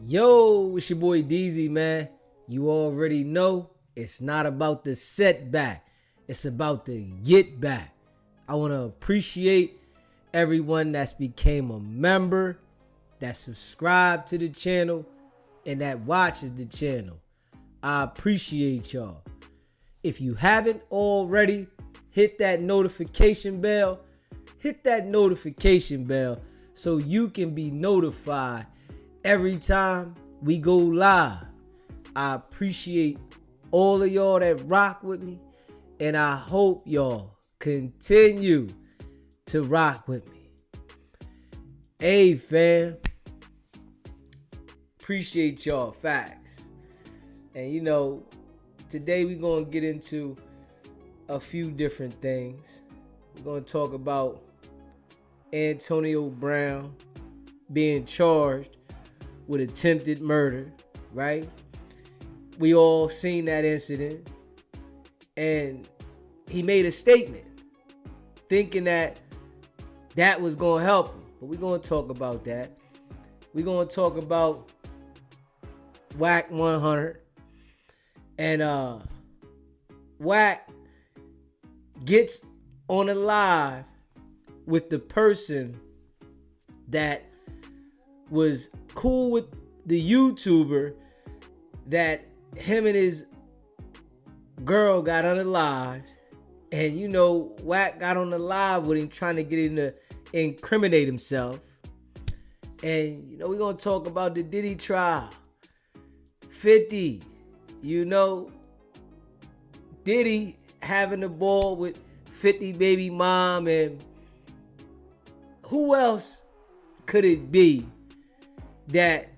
Yo, it's your boy DZ, man. You already know it's not about the setback. It's about the get back. I want to appreciate everyone that's became a member, that subscribed to the channel, and that watches the channel. I appreciate y'all. If you haven't already, hit that notification bell. Hit that notification bell so you can be notified every time we go live. I appreciate all of y'all that rock with me, and I hope y'all continue to rock with me. Hey fam, appreciate y'all, facts. And you know, today we're gonna get into a few different things. We're gonna talk about Antonio Brown being charged with attempted murder, right? We all seen that incident, and he made a statement thinking that was gonna help him. But we're gonna talk about that. We're gonna talk about Wack 100, and Wack gets on a live with the person that was cool with the YouTuber that him and his girl got on the lives. And you know, Wack got on the live with him trying to get him to incriminate himself. And you know, we're gonna talk about the Diddy trial. 50, you know, Diddy having the ball with 50 baby mom, and who else could it be that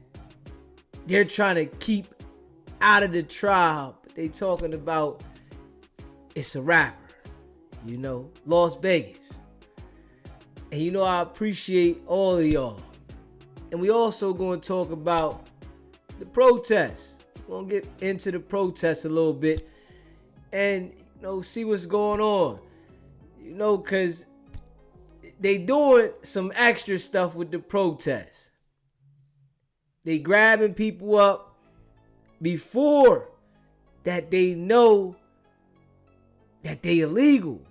they're trying to keep out of the trial? But they talking about it's a rapper, you know, Las Vegas. And you know, I appreciate all of y'all. And we also going to talk about the protests. We're going to get into the protests a little bit and, you know, see what's going on. You know, because they doing some extra stuff with the protests. They grabbing people up before that they know that they illegal.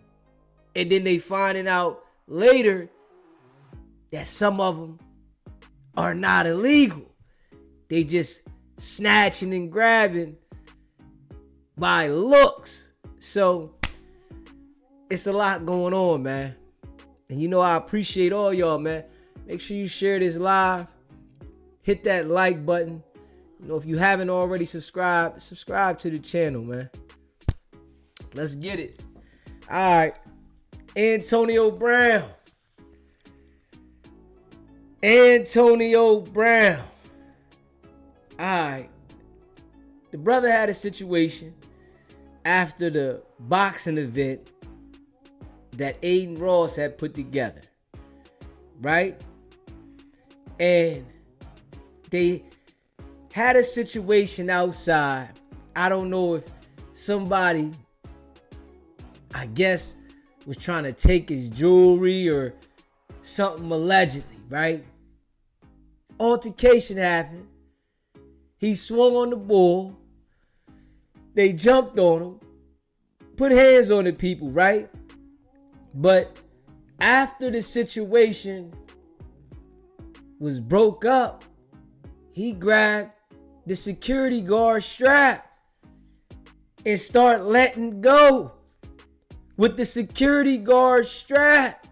And then they finding out later that some of them are not illegal. They just snatching and grabbing by looks. So it's a lot going on, man. And you know, I appreciate all y'all, man. Make sure you share this live. Hit that like button. You know, if you haven't already subscribed, subscribe to the channel, man. Let's get it. All right. Antonio Brown. Antonio Brown. All right. The brother had a situation after the boxing event that Aiden Ross had put together, right? And they had a situation outside. I don't know if somebody, I guess, was trying to take his jewelry or something allegedly, right? Altercation happened. He swung on the bull. They jumped on him, put hands on the people, right? But after the situation was broke up, he grabbed the security guard strap and start letting go with the security guard strap.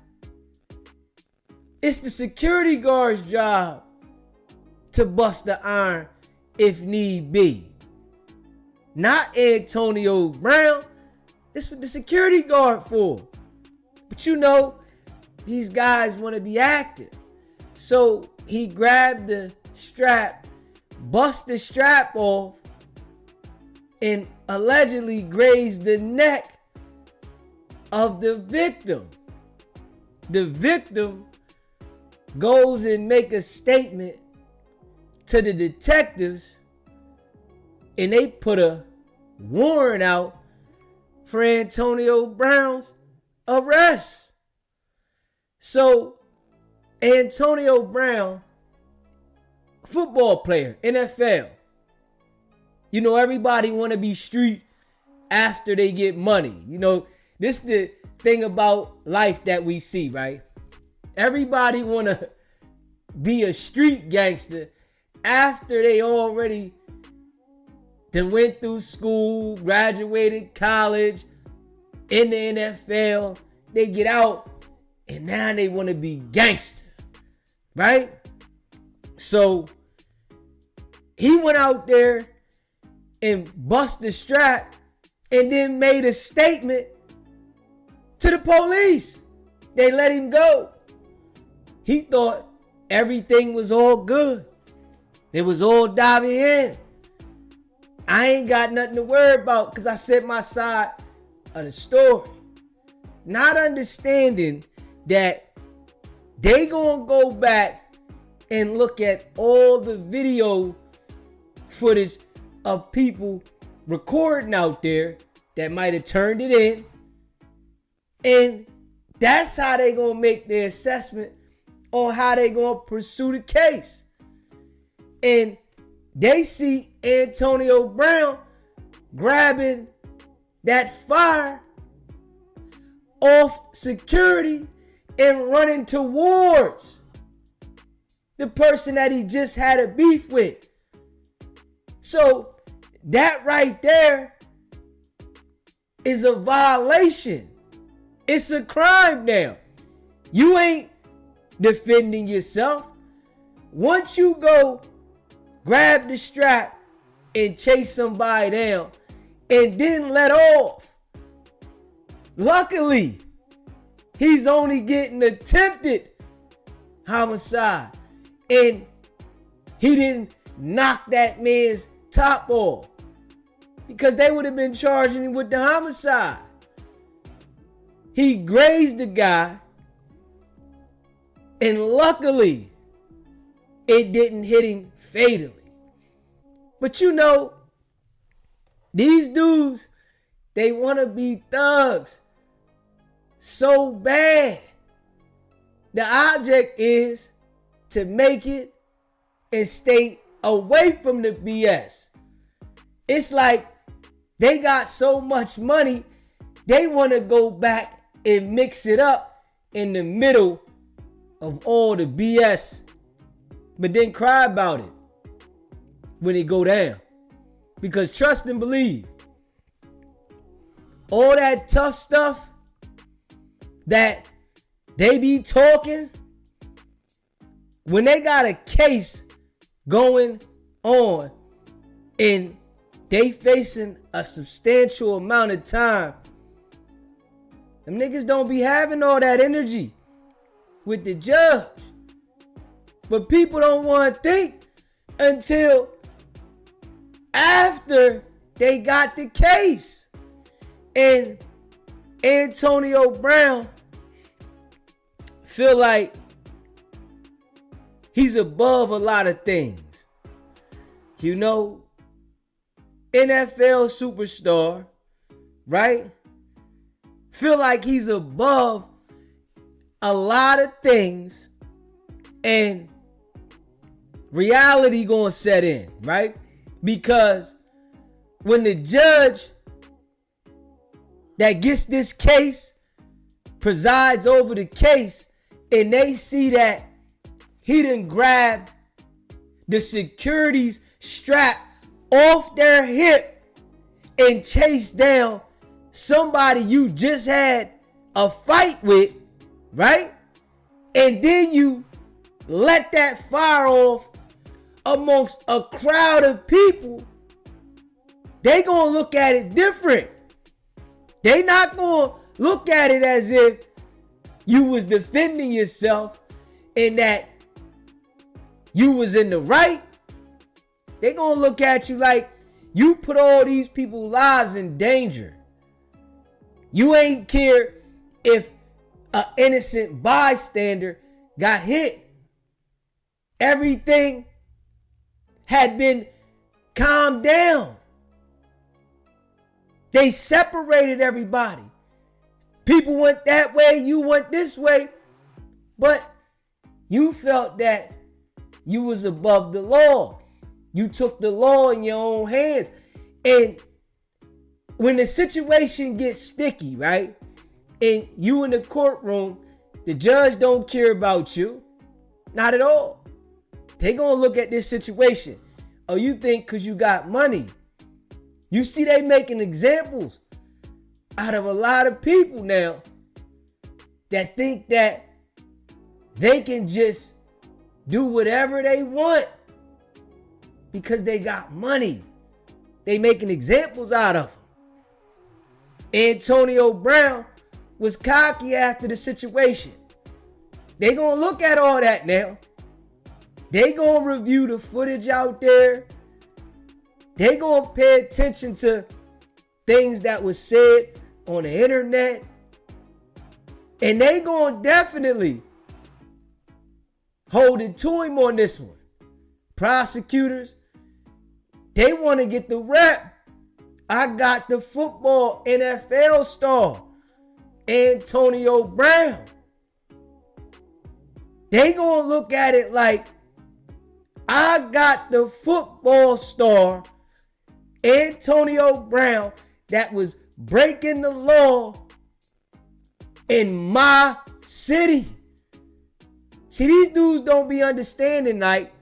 It's the security guard's job to bust the iron if need be. Not Antonio Brown. This is what the security guard for. But you know, these guys want to be active. So he grabbed the strap, bust the strap off, and allegedly grazed the neck of the victim. The victim goes and make a statement to the detectives, and they put a warrant out for Antonio Brown's arrest. So Antonio Brown football player, NFL. You know, everybody want to be street after they get money. You know, this is the thing about life that we see, right? Everybody want to be a street gangster after they already then went through school, graduated college, in the NFL. They get out and now they want to be gangster, right? So he went out there and bust the strap and then made a statement to the police. They let him go. He thought everything was all good. It was all diving in. I ain't got nothing to worry about because I said my side of the story. Not understanding that they gonna go back and look at all the video footage of people recording out there that might have turned it in. And that's how they gonna make their assessment on how they gonna pursue the case. And they see Antonio Brown grabbing that fire off security and running towards the person that he just had a beef with. So that right there is a violation. It's a crime now. You ain't defending yourself. Once you go grab the strap and chase somebody down and then let off, luckily, he's only getting attempted homicide. And he didn't knock that man's top off because they would have been charging him with the homicide. He grazed the guy, and luckily, it didn't hit him fatally. But you know, these dudes, they want to be thugs so bad. The object is to make it and stay away from the BS. It's like they got so much money, they want to go back and mix it up in the middle of all the BS, but then cry about it when it go down. Because trust and believe, all that tough stuff that they be talking, when they got a case going on and they facing a substantial amount of time, them niggas don't be having all that energy with the judge. But people don't want to think until after they got the case. And Antonio Brown feel like he's above a lot of things. You know, NFL superstar, right? Feel like he's above a lot of things, and reality gonna set in, right? Because when the judge that gets this case presides over the case and they see that he done grabbed the security's strap off their hip and chased down somebody you just had a fight with, right? And then you let that fire off amongst a crowd of people, they gonna look at it different. They not gonna look at it as if you was defending yourself and that you was in the right. They gonna look at you like you put all these people's lives in danger. You ain't care if an innocent bystander got hit. Everything had been calmed down. They separated everybody. People went that way, you went this way. But you felt that You was above the law. You took the law in your own hands. And when the situation gets sticky, right? And you in the courtroom, the judge don't care about you. Not at all. They gonna look at this situation. Oh, you think because you got money. You see they making examples out of a lot of people now that think that they can just do whatever they want because they got money. They making examples out of them. Antonio Brown was cocky after the situation. They gonna look at all that now. They gonna review the footage out there. They gonna pay attention to things that was said on the internet. And they gonna definitely hold it to him on this one. Prosecutors, they want to get the rep. I got the football NFL star, Antonio Brown. They gonna look at it like, I got the football star, Antonio Brown, that was breaking the law in my city. See, these dudes don't be understanding, like,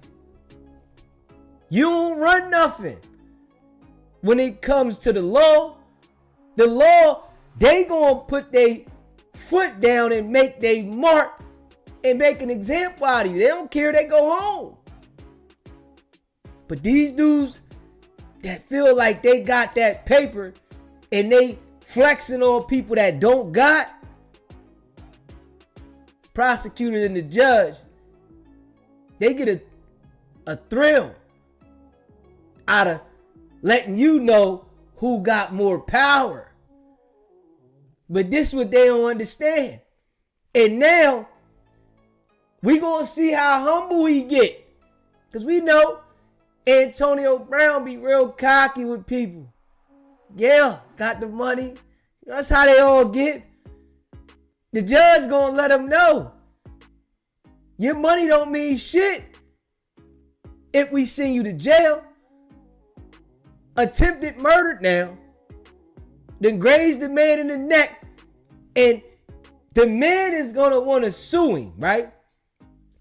you don't run nothing. When it comes to the law, they gonna put their foot down and make their mark and make an example out of you. They don't care, they go home. But these dudes that feel like they got that paper and they flexing on people that don't got, prosecutor and the judge, they get a thrill out of letting you know who got more power. But this is what they don't understand. And now we gonna see how humble he get. Because we know Antonio Brown be real cocky with people. Yeah, got the money. That's how they all get. The judge gonna let them know your money don't mean shit if we send you to jail. Attempted murder now. Then grazed the man in the neck. And the man is gonna want to sue him, right?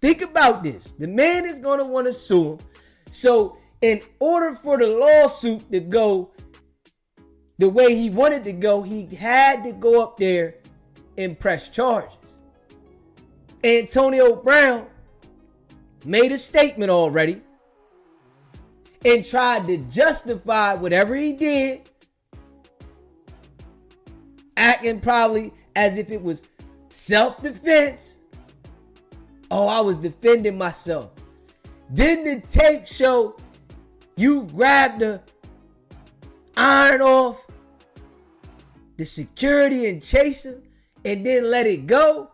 Think about this. The man is gonna want to sue him. So in order for the lawsuit to go the way he wanted to go, he had to go up there and press charges. Antonio Brown made a statement already and tried to justify whatever he did, acting probably as if it was self-defense. Oh, I was defending myself. Didn't the tape show you grabbed the iron off the security and chase him and then let it go?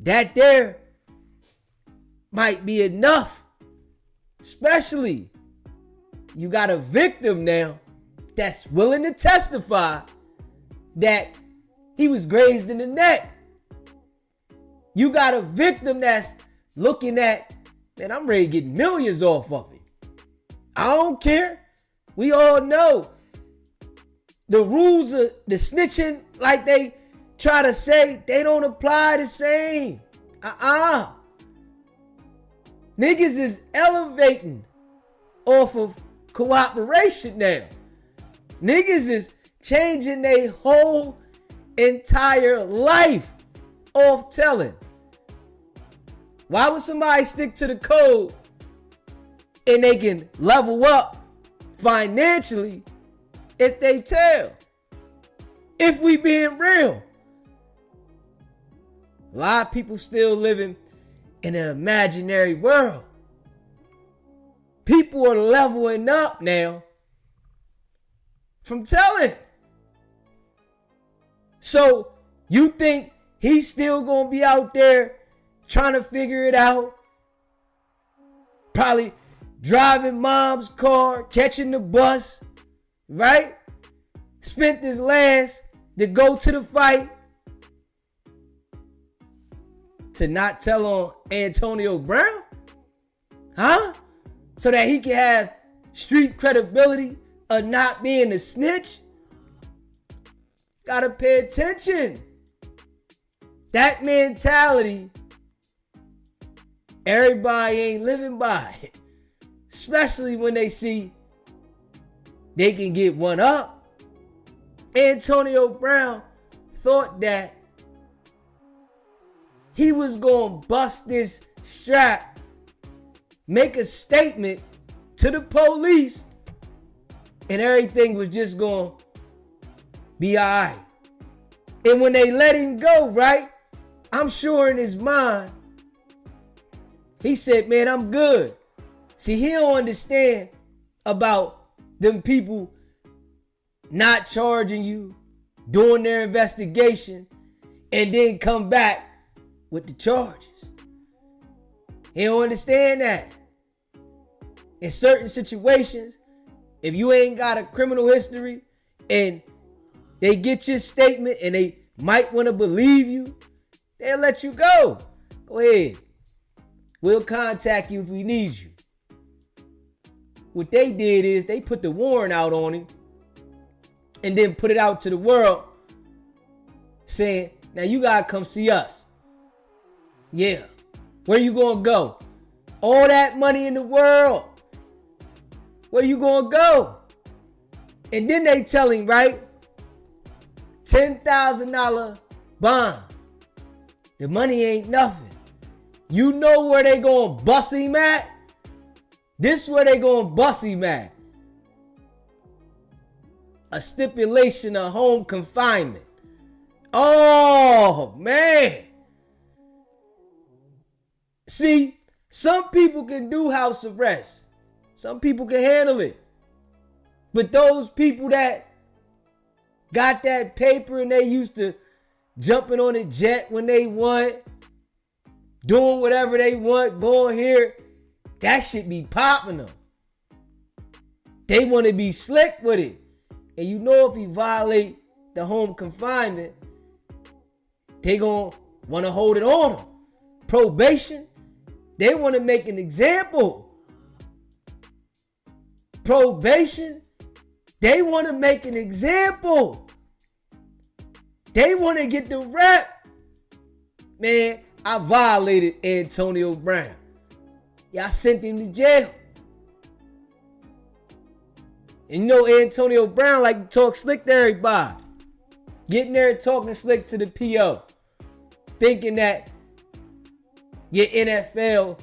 That there might be enough. Especially you got a victim now that's willing to testify that he was grazed in the neck. You got a victim that's looking at, man, I'm ready to get millions off of it. I don't care. We all know the rules of the snitching, like they try to say, they don't apply the same. Niggas is elevating off of cooperation now. Niggas is changing their whole entire life off telling. Why would somebody stick to the code and they can level up financially if they tell? If we being real. A lot of people still living in an imaginary world. People are leveling up now from telling. So you think he's still gonna be out there trying to figure it out? Probably driving mom's car, catching the bus, right? Spent his last to go to the fight, to not tell on Antonio Brown? Huh? So that he can have street credibility of not being a snitch? Gotta pay attention. That mentality, everybody ain't living by it. Especially when they see they can get one up. Antonio Brown thought that he was going to bust this strap, make a statement to the police, and everything was just going to be all right. And when they let him go, right, I'm sure in his mind, he said, man, I'm good. See, he don't understand about them people not charging you, doing their investigation, and then come back with the charges. He don't understand that. In certain situations, if you ain't got a criminal history and they get your statement and they might want to believe you, they'll let you go. Go ahead. We'll contact you if we need you. What they did is they put the warrant out on him and then put it out to the world saying, now you gotta come see us. Yeah. Where you gonna go? All that money in the world. Where you gonna go? And then they tell him, right? $10,000 bond. The money ain't nothing. You know where they gonna bust him at? This is where they gonna bust him at. A stipulation of home confinement. Oh, man. See, some people can do house arrest. Some people can handle it. But those people that got that paper and they used to jumping on a jet when they want, doing whatever they want, going here, that shit be popping them. They want to be slick with it. And you know if you violate the home confinement, they gonna want to hold it on them. Probation, they want to make an example. Probation, they want to make an example. They want to get the rep. Man, I violated Antonio Brown. Yeah, I sent him to jail. And you know Antonio Brown like to talk slick to everybody. Getting there talking slick to the PO. Thinking that your NFL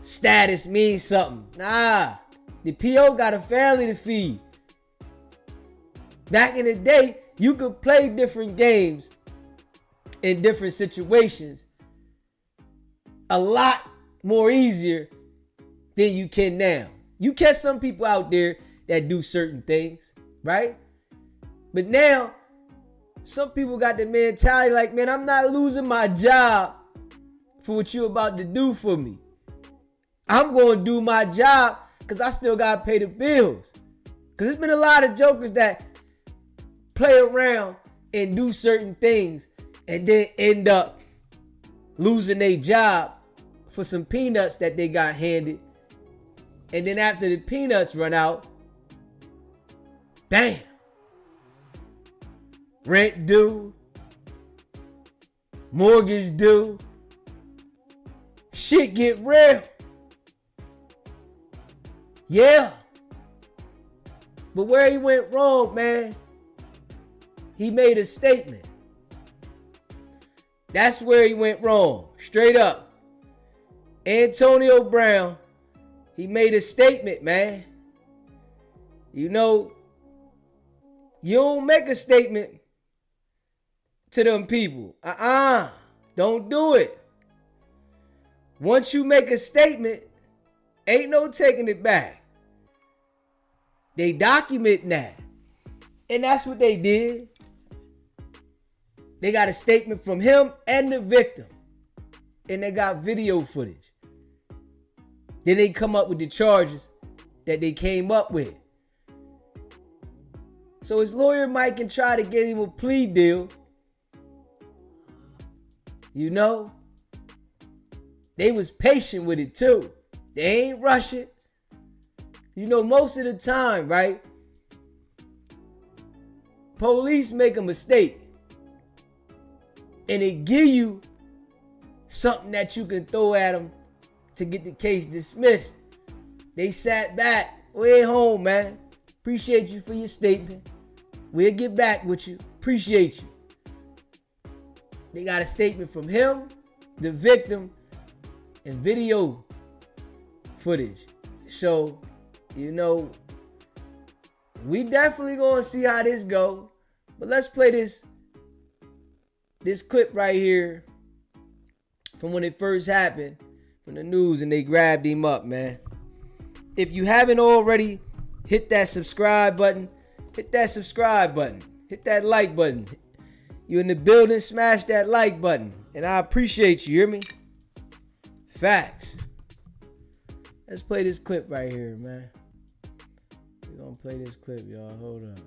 status means something. Nah, the PO got a family to feed. Back in the day, you could play different games in different situations a lot more easier than you can now. You catch some people out there that do certain things, right? But now, some people got the mentality like, man, I'm not losing my job for what you're about to do for me. I'm going to do my job because I still got to pay the bills. Because there's been a lot of jokers that play around and do certain things and then end up losing their job for some peanuts that they got handed. And then after the peanuts run out, bam. Rent due. Mortgage due. Shit get real. Yeah. But where he went wrong, man, he made a statement. That's where he went wrong. Straight up. Antonio Brown, he made a statement, man. You know, you don't make a statement to them people. Don't do it. Once you make a statement, ain't no taking it back. They document that. And that's what they did. They got a statement from him and the victim. And they got video footage. Then they come up with the charges that they came up with. So his lawyer might can try to get him a plea deal. You know? They was patient with it too. They ain't rushing. You know, most of the time, right? Police make a mistake and they give you something that you can throw at them to get the case dismissed. They sat back. Way home, man. Appreciate you for your statement. We'll get back with you. Appreciate you. They got a statement from him, the victim, and video footage. So, you know, we definitely gonna see how this go. But let's play this clip right here from when it first happened, from the news, and they grabbed him up, man. If you haven't already, hit that subscribe button. Hit that subscribe button. Hit that like button. You in the building, smash that like button. And I appreciate you, hear me? Facts. Let's play this clip right here, man. We're gonna play this clip, y'all. Hold on.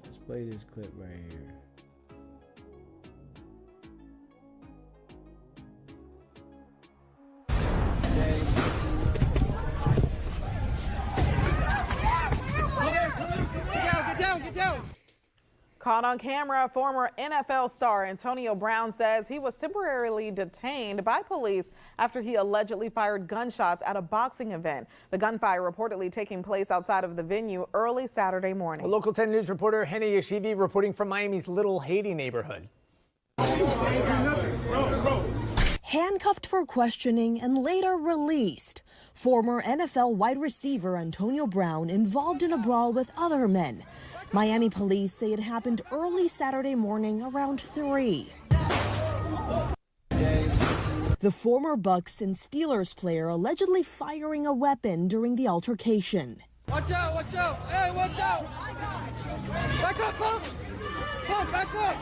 Let's play this clip right here. Get down. Caught on camera, former NFL star Antonio Brown says he was temporarily detained by police after he allegedly fired gunshots at a boxing event. The gunfire reportedly taking place outside of the venue early Saturday morning. Local 10 News reporter Henny Yashivi reporting from Miami's Little Haiti neighborhood. Handcuffed for questioning and later released. Former NFL wide receiver Antonio Brown involved in a brawl with other men. Miami police say it happened early Saturday morning around 3. The former Bucks and Steelers player allegedly firing a weapon during the altercation. Watch out, hey, watch out. Back up, pump, back up.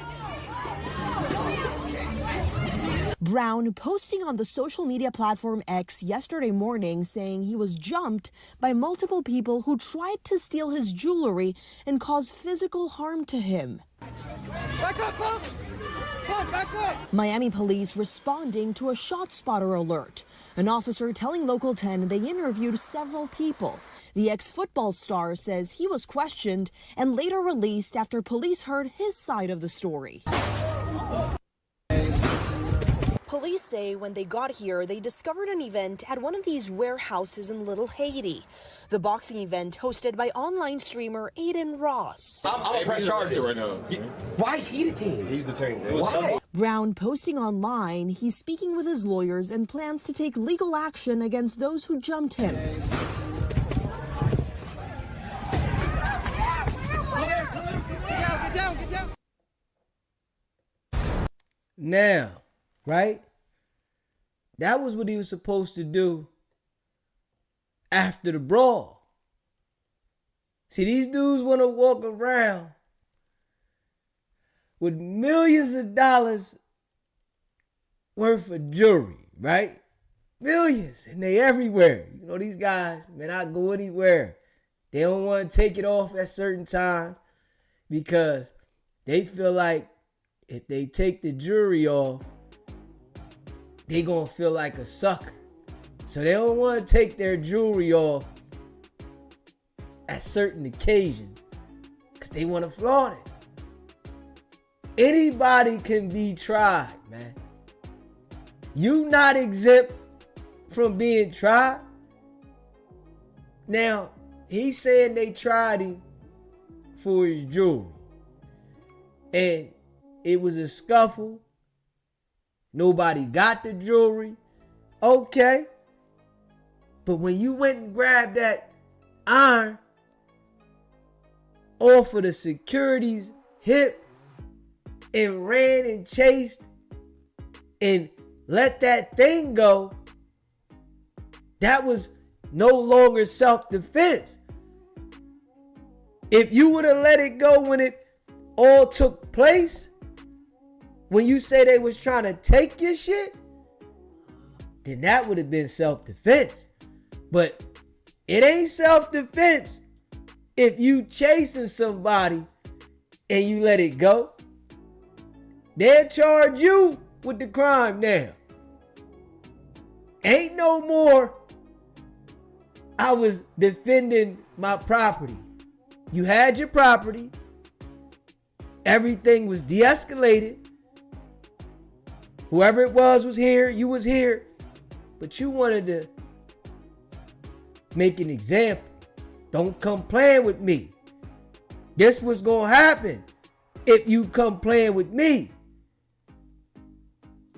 Brown posting on the social media platform X yesterday morning saying he was jumped by multiple people who tried to steal his jewelry and cause physical harm to him. Back up, pump, back up. Miami police responding to a ShotSpotter alert. An officer telling Local 10 they interviewed several people. The ex-football star says he was questioned and later released after police heard his side of the story. Police say when they got here, they discovered an event at one of these warehouses in Little Haiti. The boxing event hosted by online streamer Aiden Ross. I'm press charges right now. Why is he detained? He's detained. Why? Brown posting online, he's speaking with his lawyers and plans to take legal action against those who jumped him. Get down. Now, right? That was what he was supposed to do after the brawl. See, these dudes want to walk around with millions of dollars worth of jewelry, right? Millions, and they everywhere. You know, these guys, man, I go anywhere. They don't want to take it off at certain times because they feel like if they take the jewelry off, they gonna feel like a sucker. So they don't want to take their jewelry off at certain occasions because they want to flaunt it. Anybody can be tried, man. You not exempt from being tried. Now, he's saying they tried him for his jewelry. And it was a scuffle. Nobody got the jewelry. Okay. But when you went and grabbed that iron off of the security's hip and ran and chased and let that thing go, that was no longer self-defense. If you would have let it go when it all took place, when you say they was trying to take your shit, then that would have been self-defense. But it ain't self-defense if you chasing somebody and you let it go. They'll charge you with the crime now. Ain't no more I was defending my property. You had your property. Everything was de-escalated. Whoever it was here. You was here. But you wanted to make an example. Don't come playing with me. This was going to happen if you come playing with me.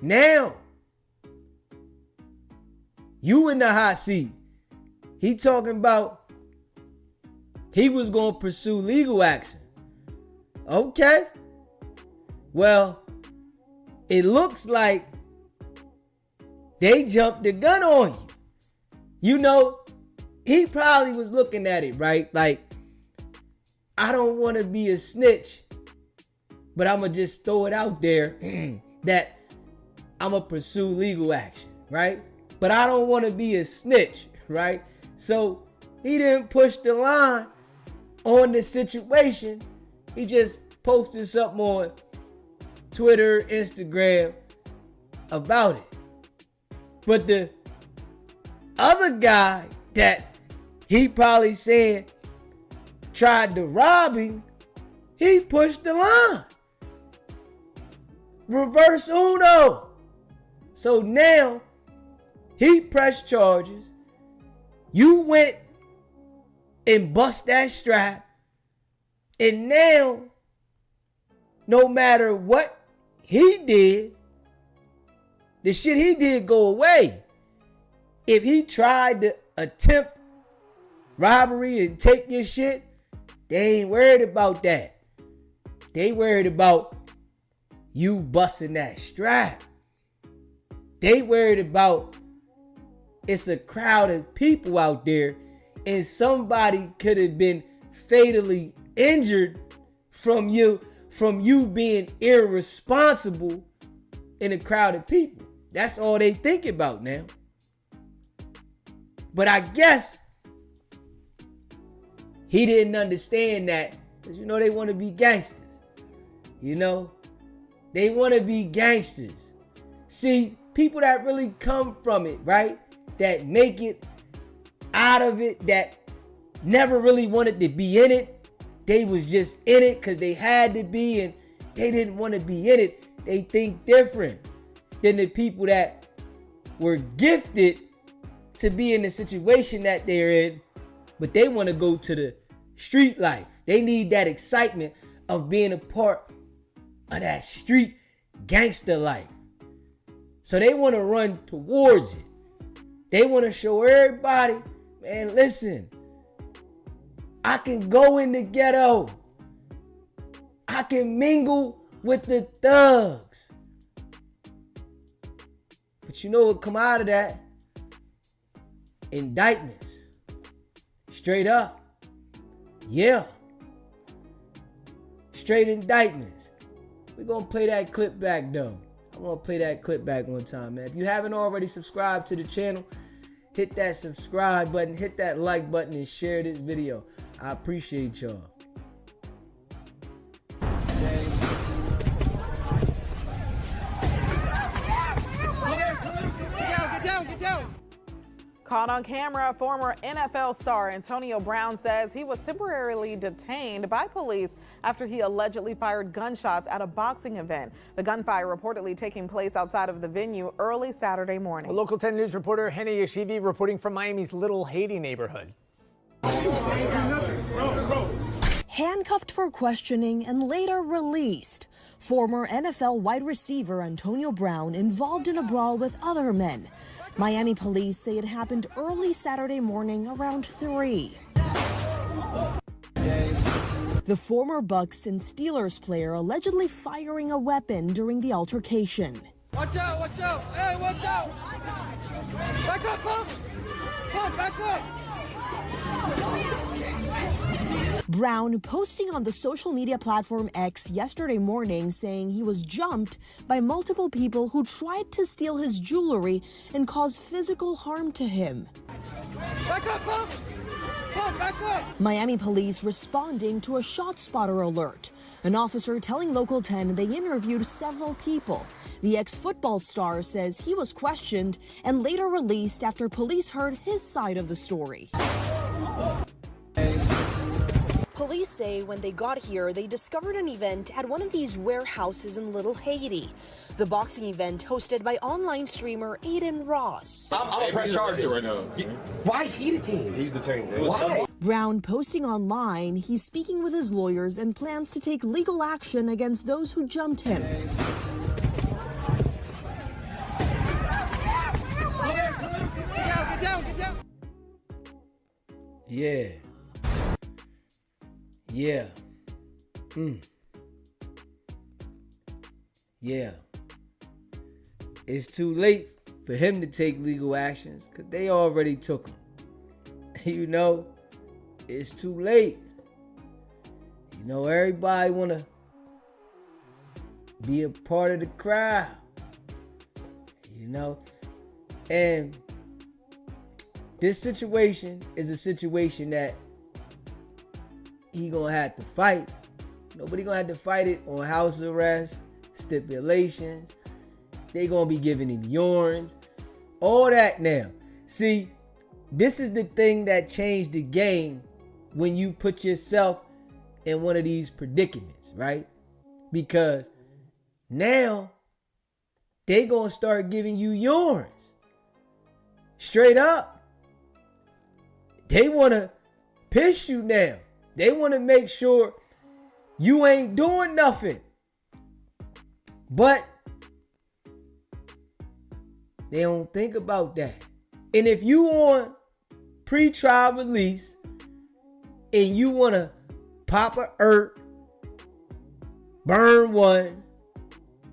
Now, you in the hot seat. He talking about he was going to pursue legal action. Okay. Well, it looks like they jumped the gun on you. You know, he probably was looking at it, right? Like, I don't want to be a snitch, but I'm going to just throw it out there that I'm going to pursue legal action, right? But I don't want to be a snitch, right? So he didn't push the line on the situation. He just posted something on Twitter, Instagram about it. But the other guy that he probably saying tried to rob him, he pushed the line. Reverse Uno. So now he pressed charges. You went and bust that strap. And now, no matter what he did, the shit he did go away. If he tried to attempt robbery and take your shit, they ain't worried about that. They worried about you busting that strap. They worried about it's a crowd of people out there and somebody could have been fatally injured from you being irresponsible in a crowd of people. That's all they think about now. But I guess he didn't understand that, because you know they want to be gangsters. You know, they want to be gangsters. See, people that really come from it, right? That make it out of it, that never really wanted to be in it. They was just in it because they had to be, and they didn't want to be in it. They think different than the people that were gifted to be in the situation that they're in, but they want to go to the street life. They need that excitement of being a part of that street gangster life. So they want to run towards it. They want to show everybody, man, listen, I can go in the ghetto. I can mingle with the thugs. But you know what come out of that? Indictments. Straight up. Yeah. Straight indictments. We're going to play that clip back though. I'm going to play that clip back one time, man. If you haven't already subscribed to the channel, hit that subscribe button, hit that like button, and share this video. I appreciate y'all. Get down. Caught on camera, former NFL star Antonio Brown says he was temporarily detained by police after he allegedly fired gunshots at a boxing event. The gunfire reportedly taking place outside of the venue early Saturday morning. Local 10 News reporter Henny Yeshivi reporting from Miami's Little Haiti neighborhood. Handcuffed for questioning and later released, former NFL wide receiver Antonio Brown involved in a brawl with other men. Miami police say it happened early Saturday morning around 3. The former Bucks and Steelers player allegedly firing a weapon during the altercation. Watch out. Hey, watch out. Back up, pump. Back up. Brown posting on the social media platform X yesterday morning saying he was jumped by multiple people who tried to steal his jewelry and cause physical harm to him. Back up, pump. Pump, back up. Miami police responding to a shot spotter alert. An officer telling Local 10 they interviewed several people. The ex-football star says he was questioned and later released after police heard his side of the story. Police say when they got here, they discovered an event at one of these warehouses in Little Haiti. The boxing event hosted by online streamer Aiden Ross. I'm a press charges right now. Why is he detained? He's detained. Why? Brown posting online he's speaking with his lawyers and plans to take legal action against those who jumped him. Get down, get down. Yeah. Yeah. Yeah. It's too late for him to take legal actions because they already took them. You know, it's too late. You know, everybody want to be a part of the crowd. You know, and this situation is a situation that he gonna have to fight. Nobody gonna have to fight it on house arrest, stipulations. They gonna be giving him urines, all that now. See, this is the thing that changed the game when you put yourself in one of these predicaments, right? Because now they gonna start giving you urines. Straight up. They wanna piss you now. They want to make sure you ain't doing nothing. But they don't think about that. And if you on pre-trial release and you want to pop a burn one,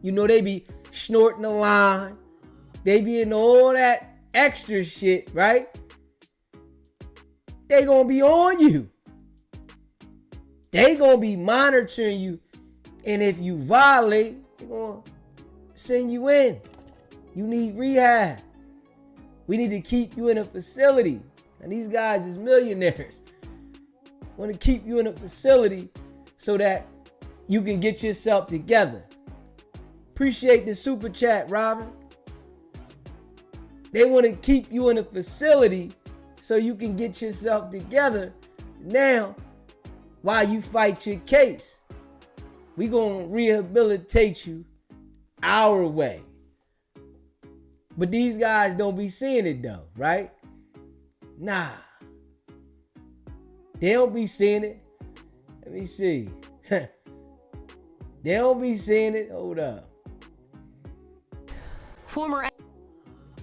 you know they be snorting the line. They be in all that extra shit, right? They gonna be on you. They gonna be monitoring you, and if you violate, they gonna send you in. You need rehab. We need to keep you in a facility. And these guys is millionaires. Want to keep you in a facility so that you can get yourself together. Appreciate the super chat, Robin. They want to keep you in a facility so you can get yourself together. Now, while you fight your case, we gonna rehabilitate you our way. But these guys don't be seeing it though, right? Nah. They don't be seeing it. Let me see. They don't be seeing it. Hold up.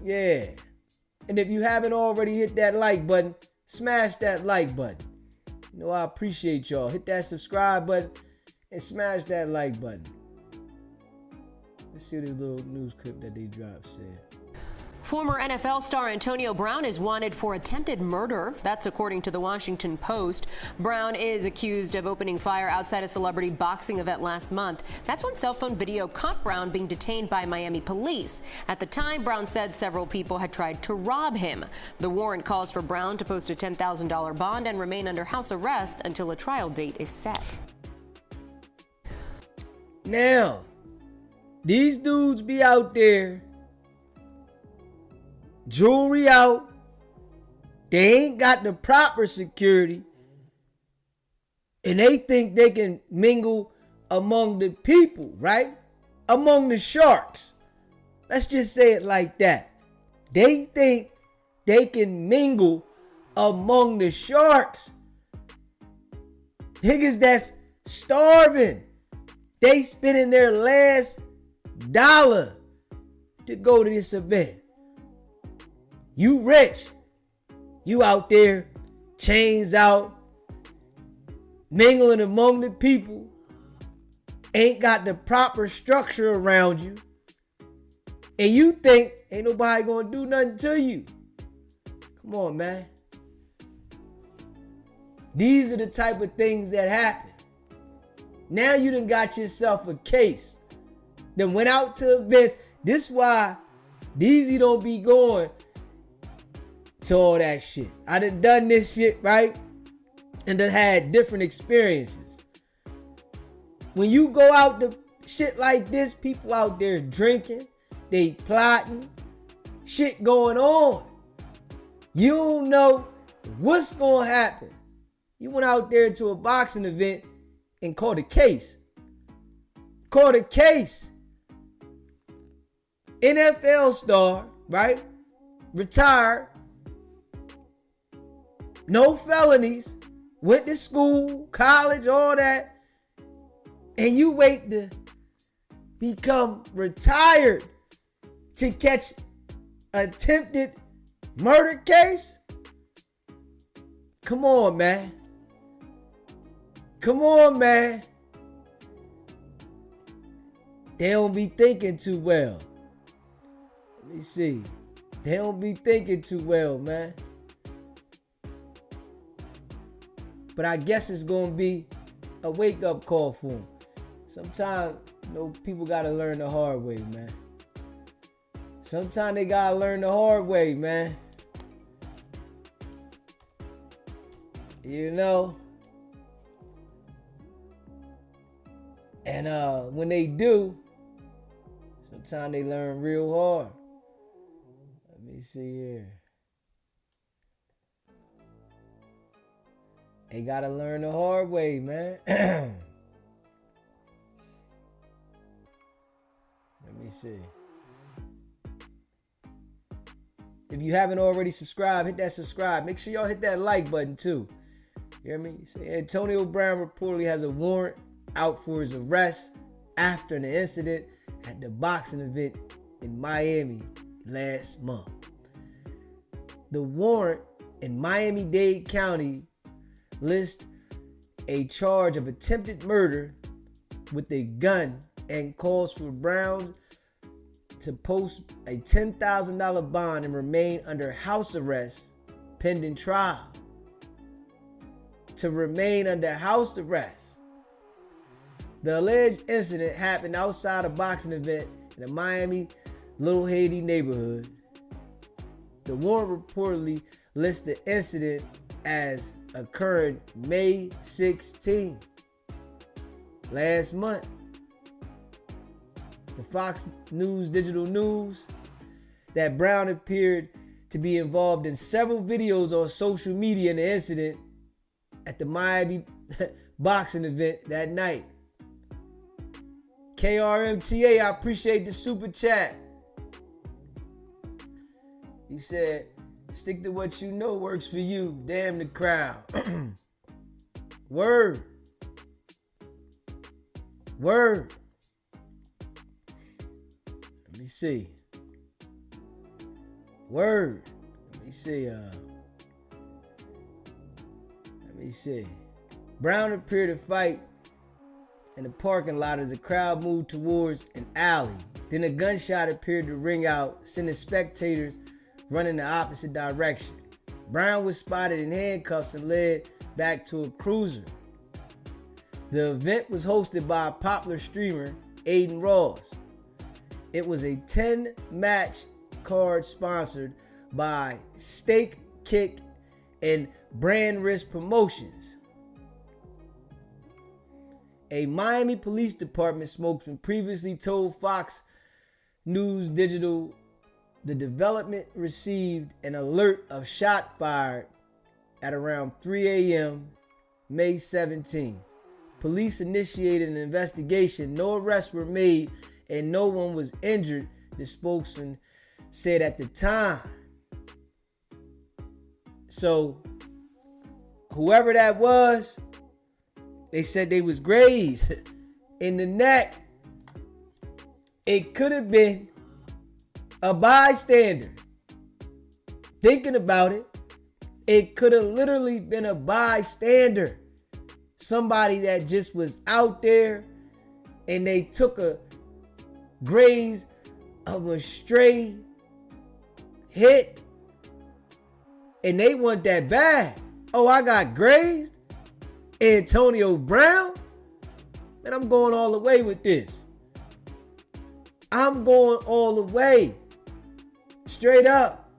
Yeah. And if you haven't already hit that like button, smash that like button. You know, I appreciate y'all. Hit that subscribe button and smash that like button. Let's see what this little news clip that they dropped said. Former NFL star Antonio Brown is wanted for attempted murder. That's according to the Washington Post. Brown is accused of opening fire outside a celebrity boxing event last month. That's when cell phone video caught Brown being detained by Miami police. At the time, Brown said several people had tried to rob him. The warrant calls for Brown to post a $10,000 bond and remain under house arrest until a trial date is set. Now, these dudes be out there, jewelry out. They ain't got the proper security. And they think they can mingle among the people, right? Among the sharks. Let's just say it like that. They think they can mingle among the sharks. Niggas that's starving. They spending their last dollar to go to this event. You rich. You out there, chains out, mingling among the people. Ain't got the proper structure around you. And you think ain't nobody gonna do nothing to you. Come on, man. These are the type of things that happen. Now you done got yourself a case. Then went out to events. This why Deezy don't be going to all that shit. I done this shit, right? and that had different experiences. When you go out to shit like this, people out there drinking, they plotting, shit going on. You don't know what's gonna happen. You went out there to a boxing event and caught a case. Caught a case. NFL star, right? Retired. No felonies. Went to school, college, all that. And you wait to become retired to catch attempted murder case? Come on, man. Come on, man. They don't be thinking too well. Let me see. They don't be thinking too well, man. But I guess it's going to be a wake-up call for them. Sometimes, people got to learn the hard way, man. Sometimes they got to learn the hard way, man. And when they do, sometimes they learn real hard. Let me see here. They gotta learn the hard way, man. Let me see. If you haven't already subscribed, hit that subscribe. Make sure y'all hit that like button too. You hear me? Say Antonio Brown reportedly has a warrant out for his arrest after an incident at the boxing event in Miami last month. The warrant in Miami-Dade County lists a charge of attempted murder with a gun and calls for Brown to post a $10,000 bond and remain under house arrest pending trial. To remain under house arrest. The alleged incident happened outside a boxing event in the Miami Little Haiti neighborhood. The warrant reportedly lists the incident as occurred May 16, last month. The Fox News Digital News that Brown appeared to be involved in several videos on social media in the incident at the Miami boxing event that night. KRMTA, I appreciate the super chat. He said, stick to what you know works for you. Damn the crowd. Word. Word. Let me see. Word. Let me see. Let me see. Brown appeared to fight in the parking lot as the crowd moved towards an alley. Then a gunshot appeared to ring out, sending spectators running the opposite direction. Brown was spotted in handcuffs and led back to a cruiser. The event was hosted by a popular streamer, Aiden Ross. It was a 10-match card sponsored by Steak Kick and Brand Risk Promotions. A Miami Police Department spokesman previously told Fox News Digital the development received an alert of shot fired at around 3 a.m. May 17. Police initiated an investigation. No arrests were made and no one was injured, the spokesman said at the time. So, whoever that was, they said they was grazed in the neck. It could have been a bystander. Thinking about it, it could have literally been a bystander. Somebody that just was out there and they took a graze of a stray hit and they want that bad. Oh, I got grazed? Antonio Brown? Man, I'm going all the way with this. I'm going all the way. Straight up.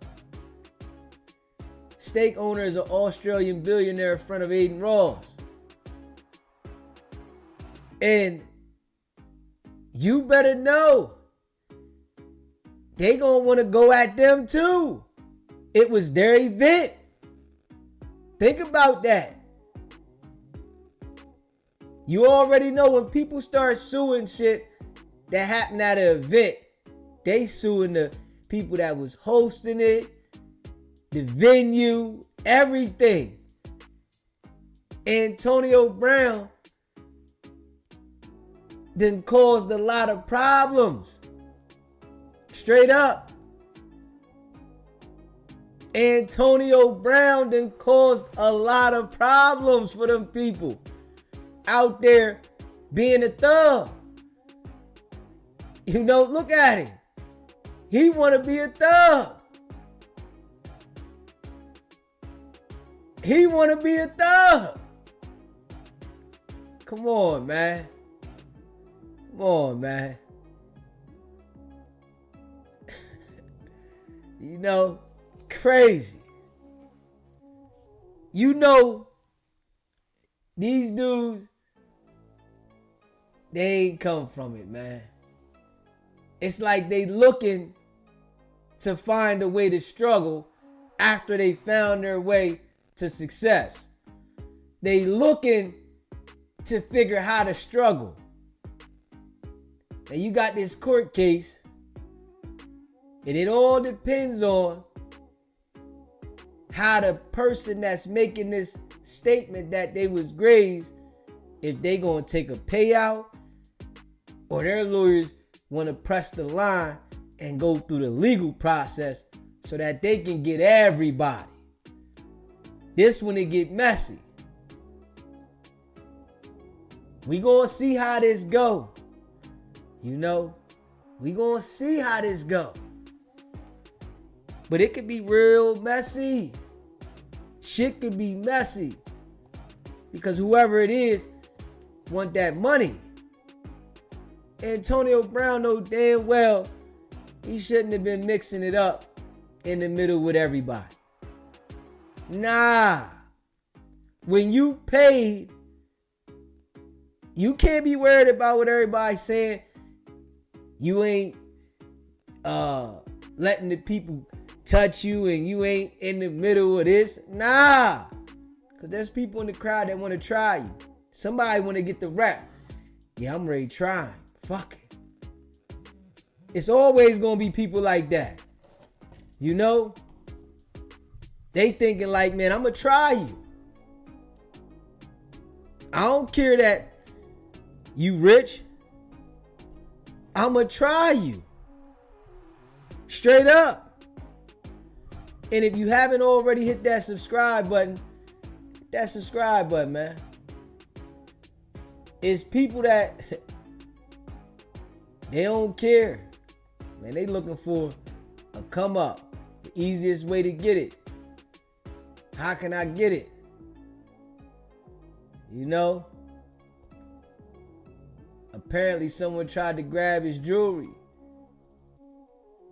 stake owner is an Australian billionaire in front of Aiden Ross. And you better know they gonna want to go at them too. It was their event. Think about that. You already know when people start suing shit that happened at an event, they suing the people that was hosting it, the venue, everything. Antonio Brown done caused a lot of problems. Straight up. Antonio Brown done caused a lot of problems for them people out there being a thug. You know, look at him. He want to be a thug. He want to be a thug. Come on, man. Come on, man. You know, crazy. You know, these dudes, they ain't come from it, man. It's like they looking to find a way to struggle after they found their way to success. They looking to figure how to struggle. And you got this court case, and it all depends on how the person that's making this statement that they was grazed, if they gonna take a payout or their lawyers want to press the line and go through the legal process so that they can get everybody. This when it get messy. We gonna see how this go. You know, we gonna see how this go. But it could be real messy. Shit could be messy. Because whoever it is want that money. Antonio Brown know damn well he shouldn't have been mixing it up in the middle with everybody. Nah. When you paid, you can't be worried about what everybody's saying. You ain't letting the people touch you and you ain't in the middle of this. Nah. Because there's people in the crowd that want to try you. Somebody want to get the rap. Yeah, I'm ready to try him. Fuck it. It's always going to be people like that. You know? They thinking like, man, I'm going to try you. I don't care that you rich. I'm going to try you. Straight up. And if you haven't already hit that subscribe button, hit that subscribe button, man. It's people that they don't care. Man, they looking for a come up. The easiest way to get it. How can I get it? You know? Apparently someone tried to grab his jewelry.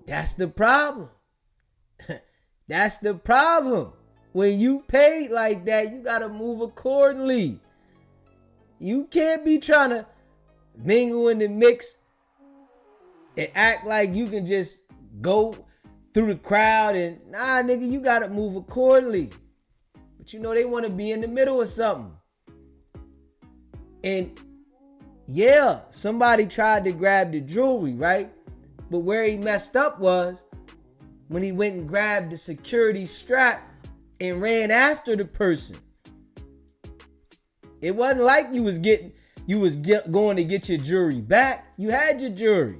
That's the problem. That's the problem. When you paid like that, you gotta move accordingly. You can't be trying to mingle in the mix and act like you can just go through the crowd and nah, nigga, you gotta move accordingly. But you know they want to be in the middle of something. And yeah, somebody tried to grab the jewelry, right? But where he messed up was when he went and grabbed the security strap and ran after the person. It wasn't like you was going to get your jewelry back. You had your jewelry.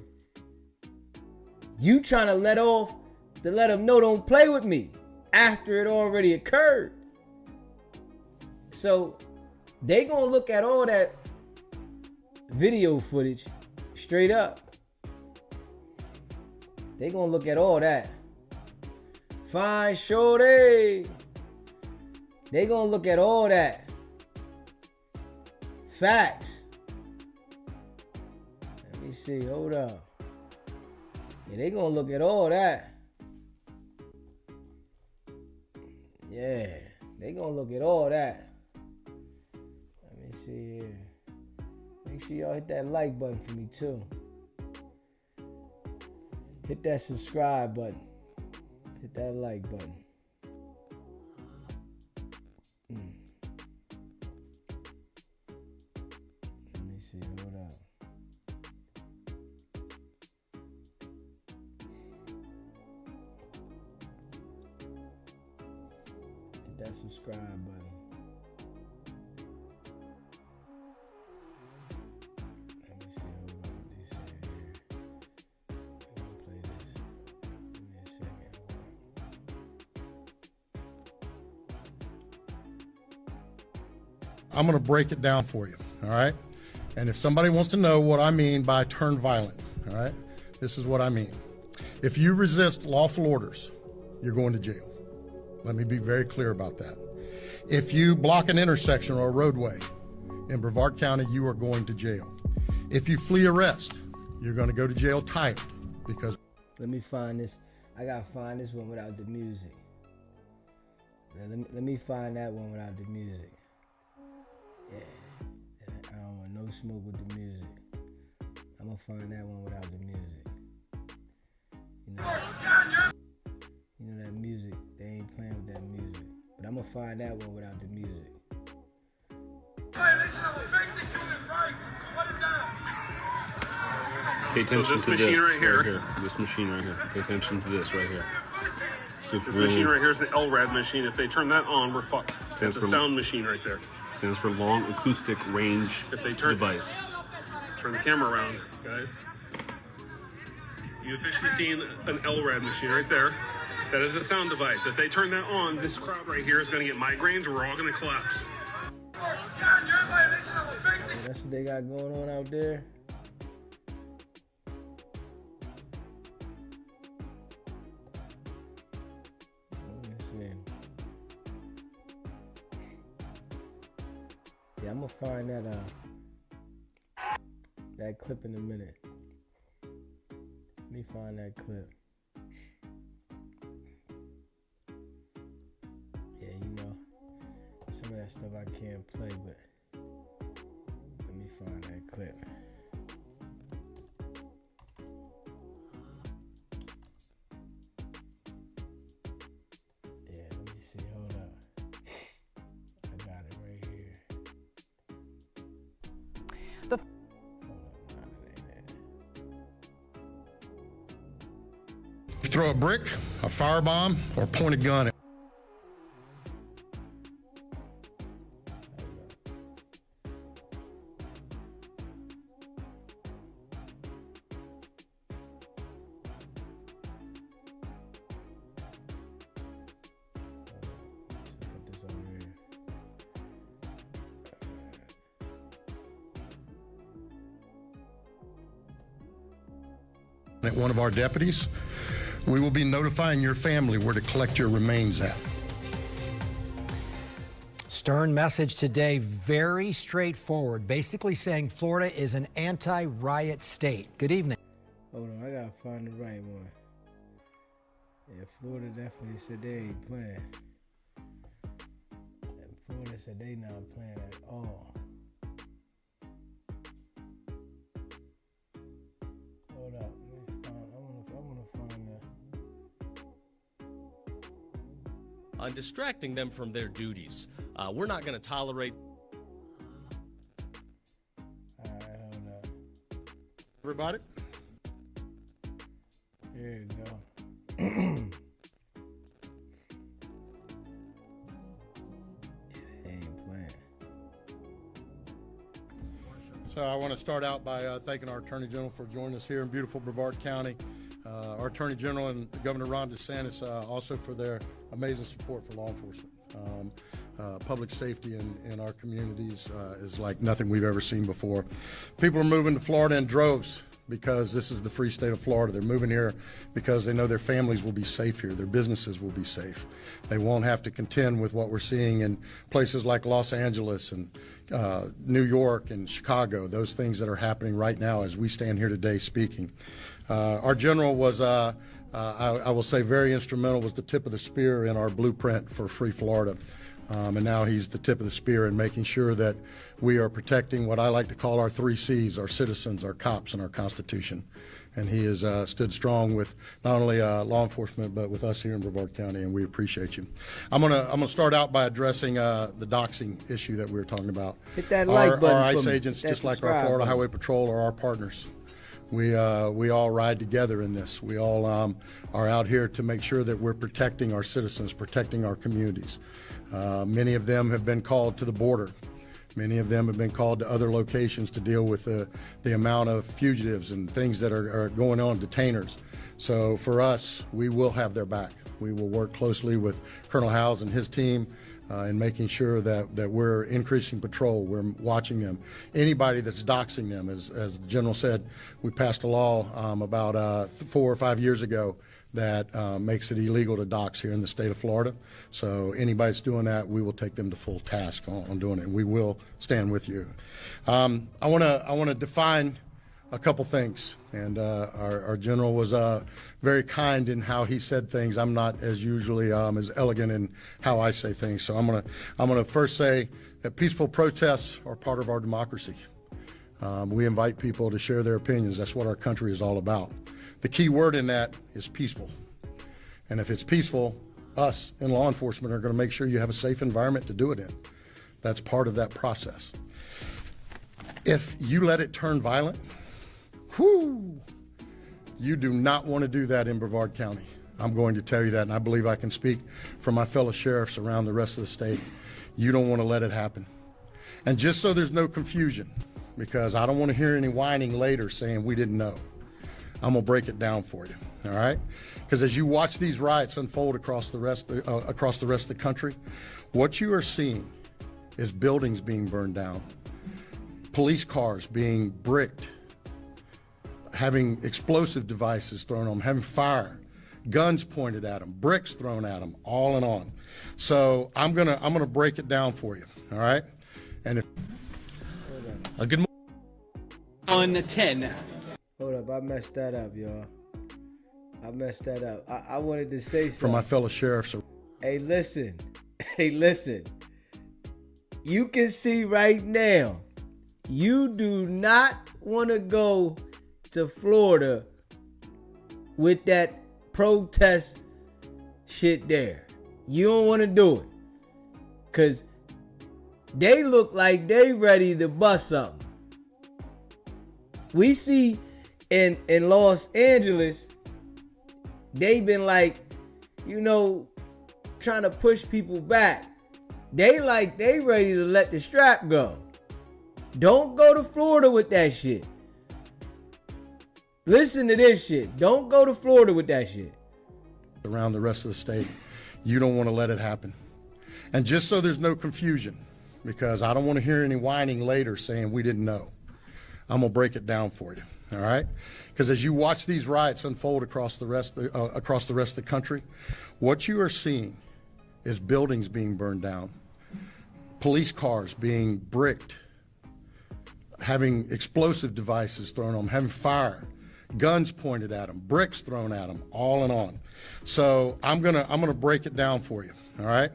You trying to let them know don't play with me after it already occurred. So they gonna look at all that video footage straight up. They gonna look at all that. Fine shorty. They gonna look at all that. Facts. Let me see. Hold up. Yeah, they gonna look at all that. Yeah, they gonna look at all that. Let me see here. Make sure y'all hit that like button for me too. Hit that subscribe button. Hit that like button. Let me see, hold up. Hit that subscribe button. Let me see, hold on, what they say here. I'm gonna play this. Give me a second. I'm going to break it down for you, all right? And if somebody wants to know what I mean by turn violent, all right, this is what I mean. If you resist lawful orders, you're going to jail. Let me be very clear about that. If you block an intersection or a roadway in Brevard County, you are going to jail. If you flee arrest, you're going to go to jail tight because... Let me find this. I got to find this one without the music. Let me find that one without the music. Yeah, I don't want no smoke with the music. I'm gonna find that one without the music. You know that music, they ain't playing with that music. But I'm gonna find that one without the music. Pay attention to this machine right here. This machine right here. Pay attention to this right here. This machine right here is the LRAD machine. If they turn that on, we're fucked. It's a sound machine right there. Stands for Long Acoustic Range Device. Turn the camera around, guys. You officially seen an LRAD machine right there. That is a sound device. If they turn that on, this crowd right here is going to get migraines. We're all going to collapse. That's what they got going on out there. Yeah, I'm gonna find that clip in a minute. Let me find that clip. Yeah, you know, some of that stuff I can't play, but let me find that clip. Yeah, let me see, hold up. I got it right here. Throw a brick, a firebomb, or point a gun at... one of our deputies, we will be notifying your family where to collect your remains at. Stern message today, very straightforward, basically saying Florida is an anti-riot state. Good evening. Hold on, I gotta find the right one. Yeah, Florida definitely said they ain't playing. And Florida said they not playing at all. Hold up, I wanna find that. On distracting them from their duties. We're not going to tolerate. All right, hold up. Everybody? Here you go. It ain't playing. So I want to start out by thanking our Attorney General for joining us here in beautiful Brevard County. Our Attorney General and Governor Ron DeSantis also for their amazing support for law enforcement. Public safety in our communities is like nothing we've ever seen before. People are moving to Florida in droves because this is the free state of Florida. They're moving here because they know their families will be safe here. Their businesses will be safe. They won't have to contend with what we're seeing in places like Los Angeles and New York and Chicago, those things that are happening right now as we stand here today speaking. Our general was, I will say, very instrumental, was the tip of the spear in our blueprint for Free Florida. And now he's the tip of the spear in making sure that we are protecting what I like to call our 3 C's, our citizens, our cops, and our Constitution. And he has stood strong with not only law enforcement, but with us here in Brevard County, and we appreciate you. I'm gonna start out by addressing the doxing issue that we were talking about. Hit that like button. Our ICE agents, just like our Florida Highway Patrol, are our partners. We all ride together in this. We all are out here to make sure that we're protecting our citizens, protecting our communities. Many of them have been called to the border. Many of them have been called to other locations to deal with the amount of fugitives and things that are going on, detainers. So for us, we will have their back. We will work closely with Colonel Howes and his team in making sure that we're increasing patrol, we're watching them. Anybody that's doxing them, as the General said, we passed a law about 4 or 5 years ago that makes it illegal to dox here in the state of Florida. So anybody that's doing that, we will take them to full task on doing it, and we will stand with you. I want to define a couple things, and our general was very kind in how he said things. I'm not as usually as elegant in how I say things, so I'm gonna first say that peaceful protests are part of our democracy. We invite people to share their opinions. That's what our country is all about. The key word in that is peaceful. And if it's peaceful, us in law enforcement are going to make sure you have a safe environment to do it in. That's part of that process. If you let it turn violent, you do not want to do that in Brevard County. I'm going to tell you that, and I believe I can speak for my fellow sheriffs around the rest of the state. You don't want to let it happen. And just so there's no confusion, because I don't want to hear any whining later saying we didn't know, I'm gonna break it down for you, all right? Because as you watch these riots unfold across the rest of the country, what you are seeing is buildings being burned down, police cars being bricked, having explosive devices thrown on them, having fire, guns pointed at them, bricks thrown at them, all and on. So I'm gonna break it down for you, all right? And if good morning. On 10. Hold up, I messed that up, y'all. I messed that up. I wanted to say something. For my fellow sheriffs. Hey, listen. Hey, listen. You can see right now, you do not want to go to Florida with that protest shit there. You don't want to do it. Because they look like they ready to bust something. We see in Los Angeles, they've been like, trying to push people back. They ready to let the strap go. Don't go to Florida with that shit. Listen to this shit. Don't go to Florida with that shit. Around the rest of the state, you don't want to let it happen. And just so there's no confusion, because I don't want to hear any whining later saying we didn't know, I'm gonna break it down for you, all right? Because as you watch these riots unfold across the rest of the country, what you are seeing is buildings being burned down, police cars being bricked, having explosive devices thrown on them, having fire, guns pointed at them, bricks thrown at them, all and on. So I'm gonna break it down for you, all right?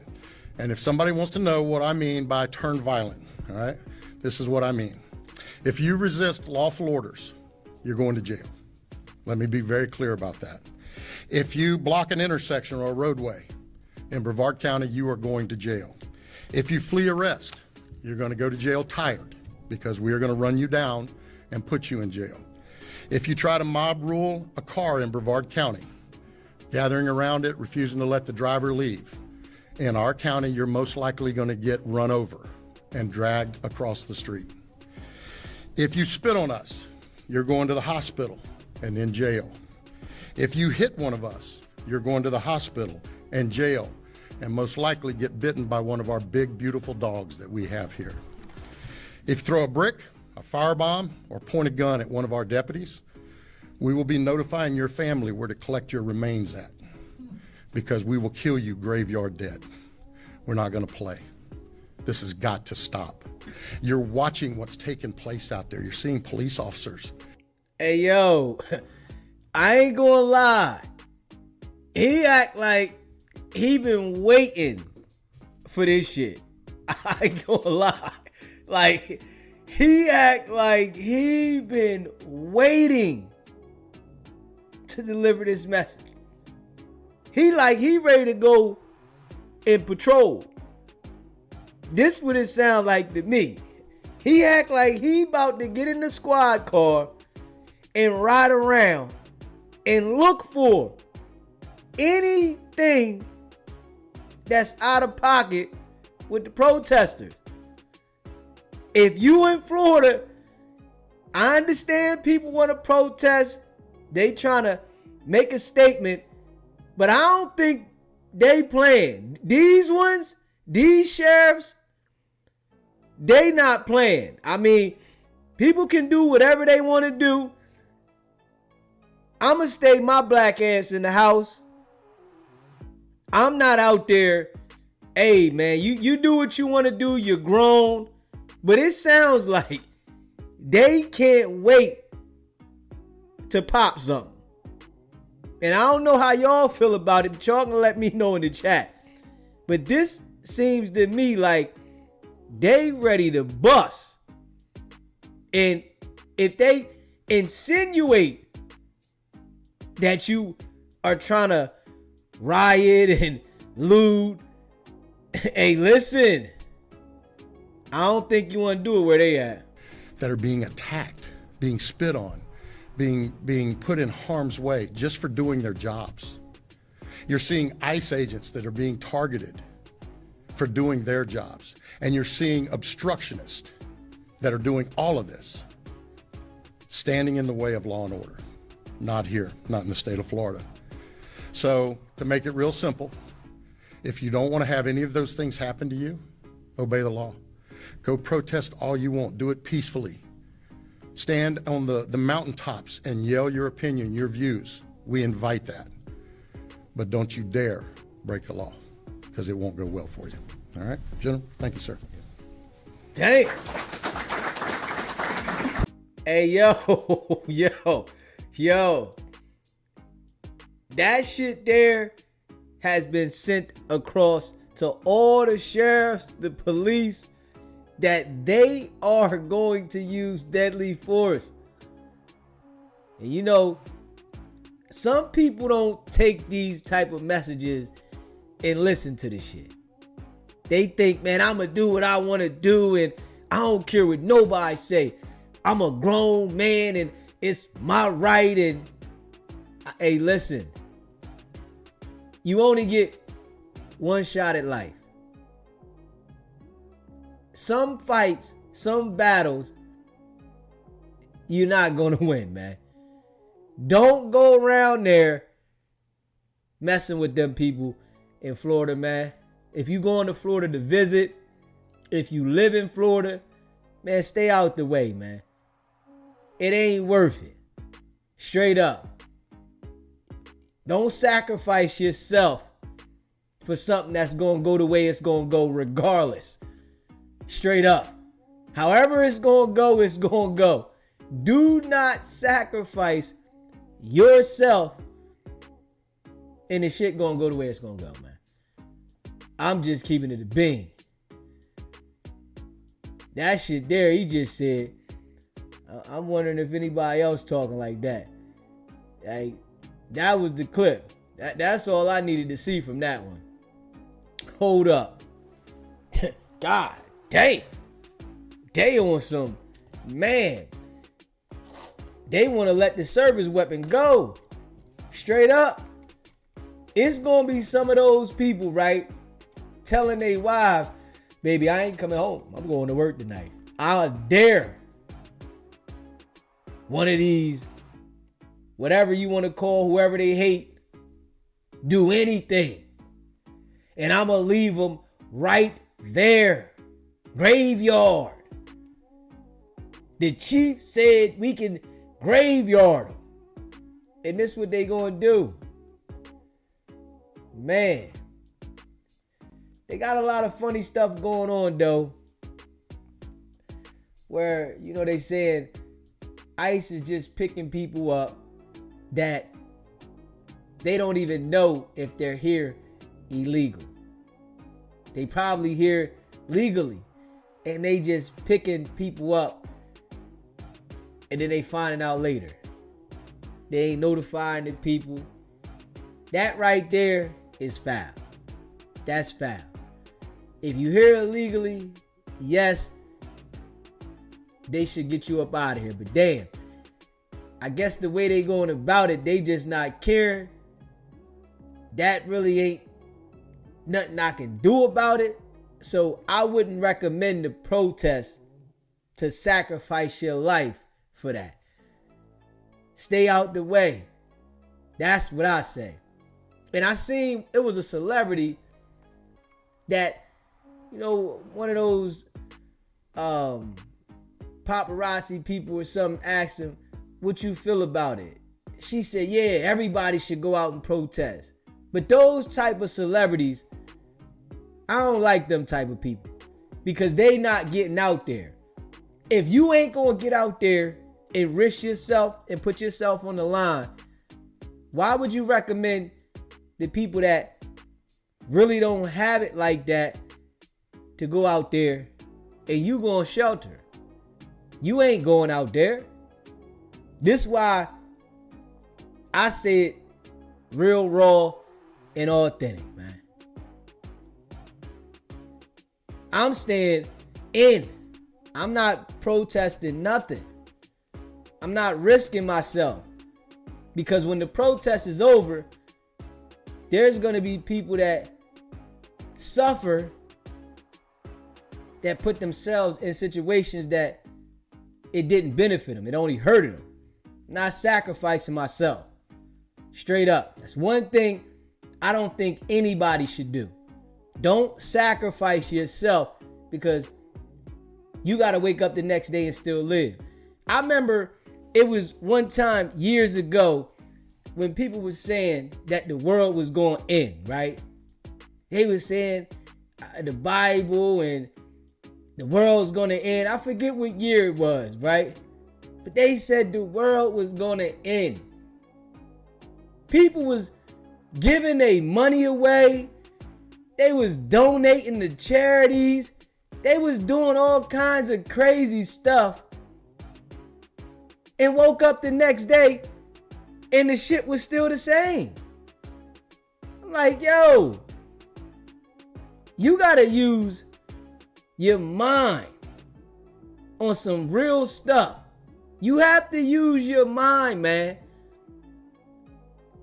And if somebody wants to know what I mean by turn violent, all right, this is what I mean. If you resist lawful orders, you're going to jail. Let me be very clear about that. If you block an intersection or a roadway in Brevard County, you are going to jail. If you flee arrest, you're going to go to jail tired, because we are going to run you down and put you in jail. If you try to mob rule a car in Brevard County, gathering around it, refusing to let the driver leave, in our county, you're most likely going to get run over and dragged across the street. If you spit on us, you're going to the hospital and in jail. If you hit one of us, you're going to the hospital and jail, and most likely get bitten by one of our big, beautiful dogs that we have here. If you throw a brick, a firebomb, or point a gun at one of our deputies, We will be notifying your family where to collect your remains at, because we will kill you graveyard dead. We're not going to play. This has got to stop. You're watching what's taking place out there. You're seeing police officers. Hey, yo, I ain't gonna lie. He act like he been waiting for this shit. I ain't gonna lie. Like, he act like he been waiting to deliver this message. He ready to go in patrol. This what it sound like to me. He act like he about to get in the squad car and ride around and look for anything that's out of pocket with the protesters. If you in Florida, I understand people want to protest. They trying to make a statement, but I don't think they playing. These ones, these sheriffs, they not playing. I mean, people can do whatever they want to do. I'm going to stay my black ass in the house. I'm not out there. Hey, man, you do what you want to do. You're grown. But it sounds like they can't wait to pop something. And I don't know how y'all feel about it, but y'all gonna let me know in the chat. But this seems to me like they ready to bust. And if they insinuate that you are trying to riot and loot, hey, listen, I don't think you want to do it where they at. That are being attacked, being spit on, being put in harm's way just for doing their jobs. You're seeing ICE agents that are being targeted for doing their jobs. And you're seeing obstructionists that are doing all of this, standing in the way of law and order. Not here, not in the state of Florida. So to make it real simple, if you don't want to have any of those things happen to you, obey the law. Go protest all you want. Do it peacefully. Stand on the mountaintops and yell your opinion, your views. We invite that. But don't you dare break the law, because it won't go well for you. All right, gentlemen? Thank you, sir. Dang. Hey, yo. That shit there has been sent across to all the sheriffs, the police, that they are going to use deadly force. And you know, some people don't take these type of messages and listen to this shit. They think, man, I'm gonna do what I want to do and I don't care what nobody say. I'm a grown man and it's my right. And hey, listen, you only get one shot at life. Some fights, some battles, you're not going to win, man. Don't go around there messing with them people in Florida, man. If you going to Florida to visit, if you live in Florida, man, stay out the way, man. It ain't worth it. Straight up. Don't sacrifice yourself for something that's going to go the way it's going to go regardless. Straight up. However it's going to go, it's going to go. Do not sacrifice yourself and the shit going to go the way it's going to go, man. I'm just keeping it a bean. That shit there, he just said, I'm wondering if anybody else talking like that. Like, that was the clip. That's all I needed to see from that one. Hold up. God damn. They on some, man. They want to let the service weapon go. Straight up. It's going to be some of those people, right? Telling their wives, baby, I ain't coming home. I'm going to work tonight. I'll dare one of these, whatever you want to call whoever they hate, do anything. And I'm going to leave them right there. Graveyard. The chief said we can graveyard them. And this what they gonna do. Man. They got a lot of funny stuff going on though. Where, you know, they saying ICE is just picking people up that they don't even know if they're here illegal. They probably here legally. And they just picking people up. And then they finding out later. They ain't notifying the people. That right there is foul. That's foul. If you here illegally, yes, they should get you up out of here. But damn, I guess the way they going about it, they just not caring. That really ain't nothing I can do about it. So I wouldn't recommend the protest to sacrifice your life for that. Stay out the way. That's what I say. And I seen it was a celebrity that, you know, one of those paparazzi people or something asked him, what you feel about it? She said, yeah, everybody should go out and protest. But those type of celebrities, I don't like them type of people because they not getting out there. If you ain't gonna get out there and risk yourself and put yourself on the line, why would you recommend the people that really don't have it like that to go out there and you gonna shelter? You ain't going out there. This why I say it real raw and authentic, man. I'm staying in. I'm not protesting nothing. I'm not risking myself. Because when the protest is over, there's going to be people that suffer, that put themselves in situations that it didn't benefit them. It only hurted them. I'm not sacrificing myself. Straight up. That's one thing I don't think anybody should do. Don't sacrifice yourself because you got to wake up the next day and still live. I remember it was one time years ago when people were saying that the world was going to end, right? They were saying the Bible and the world's going to end. I forget what year it was, right? But they said the world was going to end. People was giving their money away. They was donating to charities. They was doing all kinds of crazy stuff. And woke up the next day and the shit was still the same. I'm like, yo, you gotta use your mind on some real stuff. You have to use your mind, man.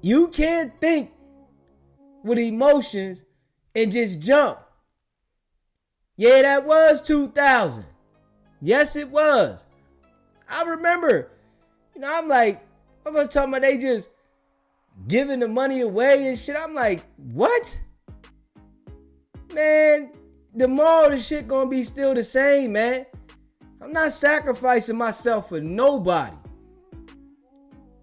You can't think with emotions and just jump. Yeah, that was 2000. Yes, it was. I remember, you know, I'm like, I was talking about they just giving the money away and shit. I'm like, what? Man, the moral of the shit gonna be still the same, man. I'm not sacrificing myself for nobody.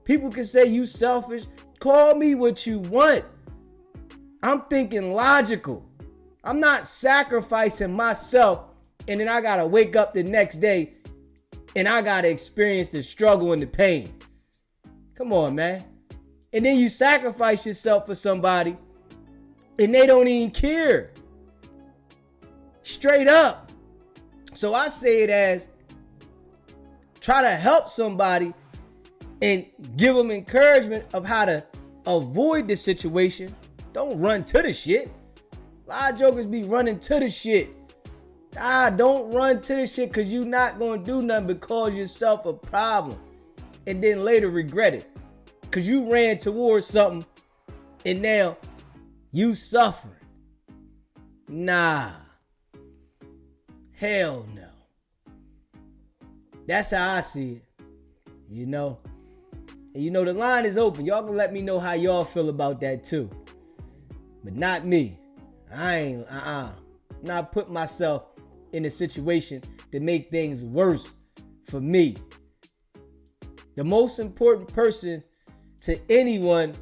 People can say you selfish. Call me what you want. I'm thinking logical. I'm not sacrificing myself and then I gotta wake up the next day and I gotta experience the struggle and the pain. Come on, man. And then you sacrifice yourself for somebody and they don't even care. Straight up. So I say it as try to help somebody and give them encouragement of how to avoid the situation. Don't run to the shit. A lot of jokers be running to the shit. Don't run to the shit because you're not going to do nothing but cause yourself a problem and then later regret it. Because you ran towards something and now you suffering. Nah. Hell no. That's how I see it. You know? And you know the line is open. Y'all can let me know how y'all feel about that too. But not me. I ain't, not put myself in a situation to make things worse for me. The most important person to anyone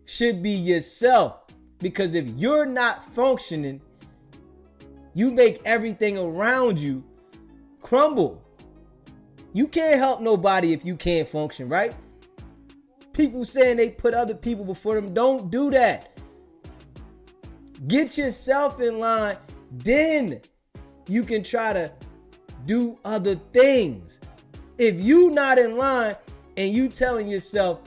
should be yourself. Because if you're not functioning, you make everything around you crumble. You can't help nobody if you can't function, right? People saying they put other people before them. Don't do that. Get yourself in line. Then you can try to do other things. If you not in line and you telling yourself,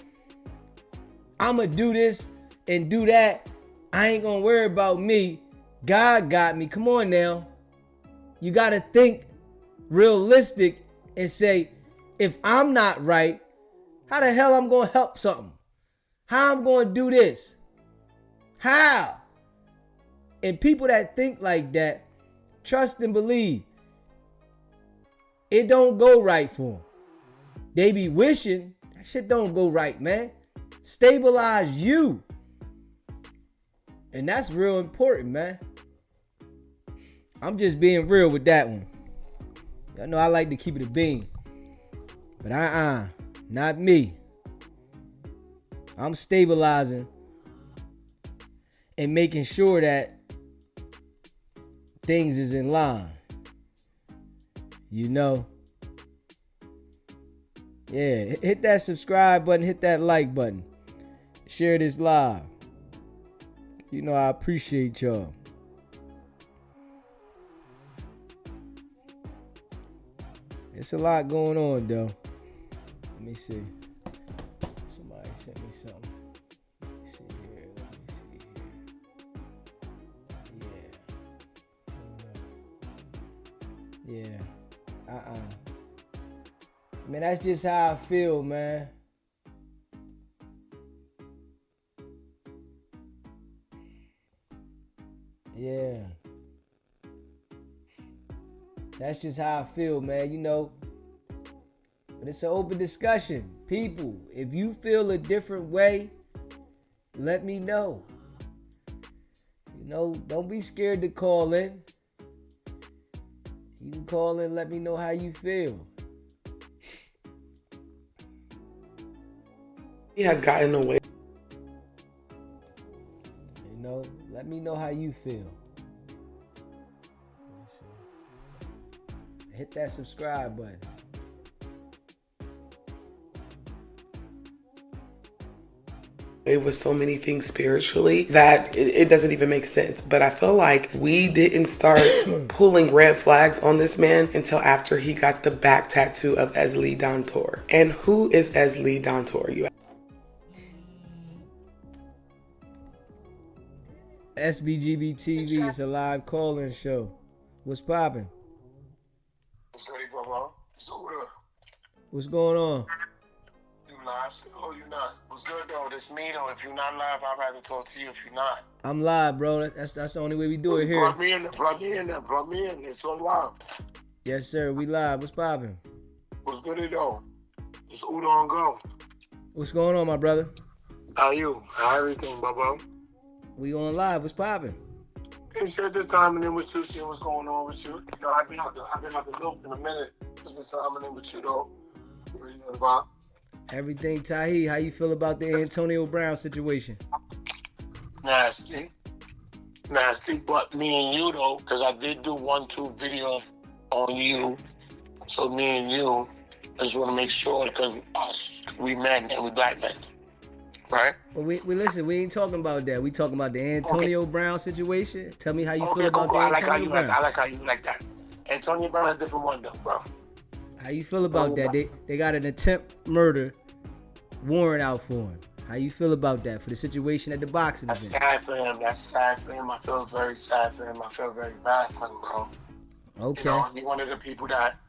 I'm going to do this and do that, I ain't going to worry about me. God got me. Come on now. You got to think realistic and say, if I'm not right, how the hell I'm going to help something? How I'm going to do this? How? And people that think like that, trust and believe, it don't go right for them. They be wishing that shit don't go right, man. Stabilize you. And that's real important, man. I'm just being real with that one. Y'all know I like to keep it a bean. But not me. I'm stabilizing and making sure that things is in line. You know? Yeah, hit that subscribe button, hit that like button. Share this live. You know I appreciate y'all. It's a lot going on though. Let me see. Somebody sent me something. Let me see here. Yeah. Man, that's just how I feel, man. Yeah. That's just how I feel, man. You know, but it's an open discussion. People, if you feel a different way, let me know. You know, don't be scared to call in. You can call in, let me know how you feel. He has gotten away. You know, let me know how you feel. Hit that subscribe button. With so many things spiritually that it doesn't even make sense. But I feel like we didn't start pulling red flags on this man until after he got the back tattoo of Esli Dantor. And who is Esli Dantor? You SBGB TV is a live call-in show. What's poppin'? What's going on? You live still or you not? What's good though? This me though. If you're not live, I'd rather talk to you if you're not. I'm live, bro. That's the only way we do it here. Plug me in. It's on live. Yes, sir. We live. What's poppin'? What's good though? It's Udo on go. What's going on, my brother? How you? How everything, Bubba? We on live. What's poppin'? It's just timing in with you, seeing what's going on with you. You know, I've been out the loop in a minute. Just timing in with you though. What you about? Everything, Tahi. How you feel about the Antonio Brown situation? Nasty, but me and you though, because I did do 1-2 videos on you. So me and you, I just want to make sure, because us, we men and we black men, right? Well, we listen. We ain't talking about that. We talking about the Antonio Brown situation. Tell me how you feel about the Antonio Brown. I like how you like that. Antonio Brown is a different one though, bro. How you feel about that? They got an attempt murder warrant out for him. How you feel about that for the situation at the boxing event? That's sad for him. That's sad for him. I feel very sad for him. I feel very bad for him, bro. Okay. You know, he's one of the people that,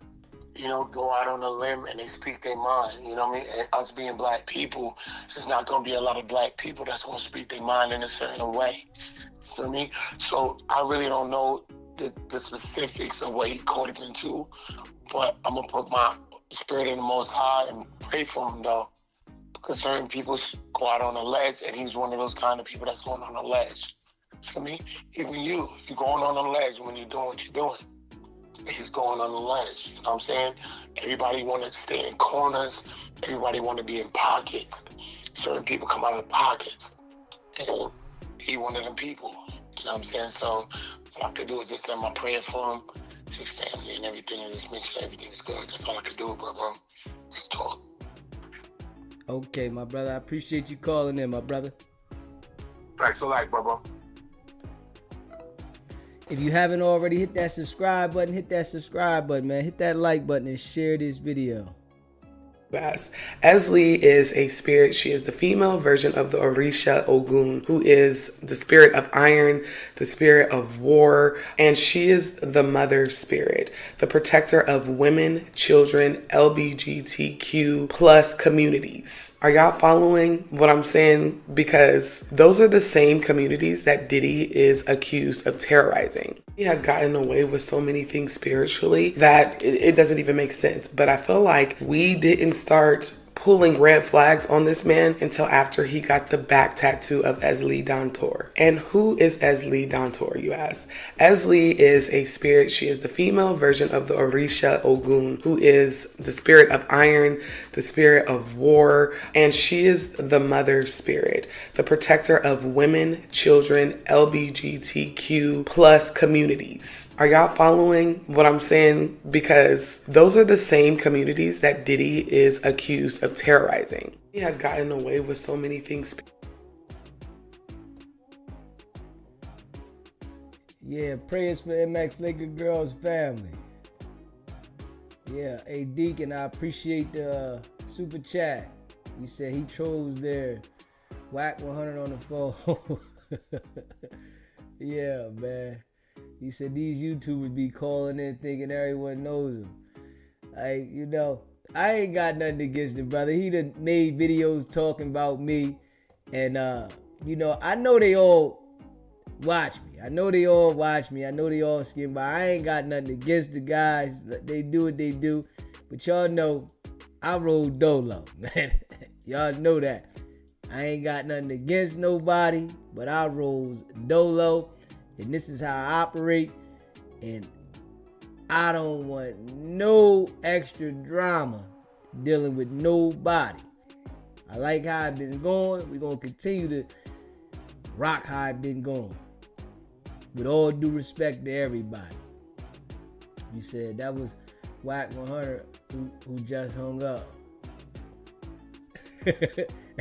you know, go out on a limb and they speak their mind. You know what I mean? And us being black people, there's not going to be a lot of black people that's going to speak their mind in a certain way. For me, so I really don't know the specifics of what he caught him into, but I'm gonna put my spirit in the Most High and pray for him though, because certain people go out on a ledge, and he's one of those kind of people that's going on a ledge. For me, even you're going on a ledge when you're doing what you're doing. He's going on a ledge. You know what I'm saying? Everybody want to stay in corners. Everybody want to be in pockets. certain people come out of the pockets. And he one of them people. You know what I'm saying? So all I could do is just send my prayer for him, his family and everything, and just make sure everything's good. That's all I could do, bro. Let's talk. Okay, my brother. I appreciate you calling in, my brother. Thanks a lot, bro. If you haven't already, hit that subscribe button. Hit that subscribe button, man. Hit that like button and share this video. Esli is a spirit. She is the female version of the Orisha Ogun, who is the spirit of iron, the spirit of war, and she is the mother spirit, the protector of women, children, LGBTQ plus communities. Are y'all following what I'm saying? Because those are the same communities that Diddy is accused of terrorizing. He has gotten away with so many things spiritually that it doesn't even make sense. But I feel like we didn't start pulling red flags on this man until after he got the back tattoo of Esli Dantor. And who is Esli Dantor, you ask? Esli is a spirit. She is the female version of the Orisha Ogun, who is the spirit of iron, the spirit of war, and she is the mother spirit, the protector of women, children, LGBTQ plus communities. Are y'all following what I'm saying? Because those are the same communities that Diddy is accused of terrorizing. He has gotten away with so many things. Yeah, prayers for MX Laker Girls family. Yeah, hey Deacon, I appreciate the super chat. You said he trolls there. Wack 100 on the phone. Yeah, man. You said these YouTubers be calling in thinking everyone knows him. I ain't got nothing against him, brother. He done made videos talking about me. And, I know they all watch me. I know they all skim by. I ain't got nothing against the guys. They do what they do. But y'all know I roll dolo, man. Y'all know that. I ain't got nothing against nobody, but I rolls dolo. And this is how I operate. And I don't want no extra drama dealing with nobody. I like how it's been going. We're going to continue to rock how it's been going. With all due respect to everybody. You said that was Wack 100 who just hung up.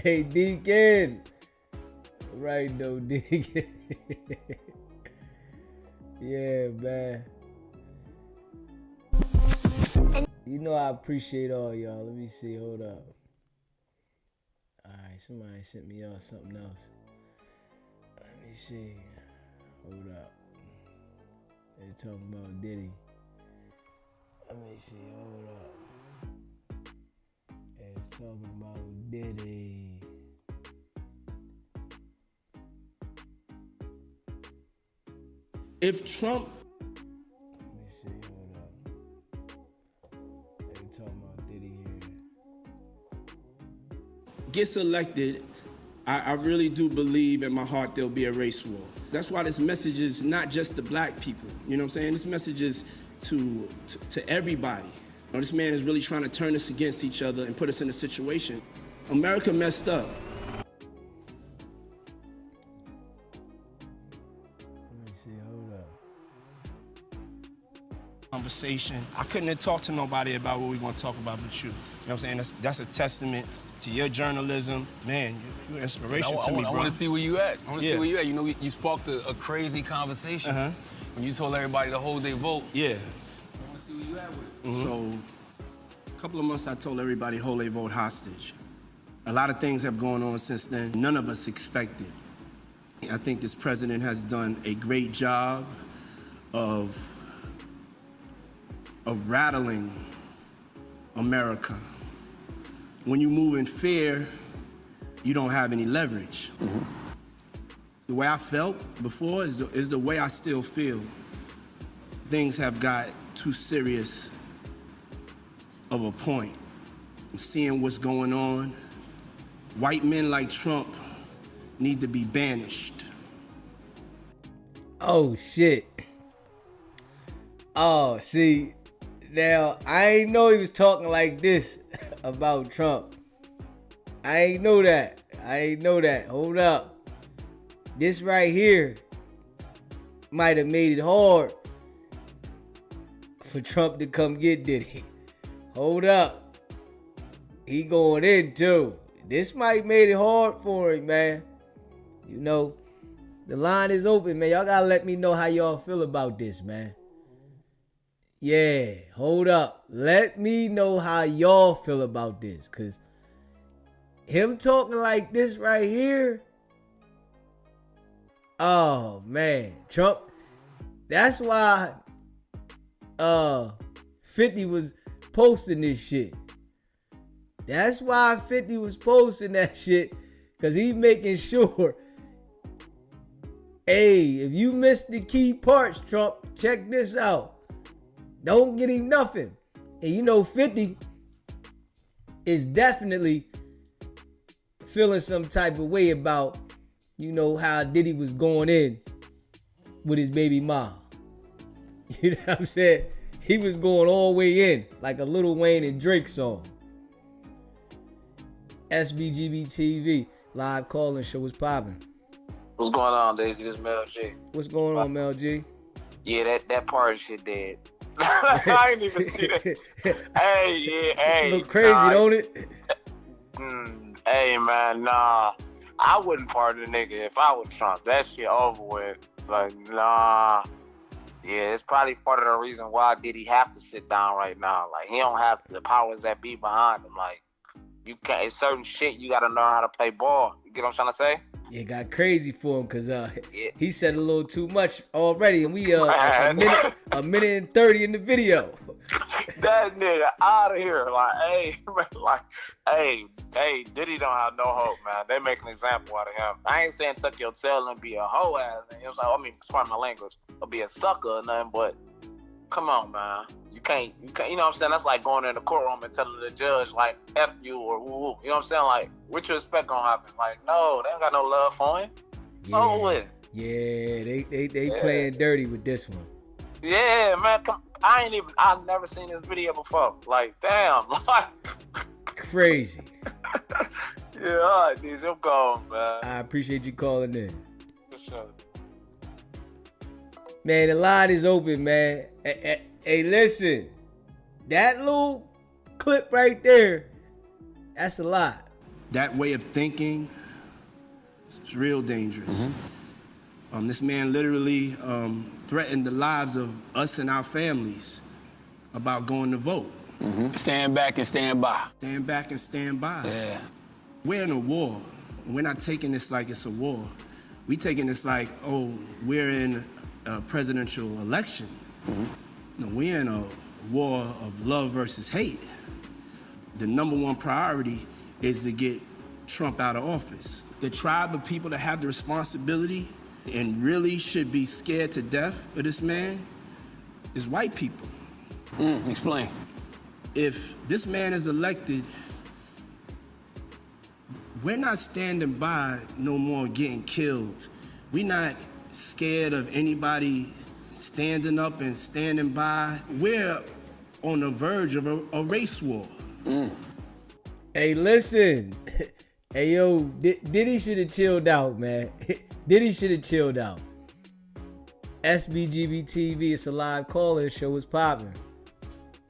Hey, Deacon. Right though, Deacon. Yeah, man. You know I appreciate all y'all. Let me see. Hold up. Alright, somebody sent me y'all something else. Let me see. Hold up. They're talking about Diddy. Let me see. Hold up. They're talking about Diddy. If Trump... Let me see. Hold up. They're talking about Diddy here. gets elected, I really do believe in my heart there'll be a race war. That's why this message is not just to black people. You know what I'm saying? This message is to everybody. You know, this man is really trying to turn us against each other and put us in a situation. America messed up. Let me see, hold up. Conversation. I couldn't have talked to nobody about what we want to talk about but you. You know what I'm saying? That's a testament to your journalism. Man, you're an inspiration to me, bro. I want to see where you at. I want to see where you at. You know, you sparked a crazy conversation when you told everybody to hold their vote. Yeah. I want to see where you at with it. So, a couple of months I told everybody hold their vote hostage. A lot of things have gone on since then. None of us expected. I think this president has done a great job of rattling America. When you move in fear, you don't have any leverage. The way I felt before is the way I still feel. Things have got too serious of a point. Seeing what's going on, white men like Trump need to be banished. Oh, shit. Oh, see, now, I ain't know he was talking like this about Trump. I ain't know that. I ain't know that. Hold up. This right here might have made it hard for Trump to come get Diddy. Hold up. He going in too. This might made it hard for him, man. You know, the line is open, man. Y'all gotta let me know how y'all feel about this, man. Yeah, hold up. Let me know how y'all feel about this. Cause him talking like this right here. Oh man. Trump. That's why 50 was posting this shit. That's why 50 was posting that shit. Cause he making sure. Hey, if you missed the key parts, Trump, check this out. Don't get him nothing. And you know 50 is definitely feeling some type of way about, you know, how Diddy was going in with his baby mom. You know what I'm saying? He was going all the way in like a Lil Wayne and Drake song. SBGB TV live calling show was popping. What's going on, Daisy? This Mel G. What's going on, Mel G? Yeah, that part of shit dead. I ain't even see that. Hey. Look crazy, don't it? Hey, man, nah. I wouldn't pardon a nigga if I was Trump. That shit over with. Like, nah. Yeah, it's probably part of the reason why did he have to sit down right now. Like, he don't have the powers that be behind him. Like, you can't. It's certain shit you gotta know how to play ball. You get what I'm trying to say? It got crazy for him because he said a little too much already, and we a minute and 30 in the video. That nigga out of here. Hey, Diddy don't have no hope, man. They make an example out of him. I ain't saying tuck your tail and be a hoe ass. You know what I'm saying? I mean, pardon my language, or be a sucker or nothing. But come on, man. You can't. You know what I'm saying? That's like going in the courtroom and telling the judge like F you or woo. You know what I'm saying? Like, what you expect gonna happen? Like, no, they ain't got no love for him. It's over with. Yeah, they playing dirty with this one. Yeah, man. I've never seen this video before. Like, damn. Like, crazy. Yeah, all right, dude. I'm going, man. I appreciate you calling in. For sure. Man, the line is open, man. Hey, listen. That little clip right there, that's a lot. That way of thinking is real dangerous. This man literally threatened the lives of us and our families about going to vote. Stand back and stand by. Stand back and stand by. Yeah. We're in a war. We're not taking this like it's a war. We taking this like, oh, we're in a presidential election. No, we're in a war of love versus hate. The number one priority is to get Trump out of office. The tribe of people that have the responsibility and really should be scared to death of this man is white people. Explain. If this man is elected, we're not standing by no more getting killed. We're not scared of anybody standing up and standing by. We're on the verge of a race war. Hey, listen. Hey, yo, Diddy should have chilled out, man. Diddy should have chilled out. SBGB TV, it's a live call-in show. It's popping.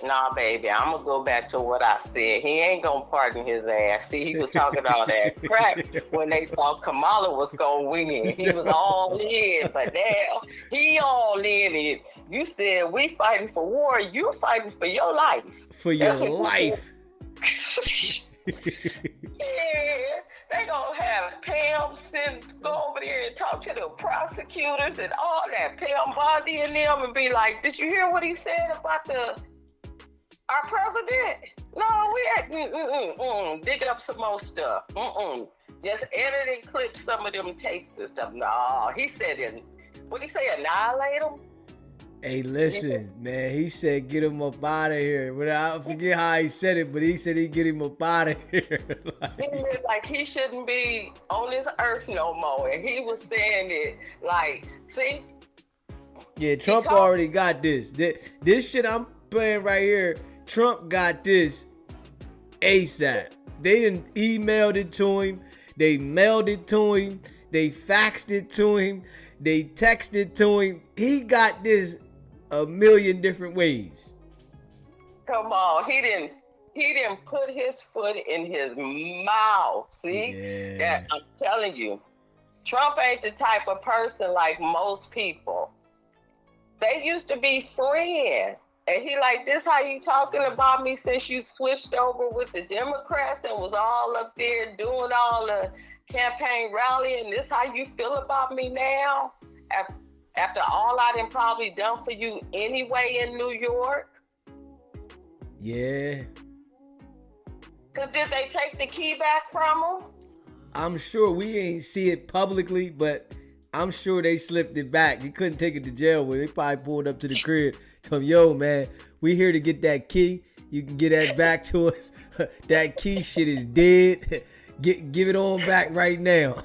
Nah, baby, I'm gonna go back to what I said. He ain't gonna pardon his ass. See, he was talking all that crap when they thought Kamala was gonna win. He was all in, but now he all in. You said we fighting for war. You fighting for your life. For your life. Yeah, they gonna have Pam go over there and talk to the prosecutors and all that. Pam Bondi and them and be like, "Did you hear what he said about our president? No, we had dig up some more stuff. Just edit and clip some of them tapes and stuff. No, he said what he say? Annihilate them." Hey, listen, man. He said, "Get him up out of here." But I forget how he said it, but he said he'd get him up out of here. like he shouldn't be on this earth no more. And he was saying it like, see. Yeah, Trump already got this. This shit I'm playing right here. Trump got this ASAP. They didn't emailed it to him. They mailed it to him. They faxed it to him. They texted to him. He got this a million different ways. Come on, he didn't put his foot in his mouth. See, that I'm telling you, Trump ain't the type of person like most people. They used to be friends. And he like, this how you talking about me since you switched over with the Democrats and was all up there doing all the campaign rallying? This how you feel about me now? After all I done probably done for you anyway in New York? Yeah. Because did they take the key back from him? I'm sure we ain't see it publicly, but I'm sure they slipped it back. He couldn't take it to jail with it. They probably pulled up to the crib. Told him, yo, man, we here to get that key. You can get that back to us. That key shit is dead. Give it on back right now.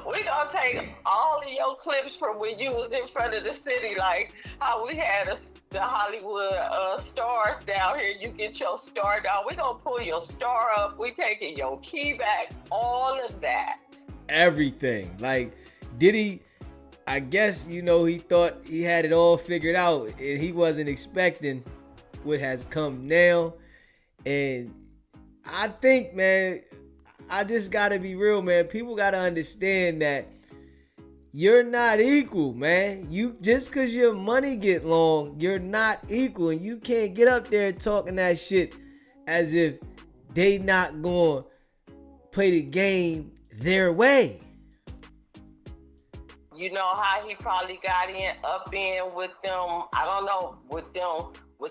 We gonna take all of your clips from when you was in front of the city, like how we had the Hollywood stars down here. You get your star down. We gonna pull your star up. We taking your key back. All of that. Everything. Like Diddy, I guess, you know, he thought he had it all figured out, and he wasn't expecting what has come now. And I think, man, I just gotta be real, man. People gotta understand that you're not equal, man. You just cause your money get long, you're not equal, and you can't get up there talking that shit as if they not gonna play the game their way. You know how he probably got up in with them, I don't know, with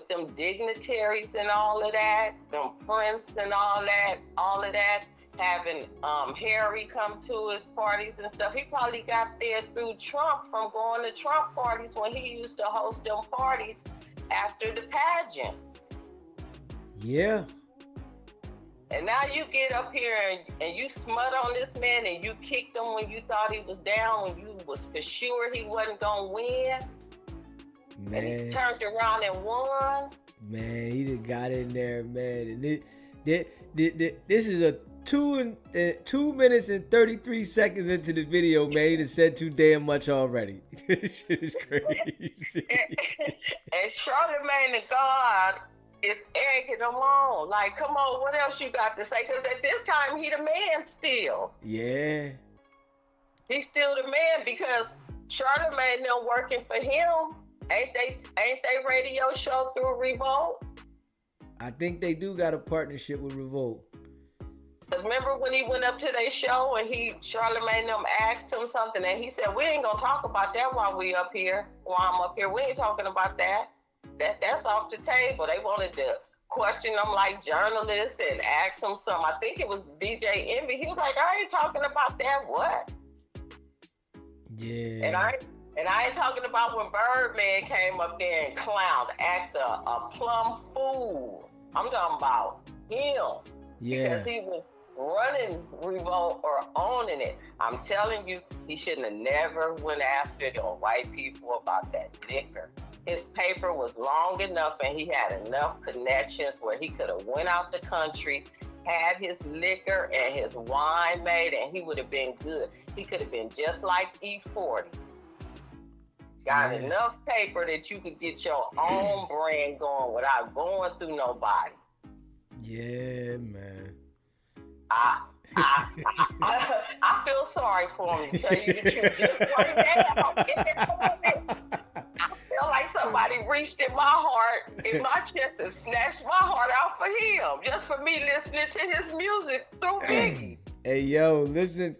them dignitaries and all of that, them Prince and all of that, having Harry come to his parties and stuff. He probably got there through Trump, from going to Trump parties when he used to host them parties after the pageants. Yeah. And now you get up here and you smut on this man and you kicked him when you thought he was down, when you was for sure he wasn't gonna win. Man. And he turned around and won. Man, he just got in there, man. And this is a 2 minutes and 33 seconds into the video, man. He just said too damn much already. This shit is crazy. And Charlamagne the God is egging him on. Like, come on, what else you got to say? Because at this time, he the man still. Yeah. He's still the man because Charlamagne them working for him. Ain't they radio show through Revolt? I think they do got a partnership with Revolt. Because remember when he went up to their show and Charlamagne them asked him something and he said, we ain't gonna talk about that while I'm up here. We ain't talking about that. That's off the table. They wanted to question him like journalists and ask him something. I think it was DJ Envy. He was like, I ain't talking about that. What? Yeah. And I ain't talking about when Birdman came up there and clowned, acted a plumb fool. I'm talking about him. Yeah. Because he was running Revolt or owning it. I'm telling you, he shouldn't have never went after the white people about that liquor. His paper was long enough and he had enough connections where he could have went out the country, had his liquor and his wine made, and he would have been good. He could have been just like E40. Got enough paper that you could get your own brand going without going through nobody. Yeah, man. I feel sorry for him, to tell you the truth. Just right now, I feel like somebody reached in my heart, in my chest, and snatched my heart out for him, just for me listening to his music through Biggie. Hey, yo, listen,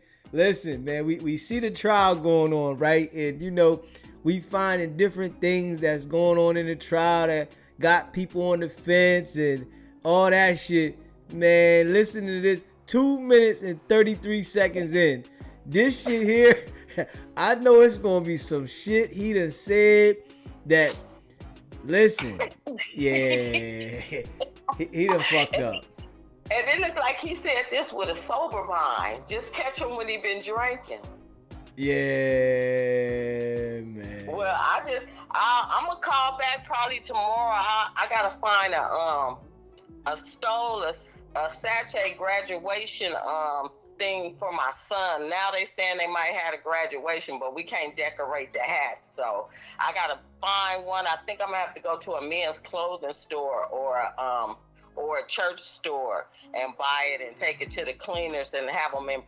man. We see the trial going on, right? And, you know, we finding different things that's going on in the trial that got people on the fence and all that shit. Man, listen to this. 2 minutes and 33 seconds in. This shit here, I know it's gonna be some shit he done said that, listen, yeah, he done fucked up. And it looked like he said this with a sober mind. Just catch him when he been drinking. Yeah, man. Well, I'm gonna call back probably tomorrow. I gotta find stole a sachet graduation thing for my son. Now they saying they might have a graduation, but we can't decorate the hat. So I gotta find one. I think I'm gonna have to go to a men's clothing store or a church store and buy it and take it to the cleaners and have them and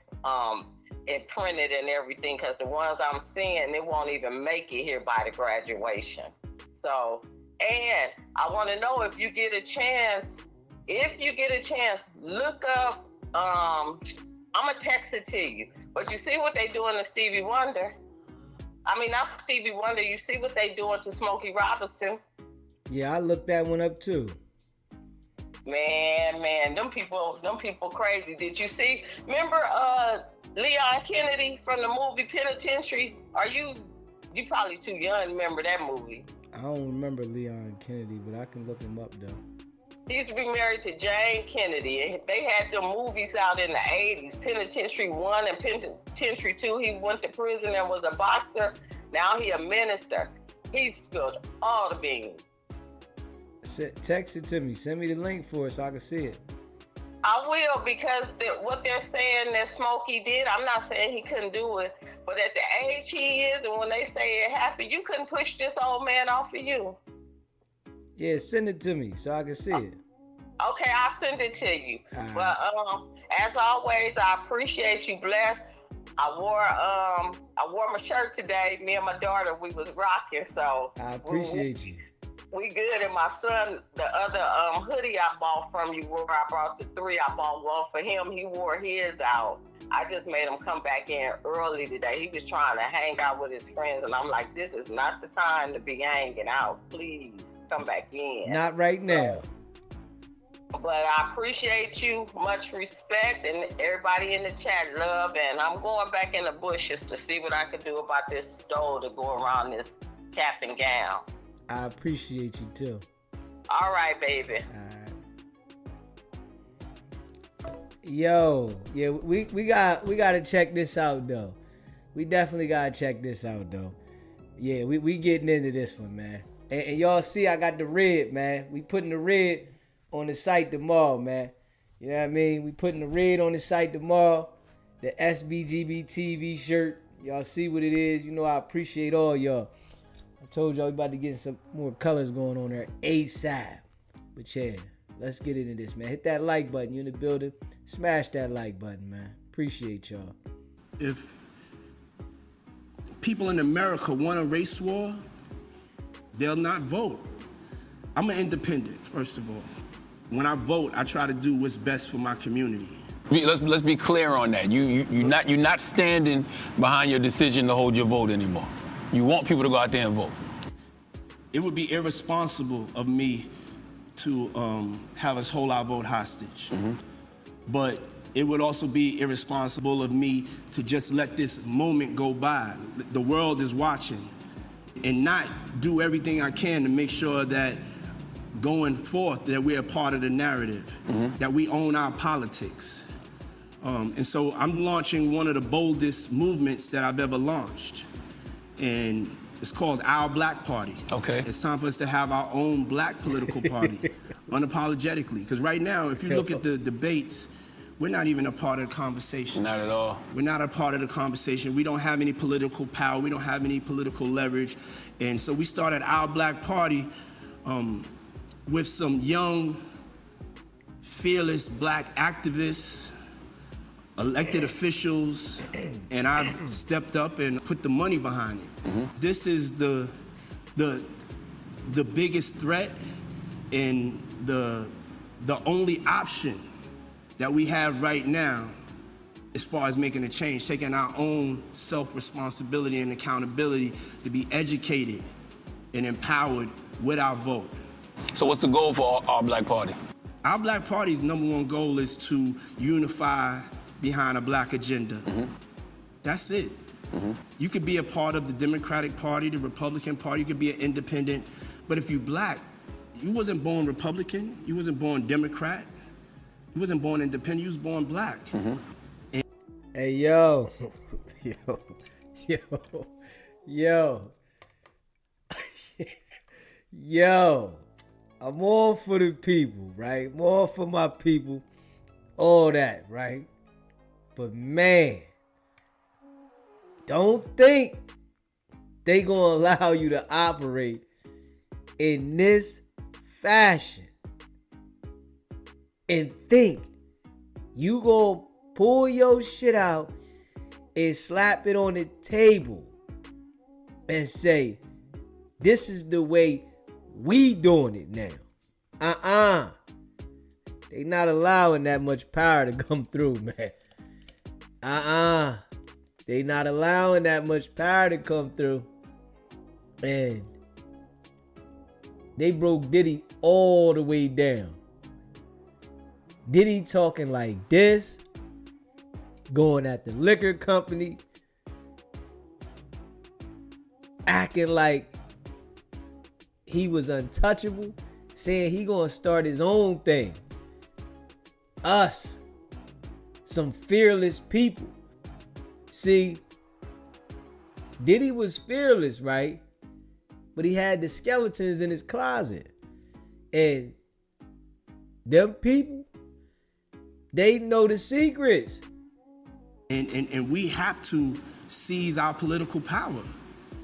print it and everything. Because the ones I'm seeing, they won't even make it here by the graduation. So, and I want to know if you get a chance, look up. I'm gonna text it to you. But you see what they doing to Stevie Wonder? I mean, not Stevie Wonder. You see what they doing to Smokey Robinson? Yeah, I looked that one up too. Man, them people crazy. Did you see? Remember Leon Kennedy from the movie Penitentiary? You probably too young to remember that movie. I don't remember Leon Kennedy, but I can look him up though. He used to be married to Jane Kennedy. They had them movies out in the 80s, Penitentiary 1 and Penitentiary 2. He went to prison and was a boxer. Now he a minister. He spilled all the beans. Text it to me. Send me the link for it so I can see it. I will, because what they're saying that Smokey did, I'm not saying he couldn't do it, but at the age he is and when they say it happened, you couldn't push this old man off of you. Yeah, send it to me so I can see it. Okay, I'll send it to you. But as always, I appreciate you, Bless. I wore my shirt today. Me and my daughter, we was rocking. So I appreciate you. We good. And my son, the other hoodie I bought from you, where I brought the 3, I bought one for him. He wore his out. I just made him come back in early today. He was trying to hang out with his friends, and I'm like, this is not the time to be hanging out. Please come back in. Not right now. But I appreciate you. Much respect, and everybody in the chat, love. And I'm going back in the bushes to see what I could do about this stove to go around this cap and gown. I appreciate you too. All right, baby. Yo, yeah, we gotta check this out though. We definitely gotta check this out though. Yeah, we getting into this one, man. And y'all see I got the red, man. We putting the red on the site tomorrow, man. You know what I mean? We putting the red on the site tomorrow. The SBGB TV shirt. Y'all see what it is. You know I appreciate all y'all. I told y'all we about to get some more colors going on there ASAP. But yeah, let's get into this, man. Hit that like button. You in the building. Smash that like button, man. Appreciate y'all. If people in America want a race war, they'll not vote. I'm an independent, first of all. When I vote, I try to do what's best for my community. Let's be clear on that. You're not standing behind your decision to hold your vote anymore. You want people to go out there and vote. It would be irresponsible of me to have us hold our vote hostage. But it would also be irresponsible of me to just let this moment go by. The world is watching, and not do everything I can to make sure that going forth that we're a part of the narrative, that we own our politics. And so I'm launching one of the boldest movements that I've ever launched. And it's called Our Black Party. Okay. It's time for us to have our own black political party, unapologetically. Because right now, if you look at the debates, we're not even a part of the conversation. Not at all. We're not a part of the conversation. We don't have any political power. We don't have any political leverage. And so we started Our Black Party with some young, fearless black activists, elected officials, and I've stepped up and put the money behind it. This is the biggest threat and the only option that we have right now as far as making a change, taking our own self-responsibility and accountability to be educated and empowered with our vote. So what's the goal for Our Black Party? Our Black Party's number one goal is to unify behind a black agenda. That's it. You could be a part of the Democratic Party, the Republican Party, you could be an independent, but if you black, you wasn't born Republican, you wasn't born Democrat, you wasn't born independent, you was born black. Hey, yo. Yo. I'm all for the people, right? I'm all for my people. All that, right? But man, don't think they gonna allow you to operate in this fashion and think you gonna pull your shit out and slap it on the table and say, this is the way we doing it now. They not allowing that much power to come through, man. They not allowing that much power to come through. And they broke Diddy all the way down. Diddy talking like this, going at the liquor company, acting like he was untouchable, saying he gonna start his own thing. Us, some fearless people. See, Diddy was fearless, right? But he had the skeletons in his closet. And them people, they know the secrets. And we have to seize our political power,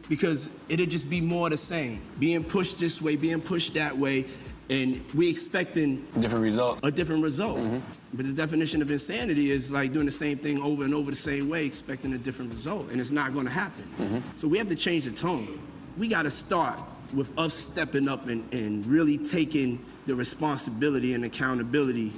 because it'll just be more of the same. Being pushed this way, being pushed that way, and we expecting a different result. Mm-hmm. But the definition of insanity is like doing the same thing over and over the same way, expecting a different result, and it's not gonna happen. Mm-hmm. So we have to change the tone. We gotta start with us stepping up and really taking the responsibility and accountability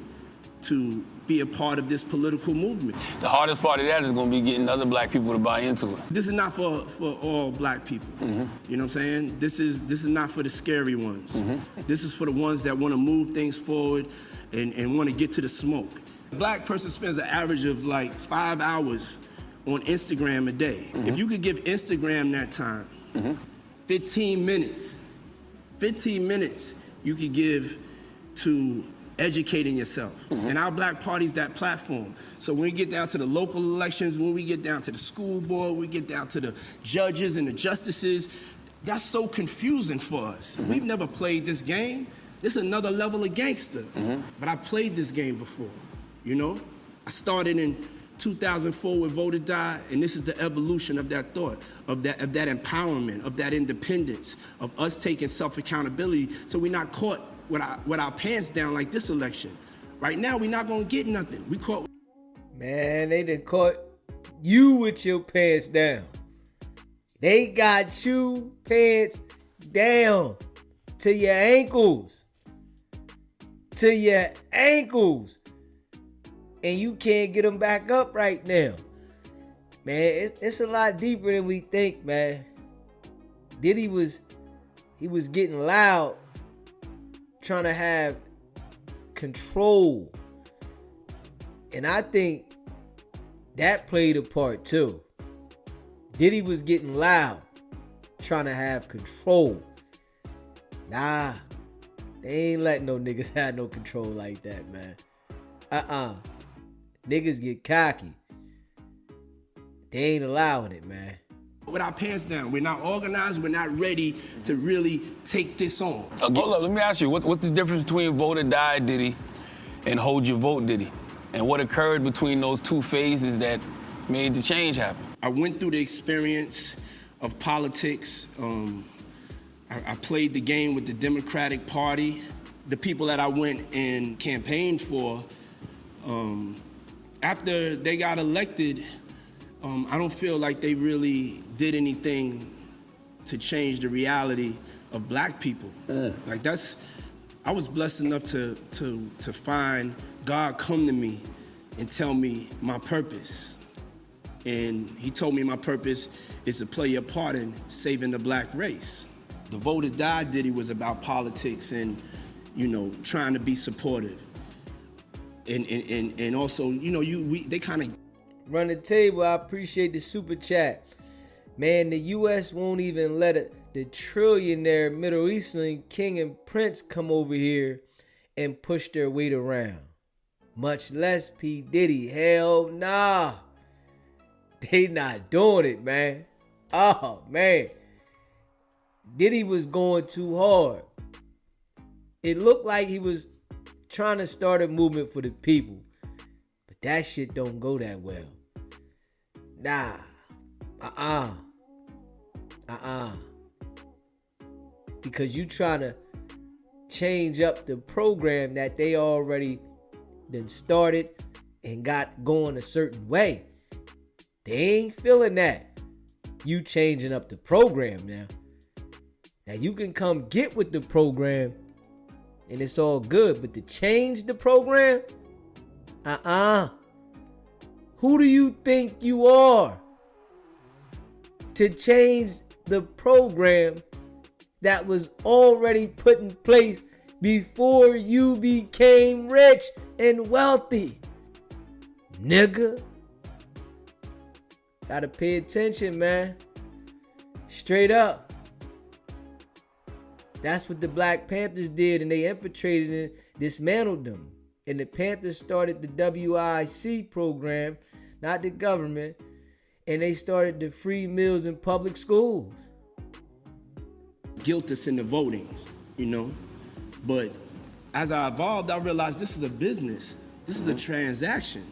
to be a part of this political movement. The hardest part of that is going to be getting other black people to buy into it. This is not for all black people. Mm-hmm. You know what I'm saying? This is not for the scary ones. Mm-hmm. This is for the ones that want to move things forward and want to get to the smoke. A black person spends an average of like 5 hours on Instagram a day. Mm-hmm. If you could give Instagram that time, 15 minutes you could give to educating yourself. Mm-hmm. And our black party's that platform. So when we get down to the local elections, when we get down to the school board, we get down to the judges and the justices, that's so confusing for us. Mm-hmm. We've never played this game. This is another level of gangster. Mm-hmm. But I played this game before, you know? I started in 2004 with Vote or Die, and this is the evolution of that thought, of that empowerment, of that independence, of us taking self-accountability so we're not caught with our pants down like this election. Right now, we're not gonna get nothing. We caught. Man, they done caught you with your pants down. They got you pants down to your ankles. To your ankles. And you can't get them back up right now. Man, it's a lot deeper than we think, man. Diddy was getting loud, trying to have control. And I think that played a part too. Diddy was getting loud, trying to have control. Nah, they ain't letting no niggas have no control like that, man. Niggas get cocky. They ain't allowing it, man. With our pants down, we're not organized, we're not ready to really take this on. Hold up, let me ask you, what's the difference between Vote or Die Diddy and Hold Your Vote Diddy? And what occurred between those two phases that made the change happen? I went through the experience of politics. I played the game with the Democratic Party. The people that I went and campaigned for, after they got elected, I don't feel like they really did anything to change the reality of black people. Like I was blessed enough to find God come to me and tell me my purpose. And he told me my purpose is to play a part in saving the black race. The Vote or Die Diddy was about politics and, you know, trying to be supportive. And also, you know, they kind of run the table. I appreciate the super chat. Man, the U.S. won't even let the trillionaire Middle Eastern king and prince come over here and push their weight around. Much less P. Diddy. Hell nah. They not doing it, man. Oh, man. Diddy was going too hard. it looked like he was trying to start a movement for the people. But that shit don't go that well. Nah. Because you trying to change up the program that they already done started and got going a certain way. They ain't feeling that. You changing up the program now. Now you can come get with the program and it's all good, but to change the program, who do you think you are to change the program that was already put in place before you became rich and wealthy? Nigga. Gotta pay attention, man. Straight up. That's what the Black Panthers did, and they infiltrated and dismantled them. And the Panthers started the WIC program, not the government, and they started the free meals in public schools. Guilt us in the votings, you know. But as I evolved, I realized this is a business. This is a transaction.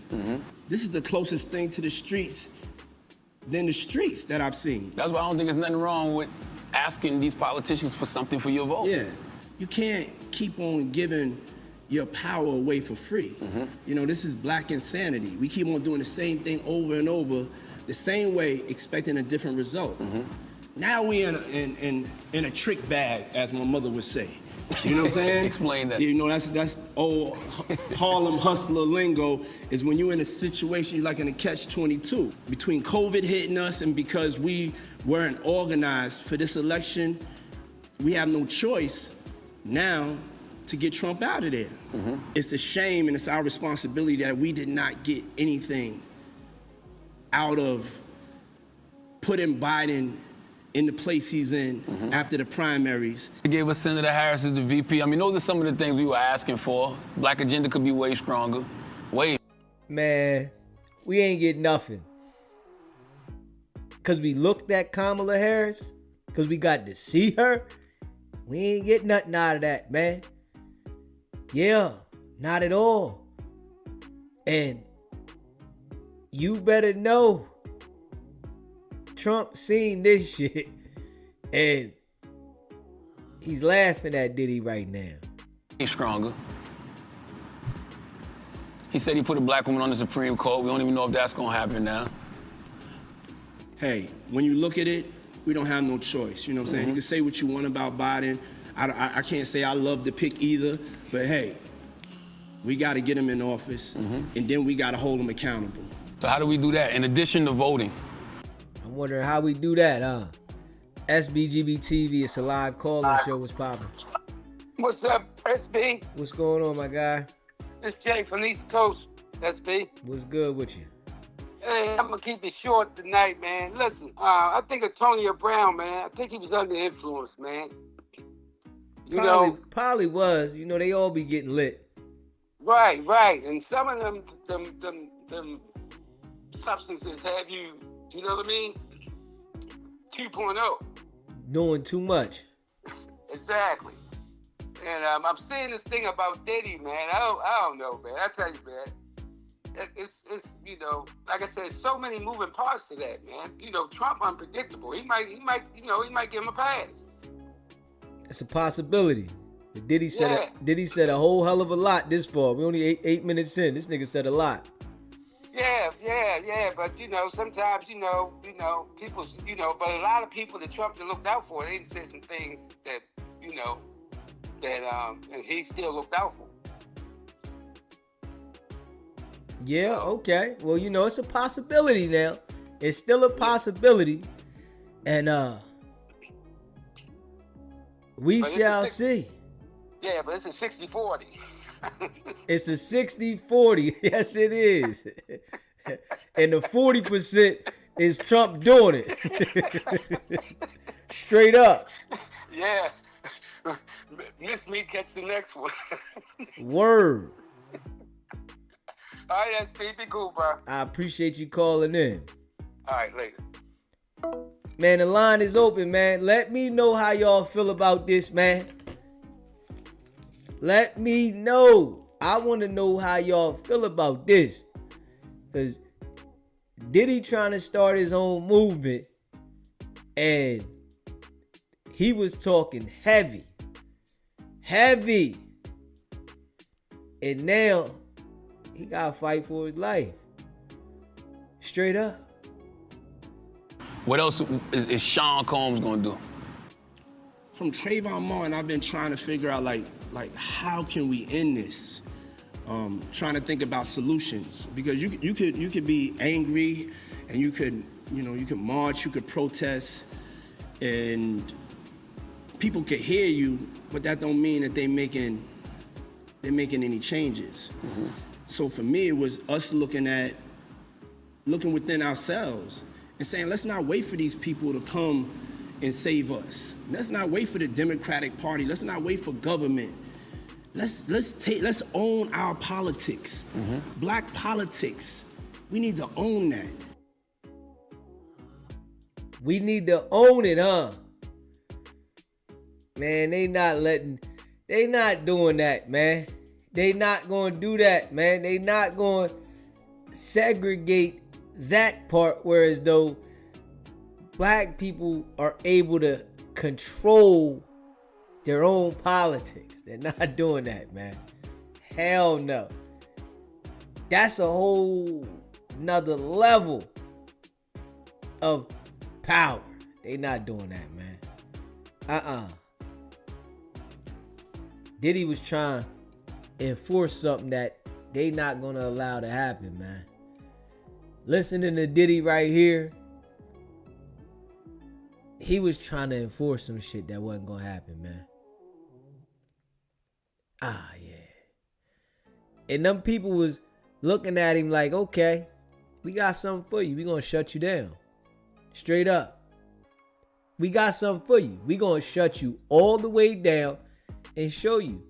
This is the closest thing to the streets than the streets that I've seen. That's why I don't think there's nothing wrong with asking these politicians for something for your vote. Yeah, you can't keep on giving your power away for free. You know, this is black insanity. We keep on doing the same thing over and over, the same way, expecting a different result. Now we in a trick bag, as my mother would say. You know what I'm saying? Explain that. You know, that's old Harlem hustler lingo, is when you're in a situation you're like in a catch-22. Between COVID hitting us and because we weren't organized for this election, we have no choice now to get Trump out of there. It's a shame and it's our responsibility that we did not get anything out of putting Biden in the place he's in after the primaries. They gave us Senator Harris as the VP. I mean, those are some of the things we were asking for. Black agenda could be way stronger. Way. Man, we ain't get nothing. Because we looked at Kamala Harris, because we got to see her, we ain't get nothing out of that, man. Yeah, not at all. And you better know Trump seen this shit and he's laughing at Diddy right now. He's stronger. He said he put a black woman on the Supreme Court. We don't even know if that's gonna happen now. Hey, when you look at it, we don't have no choice. You know what I'm saying? You can say what you want about Biden. I can't say I love the pick either, but hey, we got to get him in office, and then we got to hold him accountable. So how do we do that in addition to voting? I'm wondering how we do that, huh? SBGB TV, it's a live call-in show. What's poppin'? What's up, SB? What's going on, my guy? It's Jay from the East Coast, SB. What's good with you? Hey, I'm gonna keep it short tonight, man. Listen, I think Antonio Brown, man, I think he was under influence, man. Probably was. You know, they all be getting lit. Right. And some of them substances have you know what I mean? 2.0. Doing too much. Exactly. And I'm seeing this thing about Diddy, man. I don't know, man. I tell you, man. It's you know, like I said, so many moving parts to that, man. You know, Trump unpredictable. He might give him a pass. It's a possibility. But Diddy said a whole hell of a lot this far. We only 8 minutes in. This nigga said a lot. Yeah. But you know, sometimes you know, people, but a lot of people that Trump looked out for, they said some things that and he still looked out for. Yeah, okay. Well, you know, it's a possibility now. It's still a possibility. And we shall see. Yeah, but it's a 60-40. It's a 60-40. Yes, it is. And the 40% is Trump doing it. Straight up. Yeah. Miss me, catch the next one. Word. All right, SB, be cool, bro. I appreciate you calling in. All right, later. Man, the line is open, man. Let me know how y'all feel about this, man. Let me know. I want to know how y'all feel about this. Because Diddy trying to start his own movement, and he was talking heavy. And now he got to fight for his life. Straight up. What else is Sean Combs going to do? From Trayvon Martin, I've been trying to figure out like how can we end this? Trying to think about solutions, because you could be angry, and you could march, you could protest, and people could hear you, but that don't mean that they're making any changes. Mm-hmm. So for me, it was us looking within ourselves and saying, let's not wait for these people to come and save us. Let's not wait for the Democratic Party. Let's not wait for government. Let's own our politics. Mm-hmm. Black politics. We need to own that. We need to own it, huh? Man, they not doing that, man. They not going to do that, man. They not going to segregate that part, whereas though black people are able to control their own politics. They're not doing that, man. Hell no. That's a whole nother level of power. They not doing that, man. Diddy was trying to enforce something that they not gonna allow to happen, man. Listening to Diddy right here, he was trying to enforce some shit that wasn't gonna happen, man. Yeah. And them people was looking at him like, okay, we got something for you. We gonna shut you down. Straight up. We got something for you. We gonna shut you all the way down and show you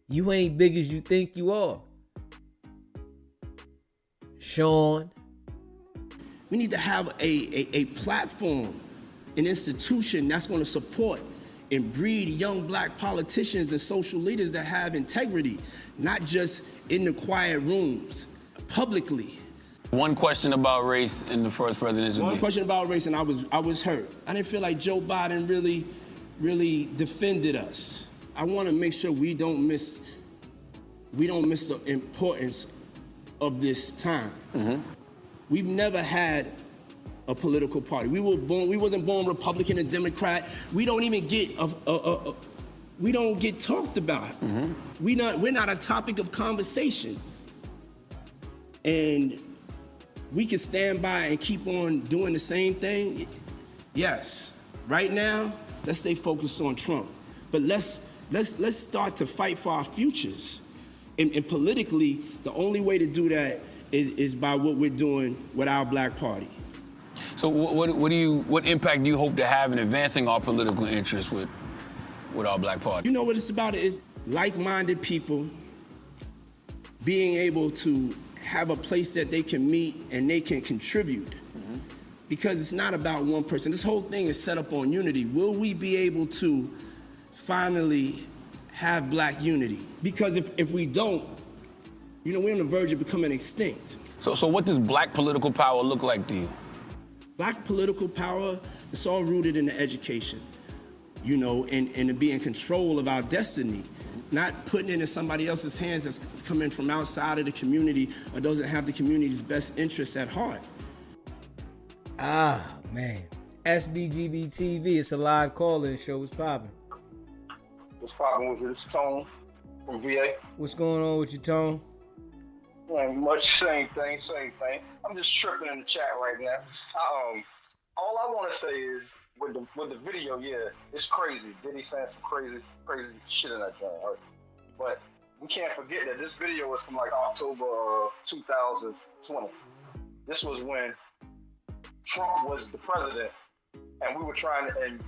you ain't big as you think you are. Sean. We need to have a platform, an institution that's going to support and breed young black politicians and social leaders that have integrity, not just in the quiet rooms, publicly. One question about race in the first presidency. One question about race, and I was hurt. I didn't feel like Joe Biden really defended us. I want to make sure we don't miss the importance of this time. Mm-hmm. We've never had a political party. We wasn't born Republican and Democrat. We don't even get we don't get talked about. Mm-hmm. We're not a topic of conversation. And we can stand by and keep on doing the same thing. Yes. Right now, let's stay focused on Trump. But let's start to fight for our futures. And politically, the only way to do that is by what we're doing with our black party. So what impact do you hope to have in advancing our political interests with our black party? You know what it's about? Is like-minded people being able to have a place that they can meet and they can contribute. Mm-hmm. Because it's not about one person. This whole thing is set up on unity. Will we be able to finally have black unity? Because if we don't, we're on the verge of becoming extinct. So what does black political power look like to you? Black political power, it's all rooted in the education, and to be in control of our destiny, not putting it in somebody else's hands that's coming from outside of the community or doesn't have the community's best interests at heart. Man. SBGB TV, it's a live call-in show. What's popping? What's popping with you? This is Tone from VA. What's going on with you, Tone? Ain't much, same thing. I'm just tripping in the chat right now. All I want to say is, with the video, yeah, it's crazy. Diddy saying some crazy shit in that joint, right? But we can't forget that this video was from like October 2020. This was when Trump was the president, and we were trying to,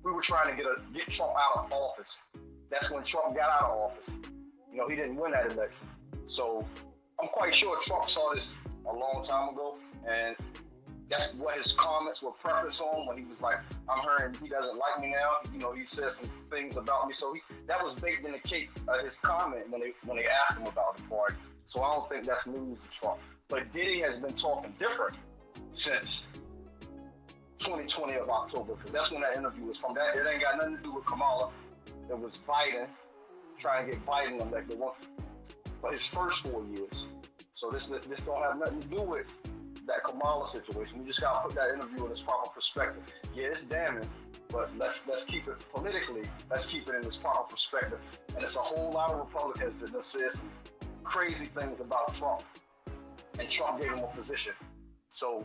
we were trying to get Trump out of office. That's when Trump got out of office. He didn't win that election. So I'm quite sure Trump saw this a long time ago, and that's what his comments were prefaced on when he was like, I'm hearing he doesn't like me now. You know, he said some things about me. So that was baked in the cake, his comment when they asked him about the party. So I don't think that's news to Trump. But Diddy has been talking different since 2020 of October, because that's when that interview was from. That it ain't got nothing to do with Kamala. It was Biden, trying to get Biden elected for his first 4 years. So this don't have nothing to do with that Kamala situation. We just gotta put that interview in its proper perspective. Yeah, it's damning, but let's keep it politically. Let's keep it in its proper perspective. And it's a whole lot of Republicans that said some crazy things about Trump, and Trump gave him a position. So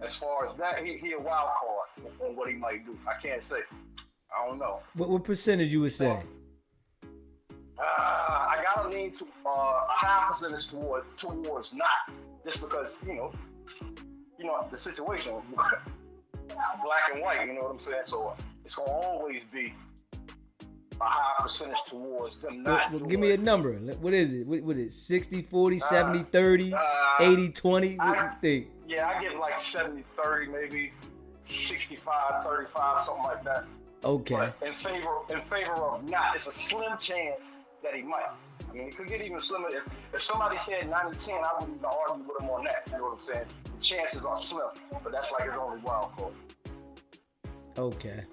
as far as that, he a wild card on what he might do. I can't say. I don't know. What percentage you would say? I gotta lean to a high percentage towards not, just because you know the situation, black and white. You know what I'm saying? So it's gonna always be a high percentage towards them not. Well, give me a number. What is it? What is it? 60, 40, 70, 30, 80, 20? What do you think? Yeah, I give like 70, 30, maybe 65, 35, something like that. Okay. But in favor of not, it's a slim chance that he might. I mean, it could get even slimmer. If somebody said 90-10, I wouldn't even argue with him on that. You know what I'm saying? The chances are slim, but that's like his only wild card. Okay.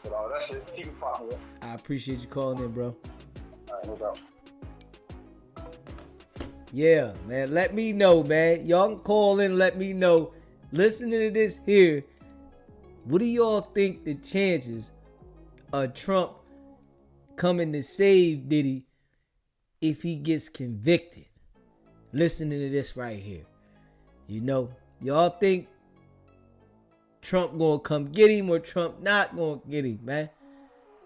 But that's it. Keep it popular. I appreciate you calling in, bro. All right, no doubt. Yeah, man. Let me know, man. Y'all can call in. Let me know. Listening to this here, what do y'all think the chances of Trump coming to save Diddy if he gets convicted? Listening to this right here. You know, y'all think Trump gonna come get him or Trump not gonna get him, man?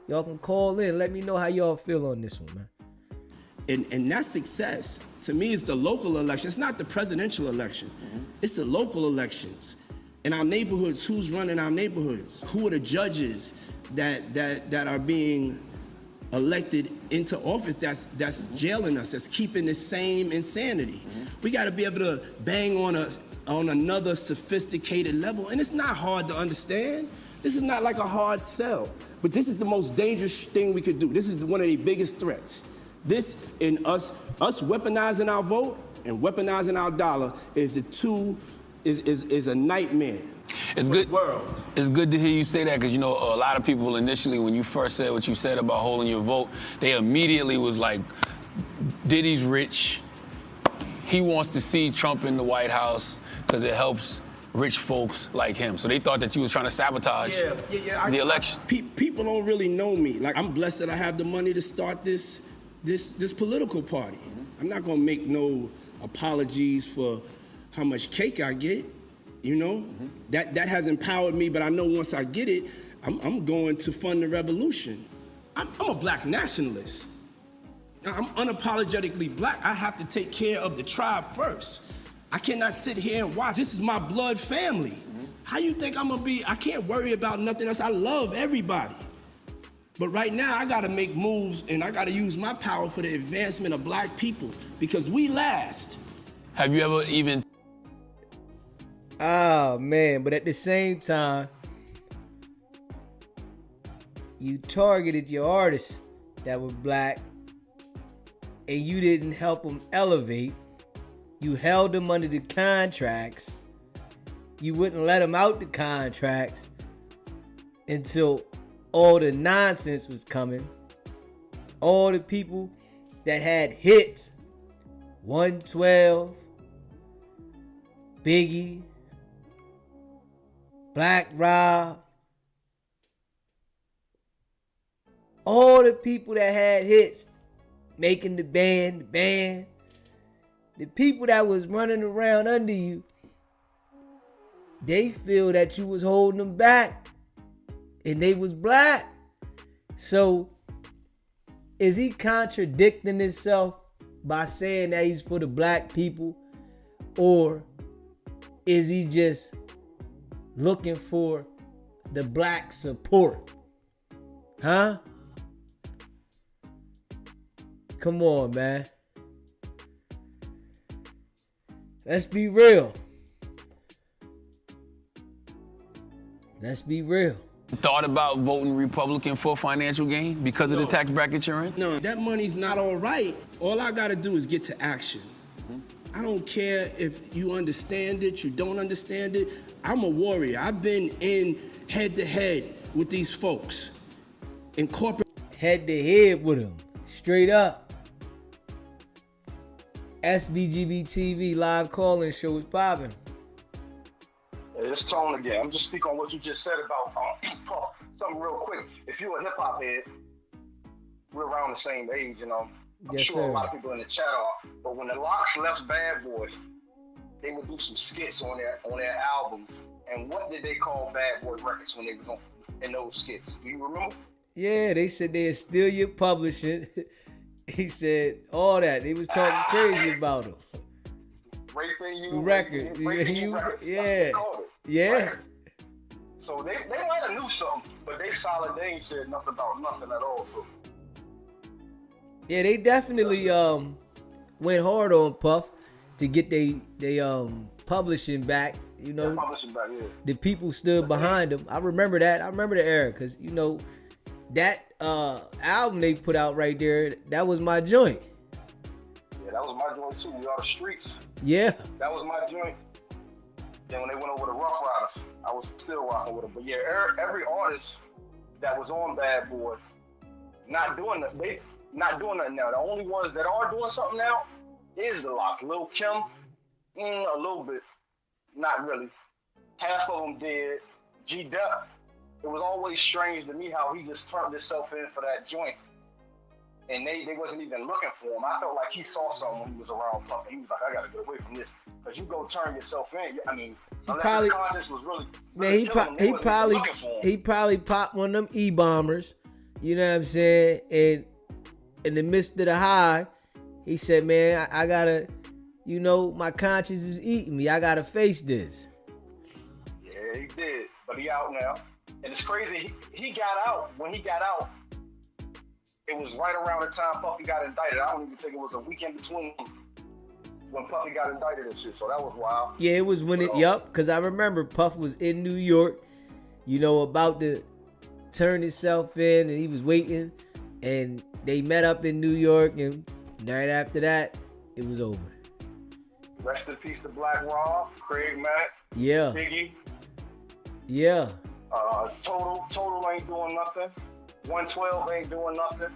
Y'all can call in. Let me know how y'all feel on this one, man. And that success, to me, is the local election. It's not the presidential election. It's the local elections. In our neighborhoods, who's running our neighborhoods? Who are the judges that are being elected into office that's jailing us, that's keeping the same insanity? We got to be able to bang on another sophisticated level. And it's not hard to understand. This is not like a hard sell. But this is the most dangerous thing we could do. This is one of the biggest threats. This, in us weaponizing our vote and weaponizing our dollar, is a nightmare. It's good. It's good to hear you say that, because you know a lot of people initially, when you first said what you said about holding your vote, they immediately was like, Diddy's rich. He wants to see Trump in the White House because it helps rich folks like him. So they thought that you was trying to sabotage the election. People don't really know me. Like, I'm blessed that I have the money to start this political party. I'm not gonna make no apologies for how much cake I get. You know, that has empowered me, but I know once I get it, I'm going to fund the revolution. I'm a black nationalist. I'm unapologetically black. I have to take care of the tribe first. I cannot sit here and watch. This is my blood family. How you think I'm gonna be? I can't worry about nothing else. I love everybody. But right now, I gotta make moves, and I gotta use my power for the advancement of black people, because we last. Have you ever even... Oh, man, but at the same time, you targeted your artists that were black, and you didn't help them elevate. You held them under the contracts. You wouldn't let them out the contracts until all the nonsense was coming. All the people that had hits, 112, Biggie, Black Rob, all the people that had hits, making the band, the people that was running around under you, they feel that you was holding them back, and they was black. So is he contradicting himself by saying that he's for the black people, or is he just looking for the black support? Huh? Come on, man. Let's be real. Let's be real. Thought about voting Republican for financial gain because of the tax bracket you're in? No, that money's not all right. All I gotta do is get to action. I don't care if you understand it, you don't understand it. I'm a warrior. I've been in head to head with these folks. In corporate. Head to head with them. Straight up. SBGB TV live calling show is popping. It's Tone again. I'm just speaking on what you just said about something real quick. If you're a hip hop head, we're around the same age, you know. I'm Yes, sure sir. a lot of people in the chat are. But when the Locks left Bad Boy, they would do some skits on their albums. And what did they call Bad Boy Records when they was on in those skits? Do you remember? Yeah, they said they'd steal your publishing. He said all that. They was talking crazy about him. Raping you. Record. Raping you records. Yeah. That's what they called it. Yeah. Right. So they might have knew something, but they solid. They ain't said nothing about nothing at all. So Yeah, they definitely went hard on Puff to get they publishing back. You know, publishing back, yeah. The people stood behind them. I remember that. I remember the era because you know that album they put out right there. That was my joint. yeah, that was my joint too. We are the streets. Yeah. That was my joint. Then when they went over to Rough Riders, I was still rocking with them. But yeah, every artist that was on Bad Boy, not doing nothing now. The only ones that are doing something now is the Locks. Lil Kim, a little bit, not really. Half of them did. G-Dep, it was always strange to me how he just turned himself in for that joint. And they wasn't even looking for him. I felt like he saw something when he was around Puff. He was like, I gotta get away from this. Because you go turn yourself in. I mean, unless his conscience was really Man, he probably popped one of them E-bombers. You know what I'm saying? And in the midst of the high, he said, man, I gotta, you know, my conscience is eating me. I gotta face this. Yeah, he did. But he out now. And it's crazy. He got out. When he got out, it was right around the time Puffy got indicted. I don't even think it was a week in between when Puffy got indicted and shit. So that was wild. Yeah, it was when because I remember Puff was in New York, you know, about to turn himself in, and he was waiting, and they met up in New York, and right after that, it was over. Rest in peace to Black Rob, Craig Mack, Yeah. Biggie. Yeah. Total ain't doing nothing. 112 ain't doing nothing.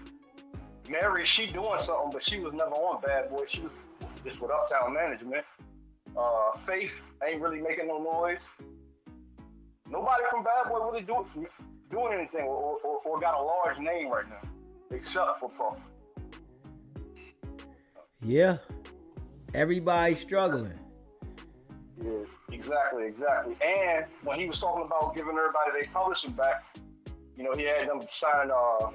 Mary, she doing something, but she was never on Bad Boy. She was just with Uptown Management. Faith ain't really making no noise. Nobody from Bad Boy really doing anything or got a large name right now, except for Puff. Yeah. Everybody's struggling. Yeah, exactly. And when he was talking about giving everybody their publishing back, you know, he had them sign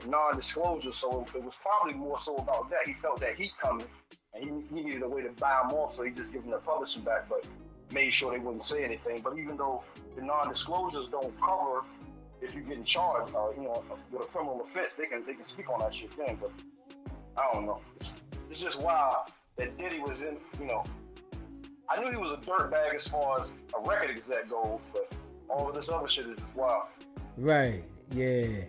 non-disclosure, so it was probably more so about that. He felt that heat coming, and he needed a way to buy them off, so he just gave them their publishing back, but made sure they wouldn't say anything. But even though the non-disclosures don't cover if you're getting charged, you know, with a criminal offense, they can speak on that shit then. But I don't know. It's just wild that Diddy was in. You know, I knew he was a dirtbag as far as a record exec goes, but all of this other shit is wild. Right. Yeah.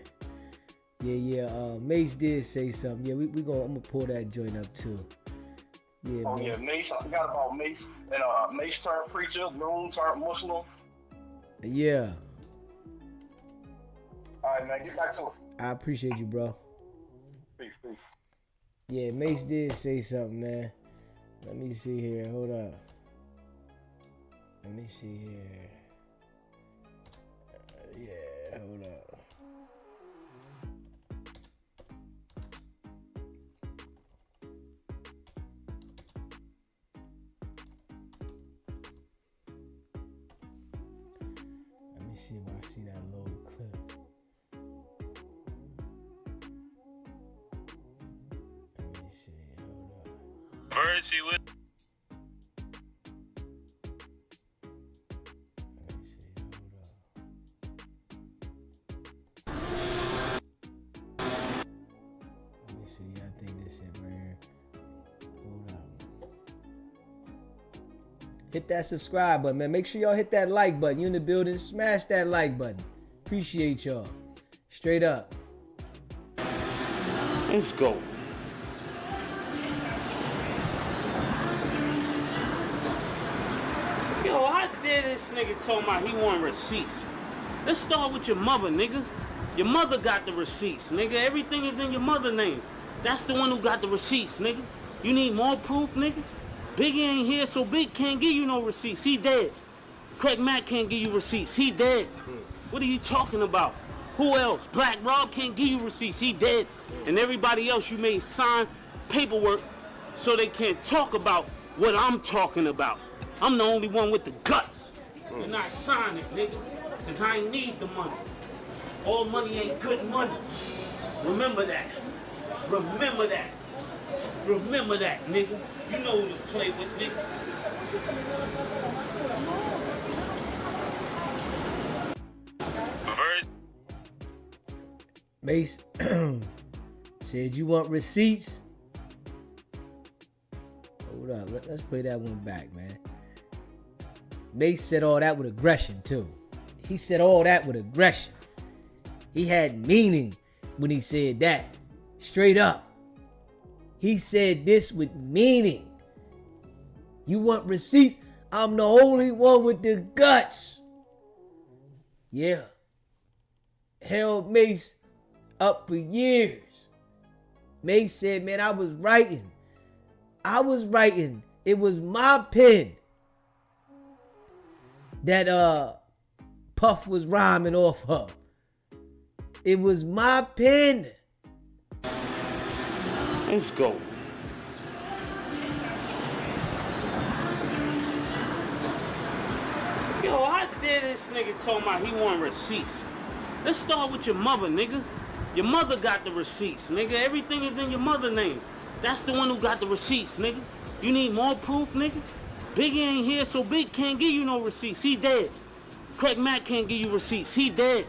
Mace did say something. Yeah, I'm gonna pull that joint up too. Yeah. Oh, man. Yeah, Mace. I forgot about Mace. And Mace turned preacher, Loon turned Muslim. Yeah. All right, man, get back to it. I appreciate you, bro. Peace. Yeah, Mace did say something, man. Let me see here. Hold up. Let me see here. Yeah, hold up. Let me see if I see that little clip. Let me see. Hold up. Virtue with. Let me see. I think this it right here. Hold up. hit that subscribe button, man. Make sure y'all hit that like button. You in the building, smash that like button. Appreciate y'all. Straight up. Let's go. Yo, how dare this nigga talking about he want receipts? Let's start with your mother, nigga. Your mother got the receipts, nigga. Everything is in your mother's name. That's the one who got the receipts, nigga. You need more proof, nigga? Biggie ain't here, so Big can't give you no receipts. He dead. Craig Mack can't give you receipts. He dead. What are you talking about? Who else? Black Rob can't give you receipts. He dead. And everybody else you made sign paperwork so they can't talk about what I'm talking about. I'm the only one with the guts. You're not signing, nigga, because I ain't need the money. All money ain't good money. Remember that. Remember that. Remember that, nigga. You know who to play with, nigga. Mace said, you want receipts? Hold up, let's play that one back, man. Mace said all that with aggression, too. He said all that with aggression. He had meaning when he said that. Straight up. He said this with meaning. You want receipts? I'm the only one with the guts. Yeah. Held Mace up for years. Mace said, man, I was writing. It was my pen that Puff was rhyming off of. It was my pen. Let's go. Yo, how dare this nigga talking about he want receipts? Let's start with your mother, nigga. Your mother got the receipts, nigga. Everything is in your mother's name. That's the one who got the receipts, nigga. You need more proof, nigga? Biggie ain't here, so Big can't give you no receipts. He dead. Craig Mack can't give you receipts. He dead.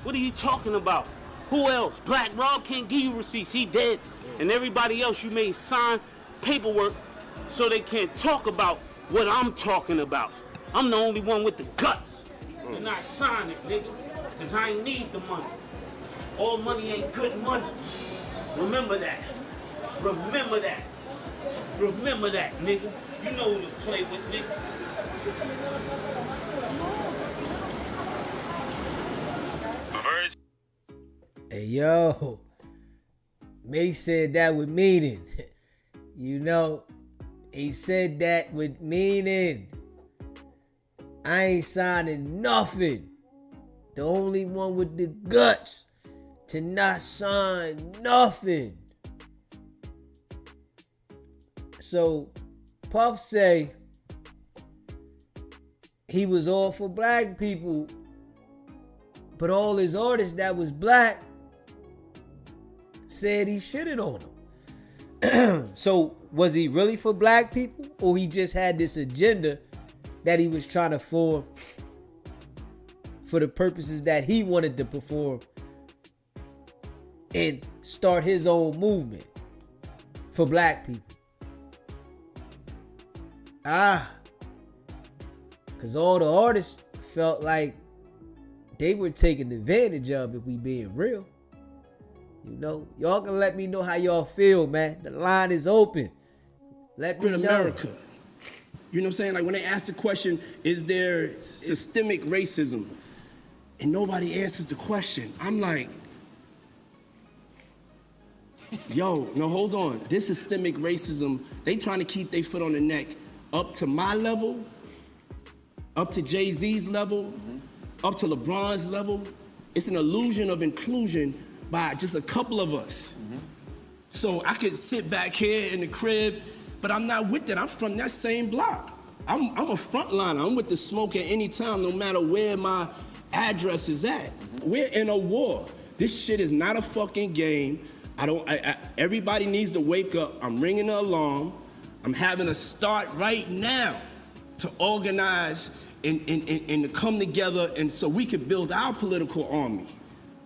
What are you talking about? Who else? Black Rob can't give you receipts. He dead. And everybody else you made sign paperwork so they can't talk about what I'm talking about. I'm the only one with the guts. You're not signing, nigga, because I ain't need the money. All money ain't good money. Remember that. Remember that. Remember that, nigga. You know who to play with, nigga. Hey, yo. Mace said that with meaning. You know, he said that with meaning. I ain't signing nothing. The only one with the guts to not sign nothing. So Puff say he was all for black people, but all his artists that was black said he shitted on them. So was he really for black people, or he just had this agenda that he was trying to form for the purposes that he wanted to perform and start his own movement for black people? Because all the artists felt like they were taken advantage of, if we being real. You know, y'all can let me know how y'all feel, man. The line is open. Let me know. America. You know what I'm saying? Like when they ask the question, is there systemic racism? And nobody answers the question. I'm like, yo, no, hold on. This systemic racism, they trying to keep their foot on the neck up to my level, up to Jay-Z's level, up to LeBron's level. It's an illusion of inclusion by just a couple of us. So I could sit back here in the crib, but I'm not with that. I'm from that same block. I'm a frontliner. I'm with the smoke at any time, no matter where my address is at. We're in a war. This shit is not a fucking game. Everybody needs to wake up. I'm ringing the alarm. I'm having to start right now to organize and to come together, and so we could build our political army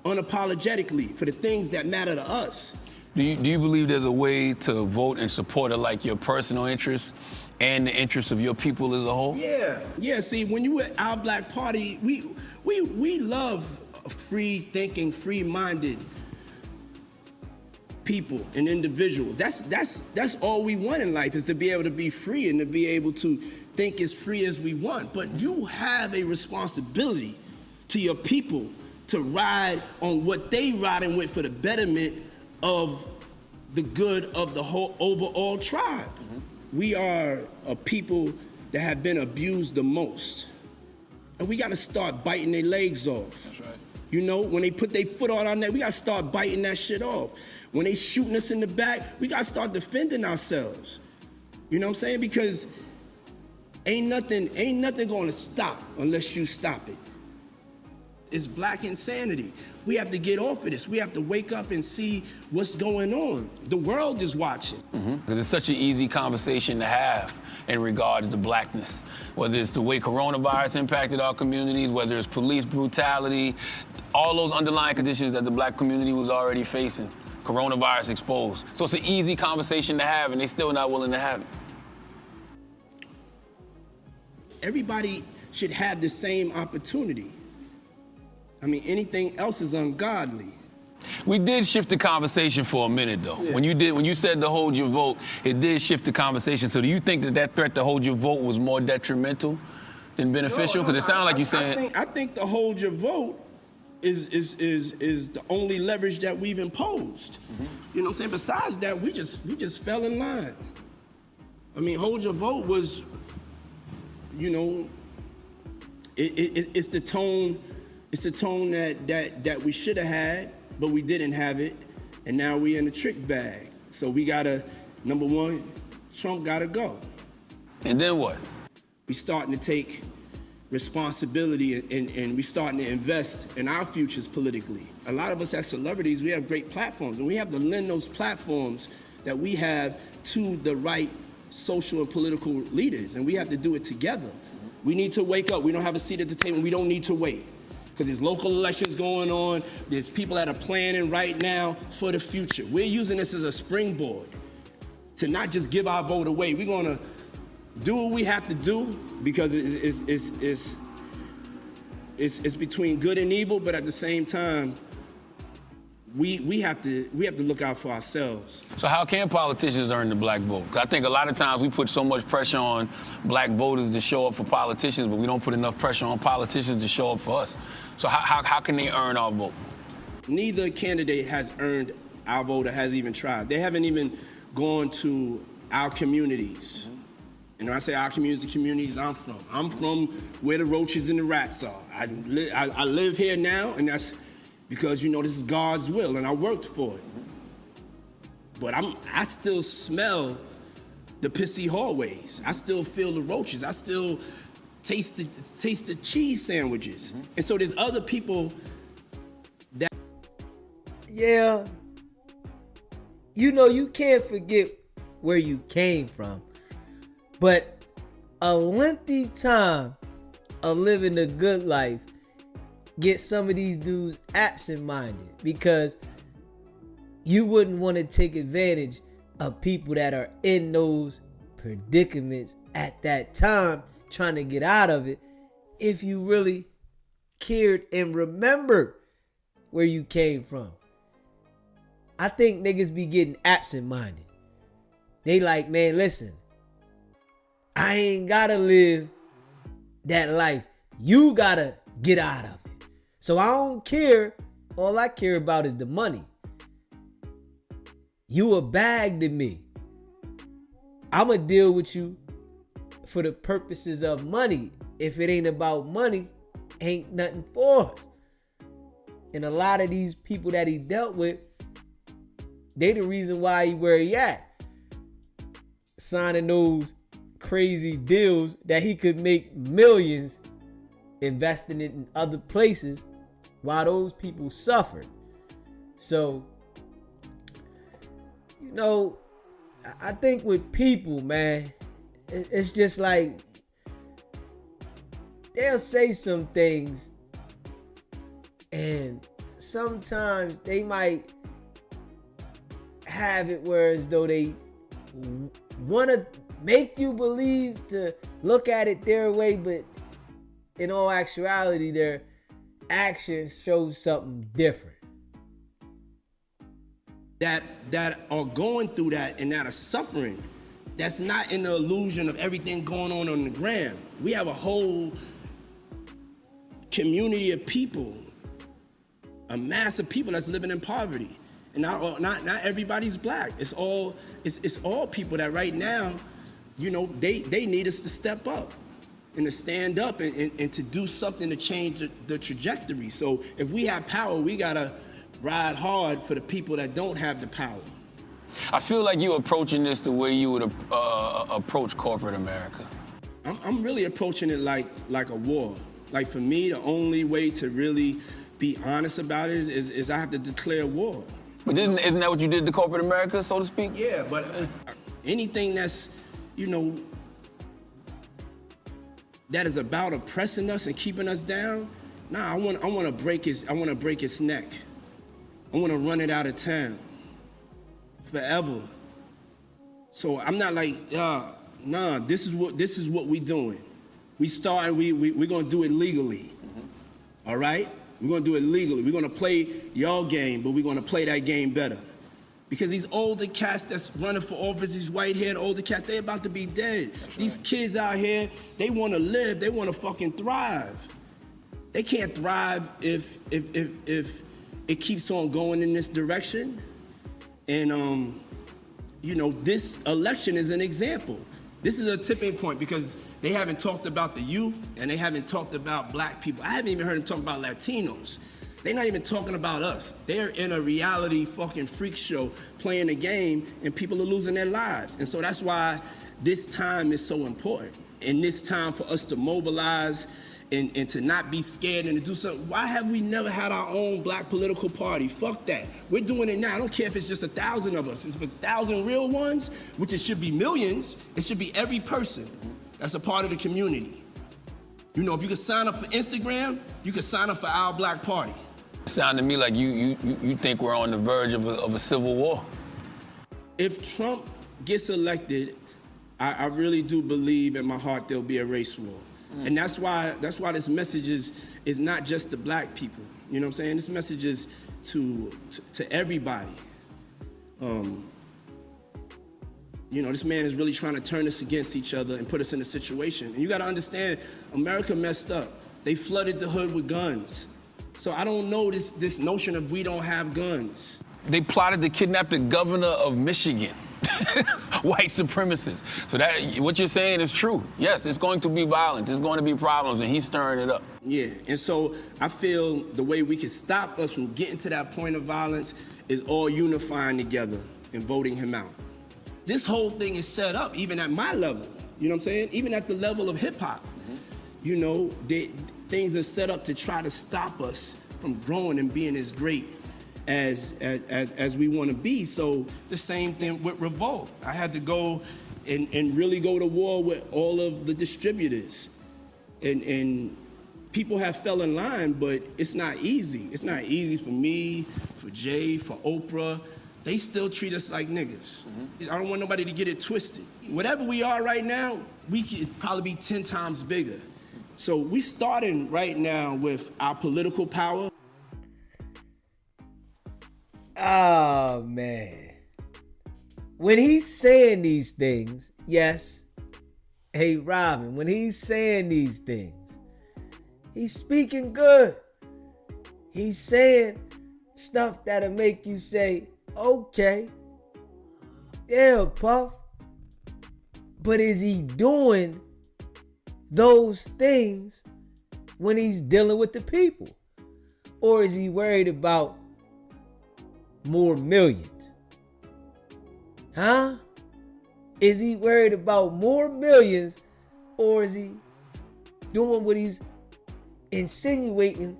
unapologetically for the things that matter to us. Do you believe there's a way to vote in support of like your personal interests and the interests of your people as a whole? Yeah. See, when you at Our Black Party, we love free-thinking, free-minded people and individuals. That's all we want in life, is to be able to be free and to be able to think as free as we want. But you have a responsibility to your people to ride on what they riding with for the betterment of the good of the whole overall tribe. We are a people that have been abused the most. And we gotta start biting their legs off. That's right. You know, when they put their foot on our neck, we gotta start biting that shit off. When they shooting us in the back, we gotta start defending ourselves. You know what I'm saying? Because ain't nothing gonna stop unless you stop it. It's black insanity. We have to get off of this. We have to wake up and see what's going on. The world is watching. Because it's such an easy conversation to have in regards to blackness. Whether it's the way coronavirus impacted our communities, whether it's police brutality, all those underlying conditions that the black community was already facing. Coronavirus exposed. So it's an easy conversation to have, and they're still not willing to have it. Everybody should have the same opportunity. I mean, anything else is ungodly. We did shift the conversation for a minute, though. Yeah. When you said to hold your vote, it did shift the conversation. So do you think that threat to hold your vote was more detrimental than beneficial? Because it sounded like you saying... I think the hold your vote is the only leverage that we've imposed. You know what I'm saying? Besides that, we just fell in line. I mean, hold your vote was, you know, it's the tone. It's the tone that we should have had, but we didn't have it, and now we in the trick bag. So we gotta, number one, Trump gotta go. And then what? We starting to take responsibility and we starting to invest in our futures politically. A lot of us as celebrities, we have great platforms, and we have to lend those platforms that we have to the right social and political leaders, and we have to do it together. We need to wake up. We don't have a seat at the table. We don't need to wait. Because there's local elections going on. There's people that are planning right now for the future. We're using this as a springboard to not just give our vote away. We're gonna do what we have to do, because it's between good and evil, but at the same time, we have to look out for ourselves. So how can politicians earn the black vote? 'Cause I think a lot of times we put so much pressure on black voters to show up for politicians, but we don't put enough pressure on politicians to show up for us. So how can they earn our vote? Neither candidate has earned our vote or has even tried. They haven't even gone to our communities. And when I say our communities, the communities I'm from where the roaches and the rats are. I live here now, and that's because, you know, this is God's will, and I worked for it. But I still smell the pissy hallways. I still feel the roaches. I still taste the cheese sandwiches. And so there's other people that... Yeah. You know, you can't forget where you came from. But a lengthy time of living a good life get some of these dudes absent-minded, because you wouldn't want to take advantage of people that are in those predicaments at that time trying to get out of it if you really cared and remembered where you came from. I think niggas be getting absent-minded. They like, man, listen, I ain't gotta live that life. You gotta get out of it. So I don't care. All I care about is the money. You a bag to me. I'ma deal with you for the purposes of money. If it ain't about money, ain't nothing for us. And a lot of these people that he dealt with, they the reason why he where he at. Signing those crazy deals that he could make millions investing it in other places while those people suffered. So, you know, I think with people, man, it's just like they'll say some things, and sometimes they might have it where as though they want to make you believe to look at it their way, but in all actuality, their actions show something different. That are going through that and that are suffering, that's not in the illusion of everything going on the gram. We have a whole community of people, a mass of people that's living in poverty. And not everybody's black. It's all people that right now, you know, they need us to step up and to stand up and to do something to change the trajectory. So if we have power, we gotta ride hard for the people that don't have the power. I feel like you're approaching this the way you would approach corporate America. I'm really approaching it like a war. Like for me, the only way to really be honest about it is I have to declare war. But isn't that what you did to corporate America, so to speak? Yeah, but anything that's, you know, that is about oppressing us and keeping us down, nah, I want to break its neck. I want to run it out of town forever. So I'm not like, nah, this is what we doing. We're gonna do it legally. All right? We're gonna do it legally. We're gonna play y'all game, but we're gonna play that game better. Because these older cats that's running for office, these white-haired older cats, they about to be dead. These kids out here, they wanna live, they wanna fucking thrive. They can't thrive if it keeps on going in this direction. And you know, this election is an example. This is a tipping point because they haven't talked about the youth and they haven't talked about black people. I haven't even heard them talk about Latinos. They're not even talking about us. They're in a reality fucking freak show playing a game and people are losing their lives. And so that's why this time is so important. And this time for us to mobilize and to not be scared and to do something. Why have we never had our own black political party? Fuck that. We're doing it now. I don't care if it's just 1,000 of us. It's 1,000 real ones, which it should be millions. It should be every person that's a part of the community. You know, if you could sign up for Instagram, you could sign up for Our Black Party. It sounded to me like you think we're on the verge of a civil war. If Trump gets elected, I really do believe in my heart there'll be a race war. And that's why this message is not just to black people. You know what I'm saying? This message is to everybody. You know, this man is really trying to turn us against each other and put us in a situation. And you gotta understand, America messed up. They flooded the hood with guns. So I don't know this notion of we don't have guns. They plotted to kidnap the governor of Michigan. White supremacists. So that what you're saying is true. Yes, it's going to be violent. There's going to be problems, and he's stirring it up. Yeah, and so I feel the way we can stop us from getting to that point of violence is all unifying together and voting him out. This whole thing is set up even at my level. You know what I'm saying? Even at the level of hip hop. You know, things are set up to try to stop us from growing and being as great as we want to be. So the same thing with Revolt. I had to go and really go to war with all of the distributors. And people have fell in line, but it's not easy. It's not easy for me, for Jay, for Oprah. They still treat us like niggas. I don't want nobody to get it twisted. Whatever we are right now, we could probably be 10 times bigger. So we starting right now with our political power. Oh, man. When he's saying these things, yes. Hey, Robin, when he's saying these things, he's speaking good. He's saying stuff that'll make you say, okay, yeah, Puff. But is he doing those things when he's dealing with the people? Or is he worried about more millions? Huh? Is he worried about more millions, or is he doing what he's insinuating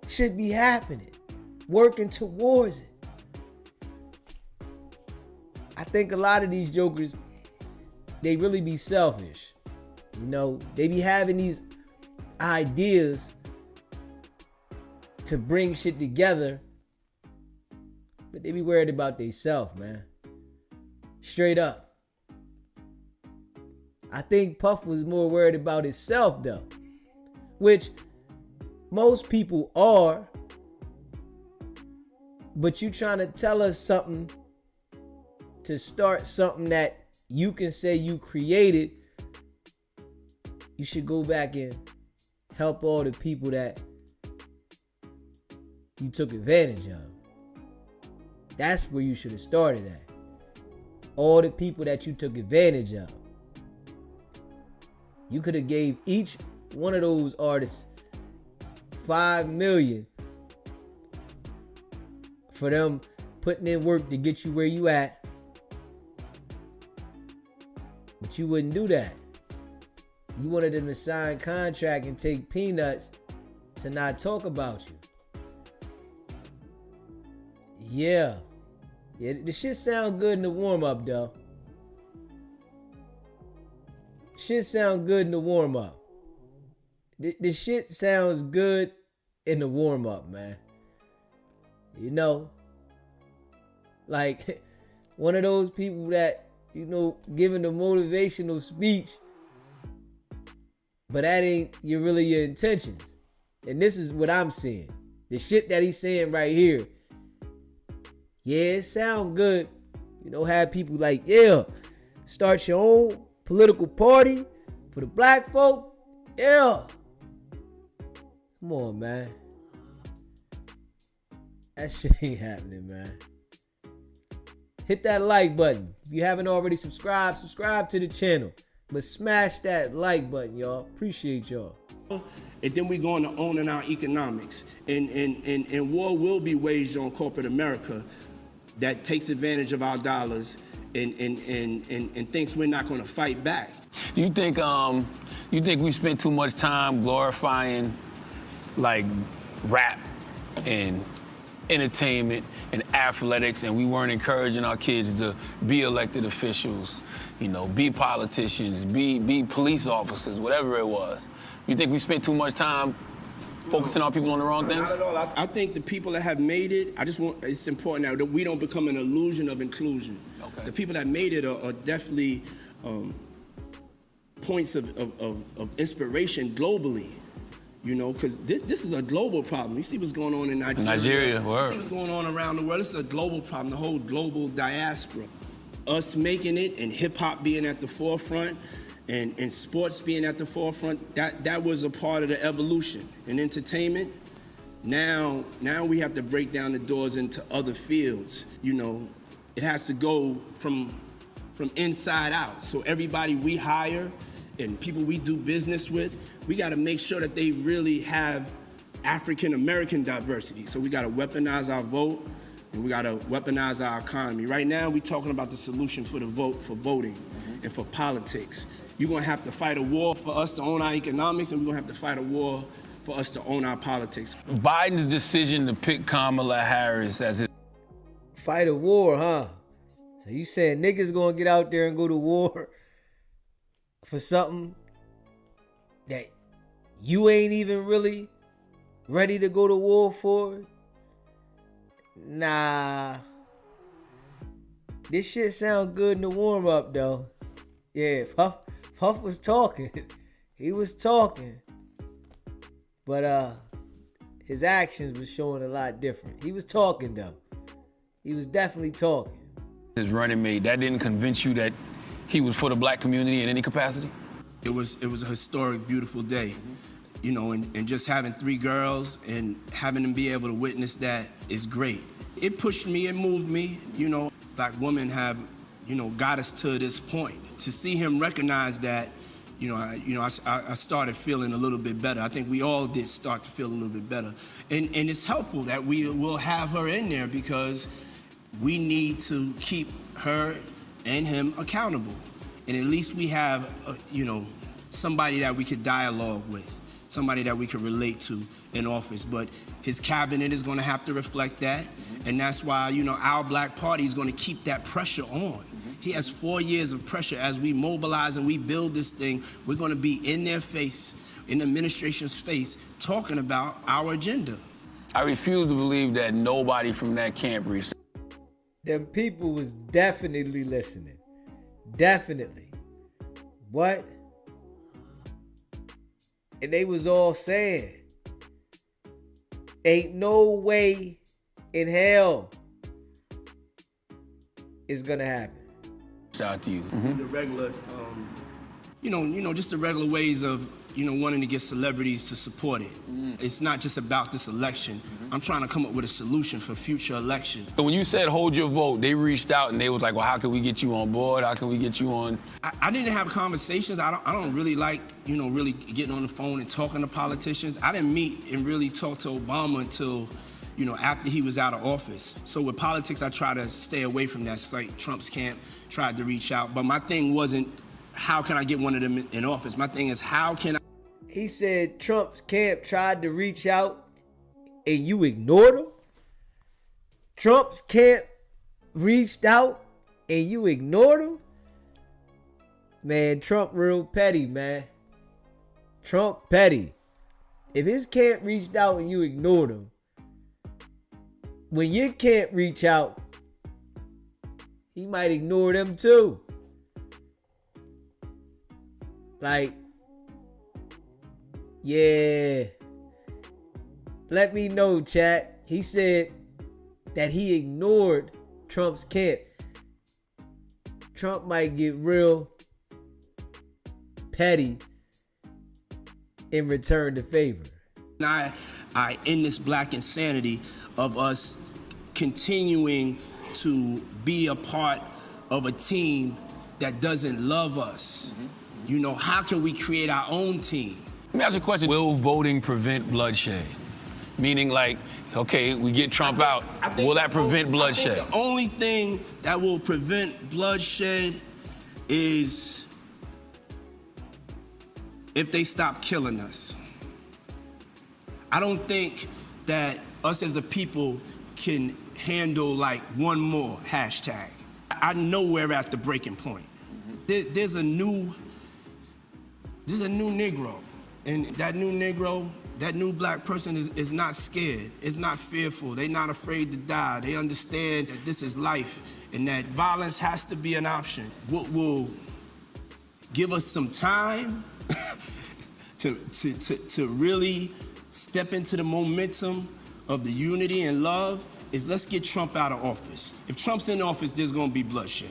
should be happening, working towards it? I think a lot of these jokers, they really be selfish. You know, they be having these ideas to bring shit together, but they be worried about themselves, man. Straight up. I think Puff was more worried about himself though, which most people are. But you trying to tell us something to start something that you can say you created. You should go back and help all the people that you took advantage of. That's where you should have started at. All the people that you took advantage of. You could have gave each one of those artists $5 million for them putting in work to get you where you at. But you wouldn't do that. You wanted them to sign contract and take peanuts to not talk about you. Yeah, the shit sound good in the warm-up though. Shit sound good in the warm-up. The shit sounds good in the warm-up, man. You know, like one of those people that, you know, giving a motivational speech, but that ain't really your intentions. And this is what I'm seeing. The shit that he's saying right here. Yeah, it sound good. You know, have people like, yeah, start your own political party for the black folk. Yeah. Come on, man. That shit ain't happening, man. Hit that like button. If you haven't already subscribed to the channel. But smash that like button, y'all. Appreciate y'all. And then we go into owning our economics. And war will be waged on corporate America that takes advantage of our dollars and thinks we're not going to fight back. You think we spent too much time glorifying like rap and entertainment and athletics, and we weren't encouraging our kids to be elected officials, you know, be politicians, be police officers, whatever it was? You think we spent too much time focusing on people on the wrong things? Not at all. I think the people that have made it, it's important now that we don't become an illusion of inclusion. Okay. The people that made it are definitely points of inspiration globally. You know, because this is a global problem. You see what's going on in Nigeria. Word. You see what's going on around the world. This is a global problem, the whole global diaspora. Us making it and hip-hop being at the forefront and sports being at the forefront, that was a part of the evolution. In entertainment, now we have to break down the doors into other fields. You know, it has to go from inside out. So everybody we hire and people we do business with, we got to make sure that they really have African-American diversity. So we got to weaponize our vote, and we got to weaponize our economy. Right now, we're talking about the solution for the vote, for voting, and for politics. You're going to have to fight a war for us to own our economics, and we're going to have to fight a war for us to own our politics. Biden's decision to pick Kamala Harris as his... Fight a war, huh? So you saying niggas going to get out there and go to war for something that you ain't even really ready to go to war for? Nah. This shit sound good in the warm-up, though. Yeah, Puff was talking. He was talking. But his actions was showing a lot different. He was talking, though. He was definitely talking. His running mate, that didn't convince you that he was for the black community in any capacity? It was a historic, beautiful day. You know, and just having 3 girls and having them be able to witness that is great. It pushed me, it moved me. You know, black women have, you know, got us to this point. To see him recognize that, I started feeling a little bit better. I think we all did start to feel a little bit better. And it's helpful that we will have her in there because we need to keep her and him accountable. And at least we have, somebody that we could dialogue with, somebody that we could relate to in office. But his cabinet is going to have to reflect that. And that's why, our Black Party is going to keep that pressure on. He has 4 years of pressure as we mobilize and we build this thing. We're going to be in their face, in the administration's face, talking about our agenda. I refuse to believe that nobody from that camp reached. them people was definitely listening. Definitely. What? And they was all saying, ain't no way in hell it's gonna happen. Shout out to you. The regular, just the regular ways of, wanting to get celebrities to support it. It's not just about this election. I'm trying to come up with a solution for future elections. So when you said hold your vote, they reached out and they was like, well, how can we get you on board? How can we get you on? I didn't have conversations. I don't really like, really getting on the phone and talking to politicians. I didn't meet and really talk to Obama until, after he was out of office. So with politics, I try to stay away from that. It's like Trump's camp tried to reach out. But my thing wasn't, how can I get one of them in office? My thing is, how can I? He said Trump's camp tried to reach out and you ignored him? Trump's camp reached out and you ignored him? Man, Trump real petty, man. Trump petty. If his camp reached out and you ignored him, when your camp reach out, he might ignore them too. Like, yeah. Let me know, chat. He said that he ignored Trump's camp. Trump might get real petty in return to favor. I end this black insanity of us continuing to be a part of a team that doesn't love us. How can we create our own team? Let me ask you a question. Will voting prevent bloodshed? Meaning like, okay, we get Trump out. Will that prevent bloodshed? The only thing that will prevent bloodshed is if they stop killing us. I don't think that us as a people can handle like one more hashtag. I know we're at the breaking point. There's a new Negro, and that new Negro, that new black person is not scared, is not fearful, they're not afraid to die. They understand that this is life and that violence has to be an option. What will give us some time to really step into the momentum of the unity and love is let's get Trump out of office. If Trump's in office, there's gonna be bloodshed.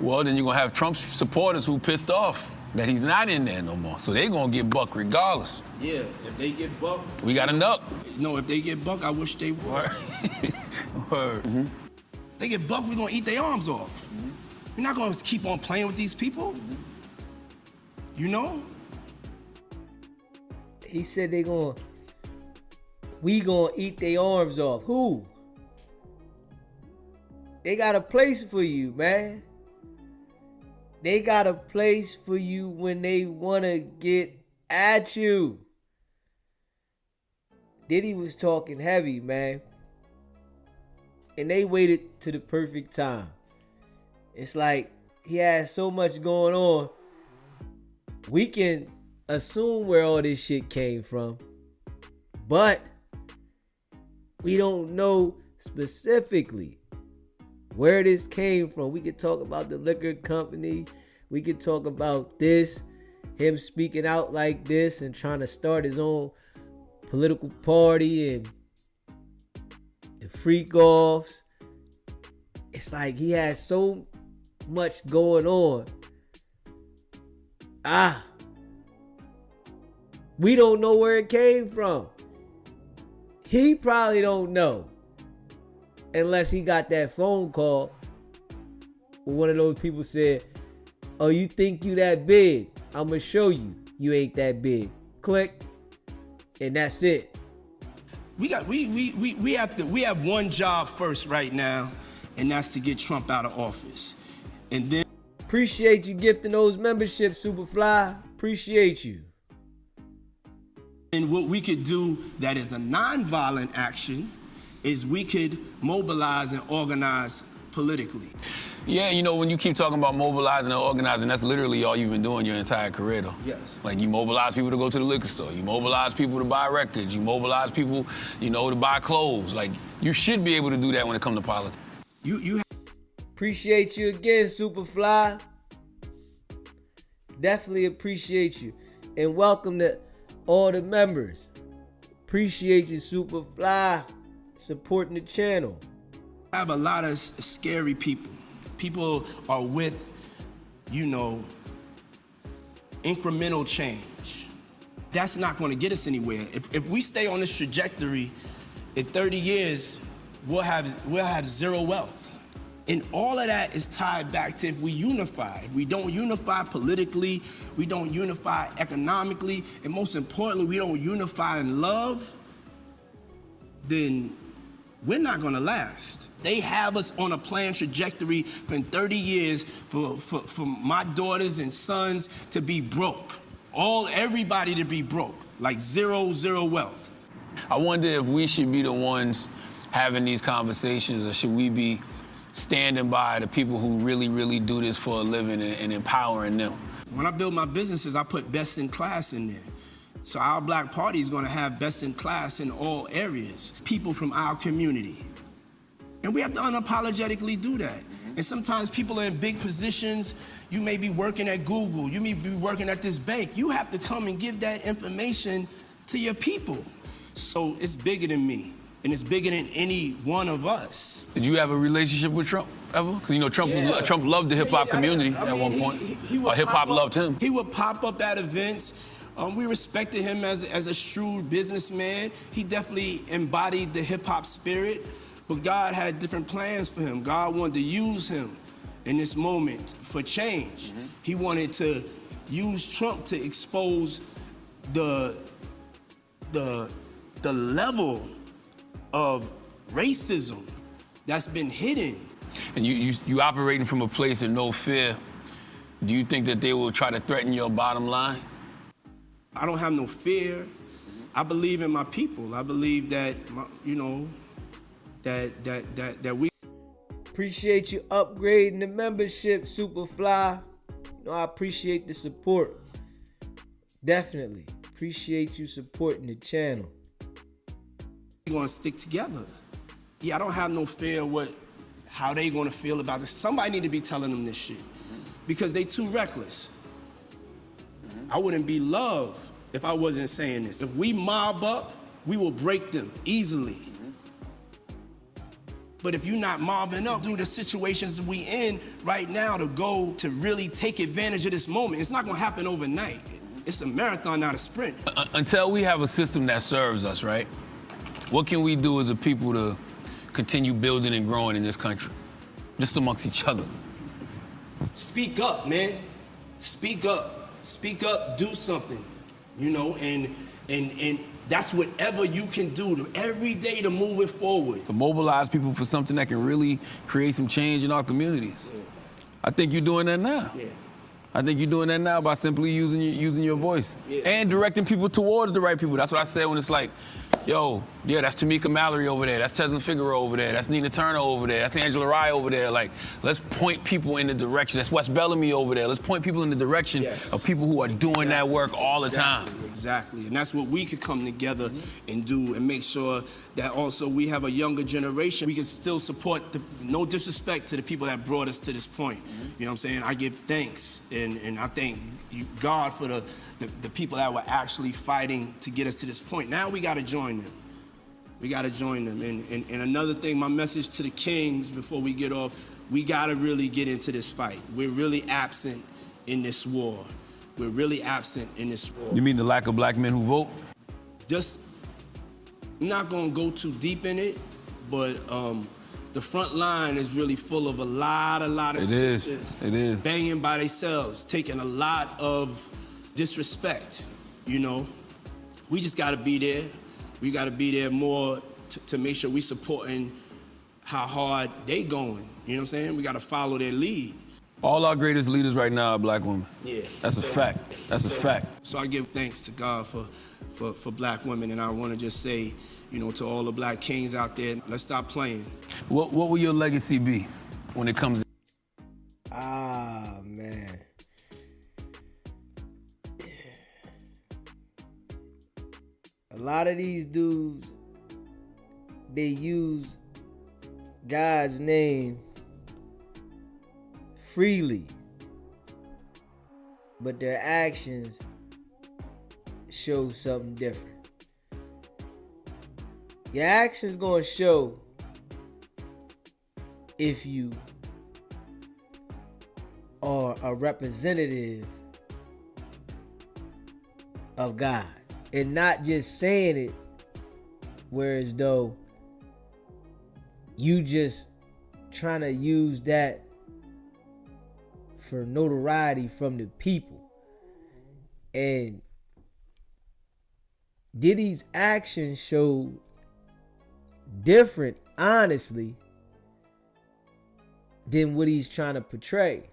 Well, then you're gonna have Trump's supporters who pissed off that he's not in there no more. So they're gonna get buck regardless. Yeah, if they get buck. We got enough. No, if they get buck, I wish they would. Word. They get buck, we're gonna eat their arms off. We're not gonna keep on playing with these people. He said we gonna eat their arms off. Who? They got a place for you, man. They got a place for you when they wanna get at you. Diddy was talking heavy, man. And they waited to the perfect time. It's like he has so much going on. We can assume where all this shit came from, but we don't know specifically where this came from. We could talk about the liquor company. We could talk about this, him speaking out like this and trying to start his own political party and the freak offs. It's like he has so much going on. We don't know where it came from. He probably don't know. Unless he got that phone call where one of those people said, oh, you think you that big? I'm gonna show you you ain't that big. Click. And that's it. We have one job first right now, and that's to get Trump out of office. And then appreciate you gifting those memberships, Superfly. Appreciate you. And what we could do that is a nonviolent action is we could mobilize and organize politically. Yeah, when you keep talking about mobilizing and organizing, that's literally all you've been doing your entire career, though. Yes. Like, you mobilize people to go to the liquor store. You mobilize people to buy records. You mobilize people, to buy clothes. Like, you should be able to do that when it comes to politics. Appreciate you again, Superfly. Definitely appreciate you. And welcome to all the members. Appreciate you, Superfly, supporting the channel. I have a lot of scary people. People are with, incremental change. That's not going to get us anywhere. If we stay on this trajectory, in 30 years, we'll have zero wealth. And all of that is tied back to if we unify. If we don't unify politically, we don't unify economically, and most importantly, we don't unify in love, then we're not gonna last. They have us on a planned trajectory for in 30 years for my daughters and sons to be broke. Everybody to be broke, like zero wealth. I wonder if we should be the ones having these conversations, or should we be standing by the people who really do this for a living and empowering them? When I build my businesses, I put best in class in there. So our Black Party is gonna have best in class in all areas, people from our community. And we have to unapologetically do that. And sometimes people are in big positions. You may be working at Google, you may be working at this bank. You have to come and give that information to your people. So it's bigger than me, and it's bigger than any one of us. Did you have a relationship with Trump ever? Because Trump loved the hip-hop community at one point. Or hip-hop loved him. He would pop up at events. We respected him as a shrewd businessman. He definitely embodied the hip-hop spirit, but God had different plans for him. God wanted to use him in this moment for change. He wanted to use Trump to expose the level of racism that's been hidden. And you operating from a place of no fear. Do you think that they will try to threaten your bottom line? I don't have no fear. I believe in my people. I believe that, that we. Appreciate you upgrading the membership, Superfly. I appreciate the support. Definitely. Appreciate you supporting the channel. We're gonna stick together. Yeah, I don't have no fear how they gonna feel about this. Somebody need to be telling them this shit because they too reckless. I wouldn't be loved if I wasn't saying this. If we mob up, we will break them easily. But if you're not mobbing up, due to the situations we in right now to really take advantage of this moment, it's not gonna happen overnight. It's a marathon, not a sprint. Until we have a system that serves us, right? What can we do as a people to continue building and growing in this country? Just amongst each other. Speak up, man. Speak up. Speak up, do something, and that's whatever you can do every day to move it forward. To mobilize people for something that can really create some change in our communities. Yeah. I think you're doing that now. Yeah. I think you're doing that now by simply using your voice. Yeah. And directing people towards the right people. That's what I said when it's like, yo, yeah, that's Tamika Mallory over there. That's Tezlyn Figaro over there. That's Nina Turner over there. That's Angela Rye over there. Like, let's point people in the direction. That's Wes Bellamy over there. Let's point people in the direction of people who are doing that work all the time. Exactly. And that's what we could come together and do and make sure that also we have a younger generation. We can still support, no disrespect to the people that brought us to this point. You know what I'm saying? I give thanks and I thank God for the people that were actually fighting to get us to this point. Now we got to join them. We got to join them. And another thing, my message to the kings before we get off, we got to really get into this fight. We're really absent in this war. We're really absent in this war. You mean the lack of black men who vote? I'm not going to go too deep in it, but the front line is really full of a lot of sisters. It is. Banging by themselves, taking a lot of disrespect, We just got to be there. We got to be there more to make sure we supporting how hard they going. You know what I'm saying? We got to follow their lead. All our greatest leaders right now are black women. Yeah. That's a fact. That's a fact. So I give thanks to God for black women, and I want to just say, to all the black kings out there, let's stop playing. What will your legacy be when it comes to... Man. A lot of these dudes, they use God's name freely, but their actions show something different. Your actions gonna show if you are a representative of God and not just saying it whereas though you just trying to use that for notoriety from the people. And Diddy's actions show different, honestly, than what he's trying to portray,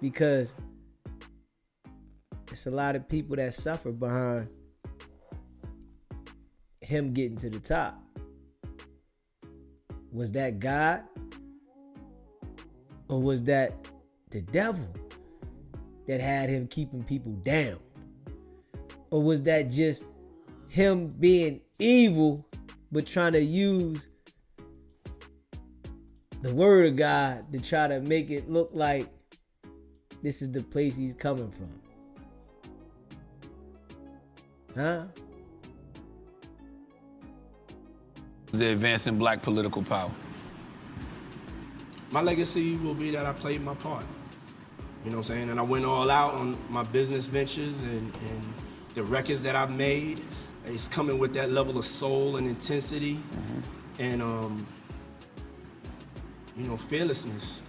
because it's a lot of people that suffer behind him getting to the top. Was that God? Or was that the devil that had him keeping people down? Or was that just him being evil but trying to use the word of God to try to make it look like this is the place he's coming from? Huh? They're advancing black political power. My legacy will be that I played my part. You know what I'm saying? And I went all out on my business ventures and the records that I've made. It's coming with that level of soul and intensity and, fearlessness.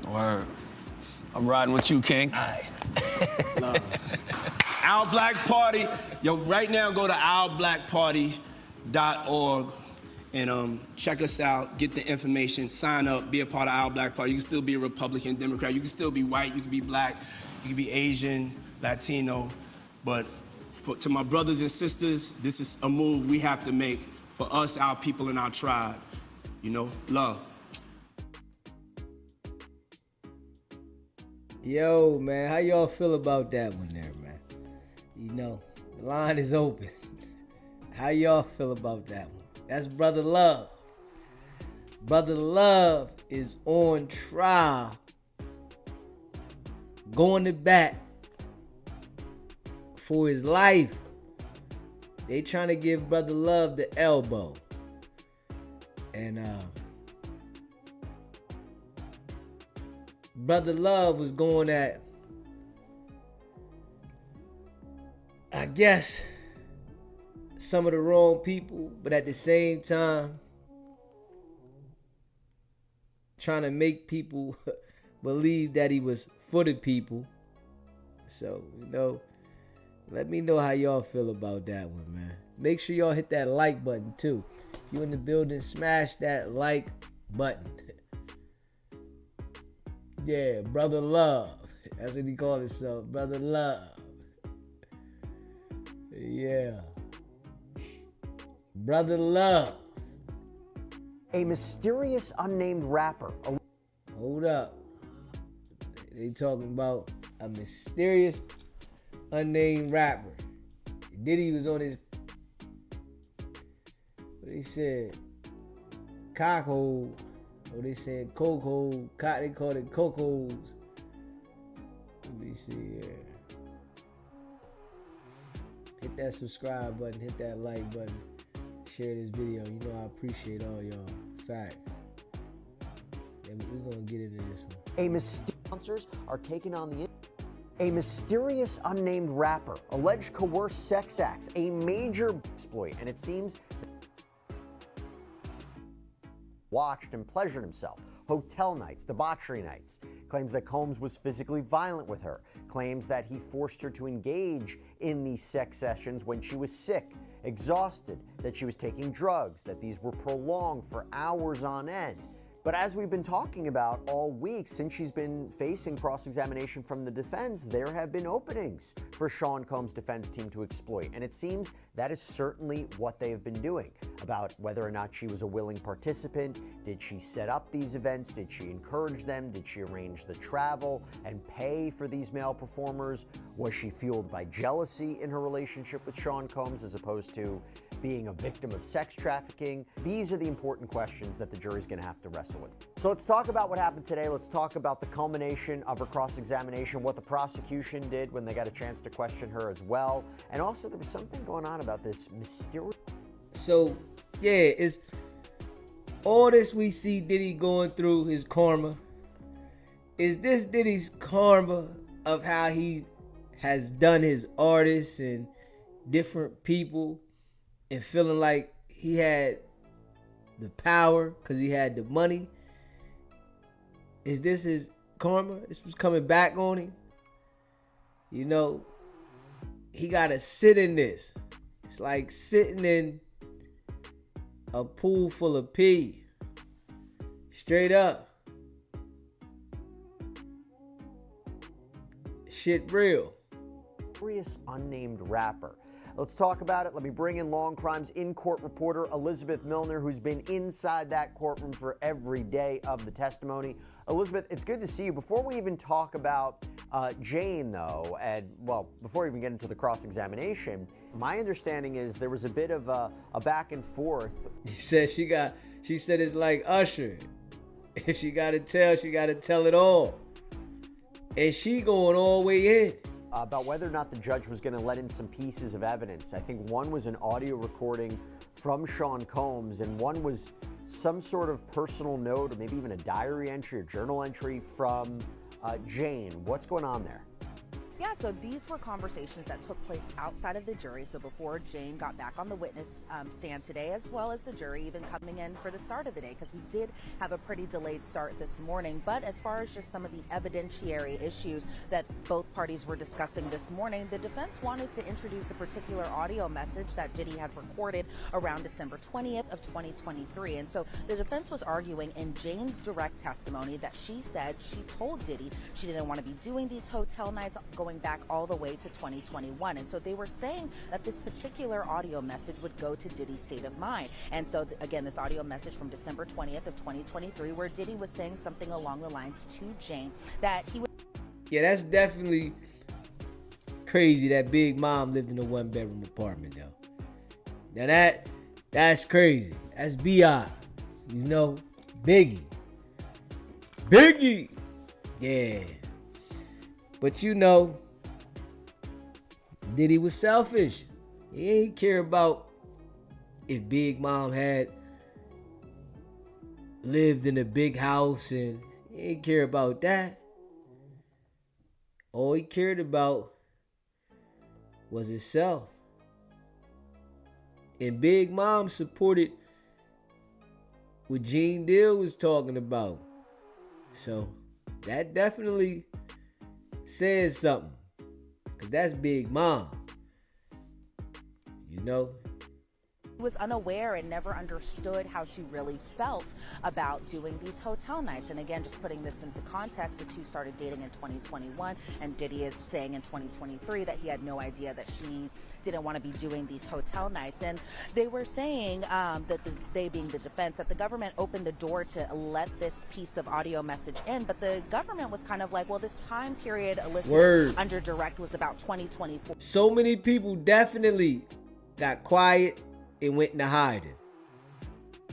Word. I'm riding with you, King. Our Black Party. Yo, right now go to ourblackparty.org and check us out, get the information, sign up, be a part of Our Black Party. You can still be a Republican, Democrat, you can still be white, you can be black, you can be Asian, Latino, but to my brothers and sisters, this is a move we have to make for us, our people, and our tribe. Love. Yo, man, how y'all feel about that one there, man? The line is open. How y'all feel about that one? That's Brother Love. Brother Love is on trial, going to bat for his life. They trying to give Brother Love the elbow. And Brother Love was going at, I guess, some of the wrong people, but at the same time trying to make people believe that he was for the people. So, let me know how y'all feel about that one, man. Make sure y'all hit that like button too. If you in the building, smash that like button. Yeah, Brother Love. That's what he called himself, Brother Love. Yeah. Brother Love. A mysterious unnamed rapper. Hold up. They talking about a mysterious unnamed rapper. Diddy was on his, what they said, cockhole, or they said coke-hole, they called it coke-holes. Let me see here. Hit that subscribe button, hit that like button, share this video. I appreciate all y'all. Facts. And we're gonna get into this one. Sponsors are taking on the. A mysterious unnamed rapper alleged coerced sex acts, a major exploit, and it seems watched and pleasured himself. Hotel nights, debauchery nights, claims that Combs was physically violent with her, claims that he forced her to engage in these sex sessions when she was sick, exhausted, that she was taking drugs, that these were prolonged for hours on end. But as we've been talking about all week, since she's been facing cross-examination from the defense, there have been openings for Sean Combs' defense team to exploit. And it seems That is certainly what they have been doing. About whether or not she was a willing participant, did she set up these events, did she encourage them, did she arrange the travel and pay for these male performers? Was she fueled by jealousy in her relationship with Sean Combs as opposed to being a victim of sex trafficking? These are the important questions that the jury's going to have to wrestle with. So let's talk about what happened today. Let's talk about the culmination of her cross-examination, what the prosecution did when they got a chance to question her as well. And also there was something going on about this mysterious... So, yeah, it's all this we see Diddy going through, his karma. Is this Diddy's karma of how he has done his artists and different people and feeling like he had the power because he had the money? Is this his karma? This was coming back on him? You know, he got to sit in this. It's like sitting in a pool full of pee. Straight up. Shit real. Mysterious unnamed rapper. Let's talk about it. Let me bring in Long Crime's in-court reporter Elizabeth Milner, who's been inside that courtroom for every day of the testimony. Elizabeth, it's good to see you. Before we even talk about Jane, though, and well, before we even get into the cross-examination, my understanding is there was a bit of a back and forth. She said it's like Usher. If she got to tell it all. And she going all the way in. About whether or not the judge was going to let in some pieces of evidence. I think one was an audio recording from Sean Combs, and one was some sort of personal note, or maybe even a diary entry or journal entry from Jane. What's going on there? Yeah, so these were conversations that took place outside of the jury. So before Jane got back on the witness stand today, as well as the jury even coming in for the start of the day, because we did have a pretty delayed start this morning. But as far as just some of the evidentiary issues that both parties were discussing this morning, the defense wanted to introduce a particular audio message that Diddy had recorded around December 20th of 2023. And so the defense was arguing in Jane's direct testimony that she said she told Diddy she didn't want to be doing these hotel nights going back all the way to 2021. And so they were saying that this particular audio message would go to Diddy's state of mind. And so again, this audio message from December 20th of 2023, where Diddy was saying something along the lines to Jane that he would... Yeah, that's definitely crazy that Big Mom lived in a one-bedroom apartment, though. Now that's crazy. That's B.I. You know, Biggie. Yeah. But you know, Diddy was selfish. He ain't care about if Big Mom had lived in a big house, and he ain't care about that. All he cared about was himself. And Big Mom supported what Gene Deal was talking about. So that definitely says something, because that's Big Mom. You know? He was unaware and never understood how she really felt about doing these hotel nights. And again, just putting this into context, the two started dating in 2021, and Diddy is saying in 2023 that he had no idea that she didn't want to be doing these hotel nights. And they were saying that they being the defense, that the government opened the door to let this piece of audio message in, but the government was kind of like, well, this time period elicited under direct was about 2024. So many people definitely got quiet and went into hiding.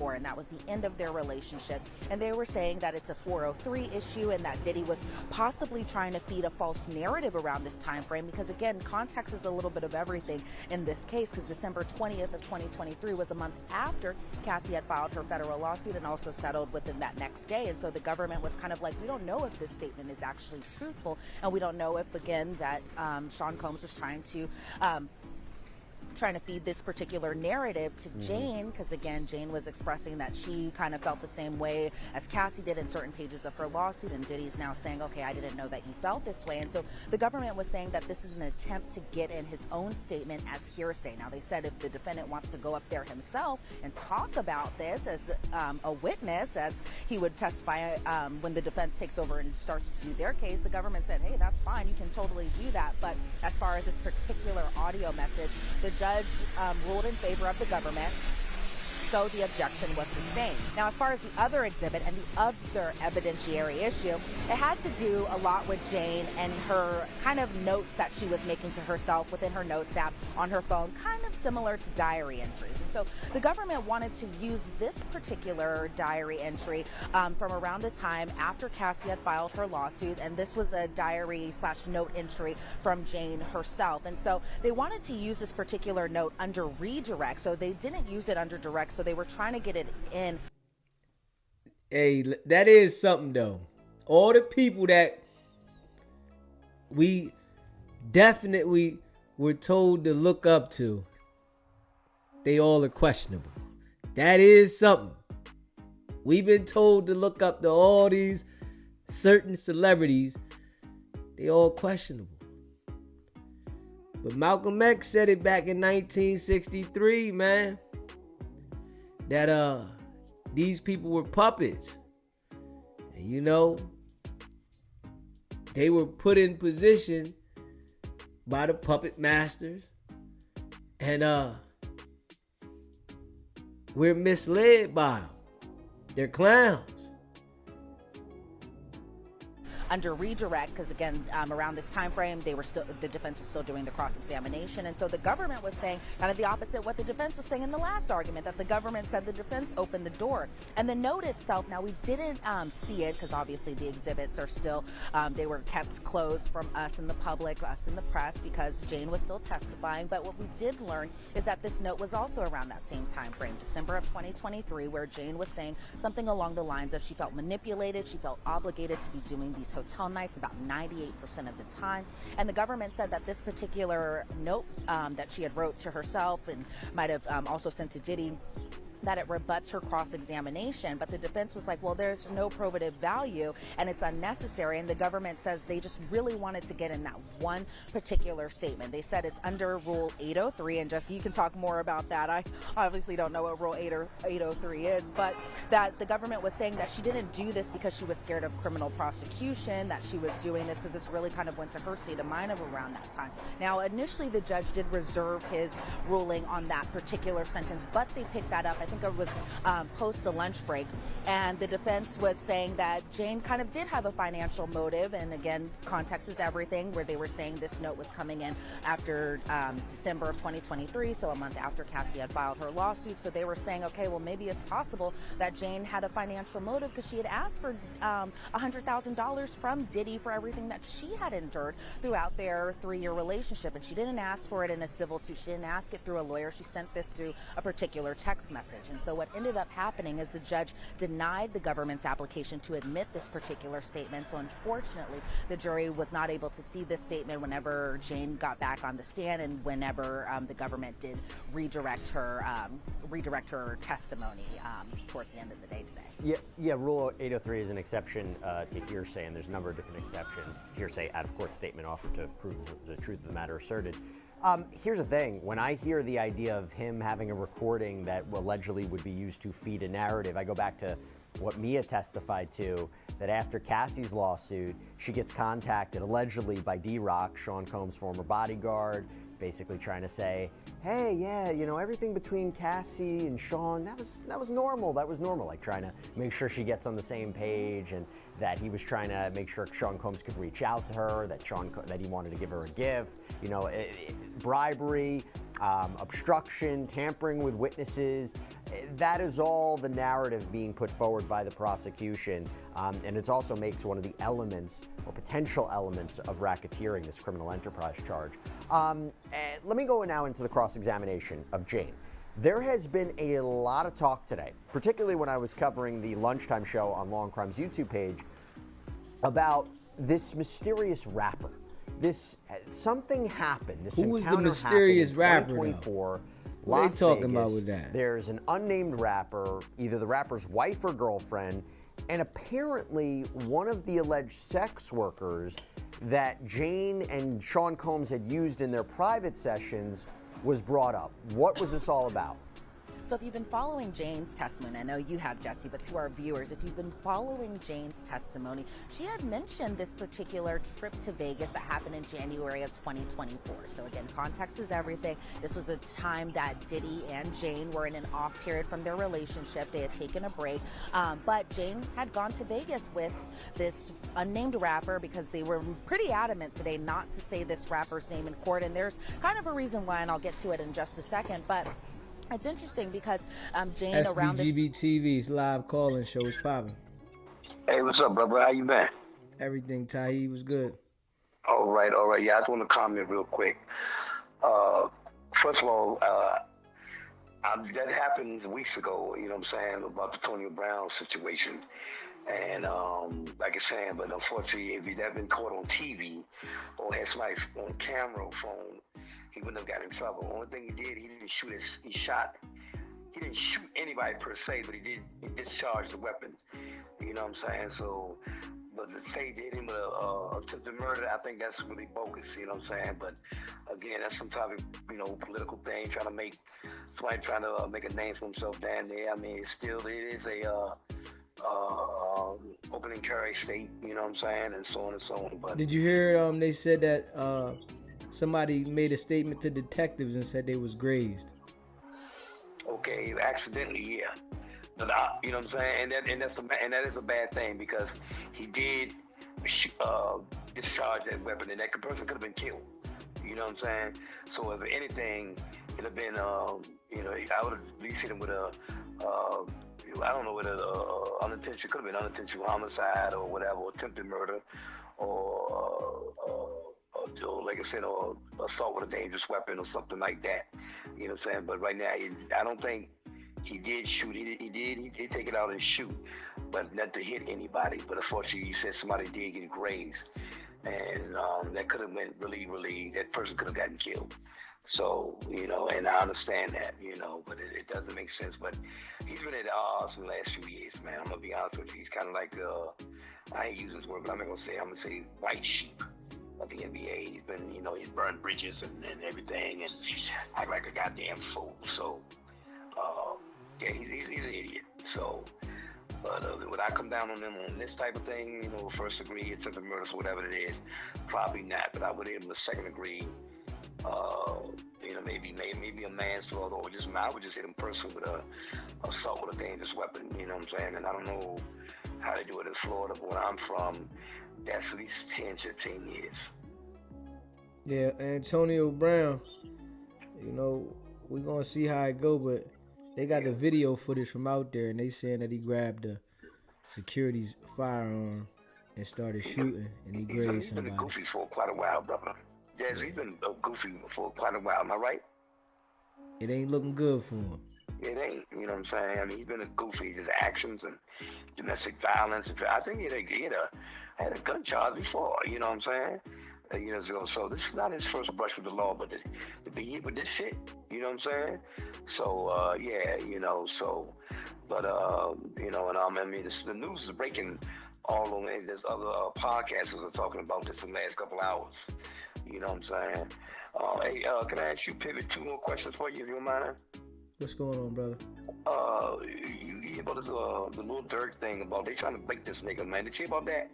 And that was the end of their relationship. And they were saying that it's a 403 issue and that Diddy was possibly trying to feed a false narrative around this time frame, because again, context is a little bit of everything in this case, because December 20th of 2023 was a month after Cassie had filed her federal lawsuit and also settled within that next day. And so the government was kind of like, we don't know if this statement is actually truthful, and we don't know if, again, that Sean Combs was trying to feed this particular narrative to Jane, because again, Jane was expressing that she kind of felt the same way as Cassie did in certain pages of her lawsuit, and Diddy's now saying, okay, I didn't know that you felt this way. And so the government was saying that this is an attempt to get in his own statement as hearsay. Now, they said if the defendant wants to go up there himself and talk about this as a witness, as he would testify when the defense takes over and starts to do their case, the government said, hey, that's fine, you can totally do that. But as far as this particular audio message, the judge ruled in favor of the government, so the objection was sustained. Now, as far as the other exhibit and the other evidentiary issue, it had to do a lot with Jane and her kind of notes that she was making to herself within her notes app on her phone, kind of similar to diary entries. And so the government wanted to use this particular diary entry from around the time after Cassie had filed her lawsuit, and this was a diary/note entry from Jane herself. And so they wanted to use this particular note under redirect, so they didn't use it under direct, so they were trying to get it in. Hey, that is something though. All the people that we definitely were told to look up to, they all are questionable. That is something. We've been told to look up to all these certain celebrities. They all questionable. But Malcolm X said it back in 1963, man. That these people were puppets. And you know, they were put in position by the puppet masters. And we're misled by them. They're clowns. Under redirect, because again, around this time frame, the defense was still doing the cross-examination, and so the government was saying kind of the opposite what the defense was saying in the last argument, that the government said the defense opened the door. And the note itself, now we didn't see it because obviously the exhibits are still, they were kept closed from us and the public, us and the press, because Jane was still testifying. But what we did learn is that this note was also around that same time frame, December of 2023, where Jane was saying something along the lines of she felt manipulated, she felt obligated to be doing these hotel nights about 98% of the time. And the government said that this particular note that she had wrote to herself and might have also sent to Diddy, that it rebuts her cross-examination. But the defense was like, well, there's no probative value and it's unnecessary. And the government says they just really wanted to get in that one particular statement. They said it's under Rule 803, and Jesse, you can talk more about that. I obviously don't know what Rule 803 is, but that the government was saying that she didn't do this because she was scared of criminal prosecution, that she was doing this because this really kind of went to her state of mind of around that time. Now, initially the judge did reserve his ruling on that particular sentence, but they picked that up. I think it was post the lunch break, and the defense was saying that Jane kind of did have a financial motive, and again, context is everything, where they were saying this note was coming in after December of 2023, so a month after Cassie had filed her lawsuit. So they were saying, okay, well, maybe it's possible that Jane had a financial motive because she had asked for $100,000 from Diddy for everything that she had endured throughout their 3-year relationship, and she didn't ask for it in a civil suit. She didn't ask it through a lawyer. She sent this through a particular text message. And so what ended up happening is the judge denied the government's application to admit this particular statement. So unfortunately, the jury was not able to see this statement whenever Jane got back on the stand and whenever the government did redirect her testimony towards the end of the day today. Yeah. Rule 803 is an exception to hearsay, and there's a number of different exceptions. Hearsay, out-of-court statement offered to prove the truth of the matter asserted. Here's the thing. When I hear the idea of him having a recording that allegedly would be used to feed a narrative, I go back to what Mia testified to, that after Cassie's lawsuit, she gets contacted allegedly by D-Rock, Sean Combs' former bodyguard, basically trying to say, hey, yeah, you know, everything between Cassie and Sean, that was normal. That was normal. Like trying to make sure she gets on the same page, and that he was trying to make sure Sean Combs could reach out to her, that he wanted to give her a gift, you know, bribery, obstruction, tampering with witnesses. That is all the narrative being put forward by the prosecution, and it also makes one of the elements or potential elements of racketeering, this criminal enterprise charge. Let me go now into the cross-examination of Jane. There has been a lot of talk today, particularly when I was covering the lunchtime show on Law and Crime's YouTube page, about this mysterious rapper. Something happened. Who was the mysterious rapper? 2024. What are they talking about with that? There's an unnamed rapper, either the rapper's wife or girlfriend, and apparently one of the alleged sex workers that Jane and Sean Combs had used in their private sessions was brought up. What was this all about? So if you've been following Jane's testimony, I know you have, Jesse, but to our viewers, if you've been following Jane's testimony, she had mentioned this particular trip to Vegas that happened in January of 2024. So again, context is everything. This was a time that Diddy and Jane were in an off period from their relationship. They had taken a break, but Jane had gone to Vegas with this unnamed rapper because they were pretty adamant today not to say this rapper's name in court. And there's kind of a reason why, and I'll get to it in just a second, but it's interesting because Jane around this... SVGB TV's live call-in show is popping. Hey, what's up, brother? How you been? Everything, Tahi, was good. All right. Yeah, I just want to comment real quick. First of all, that happened weeks ago, you know what I'm saying, about the Antonio Brown situation. And like I'm saying, but unfortunately, if he'd have been caught on TV or had somebody on camera or phone, he wouldn't have got in trouble. The only thing he did, he didn't shoot anybody per se, but he discharged the weapon. You know what I'm saying? So, but to say they hit him with a attempted murder, I think that's really bogus. You know what I'm saying? But again, that's some type of political thing, trying to make a name for himself down there. I mean, it is a open and carry state. You know what I'm saying? And so on and so on. But did you hear? They said that somebody made a statement to detectives and said they was grazed. Okay, accidentally, yeah. But you know what I'm saying, and that is a bad thing because he did discharge that weapon, and that person could have been killed. You know what I'm saying? So if anything, it'd have been I would have at least hit him with I don't know, with unintentional, could have been unintentional homicide or whatever, or attempted murder, or like I said, or assault with a dangerous weapon or something like that. You know what I'm saying? But right now, I don't think he did shoot. He did take it out and shoot, but not to hit anybody. But unfortunately, you said somebody did get grazed, and that could have been really, that person could have gotten killed. So, and I understand that, but it doesn't make sense. But he's been at odds in the last few years, man. I'm going to be honest with you. He's kind of like, I ain't using this word, but I'm going to say white sheep of the NBA. He's been, he's burned bridges and everything, and he's act like a goddamn fool. So, yeah, he's an idiot. So, but would I come down on them on this type of thing, first degree, attempted murder, or whatever it is? Probably not, but I would hit him the second degree. Maybe a manslaughter, or I would just hit him personally with a assault with a dangerous weapon. You know what I'm saying? And I don't know how they do it in Florida, but where I'm from, that's at least 10, 15 years. Yeah, Antonio Brown. We're gonna see how it go, but they got the video footage from out there, and they saying that he grabbed the security's firearm and started shooting, and he grazed somebody. He's been goofy for quite a while, brother. Yes, he's been goofy for quite a while. Am I right? It ain't looking good for him. It ain't. You know what I'm saying? I mean, he's been a goofy. His actions and domestic violence. I think he had a gun charge before. You know what I'm saying? So this is not his first brush with the law, but to be hit with this shit, you know what I'm saying? So, yeah, so, but, and I mean, the news is breaking all over. There's other podcasters are talking about this in the last couple hours. You know what I'm saying? Hey, can I ask you, Pivot, 2 more questions for you, if you don't mind? What's going on, brother? You hear about this, the Lil Durk thing about they trying to break this nigga, man. Did you hear about that?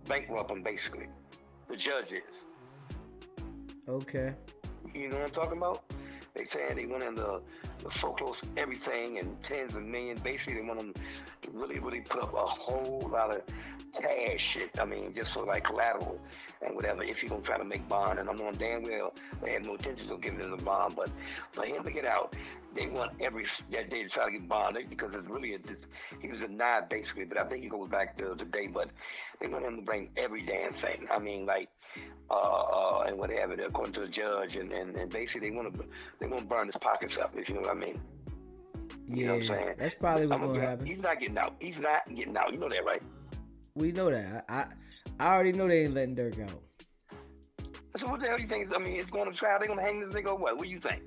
Bankrupt him, basically. The judge is. Okay. You know what I'm talking about? They saying they want him to foreclose everything and tens of millions. Basically, they want him to really put up a whole lot of cash shit. I mean, just for like collateral and whatever. If he gonna try to make bond, and I'm knowing damn well they have no intentions of giving him the bond, but for him to get out, they want that day to try to get bond because it's really he was denied basically. But I think he goes back to the day. But they want him to bring every damn thing. I mean, like and whatever, according to the judge, and basically they want to burn his pockets up, if you know what I mean. You know what I'm saying? That's probably what's going to happen. He's not getting out. He's not getting out. You know that, right? We know that. I already know they ain't letting Durk out. So what the hell do you think? I mean, it's going to trial. They're going to hang this nigga or what? What do you think?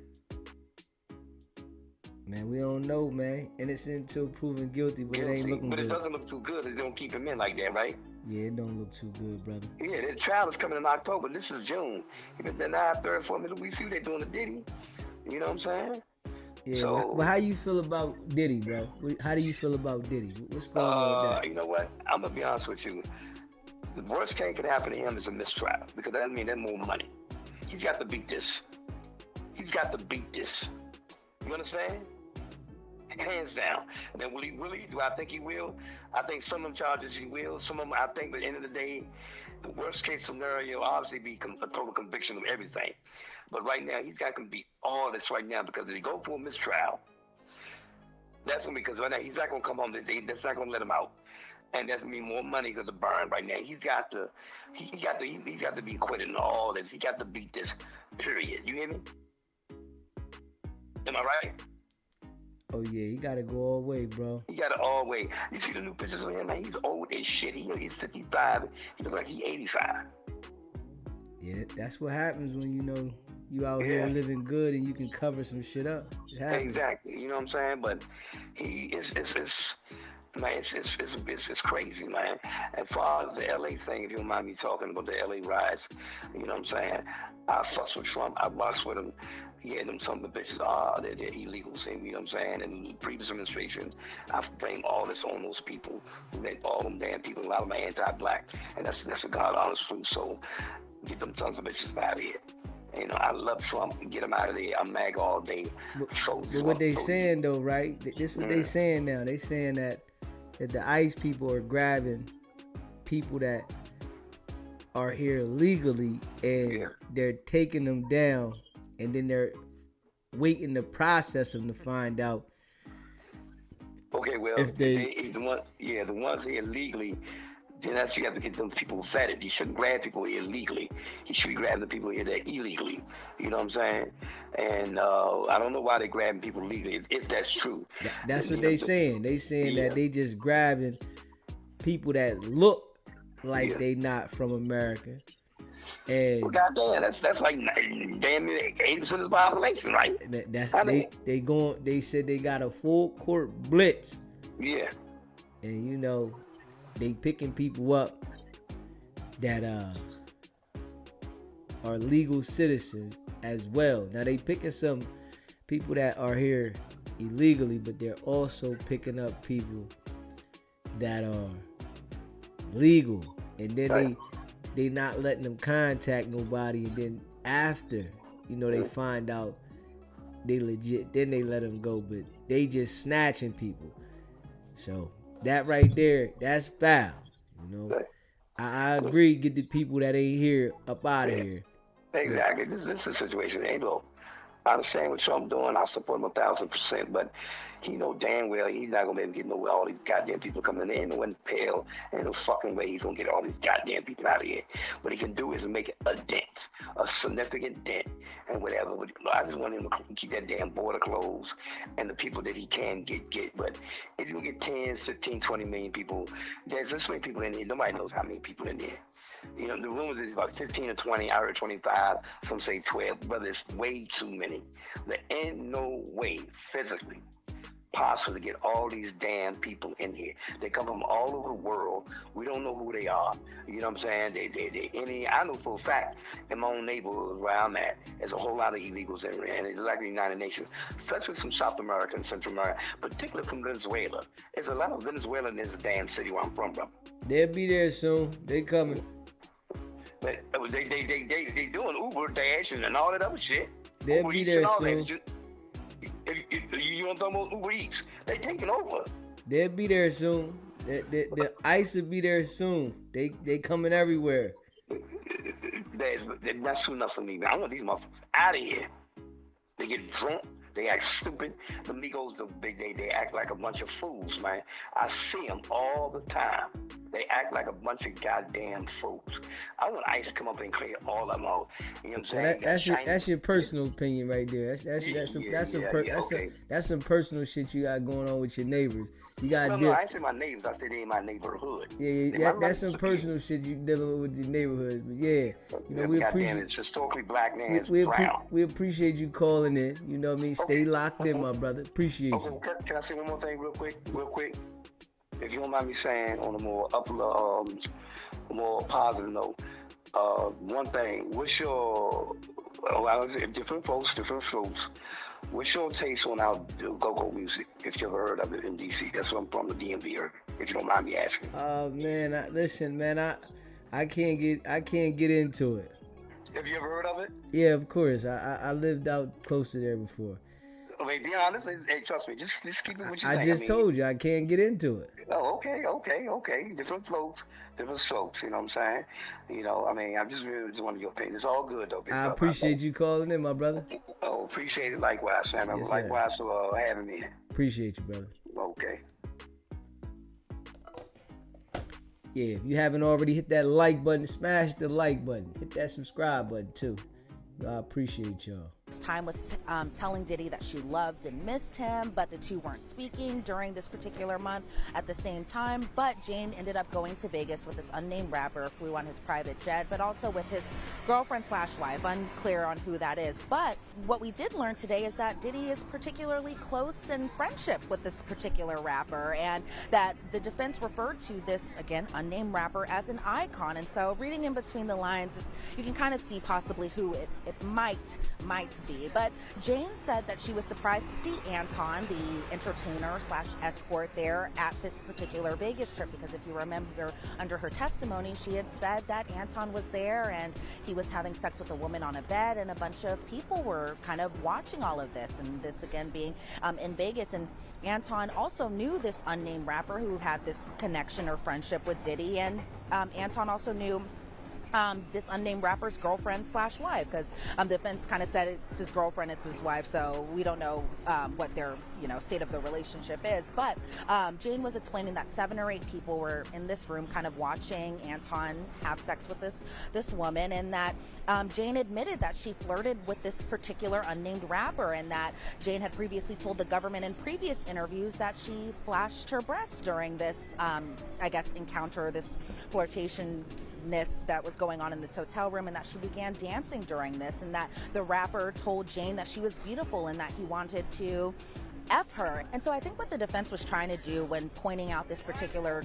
Man, we don't know, man. Innocent until proven guilty, but it ain't looking good. But it doesn't look too good. They don't keep him in like that, right? Yeah, it don't look too good, brother. Yeah, the trial is coming in October. This is June. He been denied 3 or 4 minutes. We see what they're doing to Diddy. You know what I'm saying? Yeah, So, but how you feel about Diddy, bro? How do you feel about Diddy? What's going on with that? you know what? I'm gonna be honest with you. The worst thing could happen to him is a mistrial, because that doesn't mean there's more money. He's got to beat this. He's got to beat this. You understand? Hands down. And then will he? Do I think he will? I think some of them charges he will. Some of them, I think, at the end of the day, the worst case scenario obviously be a total conviction of everything. But right now, he's got to beat all this right now, because if he go for a mistrial, that's gonna be, because right now he's not gonna come home. That's not gonna let him out, and that's gonna be more money to the burn right now. He's got to be acquitted in all this. He got to beat this. Period. You hear me? Am I right? Oh yeah, he gotta go all the way, bro. He got it all the way. You see the new pictures of him, man? He's old as shit. He's 55. He look like he's 85. Yeah, that's what happens when you out here living good and you can cover some shit up. Exactly. You know what I'm saying? But it's crazy, man. As far as the LA thing, if you don't mind me talking about the LA riots, you know what I'm saying? I fucks with Trump. I box with him. Yeah, them some of the bitches they're illegals, you know what I'm saying? And the previous administration, I blame all this on those people. All them damn people, a lot of them are anti-black, and that's a God honest truth. So get them sons of bitches out of here. You know, I love Trump. Get him out of there. I'm MAGA all day. But what they saying though, right? This is what they saying now. They saying that the ICE people are grabbing people that are here legally, and they're taking them down, and then they're waiting to process them to find out. Okay, well, if the ones here illegally, then that's, you have to get them people vetted. You shouldn't grab people here illegally. You should be grabbing the people here that illegally. You know what I'm saying? And I don't know why they're grabbing people legally, if that's true. That's what they saying. They saying that they just grabbing people that look like they not from America. And well, goddamn, that's like damn near 80% of the population, right? They said they got a full court blitz. Yeah. And they picking people up that are legal citizens as well. Now they picking some people that are here illegally, but they're also picking up people that are legal, and then they not letting them contact nobody, and then after they find out they legit, then they let them go, but they just snatching people. So that right there, that's foul. I agree, get the people that ain't here up out of here. Exactly. This is a situation. I understand what Trump doing. I support him 1,000%, but he know damn well he's not gonna be able to get nowhere. All these goddamn people coming in, no one pale, ain't no fucking way he's gonna get all these goddamn people out of here. What he can do is make a dent, a significant dent, and whatever. I just want him to keep that damn border closed, and the people that he can get. But if you get 10, 15, 20 million people, there's this many people in here. Nobody knows how many people in there. The rumors is about 15 or 20, I heard 25, some say 12, but it's way too many. There ain't no way physically possible to get all these damn people in here. They come from all over the world. We don't know who they are. You know what I'm saying? I know for a fact in my own neighborhood where I'm at, there's a whole lot of illegals in there, and it's like the United Nations, especially from South America and Central America, particularly from Venezuela. There's a lot of Venezuela in this damn city where I'm from, brother. They'll be there soon. They coming. But they doing Uber, Dash, and all that other shit. They'll Uber be Eats there and all soon. that. You want to talk about Uber Eats? They taking over. They'll be there soon. The ICE will be there soon. They coming everywhere. That's enough for me, man. I want these motherfuckers out of here. They get drunk. They act stupid. The Migos, they act like a bunch of fools, man. I see them all the time. They act like a bunch of goddamn fools. I want ICE to come up and clear all of them out. You know what I'm saying? That's your personal opinion right there. That's some personal shit you got going on with your neighbors. You got no, I ain't say my neighbors. I said they in my neighborhood. That's some personal shit you dealing with your neighborhood. But yeah, we appreciate it's historically black man's brown. We appreciate you calling in. You know what I mean? Stay locked in, my brother. Appreciate you. Can I say one more thing real quick? If you don't mind me saying, on a more more positive note, one thing. What's your Well, I say different folks, different strokes. What's your taste on our go-go music, if you ever heard of it in D.C.? That's what I'm from, the DMV area, if you don't mind me asking. Man, listen, man, I can't get into it. Have you ever heard of it? Yeah, of course. I lived out close to there before. I mean, be honest. Hey, trust me. Just keep it what you I think. just told you I can't get into it. Oh, okay. Different folks, different strokes. You know what I'm saying? You know, I mean, I'm just really just wanting your opinion. It's all good, though. Big I brother. appreciate you calling in, my brother. Oh, appreciate it. Likewise, man. Yes, Likewise for having me. Appreciate you, brother. Okay. Yeah, if you haven't already hit that like button, smash the like button. Hit that subscribe button, too. I appreciate y'all. Time was telling Diddy that she loved and missed him, but the two weren't speaking during this particular month at the same time. But Jane ended up going to Vegas with this unnamed rapper, flew on his private jet, but also with his girlfriend/wife, unclear on who that is. But what we did learn today is that Diddy is particularly close in friendship with this particular rapper, and that the defense referred to this, again, unnamed rapper as an icon. And so reading in between the lines, you can kind of see possibly who it might be. But Jane said that she was surprised to see Anton, the entertainer/escort, there at this particular Vegas trip, because if you remember under her testimony, she had said that Anton was there and he was having sex with a woman on a bed, and a bunch of people were kind of watching all of this, and this again being in Vegas. And Anton also knew this unnamed rapper who had this connection or friendship with Diddy, and Anton also knew this unnamed rapper's girlfriend/wife, because the defense kind of said it's his girlfriend, it's his wife, so we don't know what their state of the relationship is. But Jane was explaining that 7 or 8 people were in this room kind of watching Anton have sex with this woman, and that Jane admitted that she flirted with this particular unnamed rapper, and that Jane had previously told the government in previous interviews that she flashed her breasts during this I guess encounter, this flirtation that was going on in this hotel room, and that she began dancing during this, and that the rapper told Jane that she was beautiful and that he wanted to F her. And so I think what the defense was trying to do when pointing out this particular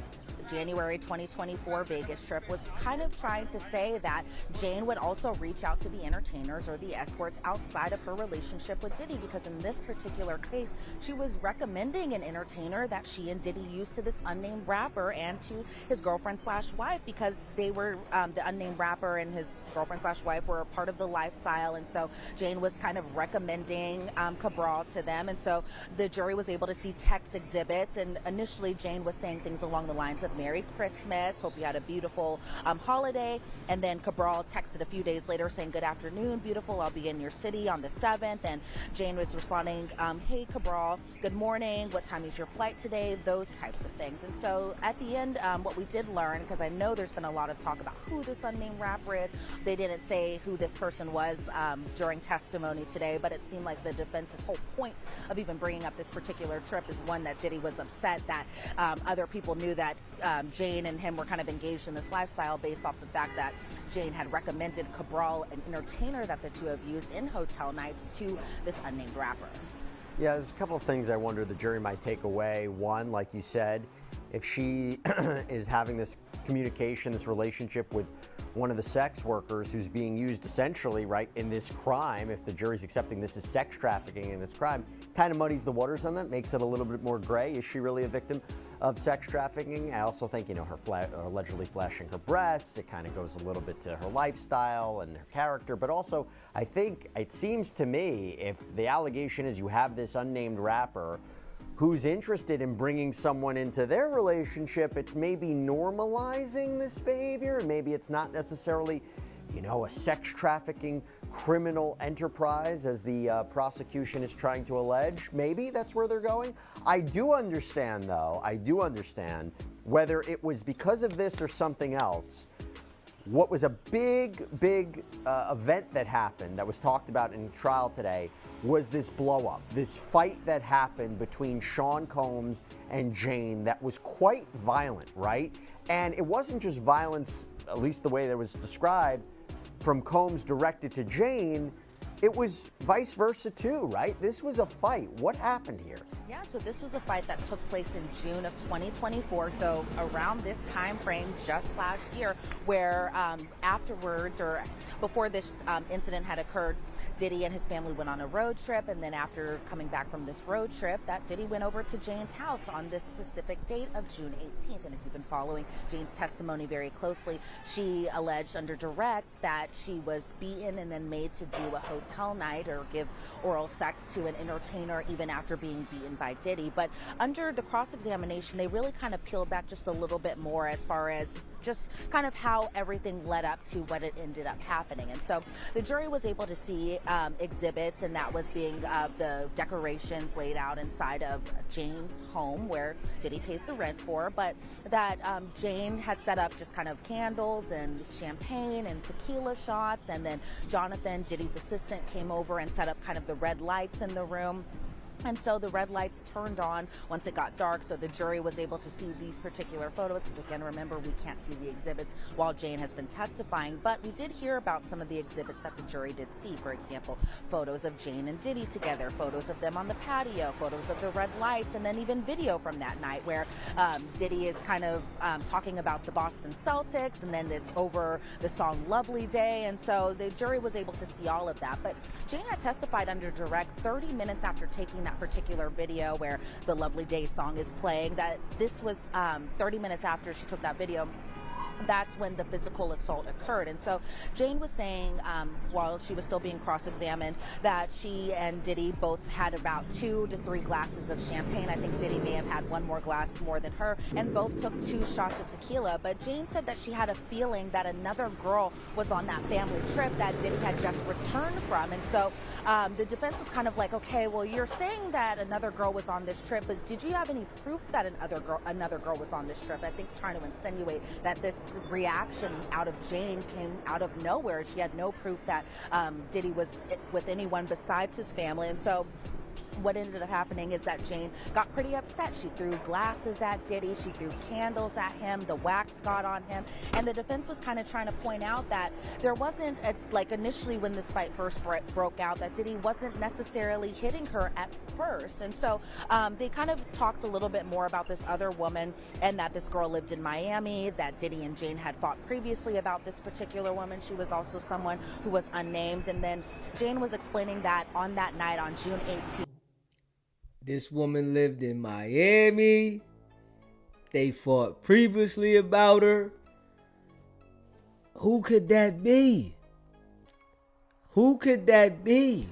January 2024 Vegas trip was kind of trying to say that Jane would also reach out to the entertainers or the escorts outside of her relationship with Diddy, because in this particular case, she was recommending an entertainer that she and Diddy used to this unnamed rapper and to his girlfriend/wife, because they were, the unnamed rapper and his girlfriend/wife were a part of the lifestyle. And so Jane was kind of recommending Cabral to them. And so the jury was able to see text exhibits, and initially Jane was saying things along the lines of Merry Christmas, hope you had a beautiful holiday. And then Cabral texted a few days later saying, good afternoon, beautiful, I'll be in your city on the 7th. And Jane was responding, hey Cabral, good morning, what time is your flight today? Those types of things. And so at the end, what we did learn, because I know there's been a lot of talk about who this unnamed rapper is, they didn't say who this person was during testimony today, but it seemed like the defense's whole point of even bringing up this particular trip is one, that Diddy was upset that other people knew that Jane and him were kind of engaged in this lifestyle, based off the fact that Jane had recommended Cabral, an entertainer that the two have used in hotel nights, to this unnamed rapper. Yeah, there's a couple of things I wonder the jury might take away. One, like you said, if she is having this communication, this relationship with one of the sex workers who's being used essentially, right, in this crime, if the jury's accepting this as sex trafficking in this crime, kind of muddies the waters on that, makes it a little bit more gray. Is she really a victim of sex trafficking? I also think, her allegedly flashing her breasts, it kind of goes a little bit to her lifestyle and her character. But also, I think it seems to me, if the allegation is you have this unnamed rapper who's interested in bringing someone into their relationship, it's maybe normalizing this behavior. Maybe it's not necessarily, a sex trafficking criminal enterprise, as the prosecution is trying to allege. Maybe that's where they're going. I do understand, though, whether it was because of this or something else, what was a big event that happened, that was talked about in trial today, was this blow-up, this fight that happened between Sean Combs and Jane that was quite violent, right? And it wasn't just violence, at least the way that was described, from Combs directed to Jane. It was vice versa too, right? This was a fight. What happened here? Yeah, Yeah, so this was a fight that took place in June of 2024, so around this time frame just last year, where afterwards or before this incident had occurred, Diddy and his family went on a road trip, and then after coming back from this road trip, that Diddy went over to Jane's house on this specific date of June 18th. And if you've been following Jane's testimony very closely, she alleged under direct that she was beaten and then made to do a hotel night or give oral sex to an entertainer even after being beaten by Diddy. But under the cross-examination, they really kind of peeled back just a little bit more as far as just kind of how everything led up to what it ended up happening. And so the jury was able to see exhibits, and that was being the decorations laid out inside of Jane's home where Diddy pays the rent for, but that Jane had set up just kind of candles and champagne and tequila shots, and then Jonathan, Diddy's assistant, came over and set up kind of the red lights in the room. And so the red lights turned on once it got dark, so the jury was able to see these particular photos, because again, remember, we can't see the exhibits while Jane has been testifying, but we did hear about some of the exhibits that the jury did see. For example, photos of Jane and Diddy together, photos of them on the patio, photos of the red lights, and then even video from that night where Diddy is kind of talking about the Boston Celtics, and then it's over the song Lovely Day, and so the jury was able to see all of that. But Jane had testified under direct 30 minutes after taking that particular video where the Lovely Day song is playing, that this was 30 minutes after she took that video. That's when the physical assault occurred. And so Jane was saying, while she was still being cross-examined, that she and Diddy both had about 2 to 3 glasses of champagne. I think Diddy may have had one more glass more than her, and both took 2 shots of tequila. But Jane said that she had a feeling that another girl was on that family trip that Diddy had just returned from. And so the defense was kind of like, okay, well, you're saying that another girl was on this trip, but did you have any proof that another girl was on this trip? I think trying to insinuate that this reaction out of Jane came out of nowhere. She had no proof that Diddy was with anyone besides his family. And so what ended up happening is that Jane got pretty upset. She threw glasses at Diddy. She threw candles at him. The wax got on him. And the defense was kind of trying to point out that there wasn't, like initially when this fight first broke out, that Diddy wasn't necessarily hitting her at first. And so they kind of talked a little bit more about this other woman, and that this girl lived in Miami, that Diddy and Jane had fought previously about this particular woman. She was also someone who was unnamed. And then Jane was explaining that on that night on June 18th, this woman lived in Miami. They fought previously about her. Who could that be? Who could that be?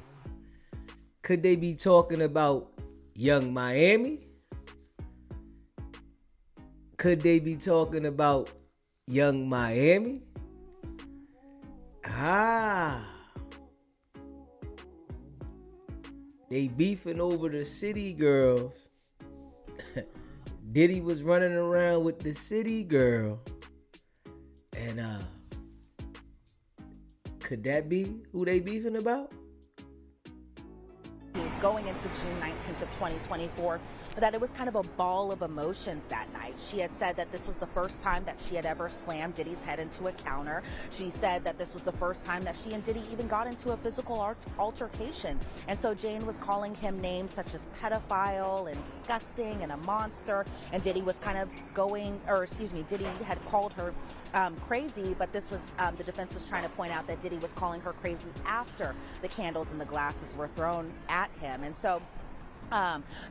Could they be talking about Young Miami? Could they be talking about Young Miami? They beefing over the city girls. Diddy was running around with the city girl. And could that be who they beefing about? Going into June 19th of 2024, that it was kind of a ball of emotions that night. She had said that this was the first time that she had ever slammed Diddy's head into a counter. She said that this was the first time that she and Diddy even got into a physical altercation. And so Jane was calling him names such as pedophile and disgusting and a monster. And Diddy was kind of Diddy had called her crazy, but this was, the defense was trying to point out that Diddy was calling her crazy after the candles and the glasses were thrown at him. And so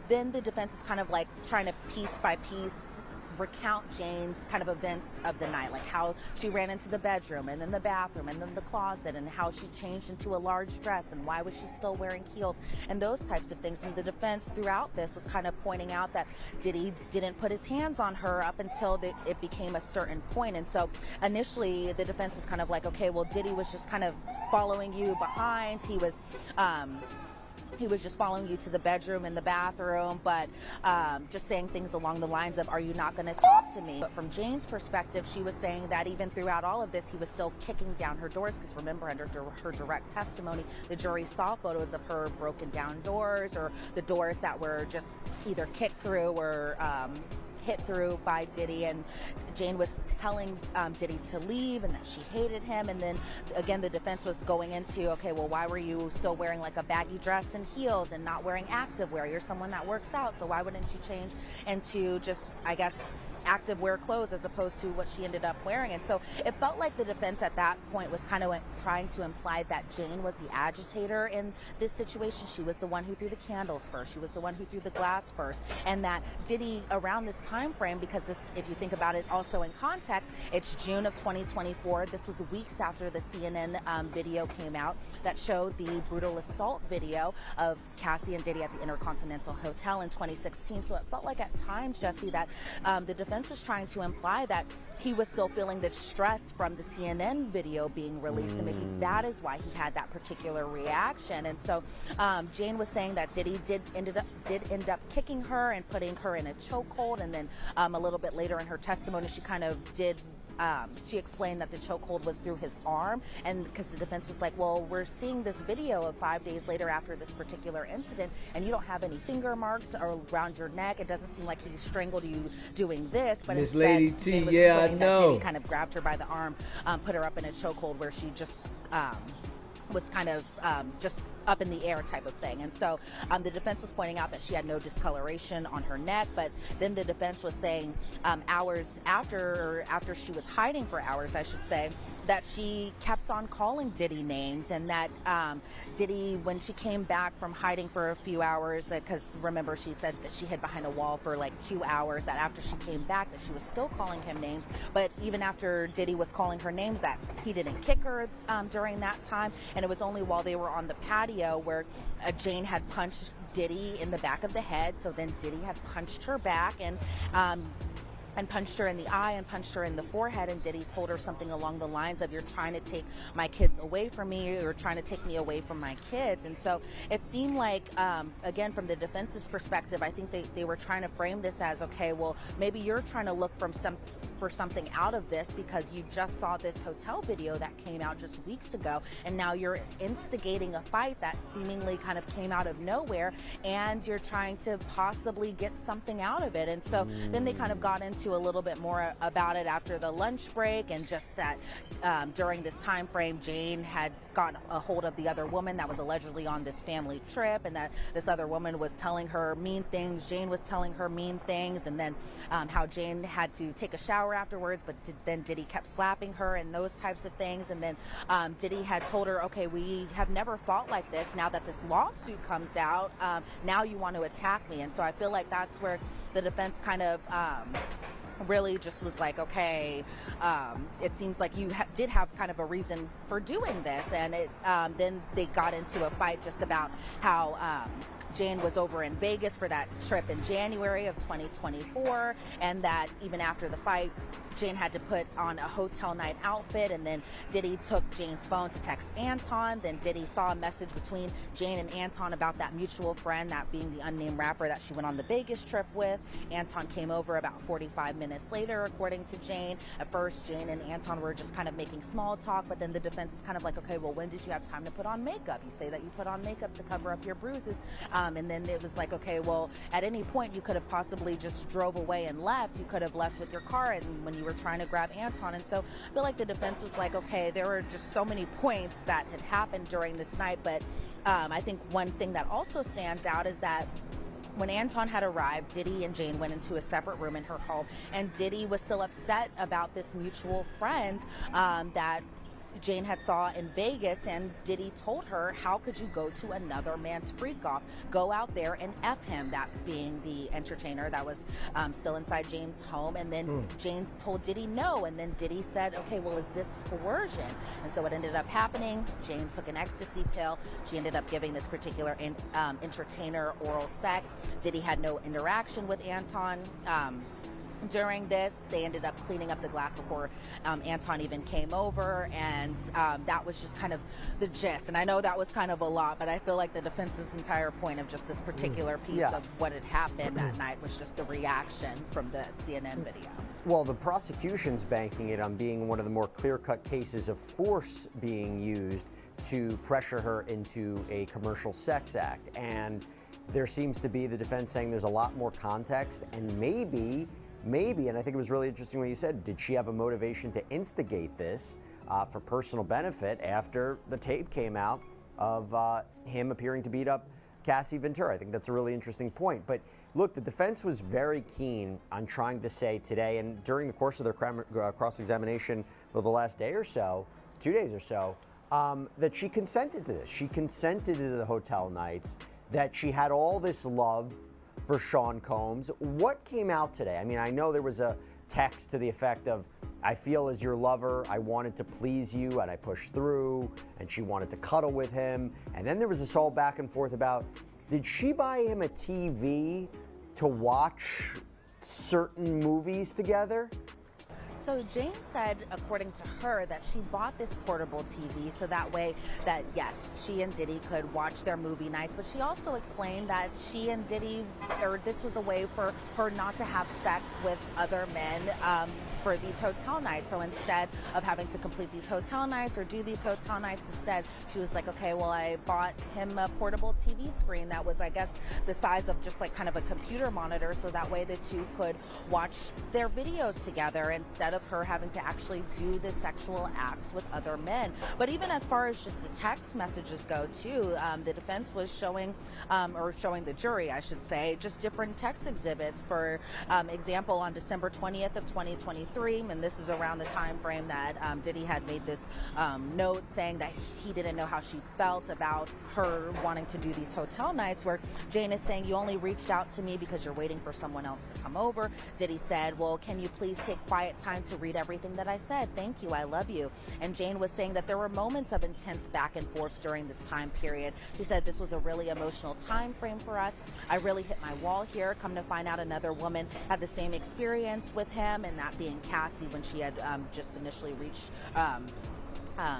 then the defense is kind of like trying to piece by piece recount Jane's kind of events of the night, like how she ran into the bedroom and then the bathroom and then the closet, and how she changed into a large dress and why was she still wearing heels and those types of things. And the defense throughout this was kind of pointing out that Diddy didn't put his hands on her up until it became a certain point. And so initially the defense was kind of like, okay, well, Diddy was just kind of following you behind. He was just following you to the bedroom and the bathroom, but just saying things along the lines of, are you not going to talk to me? But from Jane's perspective, she was saying that even throughout all of this, he was still kicking down her doors, because remember, under her direct testimony, the jury saw photos of her broken down doors, or the doors that were just either kicked through or hit through by Diddy, and Jane was telling Diddy to leave and that she hated him. And then again, the defense was going into, okay, well, why were you still wearing like a baggy dress and heels and not wearing activewear? You're someone that works out, so why wouldn't you change into just, I guess, activewear clothes as opposed to what she ended up wearing? And so it felt like the defense at that point was kind of trying to imply that Jane was the agitator in this situation. She was the one who threw the candles first. She was the one who threw the glass first. And that Diddy, around this time frame, because this, if you think about it also in context, it's June of 2024. This was weeks after the CNN video came out that showed the brutal assault video of Cassie and Diddy at the Intercontinental Hotel in 2016. So it felt like at times, Jesse, that the defense was trying to imply that he was still feeling the stress from the CNN video being released, and maybe that is why he had that particular reaction. And so Jane was saying that Diddy did end up kicking her and putting her in a chokehold, and then a little bit later in her testimony, she kind of did. She explained that the chokehold was through his arm, and because the defense was like, well, we're seeing this video of 5 days later after this particular incident, and you don't have any finger marks around your neck. It doesn't seem like he strangled you doing this, but Miss instead, Lady T, Jane was yeah, I explaining that know. Diddy kind of grabbed her by the arm, put her up in a chokehold where she just was kind of just up in the air type of thing. And so the defense was pointing out that she had no discoloration on her neck, but then the defense was saying hours after she was hiding for hours, I should say, that she kept on calling Diddy names, and that Diddy, when she came back from hiding for a few hours, because remember she said that she hid behind a wall for like 2 hours, that after she came back that she was still calling him names, but even after Diddy was calling her names, that he didn't kick her during that time. And it was only while they were on the patio where Jane had punched Diddy in the back of the head, so then Diddy had punched her back and punched her in the eye and punched her in the forehead, and Diddy told her something along the lines of, you're trying to take my kids away from me, you're trying to take me away from my kids. And so it seemed like, again, from the defense's perspective, I think they were trying to frame this as, okay, well, maybe you're trying to look for something out of this because you just saw this hotel video that came out just weeks ago, and now you're instigating a fight that seemingly kind of came out of nowhere, and you're trying to possibly get something out of it. And so then they kind of got into a little bit more about it after the lunch break, and just that during this time frame, Jane had gotten a hold of the other woman that was allegedly on this family trip, and that this other woman was telling her mean things, Jane was telling her mean things, and then how Jane had to take a shower afterwards, but then Diddy kept slapping her and those types of things. And then Diddy had told her, okay, we have never fought like this. Now that this lawsuit comes out, now you want to attack me. And so I feel like that's where the defense kind of really just was like, okay, it seems like you did have kind of a reason for doing this. And then they got into a fight just about how Jane was over in Vegas for that trip in January of 2024, and that even after the fight, Jane had to put on a hotel night outfit, and then Diddy took Jane's phone to text Anton. Then Diddy saw a message between Jane and Anton about that mutual friend, that being the unnamed rapper that she went on the Vegas trip with. Anton came over about 45 minutes later, according to Jane. At first, Jane and Anton were just kind of making small talk, but then the defense is kind of like, okay, well, when did you have time to put on makeup? You say that you put on makeup to cover up your bruises. And then it was like, okay, well, at any point you could have possibly just drove away and left. You could have left with your car and when you were trying to grab Anton. And so I feel like the defense was like, okay, there were just so many points that had happened during this night. But I think one thing that also stands out is that when Anton had arrived, Diddy and Jane went into a separate room in her home, and Diddy was still upset about this mutual friend that Jane had saw in Vegas, and Diddy told her, how could you go to another man's freak off? Go out there and F him, that being the entertainer that was still inside Jane's home. And then Jane told Diddy no, and then Diddy said, okay, well, is this coercion? And so what ended up happening, Jane took an ecstasy pill. She ended up giving this particular entertainer oral sex. Diddy had no interaction with Anton. During this, they ended up cleaning up the glass before Anton even came over, and that was just kind of the gist. And I know that was kind of a lot, but I feel like the defense's entire point of just this particular piece of what had happened that night was just the reaction from the CNN video. Well, the prosecution's banking it on being one of the more clear-cut cases of force being used to pressure her into a commercial sex act. And there seems to be the defense saying there's a lot more context, and maybe maybe, and I think it was really interesting what you said, did she have a motivation to instigate this for personal benefit after the tape came out of him appearing to beat up Cassie Ventura? I think that's a really interesting point. But look, the defense was very keen on trying to say today, and during the course of their cross-examination for the last day or so, 2 days or so, that she consented to this. She consented to the hotel nights, that she had all this love for Sean Combs. What came out today? I mean, I know there was a text to the effect of, I feel as your lover, I wanted to please you and I pushed through, and she wanted to cuddle with him. And then there was this all back and forth about, did she buy him a TV to watch certain movies together? So Jane said, according to her, that she bought this portable TV so that way that, yes, she and Diddy could watch their movie nights. But she also explained that she and Diddy, or this was a way for her not to have sex with other men for these hotel nights. So instead of having to complete these hotel nights or do these hotel nights, instead she was like, okay, well, I bought him a portable TV screen that was, I guess, the size of just like kind of a computer monitor, so that way the two could watch their videos together instead of her having to actually do the sexual acts with other men. But even as far as just the text messages go too, the defense was showing the jury, I should say, just different text exhibits. For example, on December 20th of 2023, and this is around the time frame that Diddy had made this note saying that he didn't know how she felt about her wanting to do these hotel nights, where Jane is saying, you only reached out to me because you're waiting for someone else to come over. Diddy said, well, can you please take quiet time to read everything that I said? Thank you, I love you. And Jane was saying that there were moments of intense back and forth during this time period. She said this was a really emotional time frame for us. I really hit my wall here. Come to find out, another woman had the same experience with him, and that being Cassie, when she had just initially reached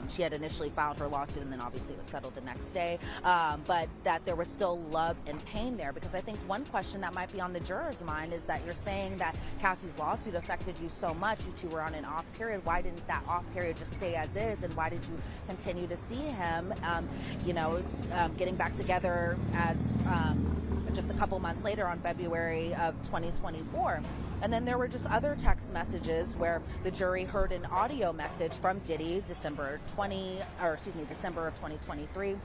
she had initially filed her lawsuit, and then obviously it was settled the next day, but that there was still love and pain there. Because I think one question that might be on the juror's mind is that you're saying that Cassie's lawsuit affected you so much, you two were on an off period. Why didn't that off period just stay as is, and why did you continue to see him, getting back together as just a couple months later on February of 2024? And then there were just other text messages where the jury heard an audio message from Diddy December of 2023,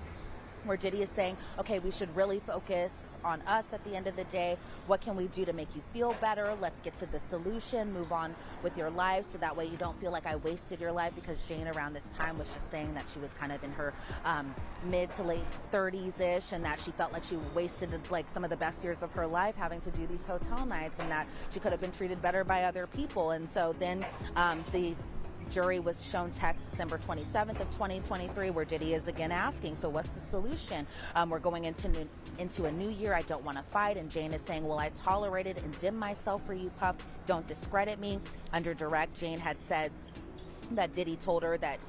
where Diddy is saying, okay, we should really focus on us at the end of the day. What can we do to make you feel better? Let's get to the solution, move on with your life, so that way you don't feel like I wasted your life. Because Jane around this time was just saying that she was kind of in her mid to late 30s-ish, and that she felt like she wasted like some of the best years of her life having to do these hotel nights, and that she could have been treated better by other people. And so then the jury was shown text December 27th of 2023, where Diddy is again asking, so what's the solution? We're going into a new year. I don't want to fight. And Jane is saying, well, I tolerated and dimmed myself for you, Puff. Don't discredit me. Under direct, Jane had said that Diddy told her that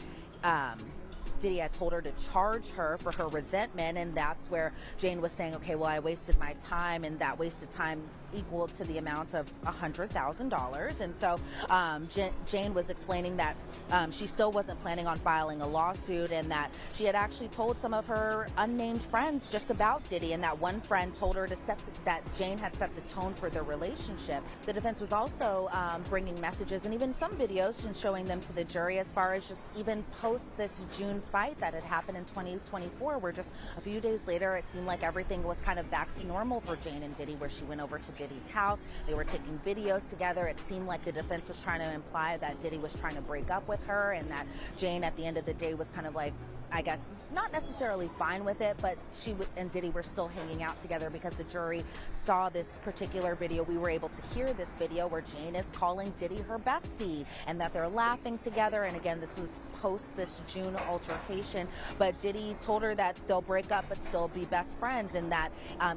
Diddy had told her to charge her for her resentment, and that's where Jane was saying, okay, well, I wasted my time, and that wasted time equal to the amount of $100,000. And so Jane was explaining that she still wasn't planning on filing a lawsuit, and that she had actually told some of her unnamed friends just about Diddy, and that one friend told her to that Jane had set the tone for their relationship. The defense was also bringing messages and even some videos and showing them to the jury, as far as just even post this June fight that had happened in 2024, where just a few days later it seemed like everything was kind of back to normal for Jane and Diddy, where she went over to Diddy's house. They were taking videos together. It seemed like the defense was trying to imply that Diddy was trying to break up with her, and that Jane at the end of the day was kind of like, I guess, not necessarily fine with it, but she and Diddy were still hanging out together, because the jury saw this particular video. We were able to hear this video where Jane is calling Diddy her bestie, and that they're laughing together. And again, this was post this June altercation, but Diddy told her that they'll break up but still be best friends, and that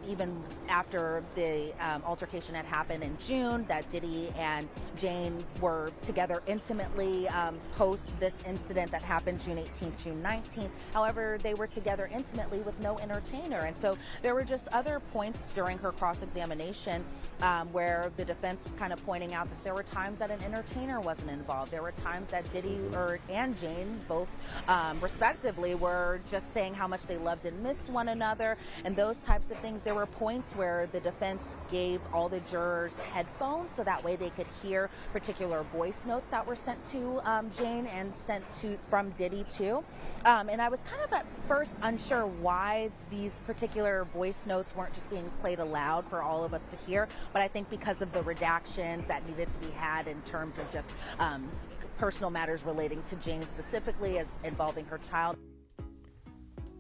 even after the altercation had happened in June, that Diddy and Jane were together intimately post this incident that happened June 18th, June 19th. 2019. However, they were together intimately with no entertainer. And so there were just other points during her cross-examination where the defense was kind of pointing out that there were times that an entertainer wasn't involved. There were times that Diddy and Jane, both respectively, were just saying how much they loved and missed one another and those types of things. There were points where the defense gave all the jurors headphones so that way they could hear particular voice notes that were sent to Jane and sent to from Diddy too. And I was kind of at first unsure why these particular voice notes weren't just being played aloud for all of us to hear, but I think because of the redactions that needed to be had in terms of just personal matters relating to Jane specifically as involving her child.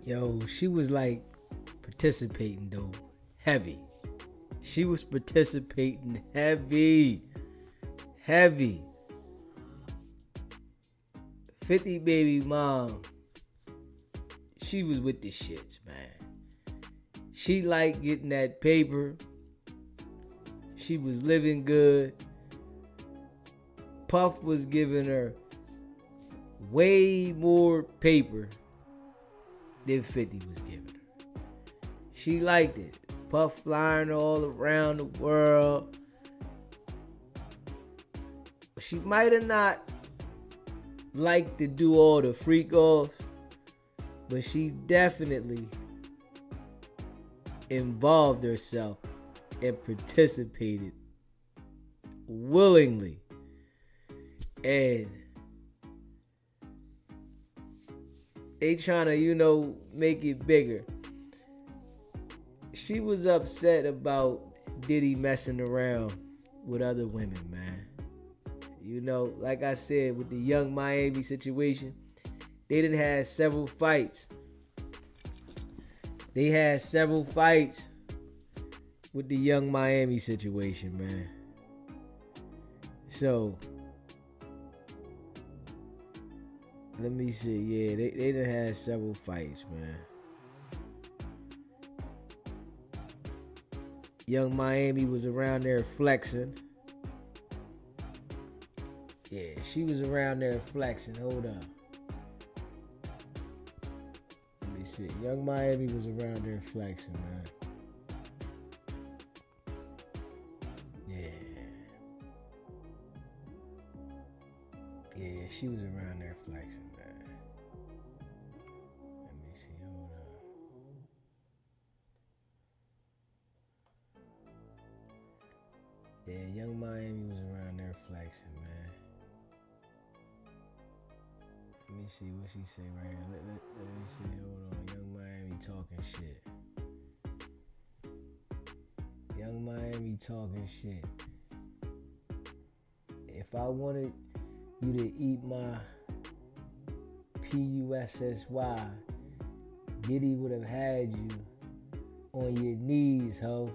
Yo, she was like participating though, heavy. She was participating heavy. 50 baby mom, she was with the shits, man. She liked getting that paper. She was living good. Puff was giving her way more paper than 50 was giving her. She liked it. Puff flying all around the world. She might have not liked to do all the freak offs, but she definitely involved herself and participated willingly. And they trying to, make it bigger. She was upset about Diddy messing around with other women, man. Like I said, with the Young Miami situation, they done had several fights. They had several fights with the Young Miami situation, man. So, let me see. Yeah, they done had several fights, man. Young Miami was around there flexing. Yeah, she was around there flexing. Hold up. Let me see. Young Miami was around there flexing, man. Yeah, she was around there flexing, man. Let me see. Hold up. Yeah, Young Miami was around there flexing, man. Let me see what she say right here. Let me see. Hold on. Young Miami talking shit. Young Miami talking shit. If I wanted you to eat my PUSSY, Diddy would have had you on your knees, ho.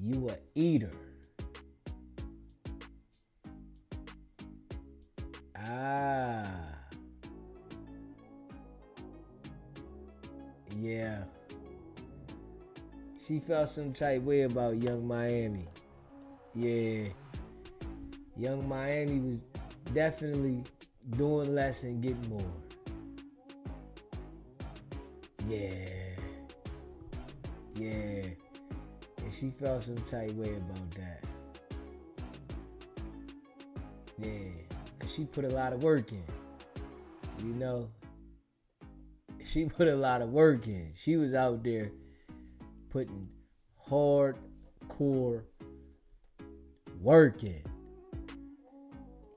You a eater. Yeah. She felt some type way about Young Miami. Yeah. Young Miami was definitely doing less and getting more. Yeah. And she felt some type way about that. Yeah. Cause she put a lot of work in. She put a lot of work in. She was out there putting hardcore work in.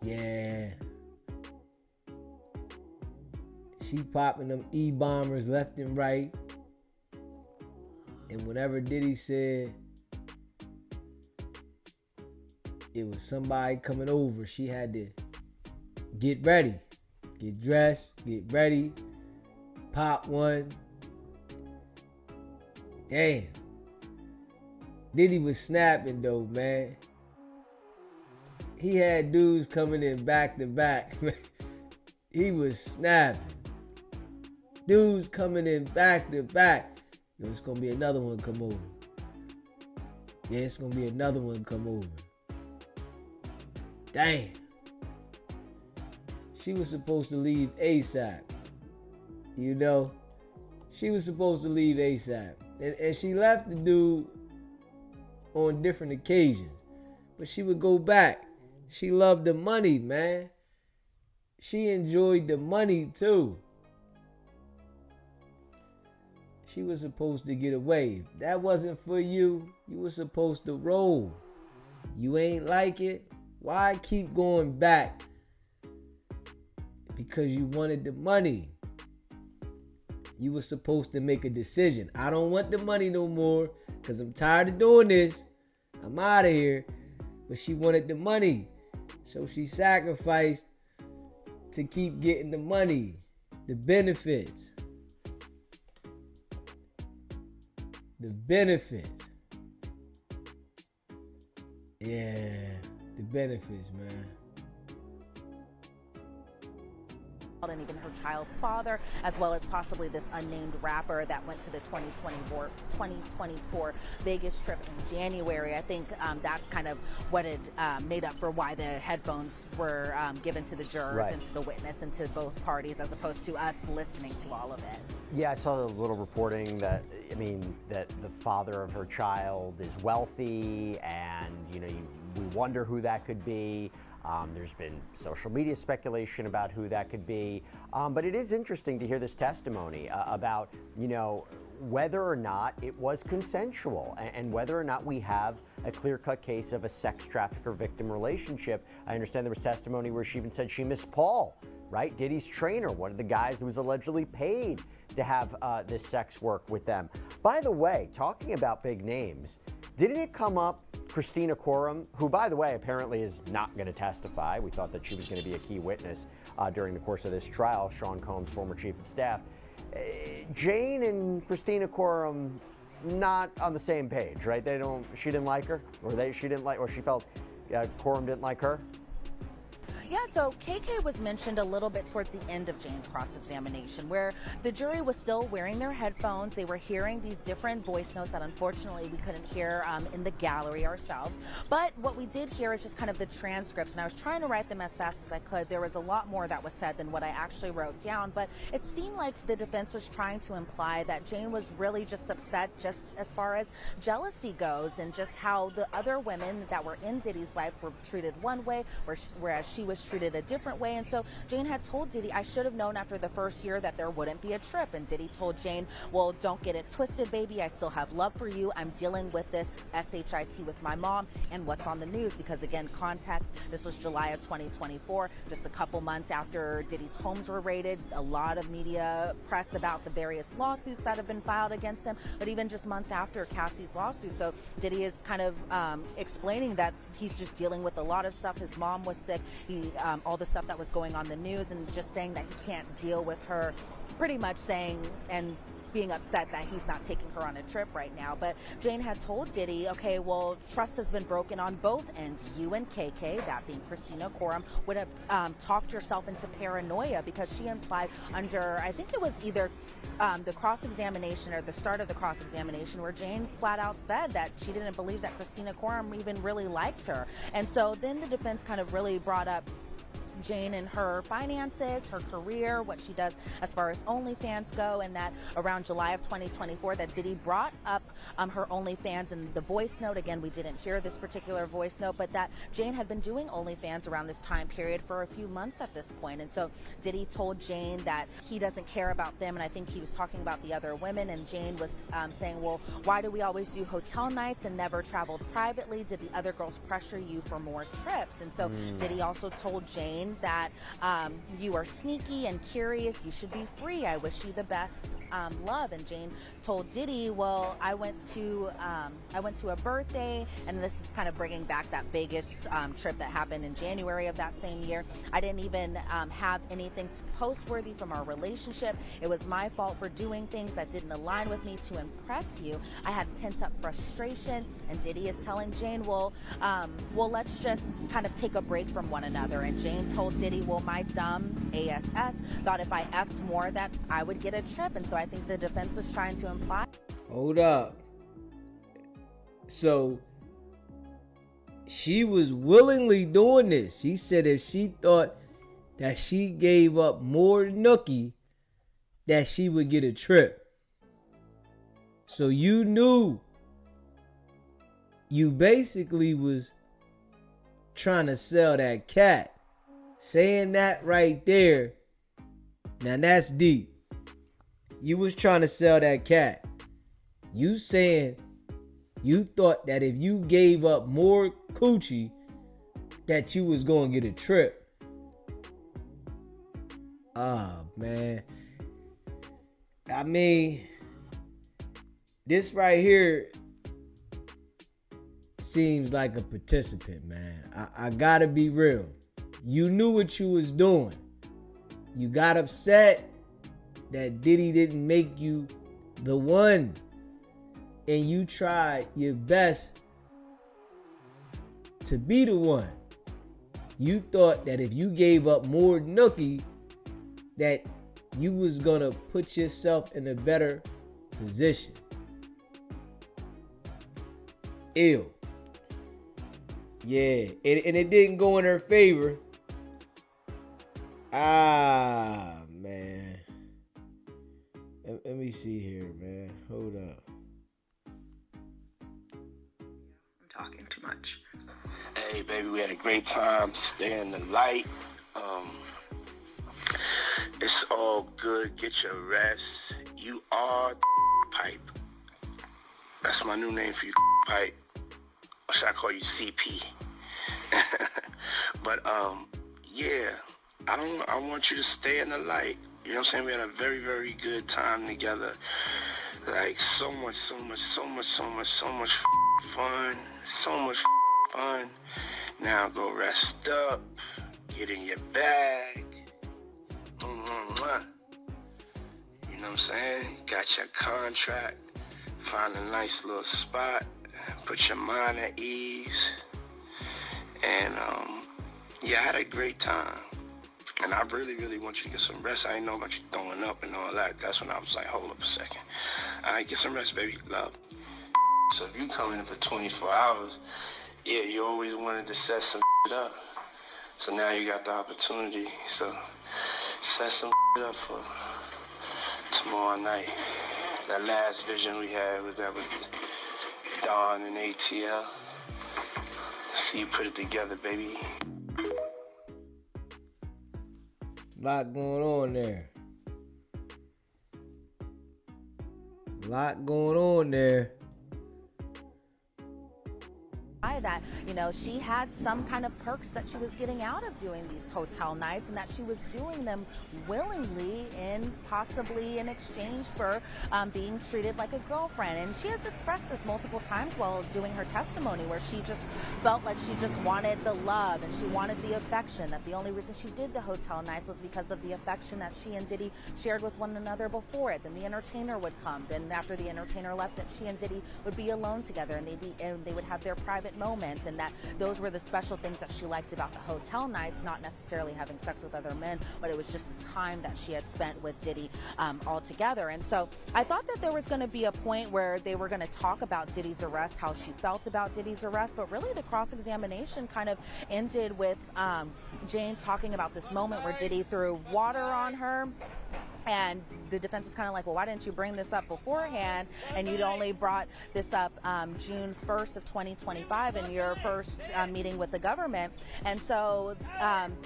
Yeah. She popping them E-bombers left and right. And whenever Diddy said it was somebody coming over, she had to get ready. Get dressed, get ready, pop one. Damn. Diddy was snapping though, man. He had dudes coming in back to back. He was snapping. Dudes coming in back to back. Yo, it's gonna be another one come over. Yeah, it's gonna be another one come over. Damn. she was supposed to leave ASAP. You know, she was supposed to leave ASAP. And she left the dude on different occasions. But she would go back. She loved the money, man. She enjoyed the money too. She was supposed to get away. If that wasn't for you, you were supposed to roll. You ain't like it. Why keep going back? Because you wanted the money. You were supposed to make a decision. I don't want the money no more because I'm tired of doing this. I'm out of here. But she wanted the money. So she sacrificed to keep getting the money, the benefits. The benefits. Yeah, the benefits, man. And even her child's father, as well as possibly this unnamed rapper that went to the 2024 Vegas trip in January. I think that's kind of what it made up for why the headphones were given to the jurors and to the witness and to both parties, as opposed to us listening to all of it. Yeah, I saw a little reporting that, that the father of her child is wealthy, and, we wonder who that could be. There's been social media speculation about who that could be. But it is interesting to hear this testimony about, whether or not it was consensual and whether or not we have a clear-cut case of a sex trafficker-victim relationship. I understand there was testimony where she even said she missed Paul, right? Diddy's trainer, one of the guys that was allegedly paid to have this sex work with them. By the way, talking about big names, didn't it come up Christina Coram, who, by the way, apparently is not going to testify? We thought that she was going to be a key witness during the course of this trial, Sean Combs, former chief of staff. Jane and Christina Coram not on the same page, right? She didn't like her, or she felt Coram didn't like her. Yeah, so KK was mentioned a little bit towards the end of Jane's cross-examination, where the jury was still wearing their headphones. They were hearing these different voice notes that unfortunately we couldn't hear in the gallery ourselves. But what we did hear is just kind of the transcripts, and I was trying to write them as fast as I could. There was a lot more that was said than what I actually wrote down, but it seemed like the defense was trying to imply that Jane was really just upset just as far as jealousy goes, and just how the other women that were in Diddy's life were treated one way, whereas she was treated a different way. And so Jane had told Diddy, I should have known after the first year that there wouldn't be a trip. And Diddy told Jane, well, don't get it twisted, baby. I still have love for you. I'm dealing with this SHIT with my mom and what's on the news. Because again, context, this was July of 2024, just a couple months after Diddy's homes were raided. A lot of media press about the various lawsuits that have been filed against him, but even just months after Cassie's lawsuit. So Diddy is kind of explaining that he's just dealing with a lot of stuff. His mom was sick. All the stuff that was going on in the news, and just saying that he can't deal with her, pretty much saying and being upset that he's not taking her on a trip right now. But Jane had told Diddy, okay, well, trust has been broken on both ends. You and KK, that being Christina Coram, would have talked yourself into paranoia, because she implied under, I think it was either the cross-examination or the start of the cross-examination, where Jane flat out said that she didn't believe that Christina Coram even really liked her. And so then the defense kind of really brought up Jane and her finances, her career, what she does as far as OnlyFans go, and that around July of 2024 that Diddy brought up her OnlyFans and the voice note. Again, we didn't hear this particular voice note, but that Jane had been doing OnlyFans around this time period for a few months at this point. And so Diddy told Jane that he doesn't care about them, and I think he was talking about the other women, and Jane was saying, well, why do we always do hotel nights and never traveled privately? Did the other girls pressure you for more trips? And so Diddy also told Jane that you are sneaky and curious. You should be free. I wish you the best love. And Jane told Diddy, well, I went to a birthday, and this is kind of bringing back that Vegas trip that happened in January of that same year. I didn't even have anything post-worthy from our relationship. It was my fault for doing things that didn't align with me to impress you. I had pent-up frustration. And Diddy is telling Jane, well, let's just kind of take a break from one another. And Jane told Diddy, well, my dumb ASS thought if I effed more that I would get a trip. And so I think the defense was trying to imply. Hold up. So she was willingly doing this. She said if she thought that she gave up more nookie that she would get a trip. So you knew you basically was trying to sell that cat. Saying that right there, now that's deep. You was trying to sell that cat. You saying you thought that if you gave up more coochie that you was going to get a trip. Oh, man. I mean, this right here seems like a participant, man. I gotta be real. You knew what you was doing. You got upset that Diddy didn't make you the one. And you tried your best to be the one. You thought that if you gave up more nookie, that you was gonna put yourself in a better position. Ew. Yeah, and it didn't go in her favor. Ah, man. Let me see here, man. Hold up. I'm talking too much. Hey, baby, we had a great time. Stay in the light. It's all good. Get your rest. You are pipe. That's my new name for you, pipe. Or should I call you CP? But yeah, I want you to stay in the light. You know what I'm saying? We had a very, very good time together. Like so much fun. So much fun. Now go rest up. Get in your bag. You know what I'm saying? Got your contract. Find a nice little spot. Put your mind at ease. And yeah, I had a great time. And I really, really want you to get some rest. I didn't know about you throwing up and all that. That's when I was like, hold up a second. All right, get some rest, baby. Love. So if you come in for 24 hours, yeah, you always wanted to set some up. So now you got the opportunity. So set some up for tomorrow night. That last vision we had was Dawn and ATL. See you put it together, baby. Lot going on there. Lot going on there. That, you know, she had some kind of perks that she was getting out of doing these hotel nights, and that she was doing them willingly and possibly in exchange for being treated like a girlfriend. And she has expressed this multiple times while doing her testimony, where she just felt like she just wanted the love and she wanted the affection, that the only reason she did the hotel nights was because of the affection that she and Diddy shared with one another before it. Then the entertainer would come. Then after the entertainer left, that she and Diddy would be alone together, and they would have their private moments, and that those were the special things that she liked about the hotel nights, not necessarily having sex with other men, but it was just the time that she had spent with Diddy all together. And so I thought that there was going to be a point where they were going to talk about Diddy's arrest, how she felt about Diddy's arrest, but really the cross-examination kind of ended with Jane talking about this moment where Diddy threw water on her. And the defense was kind of like, well, why didn't you bring this up beforehand? And you'd only brought this up June 1st of 2025 in your first meeting with the government. And so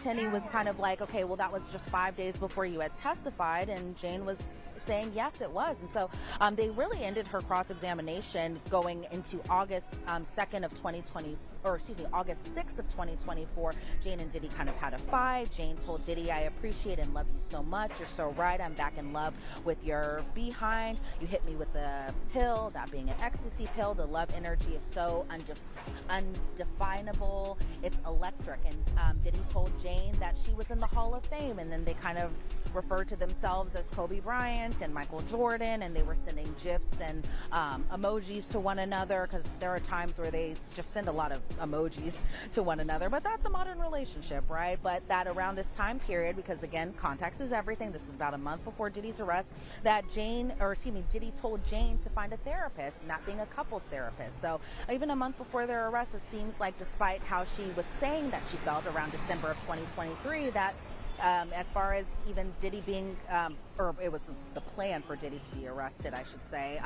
Tenny was kind of like, okay, well, that was just 5 days before you had testified. And Jane was saying, yes, it was. And so they really ended her cross-examination going into August 2nd of 2020, or excuse me, August 6th of 2024. Jane and Diddy kind of had a fight. Jane told Diddy, I appreciate and love you so much. You're so right. I'm back in love with your behind. You hit me with the pill, that being an ecstasy pill. The love energy is so undefinable. It's electric. And Diddy told Jane that she was in the Hall of Fame. And then they kind of referred to themselves as Kobe Bryant and Michael Jordan, and they were sending GIFs and emojis to one another, because there are times where they just send a lot of emojis to one another, but that's a modern relationship, right? But that around this time period, because again, context is everything, this is about a month before Diddy's arrest, that Diddy told Jane to find a therapist, not being a couples therapist. So even a month before their arrest, it seems like, despite how she was saying that she felt around December of 2023, that as far as even Diddy being, or it was the plan for Diddy to be arrested, I should say,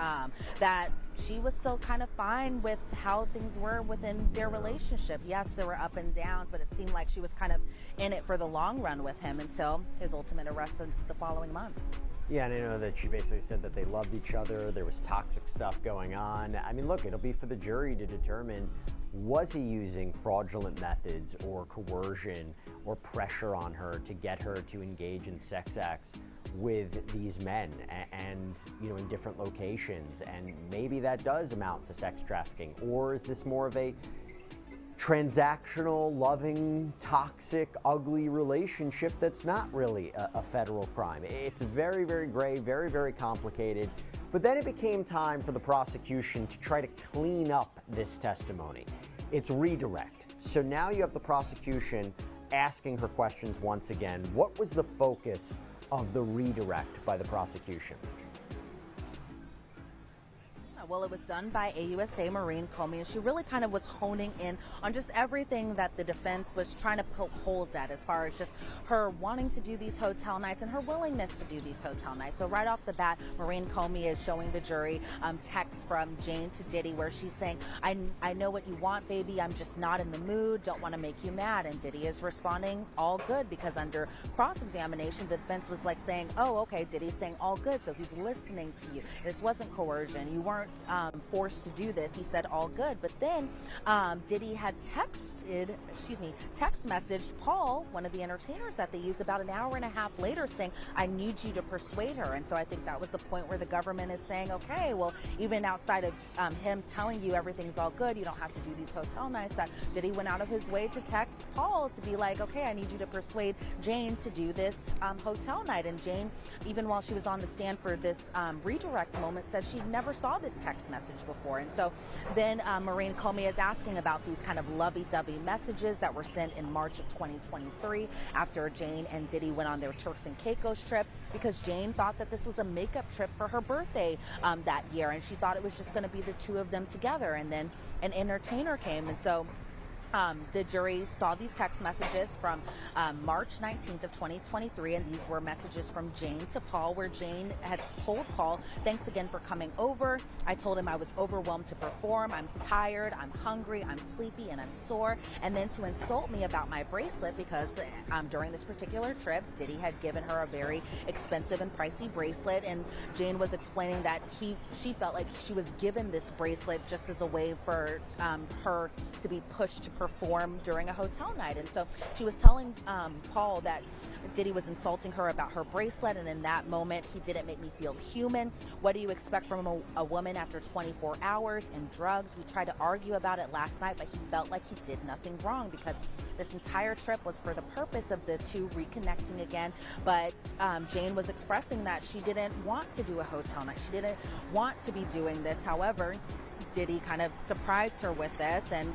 that she was still kind of fine with how things were within their relationship. Yes, there were up and downs, but it seemed like she was kind of in it for the long run with him until his ultimate arrest the following month. Yeah, and I know that she basically said that they loved each other, there was toxic stuff going on. I mean, look, it'll be for the jury to determine, was he using fraudulent methods or coercion or pressure on her to get her to engage in sex acts with these men and you know, in different locations, and maybe that does amount to sex trafficking? Or is this more of a transactional, loving, toxic, ugly relationship that's not really a federal crime? It's very, very gray, very, very complicated. But then it became time for the prosecution to try to clean up this testimony. It's redirect. So now you have the prosecution asking her questions once again. What was the focus of the redirect by the prosecution? Well, it was done by AUSA Maureen Comey, and she really kind of was honing in on just everything that the defense was trying to poke holes at, as far as just her wanting to do these hotel nights and her willingness to do these hotel nights. So right off the bat, Maureen Comey is showing the jury texts from Jane to Diddy where she's saying, I know what you want, baby. I'm just not in the mood. Don't want to make you mad. And Diddy is responding, all good, because under cross-examination, the defense was like saying, oh, okay, Diddy's saying all good, so he's listening to you. This wasn't coercion. You weren't forced to do this. He said all good. But then Diddy had text messaged Paul, one of the entertainers that they used, about an hour and a half later, saying, I need you to persuade her. And so I think that was the point where the government is saying, okay, well, even outside of him telling you everything's all good, you don't have to do these hotel nights, that Diddy went out of his way to text Paul to be like, okay, I need you to persuade Jane to do this hotel night. And Jane, even while she was on the stand for this redirect moment, said she never saw this text message before. And so then Maureen Comey is asking about these kind of lovey-dovey messages that were sent in March of 2023 after Jane and Diddy went on their Turks and Caicos trip, because Jane thought that this was a makeup trip for her birthday that year, and she thought it was just going to be the two of them together. And then an entertainer came, and so the jury saw these text messages from March 19th of 2023, and these were messages from Jane to Paul, where Jane had told Paul, thanks again for coming over. I told him I was overwhelmed to perform. I'm tired, I'm hungry, I'm sleepy, and I'm sore. And then to insult me about my bracelet, because during this particular trip, Diddy had given her a very expensive and pricey bracelet, and Jane was explaining that she felt like she was given this bracelet just as a way for her to be pushed to perform during a hotel night. And so she was telling Paul that Diddy was insulting her about her bracelet, and in that moment, he didn't make me feel human. What do you expect from a woman after 24 hours and drugs? We tried to argue about it last night, but he felt like he did nothing wrong, because this entire trip was for the purpose of the two reconnecting again. But Jane was expressing that she didn't want to do a hotel night. She didn't want to be doing this. However, Diddy kind of surprised her with this and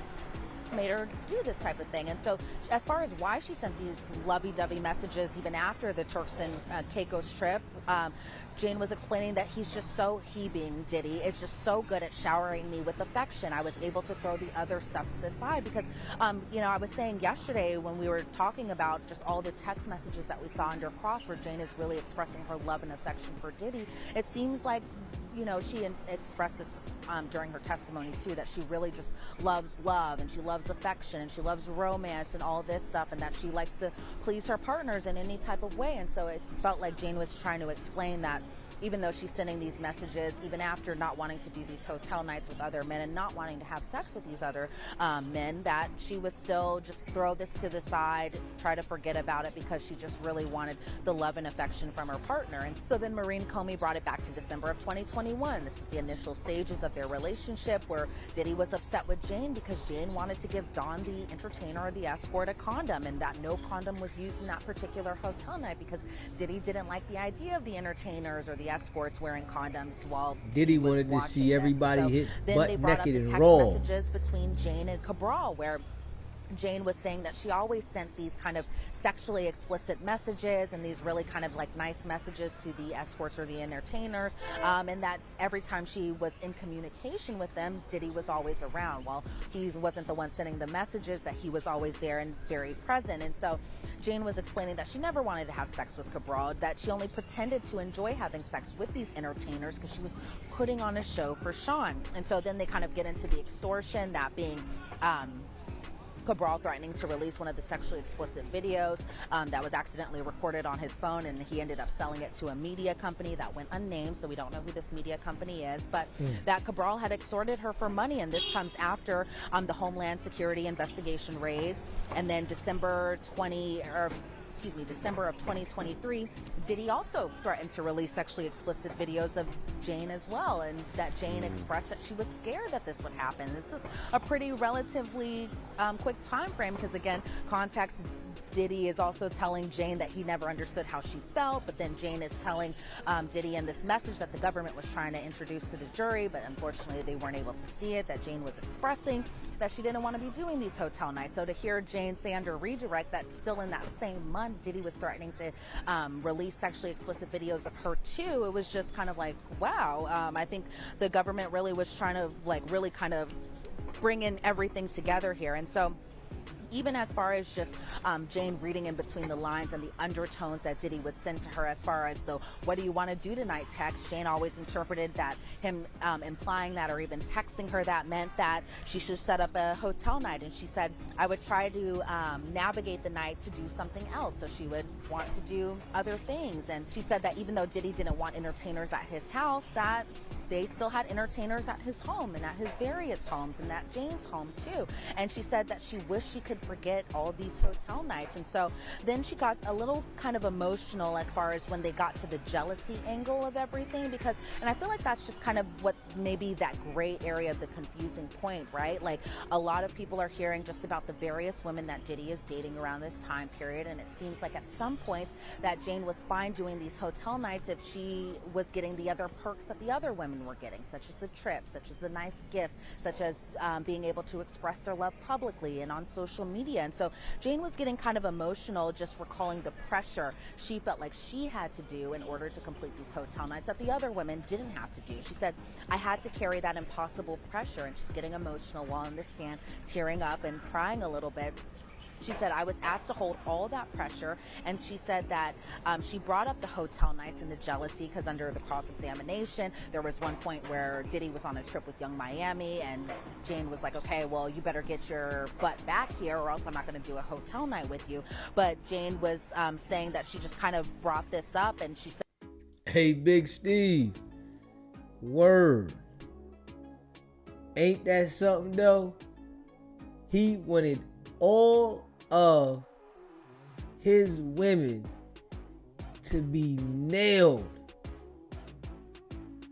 made her do this type of thing. And so as far as why she sent these lovey-dovey messages even after the Turks and Caicos trip, Jane was explaining that he being Diddy, is just so good at showering me with affection. I was able to throw the other stuff to the side because, I was saying yesterday when we were talking about just all the text messages that we saw under cross where Jane is really expressing her love and affection for Diddy, it seems like, she expressed this during her testimony too, that she really just loves love, and she loves affection, and she loves romance and all this stuff, and that she likes to please her partners in any type of way. And so it felt like Jane was trying to explain that even though she's sending these messages, even after not wanting to do these hotel nights with other men and not wanting to have sex with these other men, that she would still just throw this to the side, try to forget about it, because she just really wanted the love and affection from her partner. And so then Maureen Comey brought it back to December of 2021. This was the initial stages of their relationship, where Diddy was upset with Jane because Jane wanted to give Don, the entertainer or the escort, a condom, and that no condom was used in that particular hotel night because Diddy didn't like the idea of the entertainers or the escorts wearing condoms while Diddy wanted to see everybody hit then butt they brought naked up the and text raw. messages between Jane and Cabral, where Jane was saying that she always sent these kind of sexually explicit messages and these really kind of like nice messages to the escorts or the entertainers, and that every time she was in communication with them, Diddy was always around. Well, he wasn't the one sending the messages, that he was always there and very present. And so Jane was explaining that she never wanted to have sex with Cabral, that she only pretended to enjoy having sex with these entertainers because she was putting on a show for Sean. And so then they kind of get into the extortion, that being Cabral threatening to release one of the sexually explicit videos that was accidentally recorded on his phone, and he ended up selling it to a media company that went unnamed, so we don't know who this media company is, but that Cabral had extorted her for money. And this comes after the Homeland Security investigation raised, and then December of 2023, Diddy also threatened to release sexually explicit videos of Jane as well, and that Jane expressed that she was scared that this would happen. This is a pretty relatively quick time frame, because again, context, Diddy is also telling Jane that he never understood how she felt, but then Jane is telling Diddy in this message that the government was trying to introduce to the jury, but unfortunately they weren't able to see it, that Jane was expressing that she didn't want to be doing these hotel nights. So to hear Jane say under redirect that still in that same month Diddy was threatening to release sexually explicit videos of her too, it was just kind of like, wow. I think the government really was trying to really kind of bring in everything together here. And so even as far as just Jane reading in between the lines and the undertones that Diddy would send to her, as far as the "what do you want to do tonight" text, Jane always interpreted that him implying that, or even texting her that, meant that she should set up a hotel night. And she said, I would try to navigate the night to do something else, so she would want to do other things. And she said that even though Diddy didn't want entertainers at his house, that they still had entertainers at his home and at his various homes and at Jane's home too. And she said that she wished she could forget all these hotel nights. And so then she got a little kind of emotional as far as when they got to the jealousy angle of everything, because, and I feel like that's just kind of what maybe that gray area of the confusing point, right? Like, a lot of people are hearing just about the various women that Diddy is dating around this time period, and it seems like at some points that Jane was fine doing these hotel nights if she was getting the other perks that the other women were getting, such as the trips, such as the nice gifts, such as being able to express their love publicly and on social media. And so Jane was getting kind of emotional just recalling the pressure she felt like she had to do in order to complete these hotel nights that the other women didn't have to do. She said, I had to carry that impossible pressure, and she's getting emotional while in the stand, tearing up and crying a little bit. She said, I was asked to hold all that pressure, and she said that she brought up the hotel nights and the jealousy because under the cross-examination, there was one point where Diddy was on a trip with Young Miami, and Jane was like, okay, well, you better get your butt back here or else I'm not going to do a hotel night with you. But Jane was saying that she just kind of brought this up, and she said, hey, Big Steve, word. Ain't that something, though? He wanted all of his women to be nailed,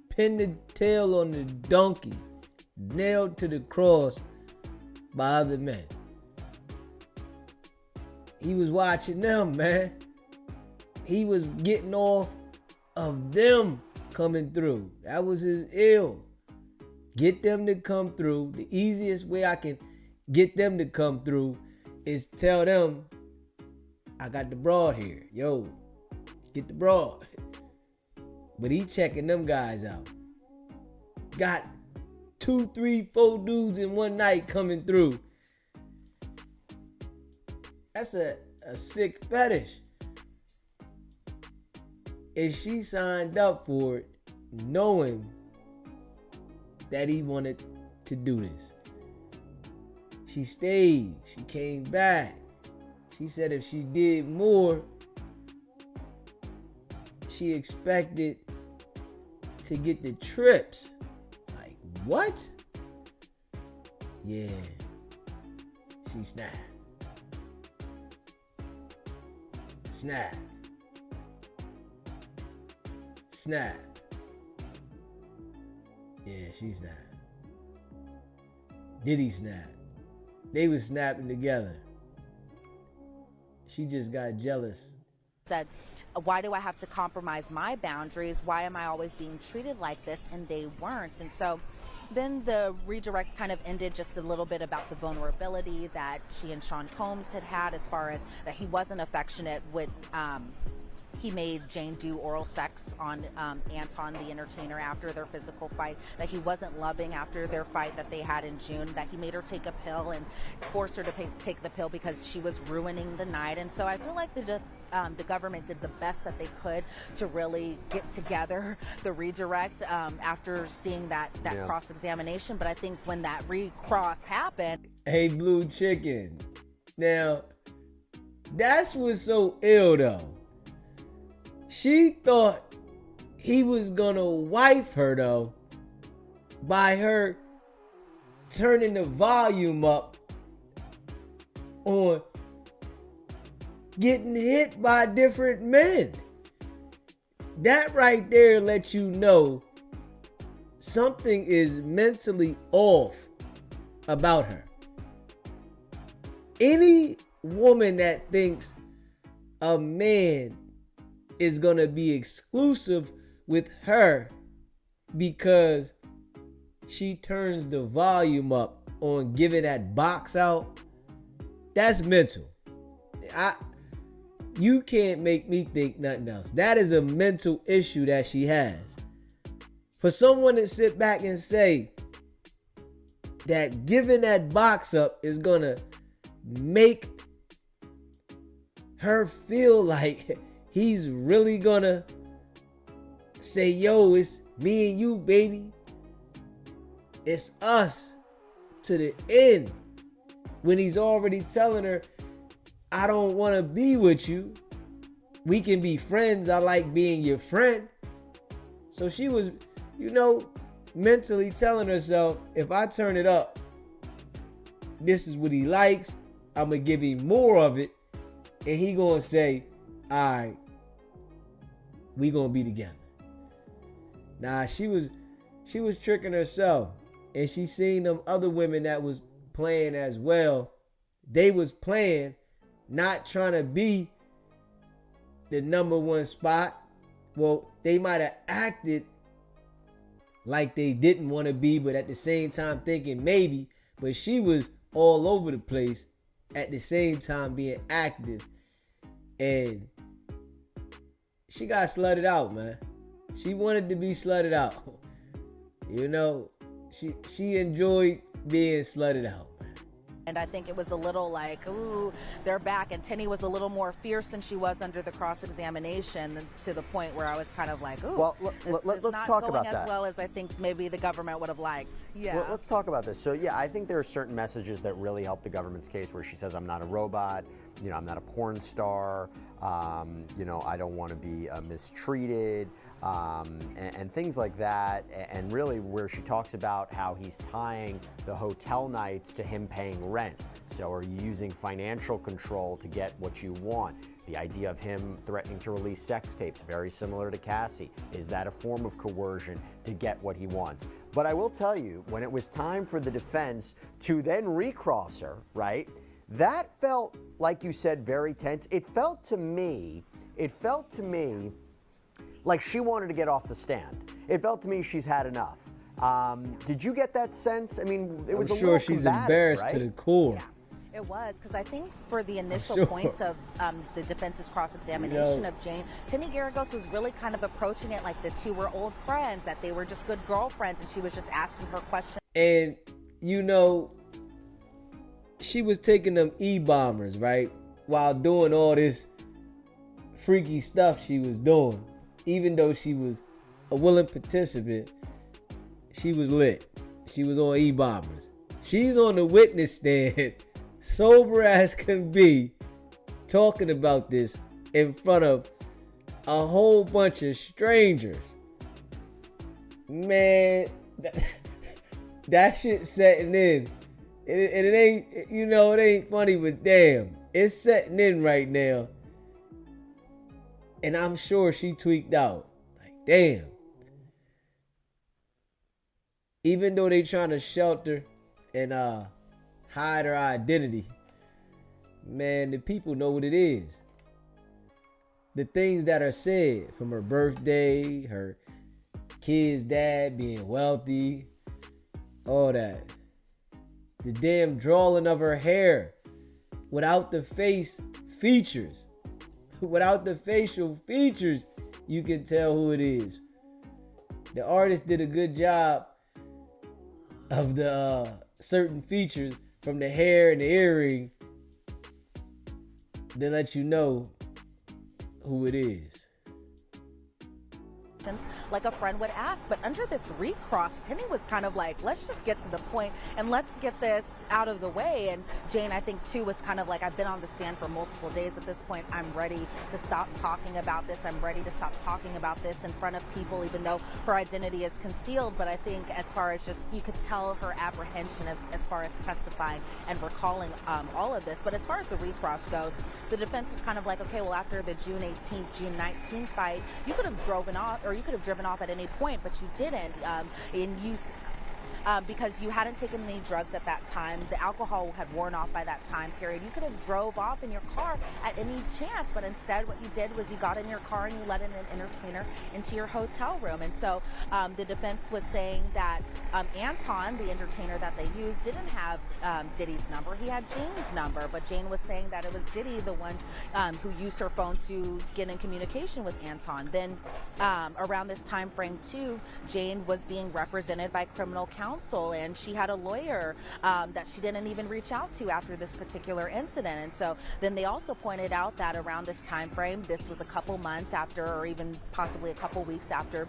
pin the tail on the donkey, nailed to the cross by other men. He was watching them, man. He was getting off of them coming through. That was his ill. Get them to come through. The easiest way I can get them to come through is tell them, I got the broad here. Yo, get the broad. But he checking them guys out. Got 2, 3, 4 dudes in one night coming through. That's a sick fetish. And she signed up for it knowing that he wanted to do this. She stayed. She came back. She said if she did more, she expected to get the trips. Like, what? Yeah. She snapped. Snapped. Snapped. Yeah, she snapped. Diddy snapped. They was snapping together. She just got jealous. Said, why do I have to compromise my boundaries? Why am I always being treated like this? And they weren't. And so Then the redirect kind of ended just a little bit about the vulnerability that she and Sean Combs had as far as that he wasn't affectionate with, he made Jane do oral sex on Anton, the entertainer, after their physical fight, that he wasn't loving after their fight that they had in June, that he made her take a pill and forced her to take the pill because she was ruining the night. And so I feel like the government did the best that they could to really get together the redirect after seeing that cross-examination. But I think when that recross happened... Hey, Blue Chicken. Now, that's what's so ill, though. She thought he was gonna wife her, though, by her turning the volume up on getting hit by different men. That right there lets you know something is mentally off about her. Any woman that thinks a man is gonna be exclusive with her because she turns the volume up on giving that box out, that's mental. You can't make me think nothing else. That is a mental issue that she has. For someone to sit back and say that giving that box up is gonna make her feel like he's really gonna say, yo, it's me and you, baby. It's us to the end. When he's already telling her, I don't want to be with you. We can be friends. I like being your friend. So she was, mentally telling herself, if I turn it up, this is what he likes. I'm going to give him more of it. And he going to say, all right, we going to be together. Nah, she was tricking herself. And she seen them other women that was playing as well. They was playing, not trying to be the number one spot. Well, they might have acted like they didn't want to be, but at the same time thinking maybe. But she was all over the place at the same time being active. And she got slutted out, man. She wanted to be slutted out. She enjoyed being slutted out. And I think it was a little like, ooh, they're back. And Tenny was a little more fierce than she was under the cross-examination, to the point where I was kind of like, ooh, well, let's talk about that. as well as I think maybe the government would have liked. Yeah. Well, let's talk about this. So, yeah, I think there are certain messages that really help the government's case, where she says, I'm not a robot, I'm not a porn star, I don't want to be mistreated, and things like that. And really where she talks about how he's tying the hotel nights to him paying rent. So are you using financial control to get what you want? The idea of him threatening to release sex tapes, very similar to Cassie. Is that a form of coercion to get what he wants? But I will tell you, when it was time for the defense to then recross her, right? That felt, like you said, very tense. It felt to me like she wanted to get off the stand. It felt to me she's had enough. Did you get that sense? I mean, it was I'm sure she's embarrassed, right? To the core. Yeah. It was, because I think for the initial points of the defense's cross-examination of Jane, Tenny Garagos was really kind of approaching it like the two were old friends, that they were just good girlfriends, and she was just asking her questions. And, she was taking them E-bombers, right? While doing all this freaky stuff she was doing. Even though she was a willing participant, she was lit. She was on E-bombers. She's on the witness stand, sober as can be, talking about this in front of a whole bunch of strangers. Man, that shit setting in. It ain't, it ain't funny, but damn, it's setting in right now. And I'm sure she tweaked out. Like, damn. Even though they trying to shelter and hide her identity, man, the people know what it is. The things that are said, from her birthday, her kid's dad being wealthy, all that. The damn drawing of her hair without the face features. Without the facial features, you can tell who it is. The artist did a good job of the certain features from the hair and the earring to let you know who it is. Like a friend would ask, but under this recross, Tinny was kind of like, let's just get to the point and let's get this out of the way. And Jane, I think too, was kind of like, I've been on the stand for multiple days at this point. I'm ready to stop talking about this. I'm ready to stop talking about this in front of people, even though her identity is concealed. But I think as far as just, you could tell her apprehension of, as far as testifying and recalling all of this. But as far as the recross goes, the defense is kind of like, okay, well, after the June 18th, June 19th fight, you could have driven off, or you could have driven off at any point, but you didn't. Because you hadn't taken any drugs at that time. The alcohol had worn off by that time period. You could have drove off in your car at any chance, but instead what you did was you got in your car and you let in an entertainer into your hotel room. And so the defense was saying that Anton, the entertainer that they used, didn't have Diddy's number. He had Jane's number, but Jane was saying that it was Diddy, the one who used her phone to get in communication with Anton. Then around this time frame too, Jane was being represented by criminal counsel, and she had a lawyer that she didn't even reach out to after this particular incident. And so then they also pointed out that around this time frame, this was a couple months after, or even possibly a couple weeks after,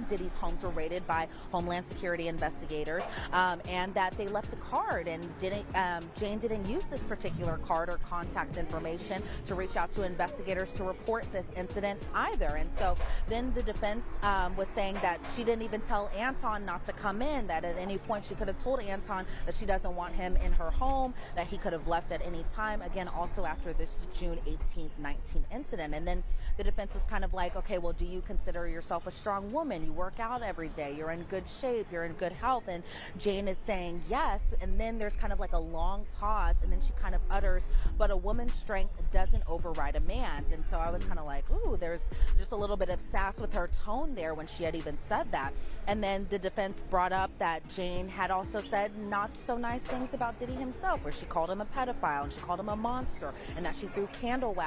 Diddy's homes were raided by Homeland Security investigators, and that they left a card, and Jane didn't use this particular card or contact information to reach out to investigators to report this incident either. And so then the defense was saying that she didn't even tell Anton not to come in, that at any point she could have told Anton that she doesn't want him in her home, that he could have left at any time, again, also after this June 18th, 19 incident. And then the defense was kind of like, okay, well, do you consider yourself a strong woman? You work out every day, you're in good shape, you're in good health. And Jane is saying yes, and then there's kind of like a long pause, and then she kind of utters, but a woman's strength doesn't override a man's. And so I was kind of like, ooh, there's just a little bit of sass with her tone there when she had even said that. And then the defense brought up that Jane had also said not so nice things about Diddy himself, where she called him a pedophile and she called him a monster, and that she threw candles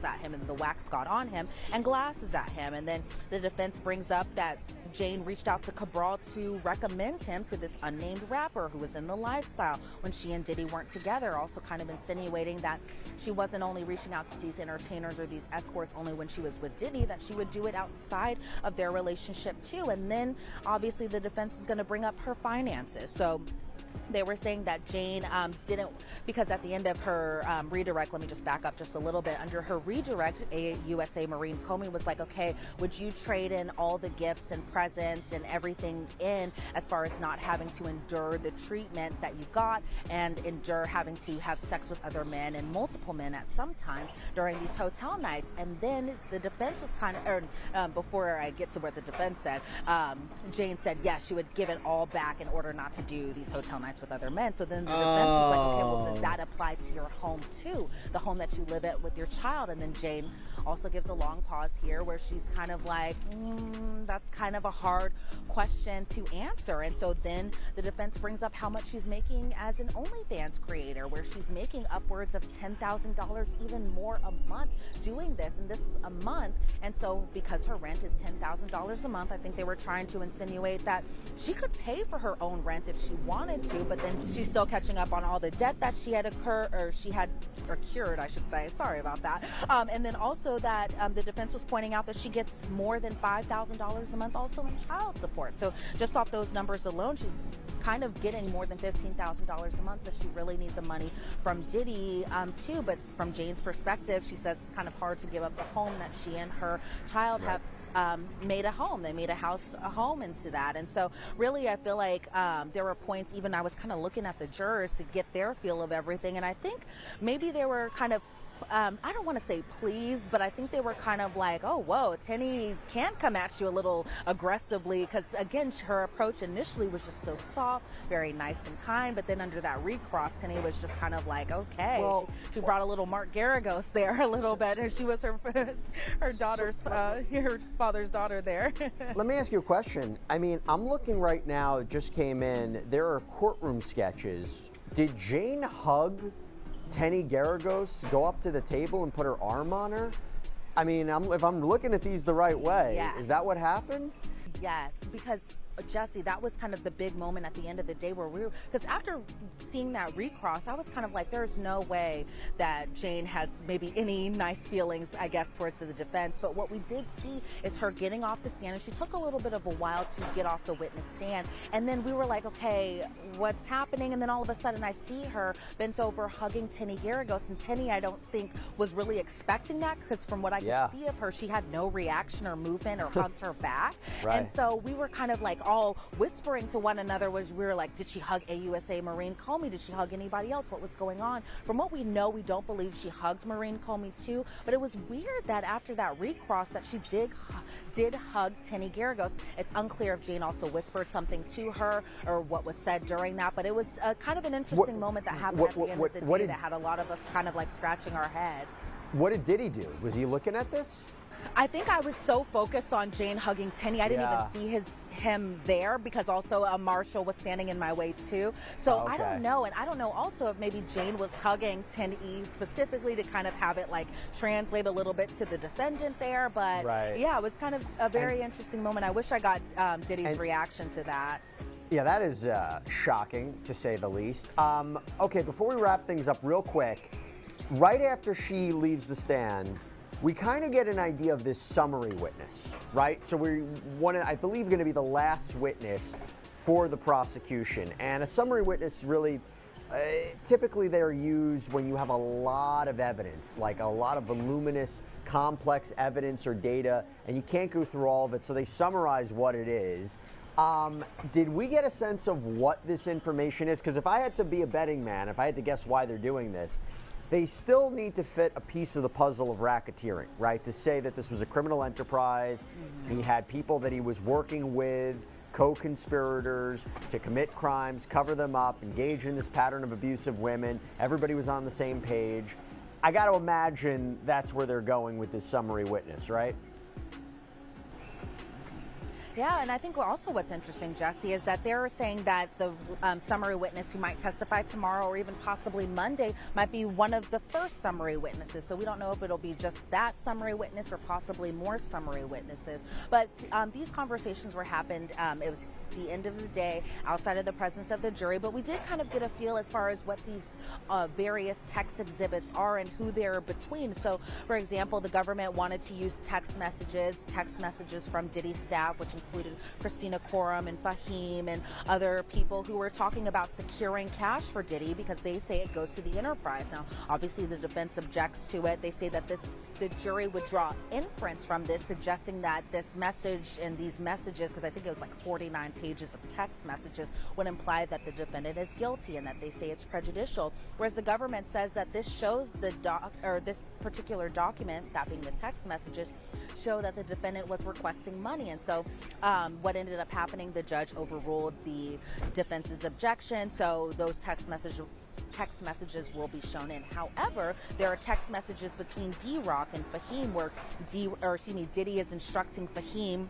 at him, and the wax got on him, and glasses at him. And then the defense brings up that Jane reached out to Cabral to recommend him to this unnamed rapper who was in the lifestyle when she and Diddy weren't together, also kind of insinuating that she wasn't only reaching out to these entertainers or these escorts only when she was with Diddy, that she would do it outside of their relationship too. And then obviously the defense is going to bring up her finances. So they were saying that Jane didn't, because at the end of her redirect, let me just back up just a little bit. Under her redirect, a USA Marine Comey was like, okay, would you trade in all the gifts and presents and everything in as far as not having to endure the treatment that you got and endure having to have sex with other men and multiple men at some time during these hotel nights? And then the defense was kind of, before I get to where the defense said, Jane said, yes, she would give it all back in order not to do these hotel nights with other men. So then the defense was like, okay, well, does that apply to your home too? The home that you live at with your child? And then Jane also gives a long pause here where she's kind of like, that's kind of a hard question to answer. And so then the defense brings up how much she's making as an OnlyFans creator, where she's making upwards of $10,000, even more a month doing this. And this is a month. And so because her rent is $10,000 a month, I think they were trying to insinuate that she could pay for her own rent if she wanted to, but then she's still catching up on all the debt that she had cured, I should say. Sorry about that. And then also that the defense was pointing out that she gets more than $5,000 a month also in child support. So just off those numbers alone, she's kind of getting more than $15,000 a month. Does she really need the money from Diddy too? But from Jane's perspective, she says it's kind of hard to give up the home that she and her child have made a home. They made a home into that. And so really I feel like there were points, even I was kind of looking at the jurors to get their feel of everything, and I think maybe they were kind of I don't want to say pleased, but I think they were kind of like, oh, whoa, Tenny can come at you a little aggressively, because again, her approach initially was just so soft, very nice and kind, but then under that recross, Tenny was just kind of like, okay, well, she brought a little Mark Garagos there a little bit, and she was her daughter's, her father's daughter there. Let me ask you a question. I mean, I'm looking right now, it just came in, there are courtroom sketches. Did Jane hug Tenny Garagos, go up to the table and put her arm on her? I mean, if I'm looking at these the right way, yes. Is that what happened? Yes, because Jesse, that was kind of the big moment at the end of the day where we were, because after seeing that recross, I was kind of like, there's no way that Jane has maybe any nice feelings, I guess, towards the defense. But what we did see is her getting off the stand, and she took a little bit of a while to get off the witness stand. And then we were like, okay, what's happening? And then all of a sudden I see her bent over hugging Tenny Garagos, and Tenny, I don't think, was really expecting that, because from what I could see of her, she had no reaction or movement or hugged her back. Right. And so we were kind of like all whispering to one another, we were like, did she hug AUSA Maureen Comey? Did she hug anybody else? What was going on? From what we know, we don't believe she hugged Maureen Comey too, but it was weird that after that recross that she did hug Tenny Garagos. It's unclear if Jane also whispered something to her or what was said during that, but it was kind of an interesting moment that happened at the end of the day that had a lot of us kind of like scratching our head. What did Diddy do? Was he looking at this? I think I was so focused on Jane hugging Tenny, I didn't even see him there, because also a marshal was standing in my way too. So I don't know, and I don't know also if maybe Jane was hugging Tenny specifically to kind of have it like translate a little bit to the defendant there. But yeah, it was kind of a very interesting moment. I wish I got Diddy's reaction to that. Yeah, that is shocking to say the least. Okay, before we wrap things up real quick, right after she leaves the stand, we kind of get an idea of this summary witness, right? So I believe, going to be the last witness for the prosecution. And a summary witness really, typically they're used when you have a lot of evidence, like a lot of voluminous, complex evidence or data, and you can't go through all of it, so they summarize what it is. Did we get a sense of what this information is? Because if I had to be a betting man, if I had to guess why they're doing this, they still need to fit a piece of the puzzle of racketeering, right? To say that this was a criminal enterprise, he had people that he was working with, co-conspirators to commit crimes, cover them up, engage in this pattern of abuse of women. Everybody was on the same page. I got to imagine that's where they're going with this summary witness, right? Yeah, and I think also what's interesting, Jesse, is that they're saying that the summary witness who might testify tomorrow or even possibly Monday might be one of the first summary witnesses. So we don't know if it'll be just that summary witness or possibly more summary witnesses. But these conversations were happened, it was the end of the day outside of the presence of the jury, but we did kind of get a feel as far as what these various text exhibits are and who they're between. So, for example, the government wanted to use text messages from Diddy's staff, which included Christina Coram and Fahim and other people who were talking about securing cash for Diddy because they say it goes to the enterprise. Now, obviously, the defense objects to it. They say that the jury would draw inference from this, suggesting that this message and these messages, because I think it was like 49 pages of text messages, would imply that the defendant is guilty and that they say it's prejudicial. Whereas the government says that this shows this particular document, that being the text messages, show that the defendant was requesting money. And so what ended up happening, the judge overruled the defense's objection. So those text messages will be shown in. However, there are text messages between D-Rock and Fahim where Diddy is instructing Fahim,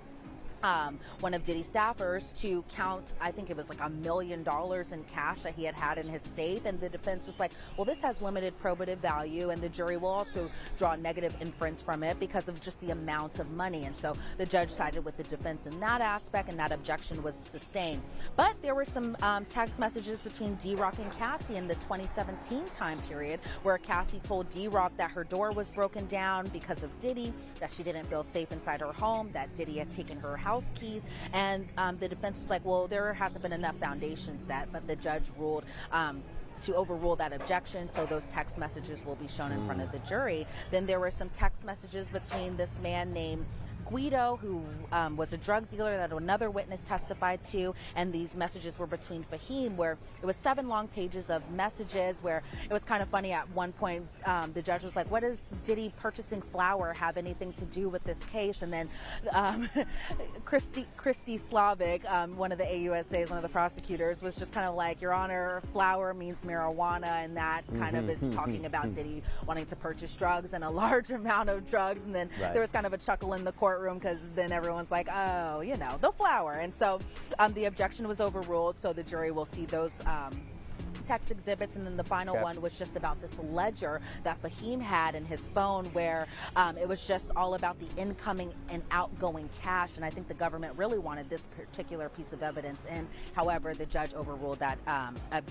one of Diddy's staffers, to count, I think it was like $1 million in cash that he had in his safe, and the defense was like, well, this has limited probative value, and the jury will also draw negative inference from it because of just the amount of money. And so the judge sided with the defense in that aspect, and that objection was sustained. But there were some text messages between D-Rock and Cassie in the 2017 time period, where Cassie told D-Rock that her door was broken down because of Diddy, that she didn't feel safe inside her home, that Diddy had taken her house keys, and the defense was like, well, there hasn't been enough foundation set, but the judge ruled to overrule that objection, so those text messages will be shown in front of the jury. Then there were some text messages between this man named Guido, who was a drug dealer that another witness testified to, and these messages were between Fahim, where it was 7 long pages of messages where it was kind of funny. At one point, the judge was like, what does Diddy purchasing flour have anything to do with this case? And then Christy Slavic, one of the AUSAs, one of the prosecutors, was just kind of like, Your Honor, flour means marijuana, and that kind of is talking about Diddy wanting to purchase drugs and a large amount of drugs. And then there was kind of a chuckle in the courtroom because then everyone's like, oh, you know, the flour. And so the objection was overruled, so the jury will see those text exhibits. And then the final one was just about this ledger that Fahim had in his phone, where it was just all about the incoming and outgoing cash. And I think the government really wanted this particular piece of evidence in. However, the judge overruled that,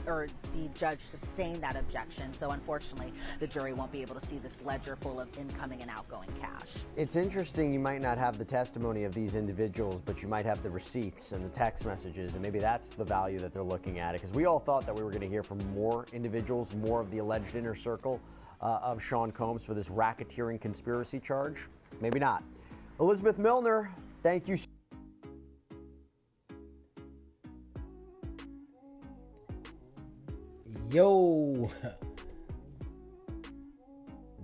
or the judge sustained that objection. So unfortunately, the jury won't be able to see this ledger full of incoming and outgoing cash. It's interesting, you might not have the testimony of these individuals, but you might have the receipts and the text messages, and maybe that's the value that they're looking at it. Because we all thought that we were going to hear from more individuals, more of the alleged inner circle of Sean Combs for this racketeering conspiracy charge. Maybe not. Elizabeth Milner, thank you. Yo.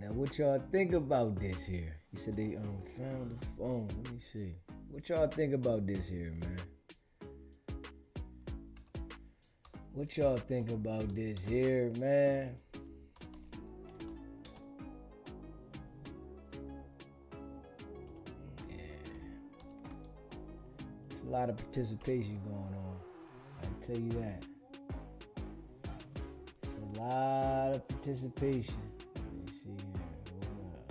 Now, what y'all think about this here? You said they found the phone. Let me see. What y'all think about this here, man? What y'all think about this here, man? Yeah. There's a lot of participation going on. I can tell you that. It's a lot of participation. Let me see here. Hold up.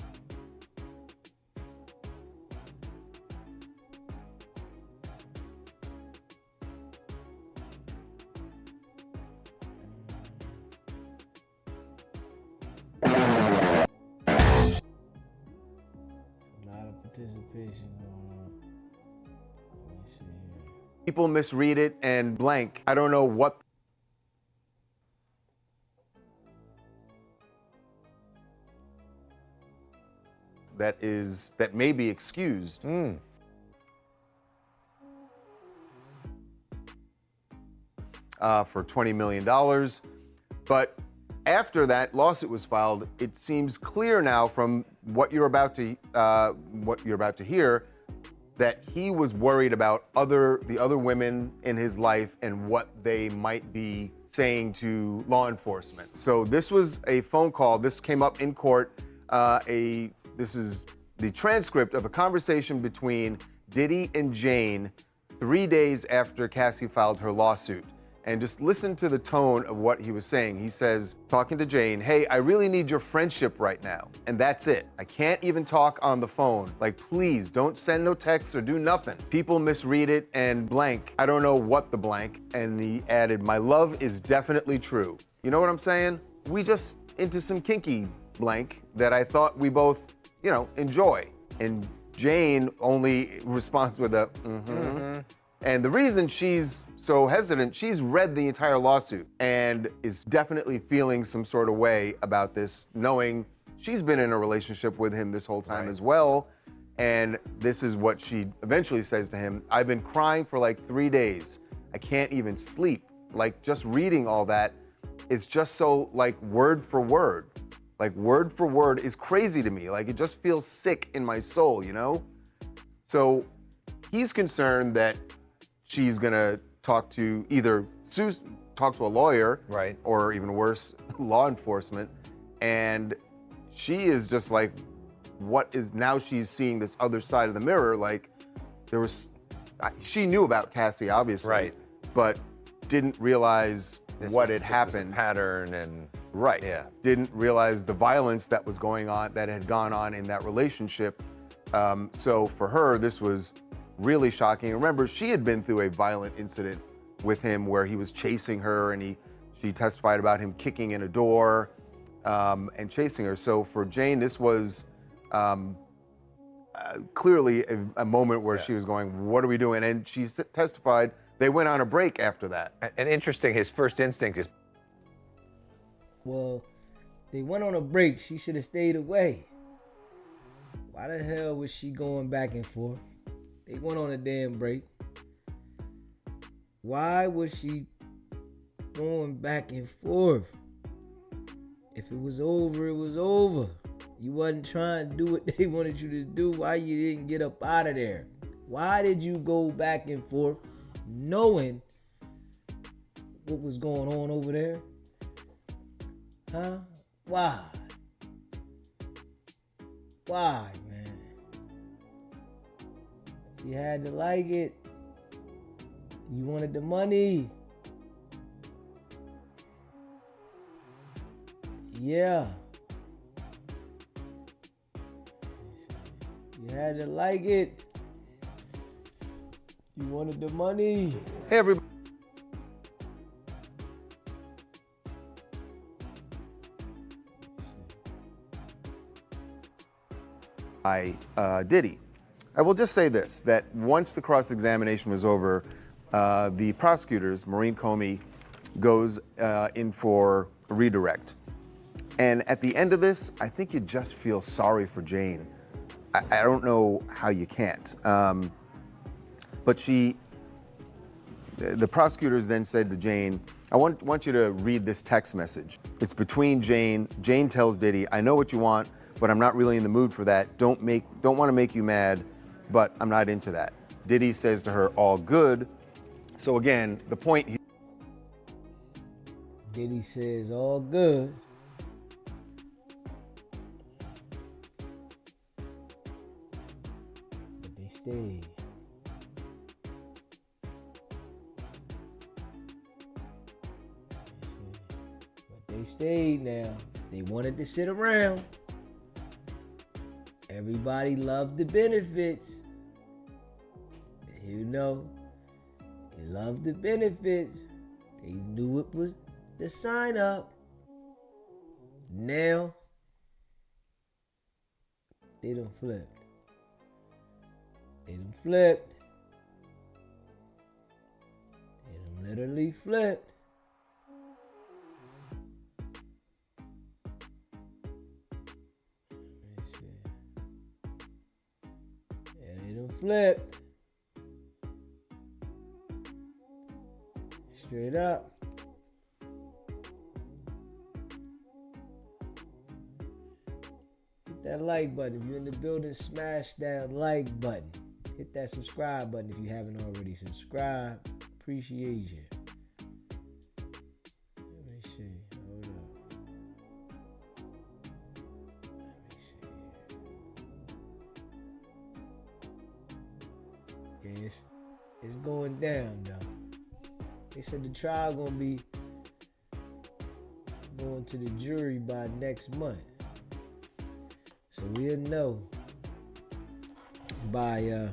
Participation going on. Let me see here. People misread it and blank. I don't know what. That may be excused. For $20 million. But after that lawsuit was filed, it seems clear now from what you're about to hear that he was worried about the other women in his life and what they might be saying to law enforcement. So this was a phone call. This came up in court. This is the transcript of a conversation between Diddy and Jane 3 days after Cassie filed her lawsuit. And just listen to the tone of what he was saying. He says, talking to Jane, hey, I really need your friendship right now. And that's it. I can't even talk on the phone. Like, please don't send no texts or do nothing. People misread it and blank. I don't know what the blank. And he added, my love is definitely true. You know what I'm saying? We just into some kinky blank that I thought we both, enjoy. And Jane only responds with a And the reason she's so hesitant, she's read the entire lawsuit and is definitely feeling some sort of way about this, knowing she's been in a relationship with him this whole time as well. And this is what she eventually says to him. I've been crying for like 3 days. I can't even sleep. Like, just reading all that, it's just so like word for word. Like, word for word is crazy to me. Like, it just feels sick in my soul, So he's concerned that she's gonna talk to a lawyer, or even worse, law enforcement, and she is just like, now she's seeing this other side of the mirror. Like, she knew about Cassie, obviously, but didn't realize what had happened. Pattern and didn't realize the violence that was going on, that had gone on in that relationship. So for her, this was really shocking. Remember, she had been through a violent incident with him where he was chasing her, and she testified about him kicking in a door and chasing her. So for Jane, this was clearly a moment where she was going, what are we doing? And she testified they went on a break after that. And interesting, his first instinct is, well, they went on a break. She should have stayed away. Why the hell was she going back and forth? They went on a damn break. Why was she going back and forth? If it was over, it was over. You wasn't trying to do what they wanted you to do. Why you didn't get up out of there? Why did you go back and forth knowing what was going on over there? Huh? Why? Why, man? You had to like it. You wanted the money. Yeah. You had to like it. You wanted the money. Hey, everybody. Diddy. I will just say this, that once the cross-examination was over, the prosecutors, Maureen Comey, goes in for a redirect. And at the end of this, I think you just feel sorry for Jane. I don't know how you can't. But the prosecutors then said to Jane, I want you to read this text message. It's between Jane. Jane tells Diddy, I know what you want, but I'm not really in the mood for that. Don't want to make you mad, but I'm not into that. Diddy says to her, all good. So again, the point here. Diddy says, all good. But they stayed. But they stayed now. They wanted to sit around. Everybody loved the benefits. You know, they loved the benefits. They knew it was the sign up. Now, they done flipped. They done flipped. They done literally flipped. Flipped. Straight up. Hit that like button. If you're in the building, smash that like button. Hit that subscribe button if you haven't already subscribed. Appreciate you. Let me see. Hold up. It's going down though. They said the trial gonna be going to the jury by next month. So we'll know by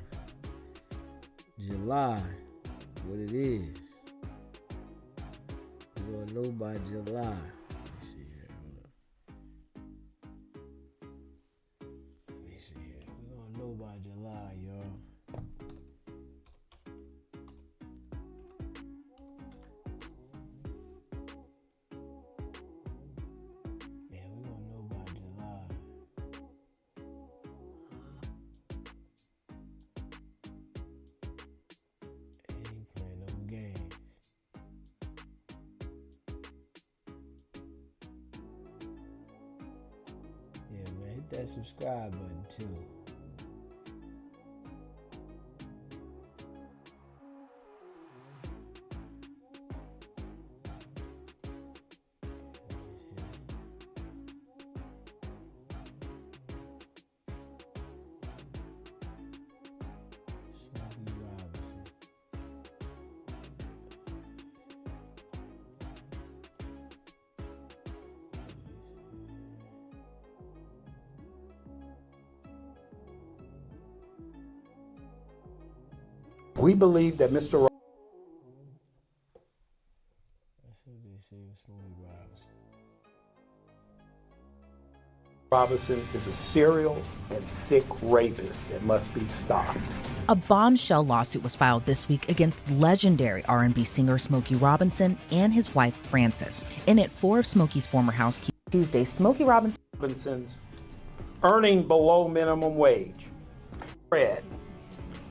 July what it is. We're gonna know by July. Let's see here. Let me see here. We're gonna know by July, y'all. That subscribe button too. We believe that Mr. That's what they say with Smokey Robinson is a serial and sick rapist that must be stopped. A bombshell lawsuit was filed this week against legendary R&B singer Smokey Robinson and his wife Frances. In it, 4 of Smokey's former housekeepers. Tuesday, Smokey Robinson's earning below minimum wage.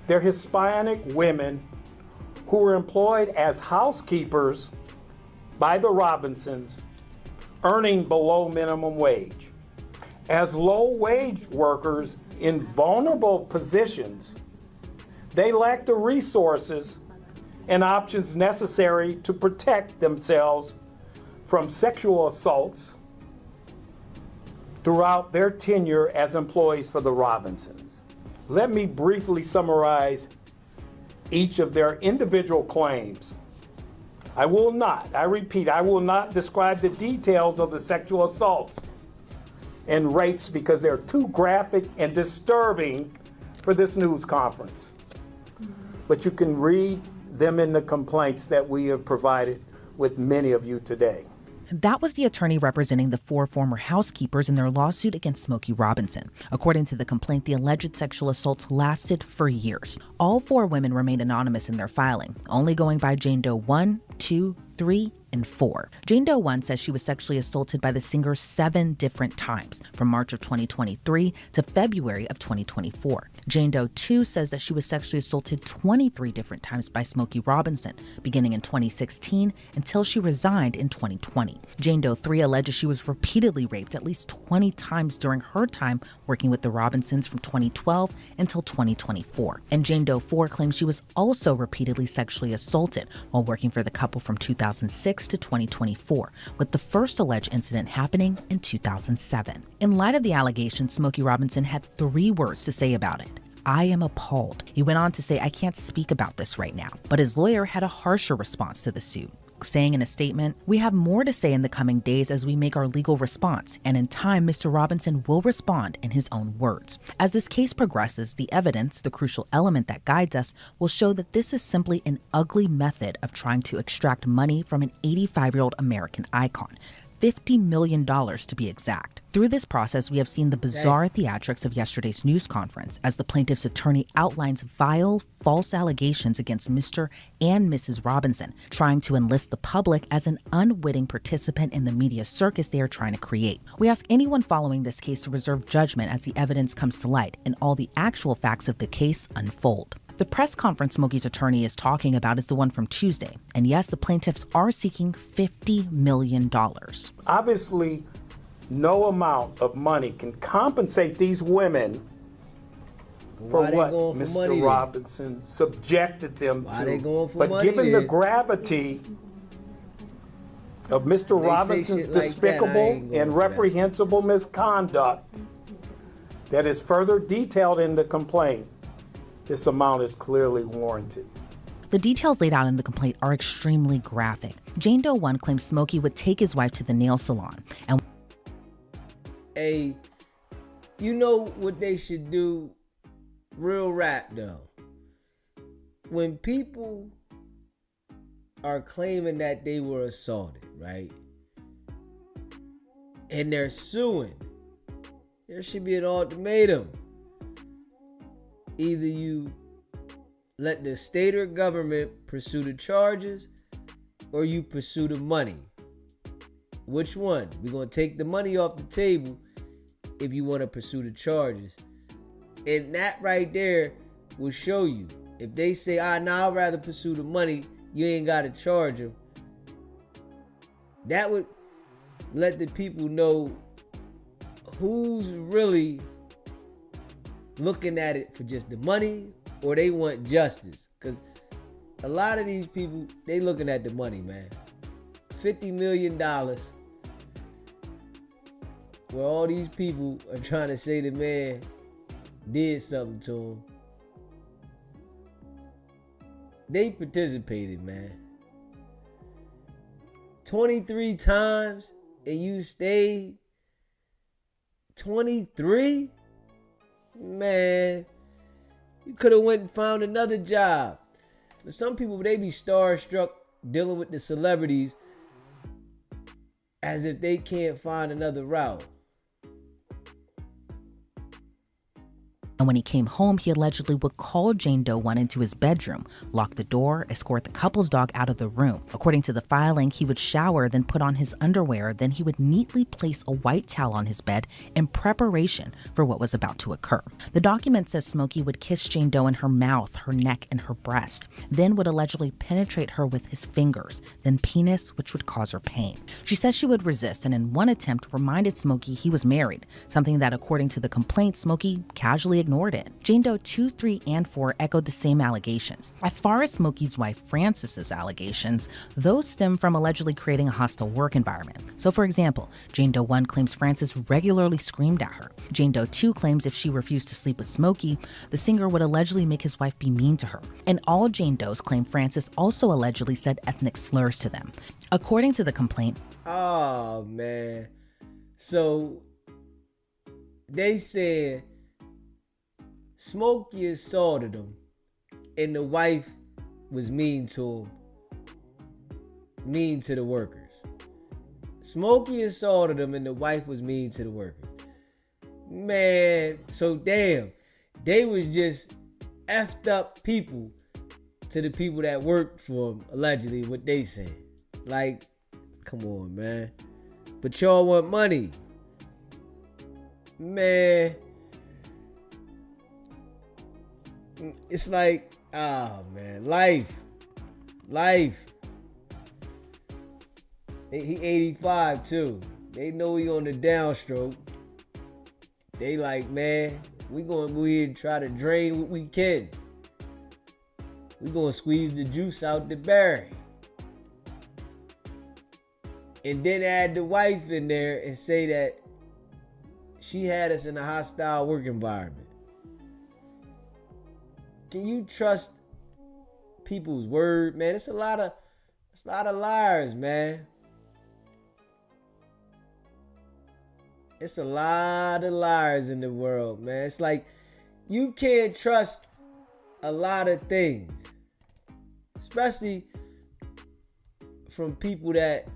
They're Hispanic women who were employed as housekeepers by the Robinsons, earning below minimum wage. As low-wage workers in vulnerable positions, they lack the resources and options necessary to protect themselves from sexual assaults throughout their tenure as employees for the Robinsons. Let me briefly summarize each of their individual claims. I repeat, I will not describe the details of the sexual assaults and rapes because they're too graphic and disturbing for this news conference. But you can read them in the complaints that we have provided with many of you today. That was the attorney representing the 4 former housekeepers in their lawsuit against Smokey Robinson. According to the complaint, the alleged sexual assaults lasted for years. All 4 women remained anonymous in their filing, only going by Jane Doe 1, 2, 3, and 4. Jane Doe 1 says she was sexually assaulted by the singer 7 different times, from March of 2023 to February of 2024. Jane Doe 2 says that she was sexually assaulted 23 different times by Smokey Robinson, beginning in 2016 until she resigned in 2020. Jane Doe 3 alleges she was repeatedly raped at least 20 times during her time working with the Robinsons from 2012 until 2024. And Jane Doe 4 claims she was also repeatedly sexually assaulted while working for the couple from 2006 to 2024, with the first alleged incident happening in 2007. In light of the allegations, Smokey Robinson had 3 words to say about it. I am appalled. He went on to say, I can't speak about this right now. But his lawyer had a harsher response to the suit, saying in a statement, we have more to say in the coming days as we make our legal response, and in time, Mr. Robinson will respond in his own words. As this case progresses, the evidence, the crucial element that guides us, will show that this is simply an ugly method of trying to extract money from an 85-year-old American icon. $50 million to be exact. Through this process, we have seen the bizarre theatrics of yesterday's news conference as the plaintiff's attorney outlines vile, false allegations against Mr. and Mrs. Robinson, trying to enlist the public as an unwitting participant in the media circus they are trying to create. We ask anyone following this case to reserve judgment as the evidence comes to light and all the actual facts of the case unfold. The press conference Smokey's attorney is talking about is the one from Tuesday. And yes, the plaintiffs are seeking $50 million. Obviously, no amount of money can compensate these women for what Mr. Robinson subjected them to. But given the gravity of Mr. Robinson's despicable and reprehensible misconduct that is further detailed in the complaint, this amount is clearly warranted. The details laid out in the complaint are extremely graphic. Jane Doe 1 claims Smokey would take his wife to the nail salon and you know what they should do? Real rap though. When people are claiming that they were assaulted, right? And they're suing, there should be an ultimatum. Either you let the state or government pursue the charges or you pursue the money. Which one? We're going to take the money off the table if you want to pursue the charges. And that right there will show you. If they say, I'd rather pursue the money, you ain't got to charge them. That would let the people know who's really looking at it for just the money or they want justice. Because a lot of these people, they looking at the money, man. $50 million where all these people are trying to say the man did something to him. They participated, man. 23 times and you stayed 23? Man, you could have went and found another job. But some people, they be starstruck dealing with the celebrities as if they can't find another route. And when he came home, he allegedly would call Jane Doe 1 into his bedroom, lock the door, escort the couple's dog out of the room. According to the filing, he would shower, then put on his underwear. Then he would neatly place a white towel on his bed in preparation for what was about to occur. The document says Smokey would kiss Jane Doe in her mouth, her neck, and her breast, then would allegedly penetrate her with his fingers, then penis, which would cause her pain. She says she would resist, and in one attempt reminded Smokey he was married, something that, according to the complaint, Smokey casually ignored it. Jane Doe 2, 3, and 4 echoed the same allegations. As far as Smokey's wife Frances's allegations, those stem from allegedly creating a hostile work environment. So for example, Jane Doe 1 claims Frances regularly screamed at her. Jane Doe 2 claims if she refused to sleep with Smokey, the singer would allegedly make his wife be mean to her. And all Jane Does claim Frances also allegedly said ethnic slurs to them. According to the complaint, oh man, so they said Smokey assaulted him, and the wife was mean to him, mean to the workers. Smokey assaulted him, and the wife was mean to the workers. Man, so damn, they was just effed up people to the people that worked for him, allegedly, what they said. Like, come on, man. But y'all want money. Man. It's like, oh man, life. He 85 too. They know he on the downstroke. They like, man, we gonna go ahead and try to drain what we can. We gonna squeeze the juice out the berry. And then add the wife in there and say that she had us in a hostile work environment. Can you trust people's word, man? It's a lot of liars, man. It's a lot of liars in the world, man. It's like you can't trust a lot of things, especially from people that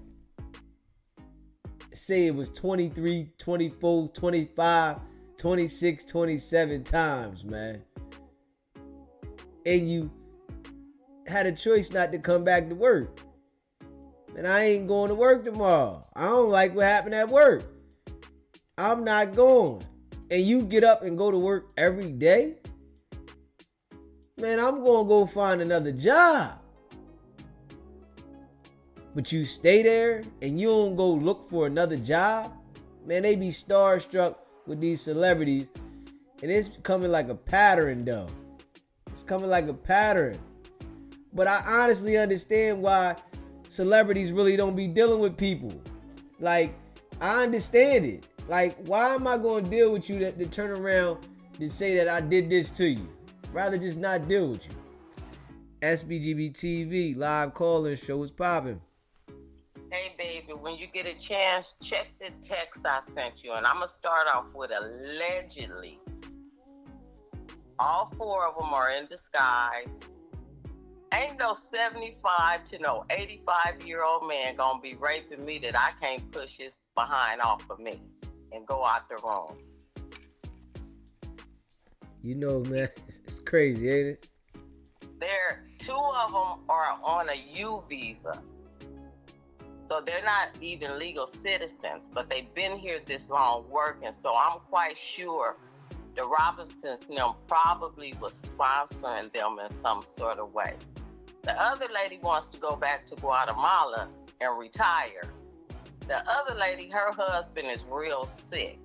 say it was 23, 24, 25, 26, 27 times, man. And you had a choice not to come back to work. Man, I ain't going to work tomorrow. I don't like what happened at work. I'm not going. And you get up and go to work every day? Man, I'm going to go find another job. But you stay there and you don't go look for another job? Man, they be starstruck with these celebrities. And it's coming like a pattern, though. It's coming like a pattern. But I honestly understand why celebrities really don't be dealing with people. Like, I understand it. Like, why am I going to deal with you to turn around and say that I did this to you? Rather just not deal with you. SBGB TV, live call-in show is popping. Hey, baby, when you get a chance, check the text I sent you. And I'm going to start off with allegedly. All 4 of them are in disguise. Ain't no 75 to no 85-year-old man gonna be raping me that I can't push his behind off of me and go out the room. You know, man, it's crazy, ain't it? There, 2 of them are on a U visa. So they're not even legal citizens, but they've been here this long working. So I'm quite sure the Robinsons probably was sponsoring them in some sort of way. The other lady wants to go back to Guatemala and retire. The other lady, her husband is real sick.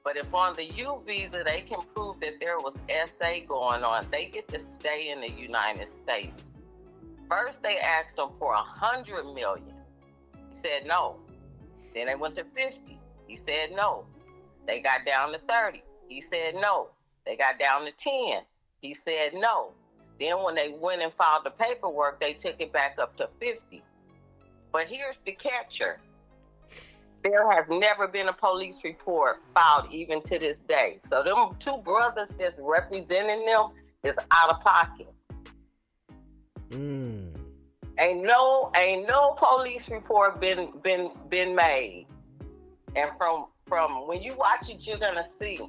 But if on the U visa they can prove that there was SA going on, they get to stay in the United States. First they asked him for $100 million. He said no. Then they went to 50. He said no. They got down to 30. He said no. They got down to 10. He said no. Then when they went and filed the paperwork, they took it back up to 50. But here's the catcher. There has never been a police report filed even to this day. So them 2 brothers that's representing them is out of pocket. Ain't no police report been made. And from when you watch it, you're gonna see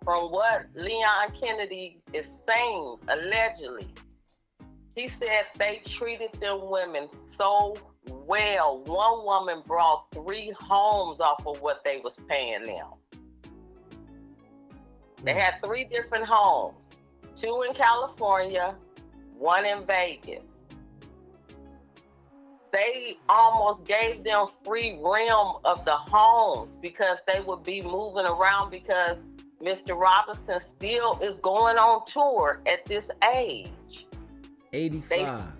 from what Leon Kennedy is saying, allegedly, he said they treated them women so well. One woman brought 3 homes off of what they was paying them. They had 3 different homes, 2 in California, 1 in Vegas. They almost gave them free realm of the homes because they would be moving around because Mr. Robinson still is going on tour at this age. 85.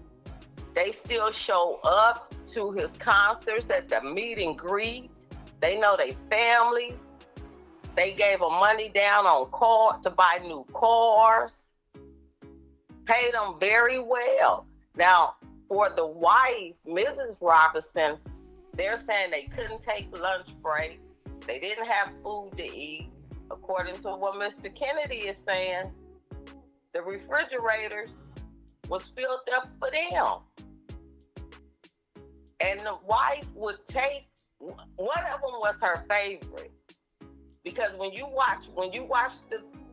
They still show up to his concerts at the meet and greet. They know their families. They gave them money down on car to buy new cars. Paid them very well. Now, for the wife, Mrs. Robinson, they're saying they couldn't take lunch breaks. They didn't have food to eat. According to what Mr. Kennedy is saying, the refrigerators was filled up for them. And the wife would take, one of them was her favorite. Because when you watch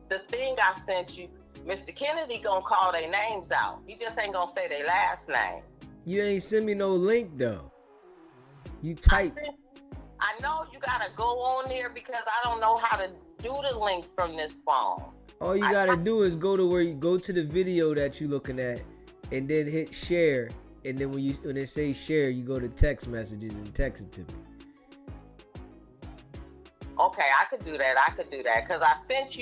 the thing I sent you, Mr. Kennedy gonna call their names out. He just ain't gonna say their last name. You ain't send me no link though. You type. I know you gotta go on there because I don't know how to do the link from this phone. All you gotta do is go to where you go to the video that you looking at, and then hit share. And then when it says share, you go to text messages and text it to me. Okay, I could do that. Because I sent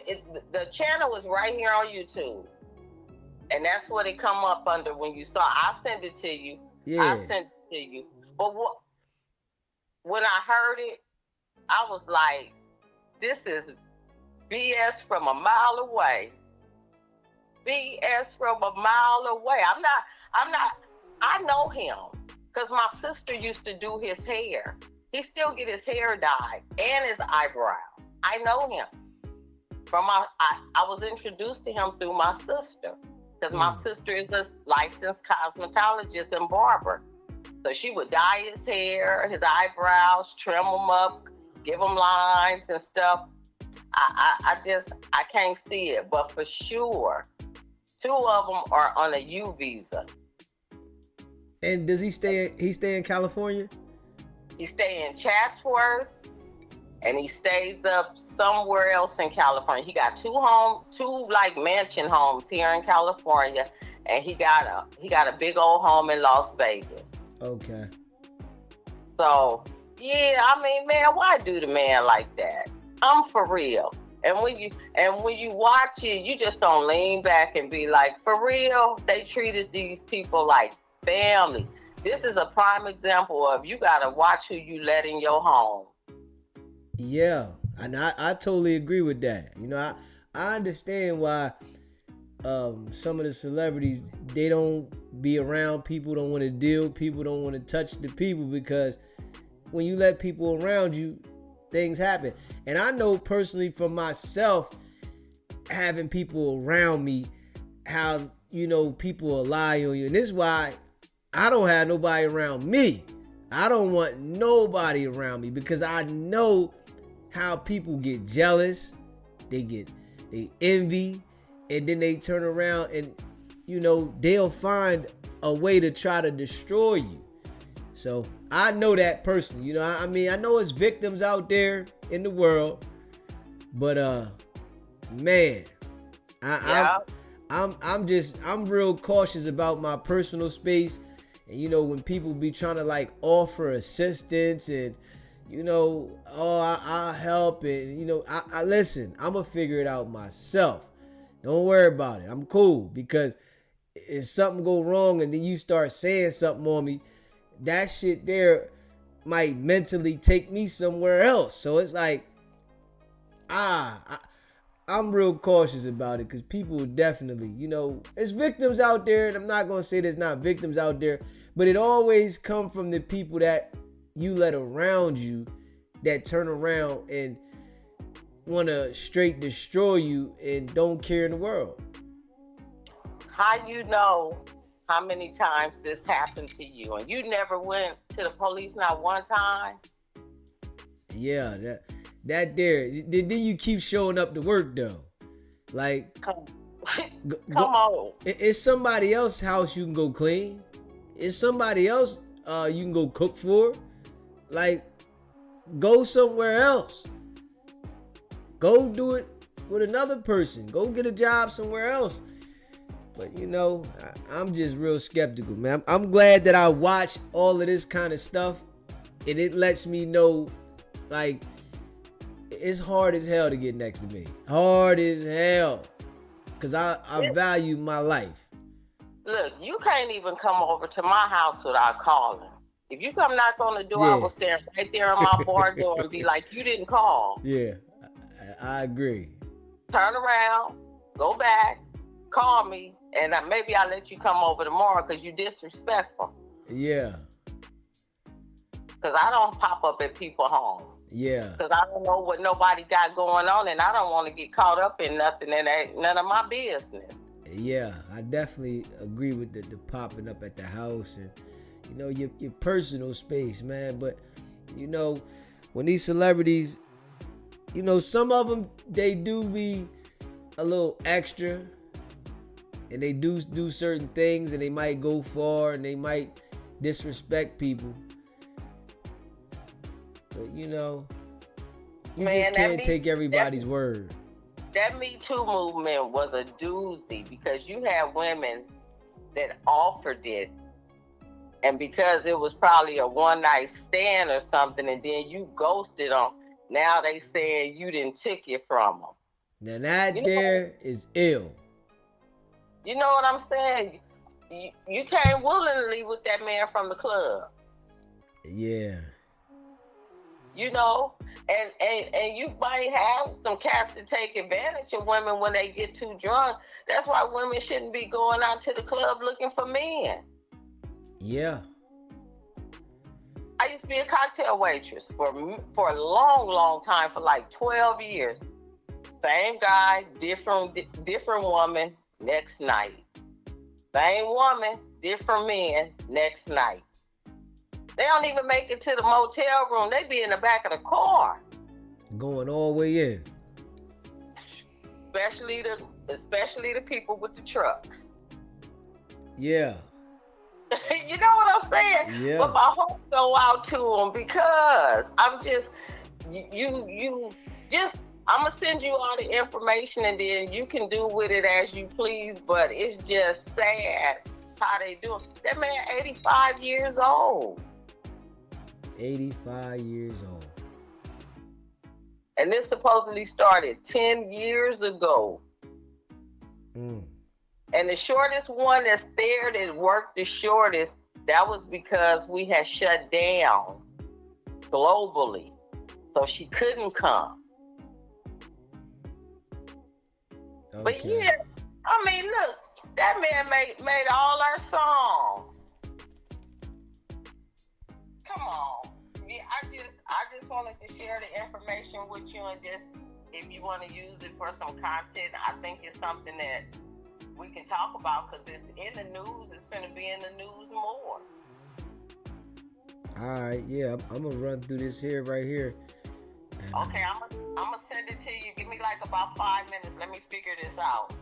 it, the channel is right here on YouTube. And that's what it come up under when you saw. I sent it to you. Yeah. I sent it to you. But when I heard it, I was like, this is BS from a mile away. BS from a mile away. I know him because my sister used to do his hair. He still get his hair dyed and his eyebrows. I know him. I was introduced to him through my sister because my sister is a licensed cosmetologist and barber. So she would dye his hair, his eyebrows, trim them up, give him lines and stuff. I can't see it, but for sure, 2 of them are on a U visa. And does he stay in California? He stay in Chatsworth, and he stays up somewhere else in California. He got 2 like mansion homes here in California, and he got a big old home in Las Vegas. Okay. So yeah, I mean, man, why do the man like that? I'm for real. And when you watch it, you just don't lean back and be like, for real, they treated these people like family. This is a prime example of you gotta watch who you let in your home. Yeah, and I totally agree with that. You know, I understand why some of the celebrities, they don't be around people, don't want to deal, people don't want to touch the people, because when you let people around you, things happen. And I know personally for myself, having people around me, how, you know, people will lie on you. And this is why I don't have nobody around me. I don't want nobody around me, because I know how people get jealous, they envy, and then they turn around and, you know, they'll find a way to try to destroy you. So I know that personally. You know, I mean, I know it's victims out there in the world, but man, I'm real cautious about my personal space. And you know, when people be trying to like offer assistance and, you know, I'll help, and you know, I listen, I'm gonna figure it out myself. Don't worry about it. I'm cool, because if something go wrong and then you start saying something on me, that shit there might mentally take me somewhere else. So it's like, I'm real cautious about it, because people definitely, you know, it's victims out there, and I'm not gonna say there's not victims out there, but it always come from the people that you let around you, that turn around and want to straight destroy you and don't care in the world. How you know how many times this happened to you, and you never went to the police not one time? Yeah, That there. Then you keep showing up to work though. Like, come on. It's somebody else's house you can go clean. It's somebody else you can go cook for. Like, go somewhere else. Go do it with another person. Go get a job somewhere else. But you know, I'm just real skeptical, man. I'm glad that I watch all of this kind of stuff, and it lets me know, like, it's hard as hell to get next to me. Hard as hell. Because I value my life. Look, you can't even come over to my house without calling. If you come knock on the door, I will stand right there on my bar door and be like, you didn't call. Yeah, I agree. Turn around, go back, call me, and maybe I'll let you come over tomorrow because you're disrespectful. Yeah. Because I don't pop up at people's homes. Yeah. Because I don't know what nobody got going on, and I don't want to get caught up in nothing that ain't none of my business. Yeah, I definitely agree with the popping up at the house and, you know, your personal space, man. But, you know, when these celebrities, you know, some of them, they do be a little extra, and they do certain things, and they might go far, and they might disrespect people. But, you know, you just can't take everybody's word. That Me Too movement was a doozy because you had women that offered it, and because it was probably a one-night stand or something, and then you ghosted them, now they saying you didn't take it from them. Now that there is ill. You know what I'm saying? You came willingly with that man from the club. Yeah. You know, and you might have some cats to take advantage of women when they get too drunk. That's why women shouldn't be going out to the club looking for men. Yeah. I used to be a cocktail waitress for a long time, for like 12 years. Same guy, different woman, next night. Same woman, different men, next night. They don't even make it to the motel room. They be in the back of the car. Going all the way in. Especially the people with the trucks. Yeah. You know what I'm saying? Yeah. But my heart go out to them because I'm just, I'm going to send you all the information and then you can do with it as you please. But it's just sad how they do it. That man 85 years old. 85 years old. And this supposedly started 10 years ago. Mm. And the shortest one that's there that worked the shortest, that was because we had shut down globally. So she couldn't come. Okay. But yeah, I mean, look, that man made all our songs. Come on. Yeah, I just wanted to share the information with you, and just if you want to use it for some content, I think it's something that we can talk about because it's in the news. It's going to be in the news more. All right, yeah, I'm gonna run through this here right here. Okay, I'm gonna send it to you. Give me like about 5 minutes. Let me figure this out.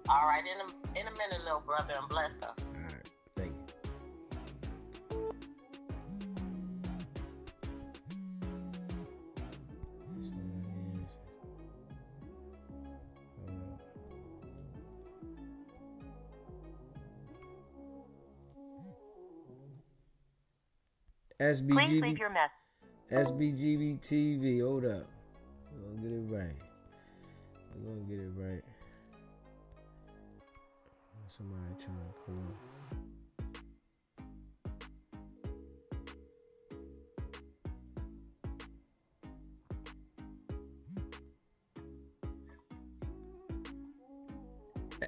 All right. In a minute, little brother, and bless her. All right, thank you. Please leave your message. SBGB TV, hold up. We're gonna get it right. Somebody trying to call.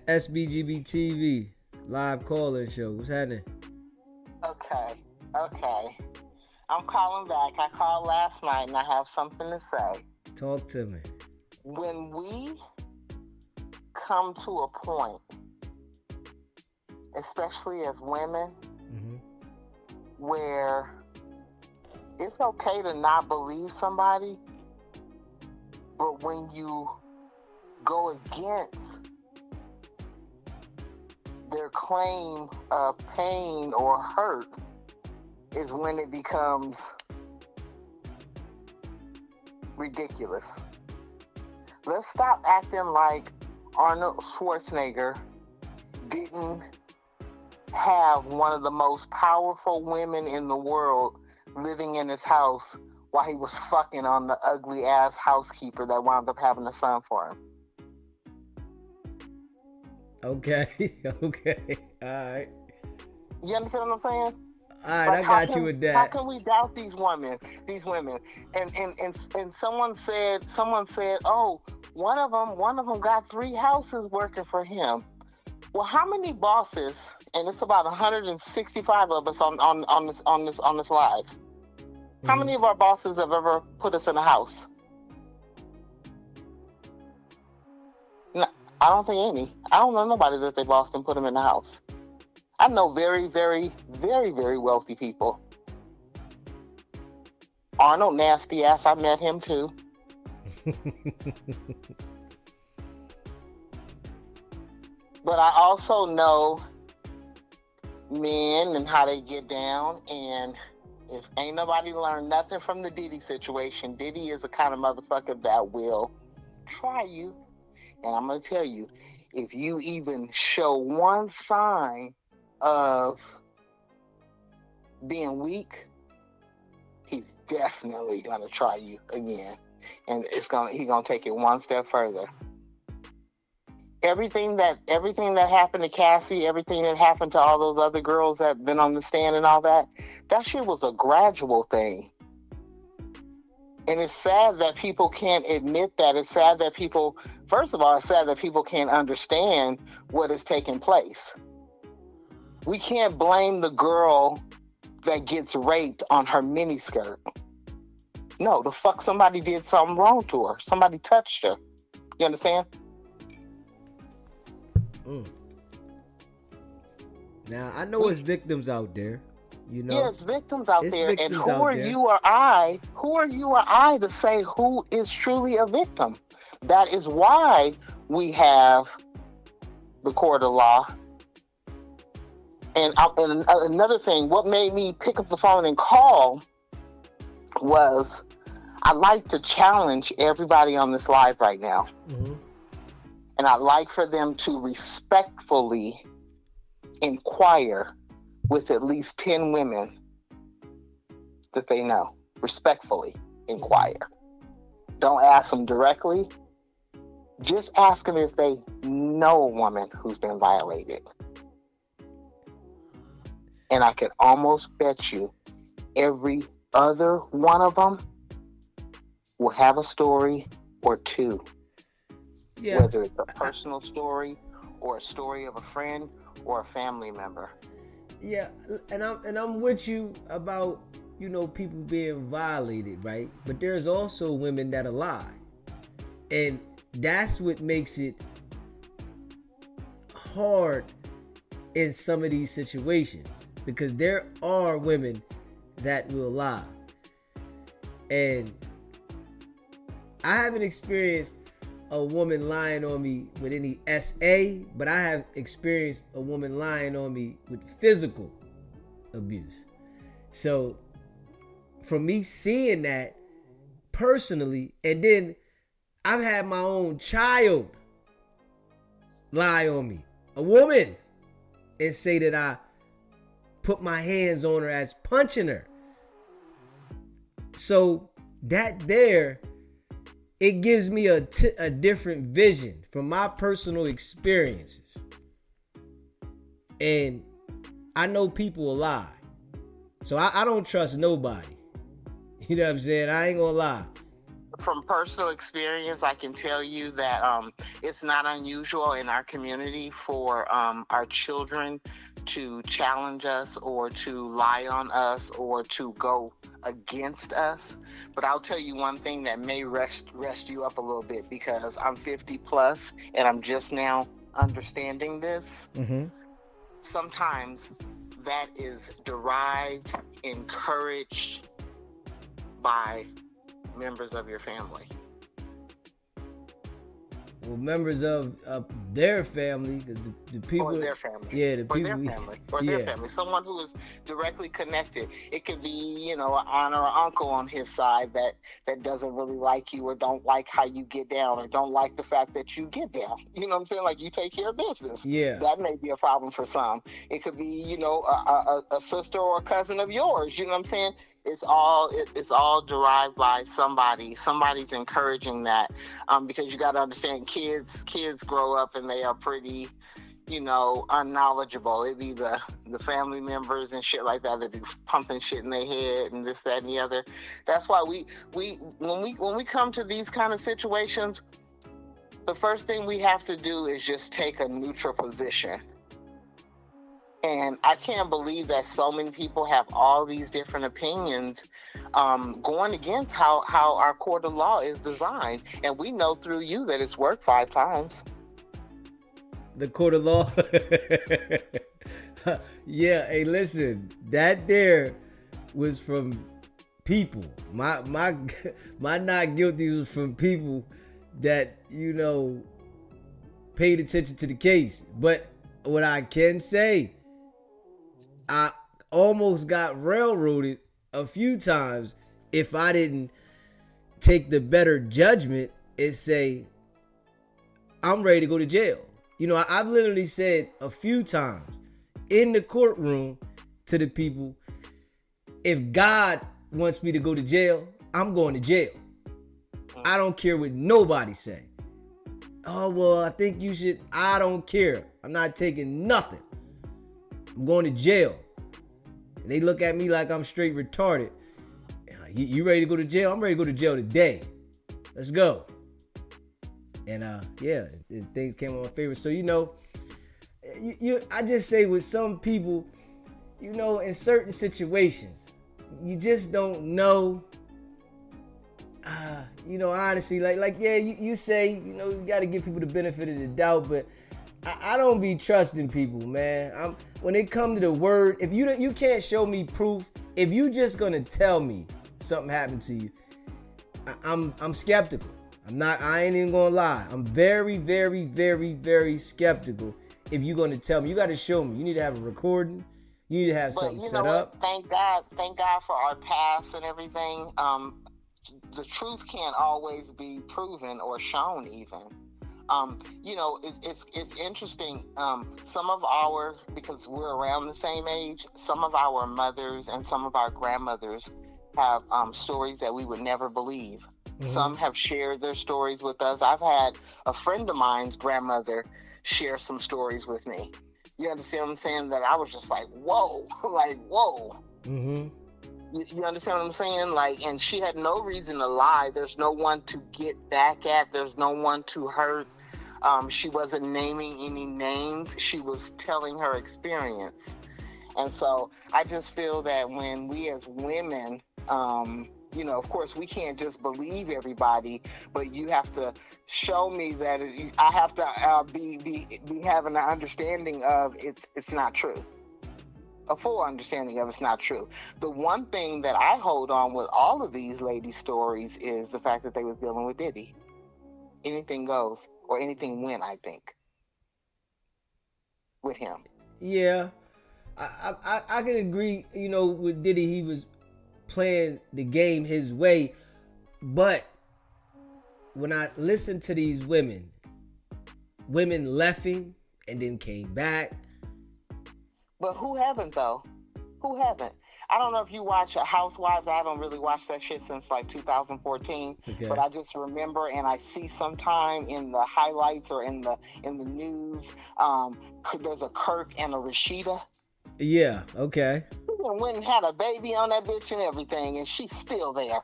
SBGB TV, live call-in show. What's happening? Okay. I'm calling back. I called last night and I have something to say. Talk to me. When we come to a point, especially as women, where it's okay to not believe somebody, But when you go against their claim of pain or hurt is when it becomes ridiculous. Let's stop acting like Arnold Schwarzenegger didn't have one of the most powerful women in the world living in his house while he was fucking on the ugly ass housekeeper that wound up having a son for him. Okay, okay, all right. You understand what I'm saying? All right, I got you with that. How can we doubt these women? And someone said, oh, one of them got 3 houses working for him. Well, how many bosses? And it's about 165 of us on this live. How many of our bosses have ever put us in a house? No, I don't think any. I don't know nobody that they bossed and put them in the house. I know very, very, very, very wealthy people. Arnold, nasty ass, I met him too. But I also know men and how they get down, and if ain't nobody learned nothing from the Diddy situation, Diddy is the kind of motherfucker that will try you. And I'm going to tell you, if you even show one sign of being weak, he's definitely going to try you again. And he's going to take it one step further. Everything that happened to Cassie, everything that happened to all those other girls that have been on the stand and all that shit was a gradual thing. And it's sad that people can't admit that. It's sad that people, first of all, it's sad that people can't understand what is taking place. We can't blame the girl that gets raped on her miniskirt. No, the fuck, somebody did something wrong to her. Somebody touched her. You understand? Now, I know it's victims out there, you know. Yeah, it's victims out there. And who are you or I to say who is truly a victim? That is why we have the court of law. And another thing, what made me pick up the phone and call was I like to challenge everybody on this live right now. Mm-hmm. And I'd like for them to respectfully inquire with at least 10 women that they know. Respectfully inquire. Don't ask them directly. Just ask them if they know a woman who's been violated. And I could almost bet you every other one of them will have a story or two. Yeah. Whether it's a personal story or a story of a friend or a family member. Yeah, and I'm with you about, you know, people being violated, right? But there's also women that lie. And that's what makes it hard in some of these situations, because there are women that will lie. And I haven't experienced a woman lying on me with any SA, but I have experienced a woman lying on me with physical abuse. So from me seeing that personally, and then I've had my own child lie on me, a woman, and say that I put my hands on her as punching her. So that there, it gives me a different vision from my personal experiences. And I know people will lie. So I don't trust nobody. You know what I'm saying? I ain't gonna lie. From personal experience, I can tell you that it's not unusual in our community for our children to challenge us or to lie on us or to go against us. But I'll tell you one thing that may rest you up a little bit, because I'm 50 plus and I'm just now understanding this. Mm-hmm. Sometimes that is derived, encouraged by members of your family. members of their family, because the people, or their family, yeah, the or people, their family, or their family, someone who is directly connected. It could be, you know, an aunt or uncle on his side that doesn't really like you, or don't like how you get down, or don't like the fact that you get down. You know what I'm saying? Like, you take care of business. Yeah, that may be a problem for some. It could be, you know, a sister or a cousin of yours. You know what I'm saying? It's all derived by somebody's encouraging that, because you got to understand, kids grow up and they are pretty, you know, unknowledgeable. It be the family members and shit like that that be pumping shit in their head and this, that, and the other. That's why when we come to these kind of situations, the first thing we have to do is just take a neutral position. And I can't believe that so many people have all these different opinions going against how our court of law is designed. And we know through you that it's worked 5 times. The court of law. Yeah, hey, listen, that there was from people. My not guilty was from people that, you know, paid attention to the case. But what I can say, I almost got railroaded a few times if I didn't take the better judgment and say, I'm ready to go to jail. You know, I've literally said a few times in the courtroom to the people, if God wants me to go to jail, I'm going to jail. I don't care what nobody say. Oh, well, I think you should. I don't care. I'm not taking nothing. I'm going to jail. And they look at me like I'm straight retarded. You ready to go to jail? I'm ready to go to jail today. Let's go. And yeah, things came on my favor. So, you know, I just say with some people, you know, in certain situations, you just don't know. You know, honestly, like yeah, you say, you know, you got to give people the benefit of the doubt, but I don't be trusting people, man. When it comes to the word, if you can't show me proof, if you just gonna tell me something happened to you, I'm skeptical. I ain't even gonna lie. I'm very, very, very, very skeptical. If you're gonna tell me, you got to show me. You need to have a recording. You need to have something set up. Thank God for our past and everything. The truth can't always be proven or shown even. You know, it's interesting. Because we're around the same age, some of our mothers and some of our grandmothers have stories that we would never believe. Mm-hmm. Some have shared their stories with us. I've had a friend of mine's grandmother share some stories with me. You understand what I'm saying? That I was just like, whoa, like, whoa. Mm-hmm. You understand what I'm saying? Like, and she had no reason to lie. There's no one to get back at. There's no one to hurt. She wasn't naming any names. She was telling her experience. And so I just feel that when we as women, you know, of course, we can't just believe everybody, but you have to show me that I have to be having an understanding of it's not true. A full understanding of it's not true. The one thing that I hold on with all of these ladies' stories is the fact that they was dealing with Diddy. Anything goes, or anything went, I think, with him. Yeah, I can agree. You know, with Diddy, he was playing the game his way, but when I listen to these women left him and then came back. But who haven't, though? Who haven't? I don't know if you watch Housewives. I haven't really watched that shit since like 2014. Okay. But I just remember, and I see sometime in the highlights or in the news, there's a Kirk and a Rashida. Yeah, okay. He went and had a baby on that bitch and everything, and she's still there.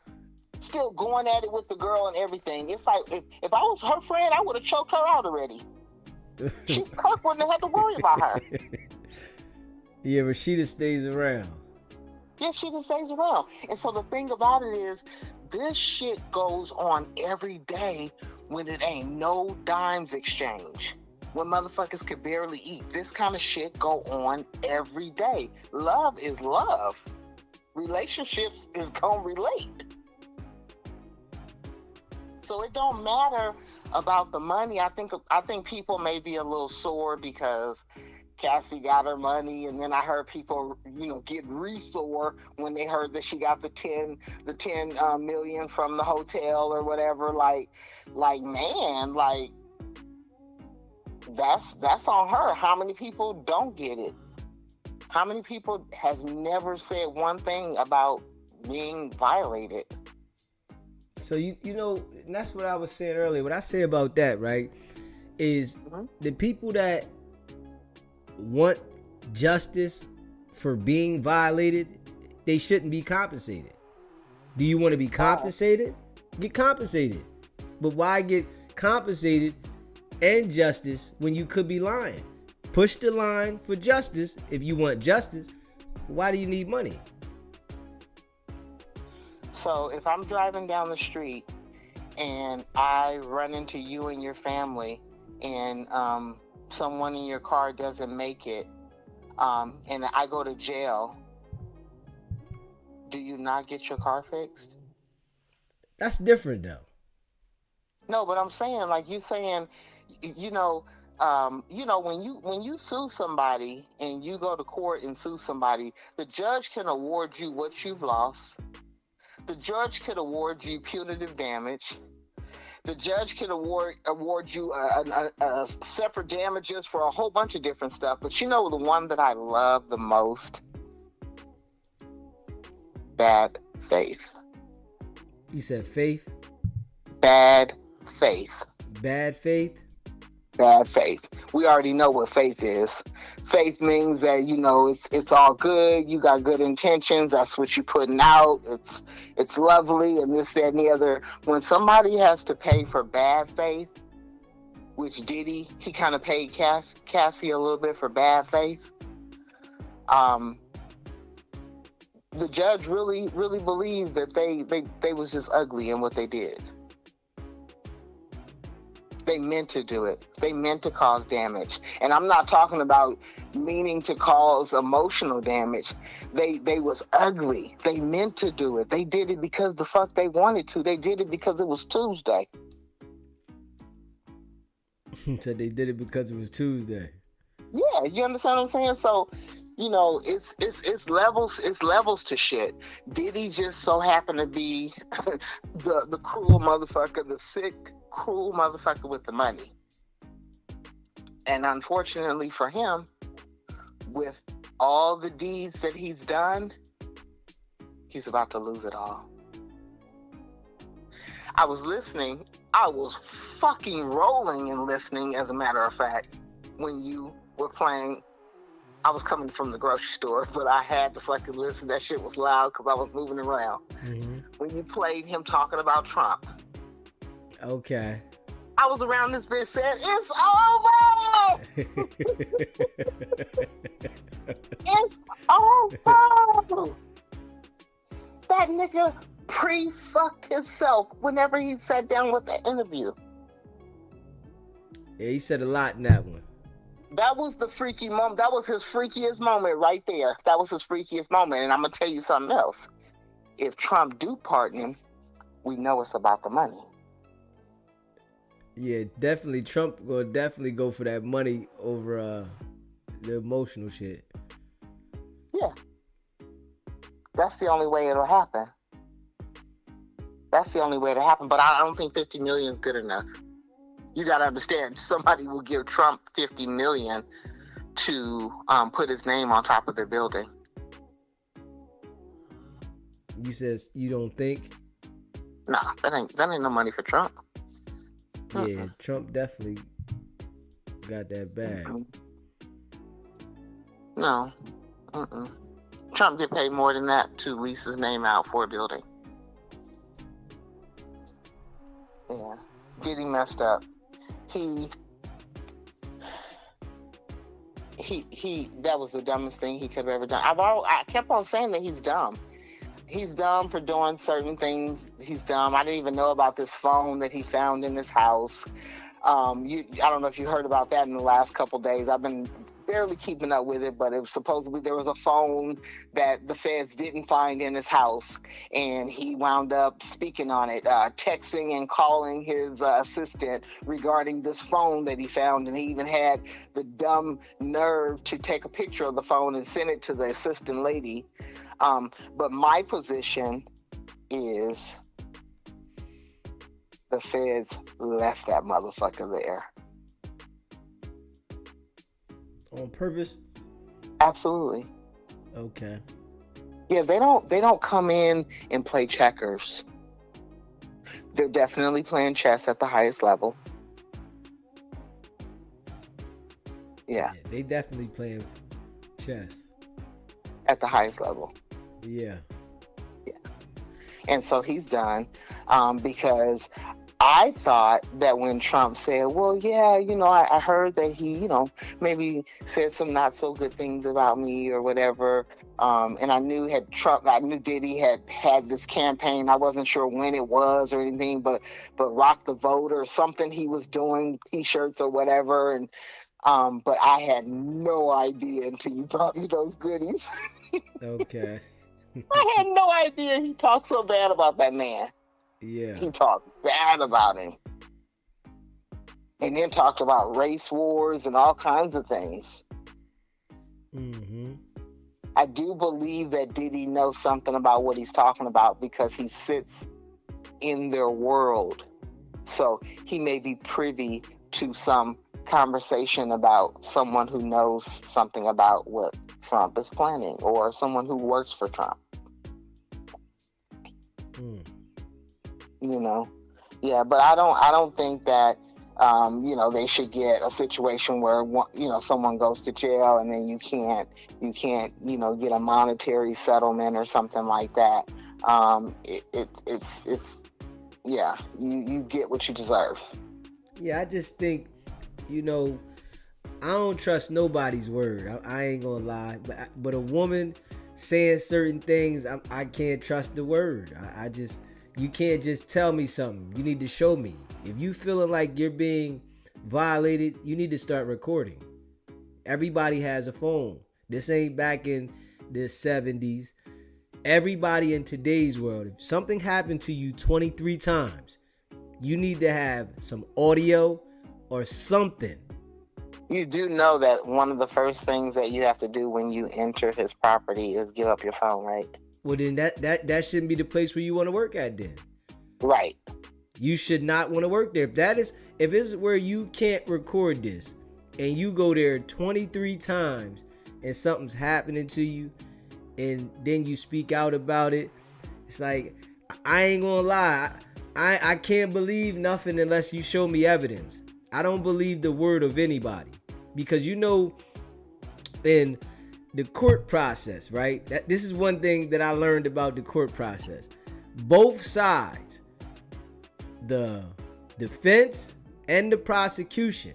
Still going at it with the girl and everything. It's like, if I was her friend, I would have choked her out already. Kirk wouldn't have had to worry about her. Yeah, Rashida stays around. Yeah, she just stays around. And so the thing about it is, this shit goes on every day when it ain't no dimes exchange. When motherfuckers could barely eat. This kind of shit go on every day. Love is love. Relationships is gonna relate. So it don't matter about the money. I think people may be a little sore because Cassie got her money, and then I heard people, get re-sore when they heard that she got the 10 million from the hotel or whatever. Like man, like that's on her. How many people don't get it? How many people has never said one thing about being violated? So and that's what I was saying earlier. What I say about that, right, is the people that want justice for being violated, they shouldn't be compensated. Do you want to be compensated? Get compensated. But why get compensated and justice when you could be lying? Push the line for justice if you want justice. Why do you need money? So if I'm driving down the street and I run into you and your family, and someone in your car doesn't make it, and I go to jail, do you not get your car fixed? That's different though. No, but I'm saying, like you saying, when you sue somebody and you go to court and sue somebody, the judge can award you what you've lost. The judge could award you punitive damage. The judge can award you a separate damages for a whole bunch of different stuff. But the one that I love the most? Bad faith. You said faith? Bad faith. Bad faith? Bad faith. We already know what faith is. Faith means that, it's all good. You got good intentions. That's what you're putting out. It's lovely and this, that, and the other. When somebody has to pay for bad faith, which Diddy, he kind of paid Cassie a little bit for bad faith. The judge really, really believed that they was just ugly in what they did. They meant to do it. They meant to cause damage. And I'm not talking about meaning to cause emotional damage. They was ugly. They meant to do it. They did it because the fuck they wanted to. They did it because it was Tuesday. So they did it because it was Tuesday. Yeah, you understand what I'm saying? So, it's levels to shit. Diddy just so happened to be the cruel motherfucker, the sick, cruel motherfucker with the money. And unfortunately for him, with all the deeds that he's done, he's about to lose it all. I was listening. I was fucking rolling and listening, as a matter of fact, when you were playing. I was coming from the grocery store, but I had to fucking listen. That shit was loud because I was moving around. Mm-hmm. When you played him talking about Trump. Okay. I was around this bitch saying, it's over! It's over! That nigga pre-fucked himself whenever he sat down with the interview. Yeah, he said a lot in that one. That was the freaky moment. That was his freakiest moment right there. That was his freakiest moment. And I'm going to tell you something else. If Trump do pardon him, we know it's about the money. Yeah, definitely. Trump will definitely go for that money over the emotional shit. Yeah. That's the only way it'll happen. That's the only way it'll happen. But I don't think 50 million is good enough. You got to understand, somebody will give Trump 50 million to put his name on top of their building. You says you don't think? Nah, that ain't no money for Trump. Yeah, Trump definitely got that bag. No. Trump get paid more than that to lease his name out for a building. Yeah. Diddy messed up. He that was the dumbest thing he could have ever done. I kept on saying that he's dumb. He's dumb for doing certain things. He's dumb. I didn't even know about this phone that he found in his house. I don't know if you heard about that in the last couple days. I've been barely keeping up with it, but it was supposedly there was a phone that the feds didn't find in his house, and he wound up speaking on it, texting and calling his assistant regarding this phone that he found, and he even had the dumb nerve to take a picture of the phone and send it to the assistant lady. But my position is the feds left that motherfucker there. On purpose? Absolutely. Okay. Yeah, they don't come in and play checkers. They're definitely playing chess at the highest level. Yeah. They definitely playing chess. At the highest level. Yeah. And so he's done, because I thought that when Trump said, well, yeah, I heard that he, maybe said some not so good things about me or whatever. And I knew Diddy had this campaign. I wasn't sure when it was or anything, but Rock the Vote or something he was doing, T-shirts or whatever. And but I had no idea until you brought me those goodies. Okay. I had no idea he talked so bad about that man. Yeah. He talked bad about him. And then talked about race wars and all kinds of things. Mm-hmm. I do believe that Diddy knows something about what he's talking about because he sits in their world. So he may be privy to some conversation about someone who knows something about what Trump is planning, or someone who works for Trump. Yeah, but I don't think that they should get a situation where someone goes to jail and then you can't get a monetary settlement or something like that. You get what you deserve. Yeah, I just think I don't trust nobody's word. I ain't gonna lie, but a woman saying certain things, I can't trust the word. You can't just tell me something. You need to show me. If you feeling like you're being violated, you need to start recording. Everybody has a phone. This ain't back in the 70s. Everybody in today's world, if something happened to you 23 times, you need to have some audio or something. You do know that one of the first things that you have to do when you enter his property is give up your phone, right? Well, then that shouldn't be the place where you want to work at then. Right. You should not want to work there. If it's where you can't record this and you go there 23 times and something's happening to you and then you speak out about it, it's like, I ain't gonna lie. I can't believe nothing unless you show me evidence. I don't believe the word of anybody, because in the court process, right? This is one thing that I learned about the court process. Both sides, the defense and the prosecution,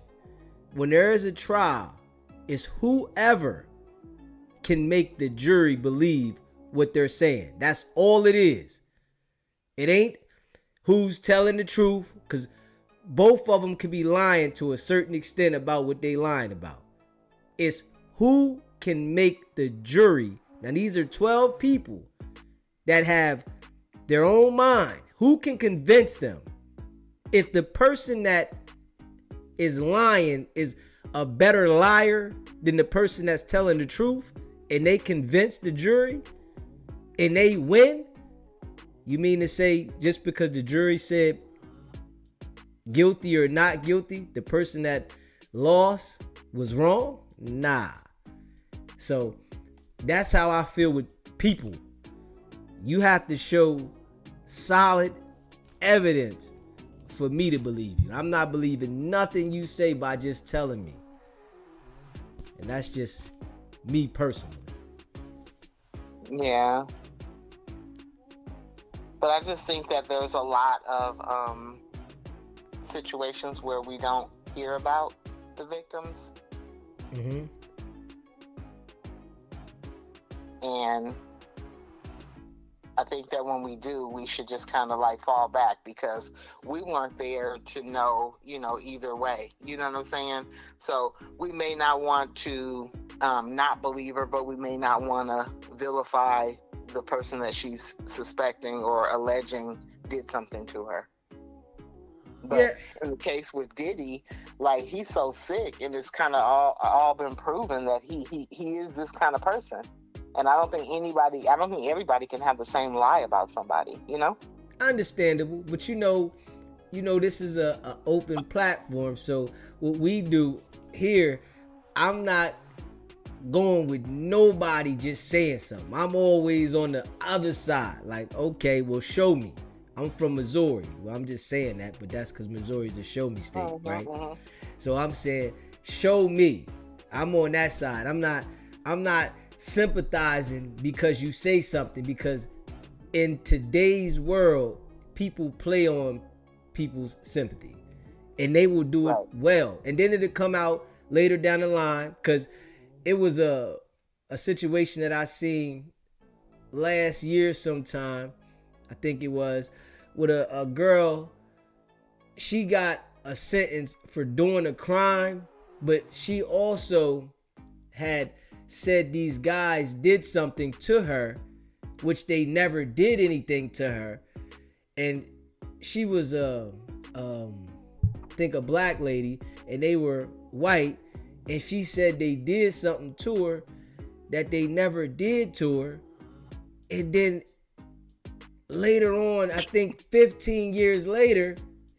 when there is a trial, it's whoever can make the jury believe what they're saying. That's all it is. It ain't who's telling the truth, because both of them can be lying to a certain extent about what they lying about. It's who can make the jury. Now, these are 12 people that have their own mind. Who can convince them? If the person that is lying is a better liar than the person that's telling the truth, and they convince the jury and they win, you mean to say just because the jury said guilty or not guilty, the person that lost was wrong? Nah. So that's how I feel with people. You have to show solid evidence for me to believe you. I'm not believing nothing you say by just telling me. And that's just me personally. Yeah. But I just think that there's a lot of situations where we don't hear about the victims. Mm-hmm. And I think that when we do, we should just kind of like fall back because we weren't there to know, either way. You know what I'm saying? So we may not want to not believe her, but we may not want to vilify the person that she's suspecting or alleging did something to her. But in the case with Diddy, like, he's so sick, and it's kind of all been proven that he is this kind of person. And I don't think everybody can have the same lie about somebody, Understandable, but this is a open platform. So what we do here, I'm not going with nobody just saying something. I'm always on the other side. Like, okay, well, show me. I'm from Missouri. Well, I'm just saying that, but that's because Missouri is a show me state, right? So I'm saying, show me. I'm on that side. I'm not sympathizing because you say something, because in today's world, people play on people's sympathy, and they will do it well. And then it'll come out later down the line, because it was a situation that I seen last year sometime, I think it was, with a girl. She got a sentence for doing a crime, but she also had said these guys did something to her, which they never did anything to her. And she was I think a black lady, and they were white, and she said they did something to her that they never did to her. And then later on, I think 15 years later,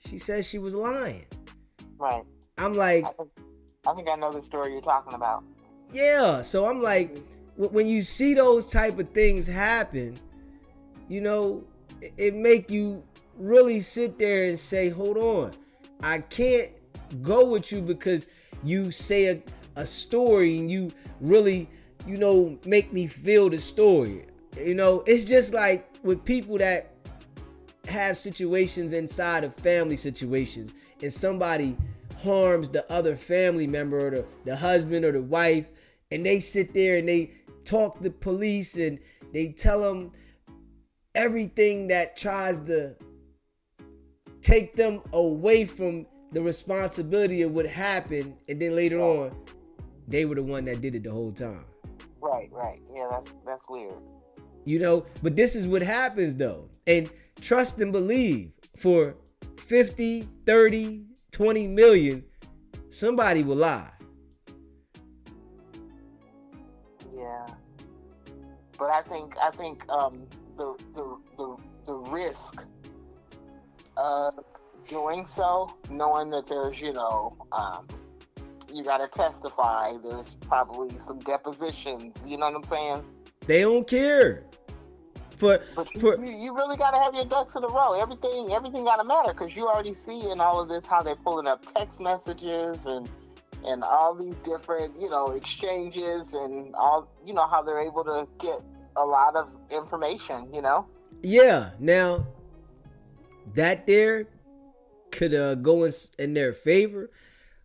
she says she was lying. Right. I'm like, I think I know the story you're talking about. Yeah. So I'm like, when you see those type of things happen, it make you really sit there and say, hold on, I can't go with you because you say a story and you really, make me feel the story. It's just like with people that have situations inside of family situations, and somebody harms the other family member, or the husband or the wife, and they sit there and they talk to police and they tell them everything that tries to take them away from the responsibility of what happened, and then later on, they were the one that did it the whole time. Right. Yeah, that's weird. But this is what happens though. And trust and believe, for 50, 30, 20 million, somebody will lie. Yeah. But I think the risk of doing so, knowing that there's, you got to testify, there's probably some depositions, you know what I'm saying? They don't care. But you really got to have your ducks in a row. Everything got to matter, because you already see in all of this how they're pulling up text messages and all these different, exchanges, and all, how they're able to get a lot of information, Yeah. Now, that there could go in their favor,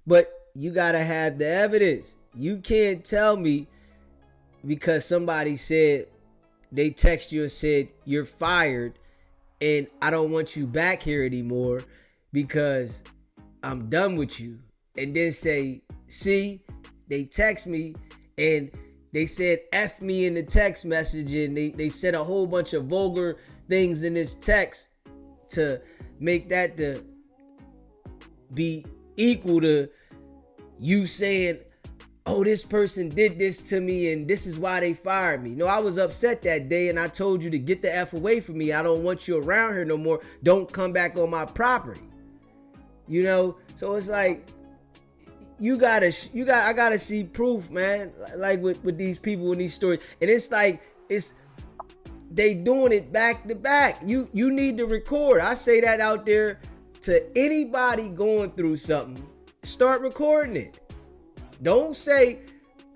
but you got to have the evidence. You can't tell me because somebody said, they text you and said you're fired and I don't want you back here anymore because I'm done with you, and then say, see, they text me and they said F me in the text message, and they said a whole bunch of vulgar things in this text to make that to be equal to you saying, oh, this person did this to me and this is why they fired me. No, I was upset that day and I told you to get the F away from me. I don't want you around here no more. Don't come back on my property. So it's like, I gotta see proof, man. Like with these people in these stories. And it's like, they doing it back to back. You need to record. I say that out there to anybody going through something. Start recording it. Don't say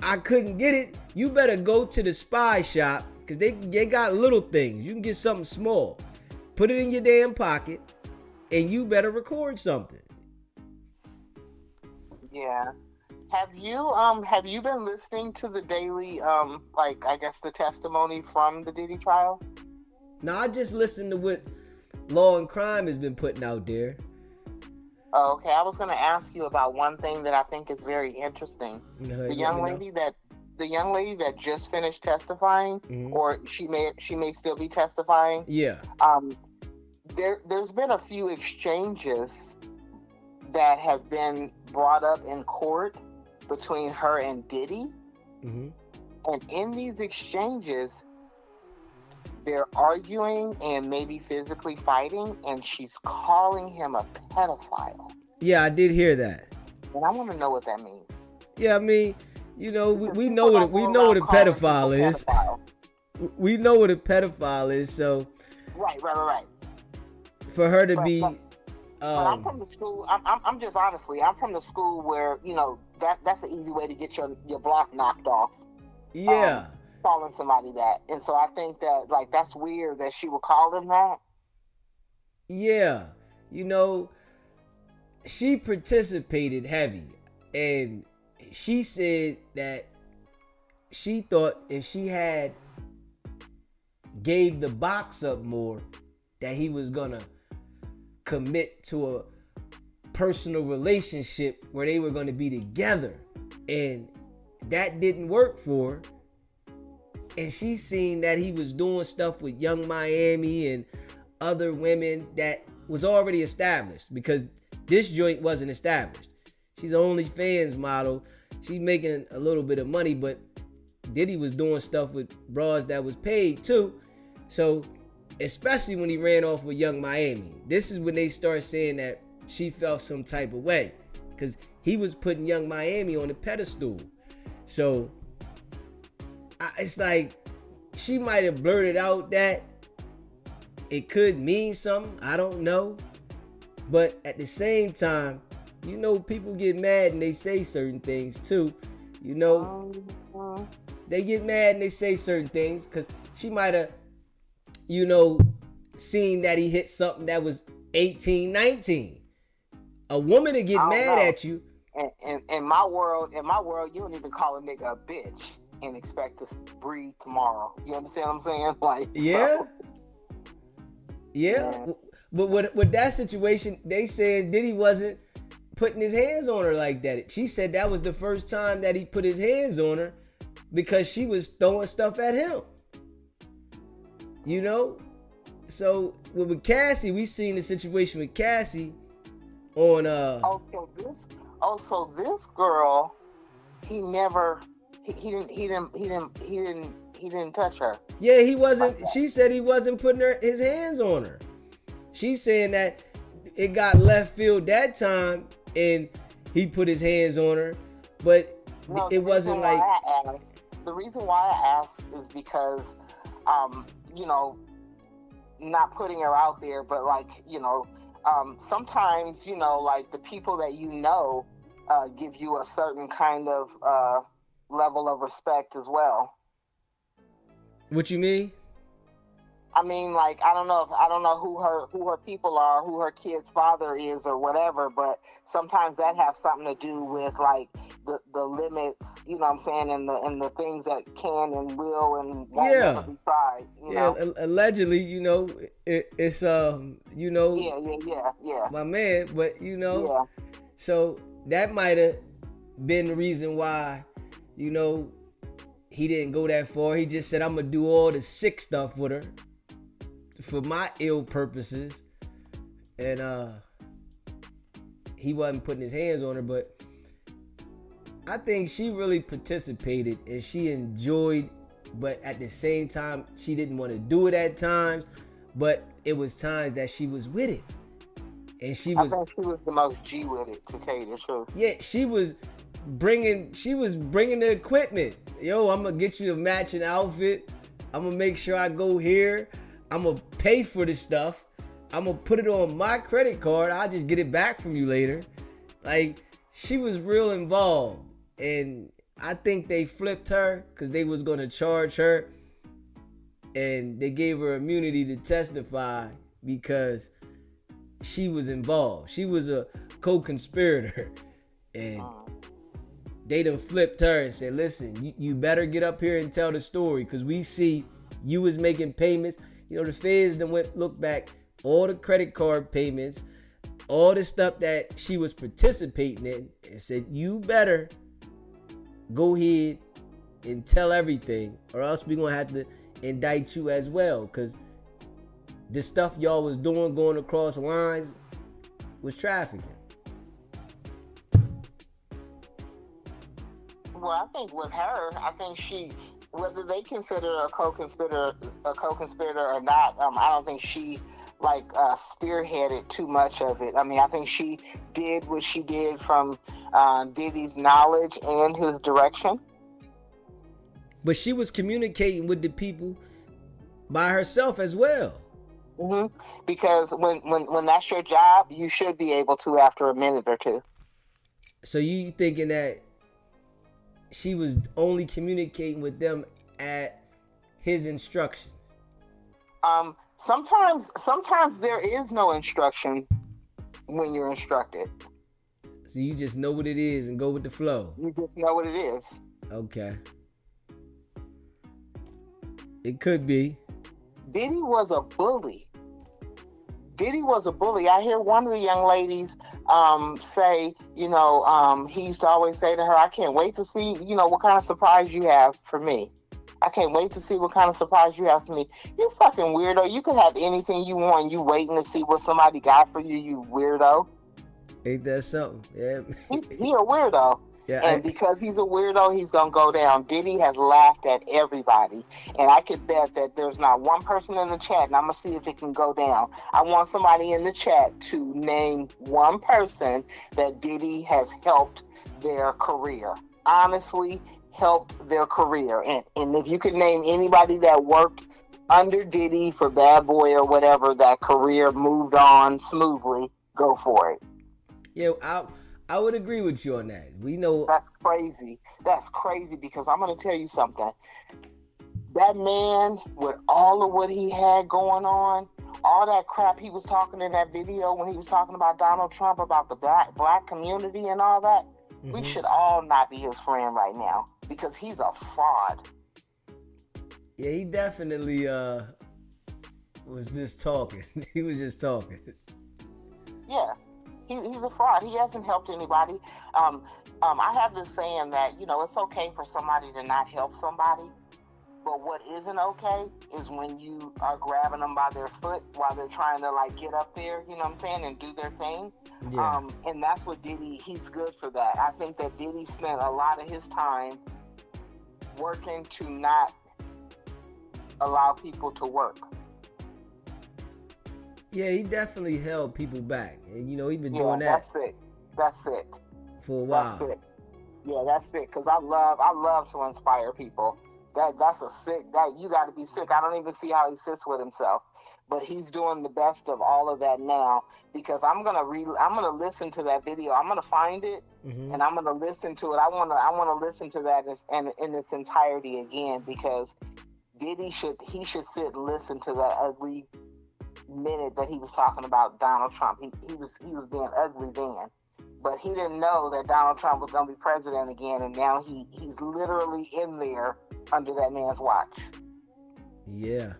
I couldn't get it. You better go to the spy shop, because they got little things. You can get something small. Put it in your damn pocket, and you better record something. Yeah. Have you been listening to the daily, the testimony from the Diddy trial? No, I just listened to what Law and Crime has been putting out there. Okay, I was going to ask you about one thing that I think is very interesting. The young lady that just finished testifying, or she may still be testifying. Yeah. There's been a few exchanges that have been brought up in court between her and Diddy. And in these exchanges, they're arguing and maybe physically fighting, and she's calling him a pedophile. Yeah, I did hear that. And I want to know what that means. Yeah, I mean, you know, we know what a pedophile is. We know what a pedophile is. So right. For her to be, but I'm from the school. I'm just honestly, I'm from the school where, you know, that's an easy way to get your block knocked off. Yeah. Calling somebody that. And so I think that, like, that's weird that she would call him that. Yeah. You know, she participated heavy, and she said that she thought if she had gave the box up more, that he was gonna commit to a personal relationship where they were gonna be together, and that didn't work for her. And she seen that he was doing stuff with Young Miami and other women that was already established, because this joint wasn't established. She's an OnlyFans model. She's making a little bit of money, but Diddy was doing stuff with bras that was paid too. So, especially when he ran off with Young Miami, this is when they start saying that she felt some type of way, because he was putting Young Miami on a pedestal. So it's like she might have blurted out that it could mean something. I don't know. But at the same time, you know, people get mad and they say certain things too. You know, they get mad and they say certain things because she might have, you know, seen that he hit something that was 18, 19. A woman to get mad at you. In my world, you don't even call a nigga a bitch and expect to breathe tomorrow. You understand what I'm saying? Like, yeah. So, yeah. But with that situation, they said Diddy wasn't putting his hands on her like that. She said that was the first time that he put his hands on her because she was throwing stuff at him. You know? So with Cassie, we seen the situation with Cassie on so this girl, he didn't touch her. Yeah, he wasn't. She said he wasn't putting his hands on her. She's saying that it got left field that time and he put his hands on her, but it wasn't like. The reason why I asked is because, you know, not putting her out there, but like, you know, sometimes, you know, like the people that you know give you a certain kind of level of respect as well. What you mean? I mean, like, I don't know who her people are, who her kid's father is or whatever, but sometimes that has something to do with like the limits, you know what I'm saying, and the things that can and will and won't never be tried. You know? Allegedly, you know, it's you know, yeah, my man, but you know, so that might have been the reason why, you know, he didn't go that far. He just said, I'm gonna do all the sick stuff with her for my ill purposes, and he wasn't putting his hands on her. But I think she really participated and she enjoyed, but at the same time she didn't want to do it at times, but it was times that she was with it, and I think she was the most G with it, to tell you the truth. Yeah, she was bringing the equipment. Yo, I'm gonna get you a matching outfit. I'm gonna make sure I go here. I'm gonna pay for this stuff. I'm gonna put it on my credit card. I'll just get it back from you later. Like, she was real involved, and I think they flipped her because they was gonna charge her, and they gave her immunity to testify because she was involved. She was a co-conspirator, and they done flipped her and said, listen, you better get up here and tell the story because we see you was making payments. You know, the feds then look back, all the credit card payments, all the stuff that she was participating in, and said, you better go ahead and tell everything, or else we're gonna have to indict you as well, because the stuff y'all was doing going across lines was trafficking. Well, I think with her, I think she, whether they consider a co-conspirator or not, I don't think she spearheaded too much of it. I mean, I think she did what she did from Diddy's knowledge and his direction. But she was communicating with the people by herself as well. Mm-hmm. Because when that's your job, you should be able to after a minute or two. So you thinking that she was only communicating with them at his instructions? Sometimes there is no instruction when you're instructed. So you just know what it is and go with the flow. You just know what it is. Okay. It could be. Diddy was a bully. I hear one of the young ladies say, he used to always say to her, I can't wait to see, what kind of surprise you have for me. I can't wait to see what kind of surprise you have for me. You fucking weirdo. You can have anything you want. You waiting to see what somebody got for you, you weirdo. Ain't that something? Yeah. He a weirdo. Yeah, and because he's a weirdo, he's going to go down. Diddy has laughed at everybody. And I could bet that there's not one person in the chat, and I'm going to see if it can go down. I want somebody in the chat to name one person that Diddy has helped their career. Honestly, helped their career. And if you could name anybody that worked under Diddy for Bad Boy or whatever, that career moved on smoothly, go for it. Yeah, I would agree with you on that. We know that's crazy. That's crazy because I'm going to tell you something. That man, with all of what he had going on, all that crap he was talking in that video when he was talking about Donald Trump, about the black community and all that, we should all not be his friend right now because he's a fraud. Yeah, he definitely was just talking. He was just talking. Yeah. He's a fraud. He hasn't helped anybody. I have this saying that, it's okay for somebody to not help somebody. But what isn't okay is when you are grabbing them by their foot while they're trying to, get up there, you know what I'm saying, and do their thing. Yeah. And that's what Diddy, he's good for that. I think that Diddy spent a lot of his time working to not allow people to work. Yeah, he definitely held people back. And, he been doing that. That's it. For a while. That's it. Yeah, that's it. Because I love to inspire people. That's a sick, you got to be sick. I don't even see how he sits with himself. But he's doing the best of all of that now because I'm gonna listen to that video. I'm gonna find it and I'm gonna listen to it. I wanna listen to that in its entirety again because Diddy should sit and listen to that ugly minute that he was talking about Donald Trump. He was being ugly then, but he didn't know that Donald Trump was going to be president again, and now he's literally in there under that man's watch. Yeah.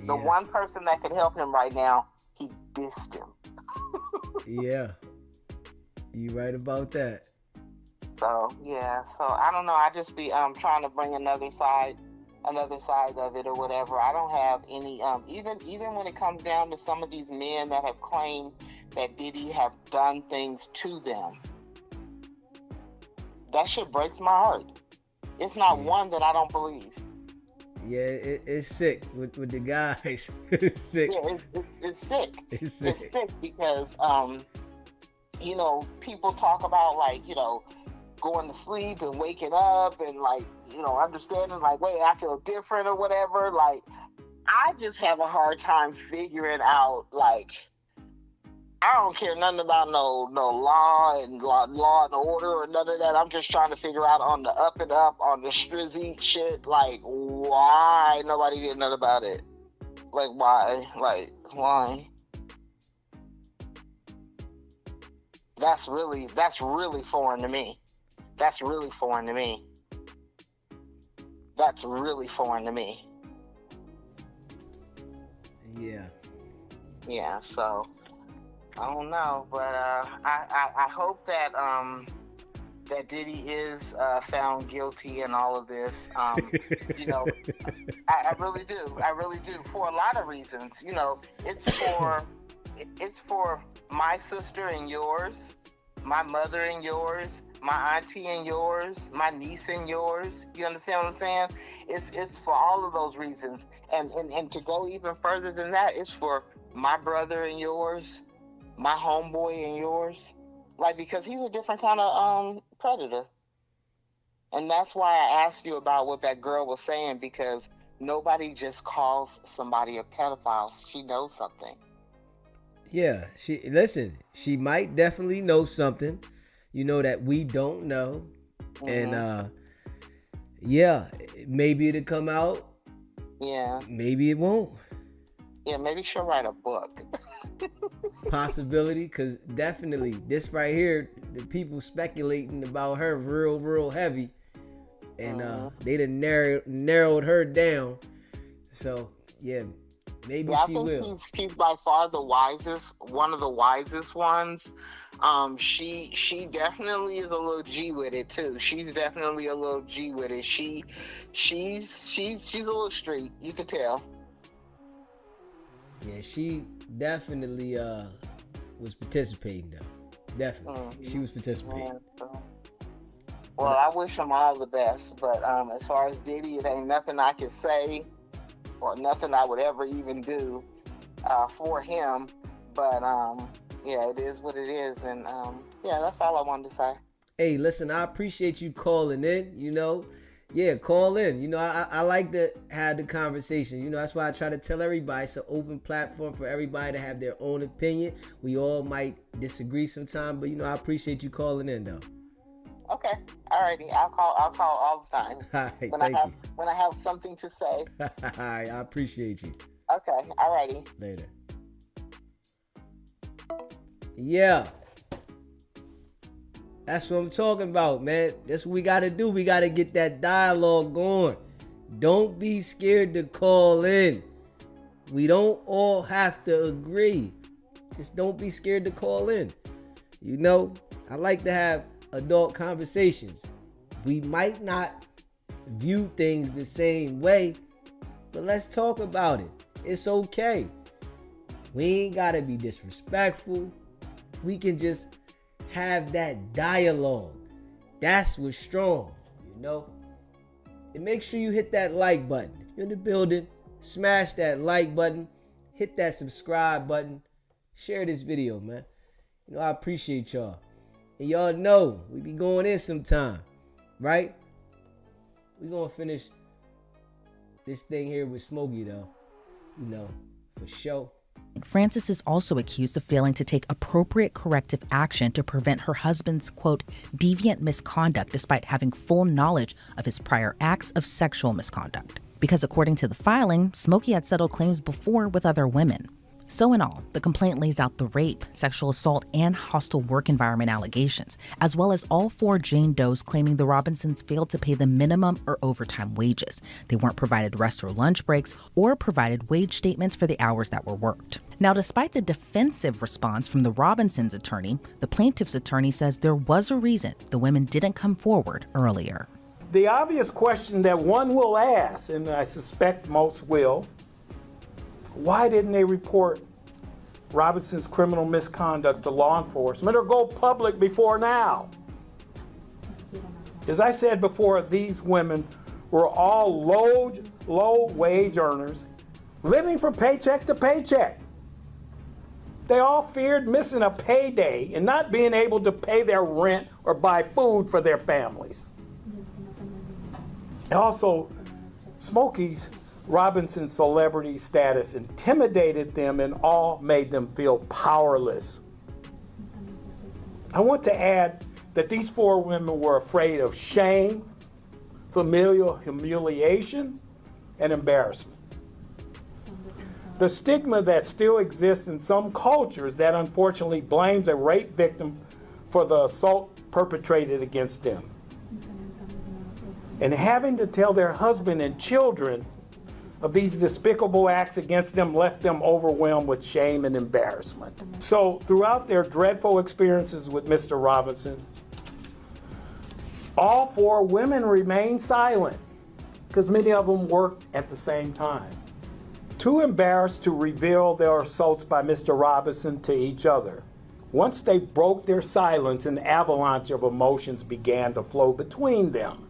The one person that could help him right now, he dissed him. Yeah, you right about that. So I don't know. I just be trying to bring another side of it or whatever. I don't have any even when it comes down to some of these men that have claimed that Diddy have done things to them. That shit breaks my heart. It's not one that I don't believe. Yeah, it's sick with the guys. It's sick. Yeah, it's sick. It's sick. It's sick because people talk about going to sleep and waking up and understanding wait, I feel different or whatever. I just have a hard time figuring out I don't care nothing about no law and order or none of that. I'm just trying to figure out on the up and up, on the strizzy shit, why nobody did nothing about it. Why? Why? That's really foreign to me. That's really foreign to me. Yeah, so I don't know, but I hope that that Diddy is found guilty in all of this. You know, I really do. I really do, for a lot of reasons. You know, it's for my sister and yours, my mother and yours, my auntie and yours, my niece and yours. You understand what I'm saying? It's for all of those reasons. And to go even further than that, it's for my brother and yours, my homeboy and yours. Like, because he's a different kind of predator. And that's why I asked you about what that girl was saying, because nobody just calls somebody a pedophile. She knows something. Yeah, she might definitely know something, you know, that we don't know. Mm-hmm. And yeah, maybe it'll come out. Yeah. Maybe it won't. Yeah, maybe she'll write a book. Possibility, because definitely this right here, the people speculating about her real heavy, and they done narrowed her down. So yeah, maybe she will. I think she's by far the wisest, one of the wisest ones. She definitely is a little G with it too. She's definitely a little G with it. She's a little street. You can tell. Yeah, she definitely was participating though. Definitely, she was participating. Well, I wish him all the best, but as far as Diddy, it ain't nothing I can say, or nothing I would ever even do for him. But yeah, it is what it is, and yeah, that's all I wanted to say. Hey, listen, I appreciate you calling in. You know, yeah, call in. You know, I like to have the conversation. You know, that's why I try to tell everybody it's an open platform for everybody to have their own opinion. We all might disagree sometime, but you know, I appreciate you calling in though. Okay, alrighty, I'll call all the time. All right, when I have something to say. All right, I appreciate you. Okay, alrighty. Later. Yeah. That's what I'm talking about, man. That's what we got to do. We got to get that dialogue going. Don't be scared to call in. We don't all have to agree. Just don't be scared to call in. You know, I like to have adult conversations. We might not view things the same way, but let's talk about it. It's okay. We ain't got to be disrespectful. We can just have that dialogue. That's what's strong, you know? And make sure you hit that like button. If you're in the building, smash that like button, hit that subscribe button, share this video, man. You know, I appreciate y'all. And y'all know we be going in sometime, right? We gonna finish this thing here with Smokey though, you know, for sure. Frances is also accused of failing to take appropriate corrective action to prevent her husband's, quote, deviant misconduct despite having full knowledge of his prior acts of sexual misconduct. Because according to the filing, Smokey had settled claims before with other women. So in all, the complaint lays out the rape, sexual assault, and hostile work environment allegations, as well as all four Jane Does claiming the Robinsons failed to pay the minimum or overtime wages. They weren't provided rest or lunch breaks, or provided wage statements for the hours that were worked. Now, despite the defensive response from the Robinsons' attorney, the plaintiff's attorney says there was a reason the women didn't come forward earlier. The obvious question that one will ask, and I suspect most will, why didn't they report Robinson's criminal misconduct to law enforcement or go public before now? As I said before, these women were all low wage earners living from paycheck to paycheck. They all feared missing a payday and not being able to pay their rent or buy food for their families. And also, Smokey's Robinson celebrity status intimidated them and all made them feel powerless. I want to add that these four women were afraid of shame, familial humiliation, and embarrassment. The stigma that still exists in some cultures that unfortunately blames a rape victim for the assault perpetrated against them. And having to tell their husband and children of these despicable acts against them left them overwhelmed with shame and embarrassment. So throughout their dreadful experiences with Mr. Robinson, all 4 women remained silent because many of them worked at the same time. Too embarrassed to reveal their assaults by Mr. Robinson to each other. Once they broke their silence, an avalanche of emotions began to flow between them.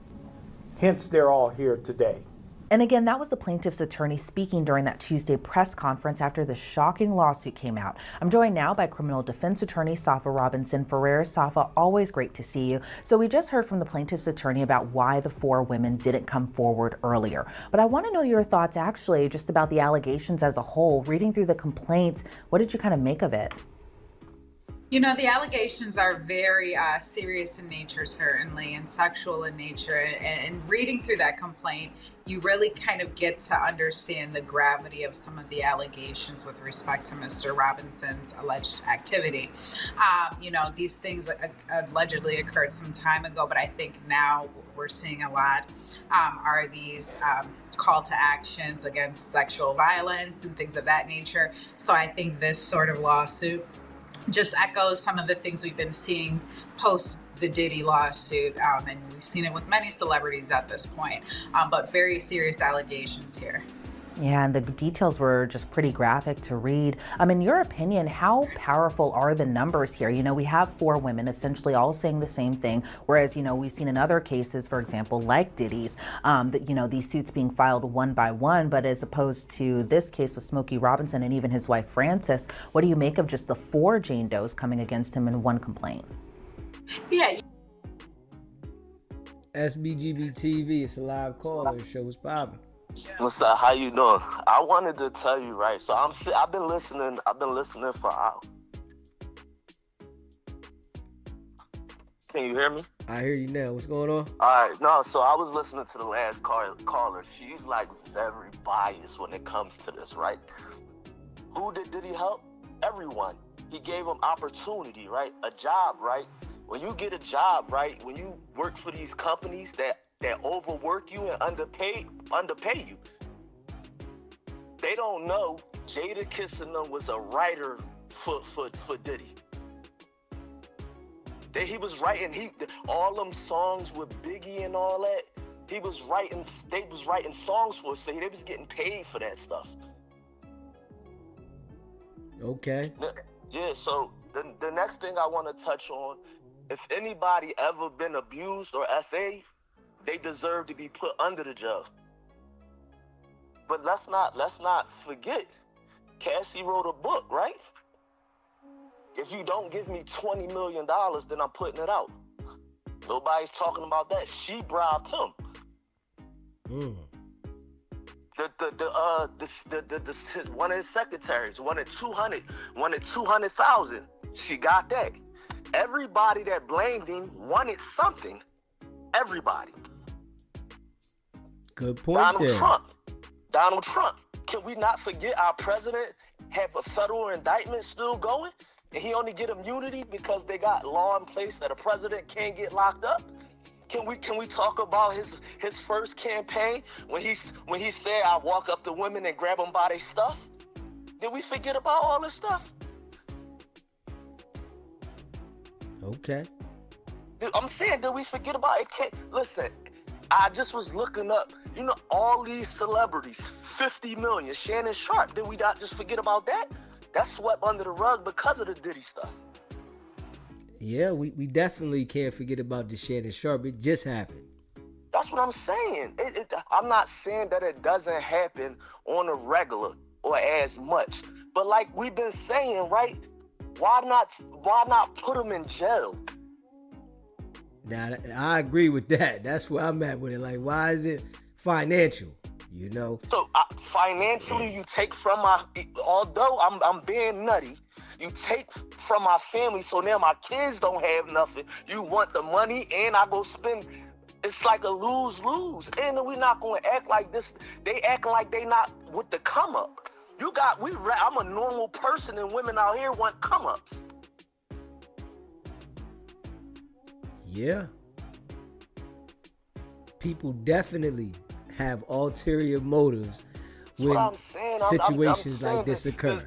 Hence, they're all here today. And again, that was the plaintiff's attorney speaking during that Tuesday press conference after the shocking lawsuit came out. I'm joined now by criminal defense attorney Safa Robinson Ferrer. Safa, always great to see you. So we just heard from the plaintiff's attorney about why the 4 women didn't come forward earlier. But I want to know your thoughts actually just about the allegations as a whole. Reading through the complaints, what did you kind of make of it? You know, the allegations are very serious in nature, certainly, and sexual in nature. And reading through that complaint, you really kind of get to understand the gravity of some of the allegations with respect to Mr. Robinson's alleged activity. You know, these things allegedly occurred some time ago, but I think now we're seeing a lot are these call to actions against sexual violence and things of that nature. So I think this sort of lawsuit just echoes some of the things we've been seeing post the Diddy lawsuit, and we've seen it with many celebrities at this point, but very serious allegations here. Yeah, and the details were just pretty graphic to read. In your opinion, how powerful are the numbers here? You know, we have 4 women essentially all saying the same thing, whereas, you know, we've seen in other cases, for example, like Diddy's, that, you know, these suits being filed one by one, but as opposed to this case with Smokey Robinson and even his wife, Frances, what do you make of just the 4 Jane Does coming against him in one complaint? Yeah. SBGB TV, it's a live call. The show is popping. What's up? How you doing? I wanted to tell you, right? So I've been listening for an hour. Can you hear me? I hear you now. What's going on? All right. No, so I was listening to the last caller. She's like very biased when it comes to this, right? Who did he help? Everyone. He gave them opportunity, right? A job, right? When you get a job, right? When you work for these companies that overwork you and underpay you. They don't know Jada Kissing them was a writer for Diddy. He was writing all them songs with Biggie and all that. They was writing songs for us, so they was getting paid for that stuff. Okay. Yeah, so the next thing I want to touch on, if anybody ever been abused or SA, they deserve to be put under the jail. But let's not forget, Cassie wrote a book, right? If you don't give me $20 million, then I'm putting it out. Nobody's talking about that. She bribed him. One of his secretaries wanted 200,000. She got that. Everybody that blamed him wanted something. Everybody. Good point. Donald Trump. Can we not forget our president have a federal indictment still going, and he only get immunity because they got law in place that a president can't get locked up? Can we talk about his first campaign when he said, "I walk up to women and grab them by their stuff"? Did we forget about all this stuff? Okay. I'm saying, did we forget about it? Listen, I just was looking up, you know, all these celebrities, 50 million. Shannon Sharp, did we not just forget about that? That's swept under the rug because of the Diddy stuff. Yeah, we definitely can't forget about the Shannon Sharp. It just happened. That's what I'm saying. I'm not saying that it doesn't happen on a regular or as much. But like we've been saying, right? Why not put them in jail? Now, I agree with that. That's where I'm at with it. Like, why is it financial? You know? So financially, you take from although I'm being nutty, you take from my family, so now my kids don't have nothing. You want the money, and I go spend. It's like a lose-lose. And we're not going to act like this. They acting like they not with the come-up. I'm a normal person, and women out here want come-ups. Yeah. People definitely have ulterior motives That's what I'm saying. situations I'm like this occur.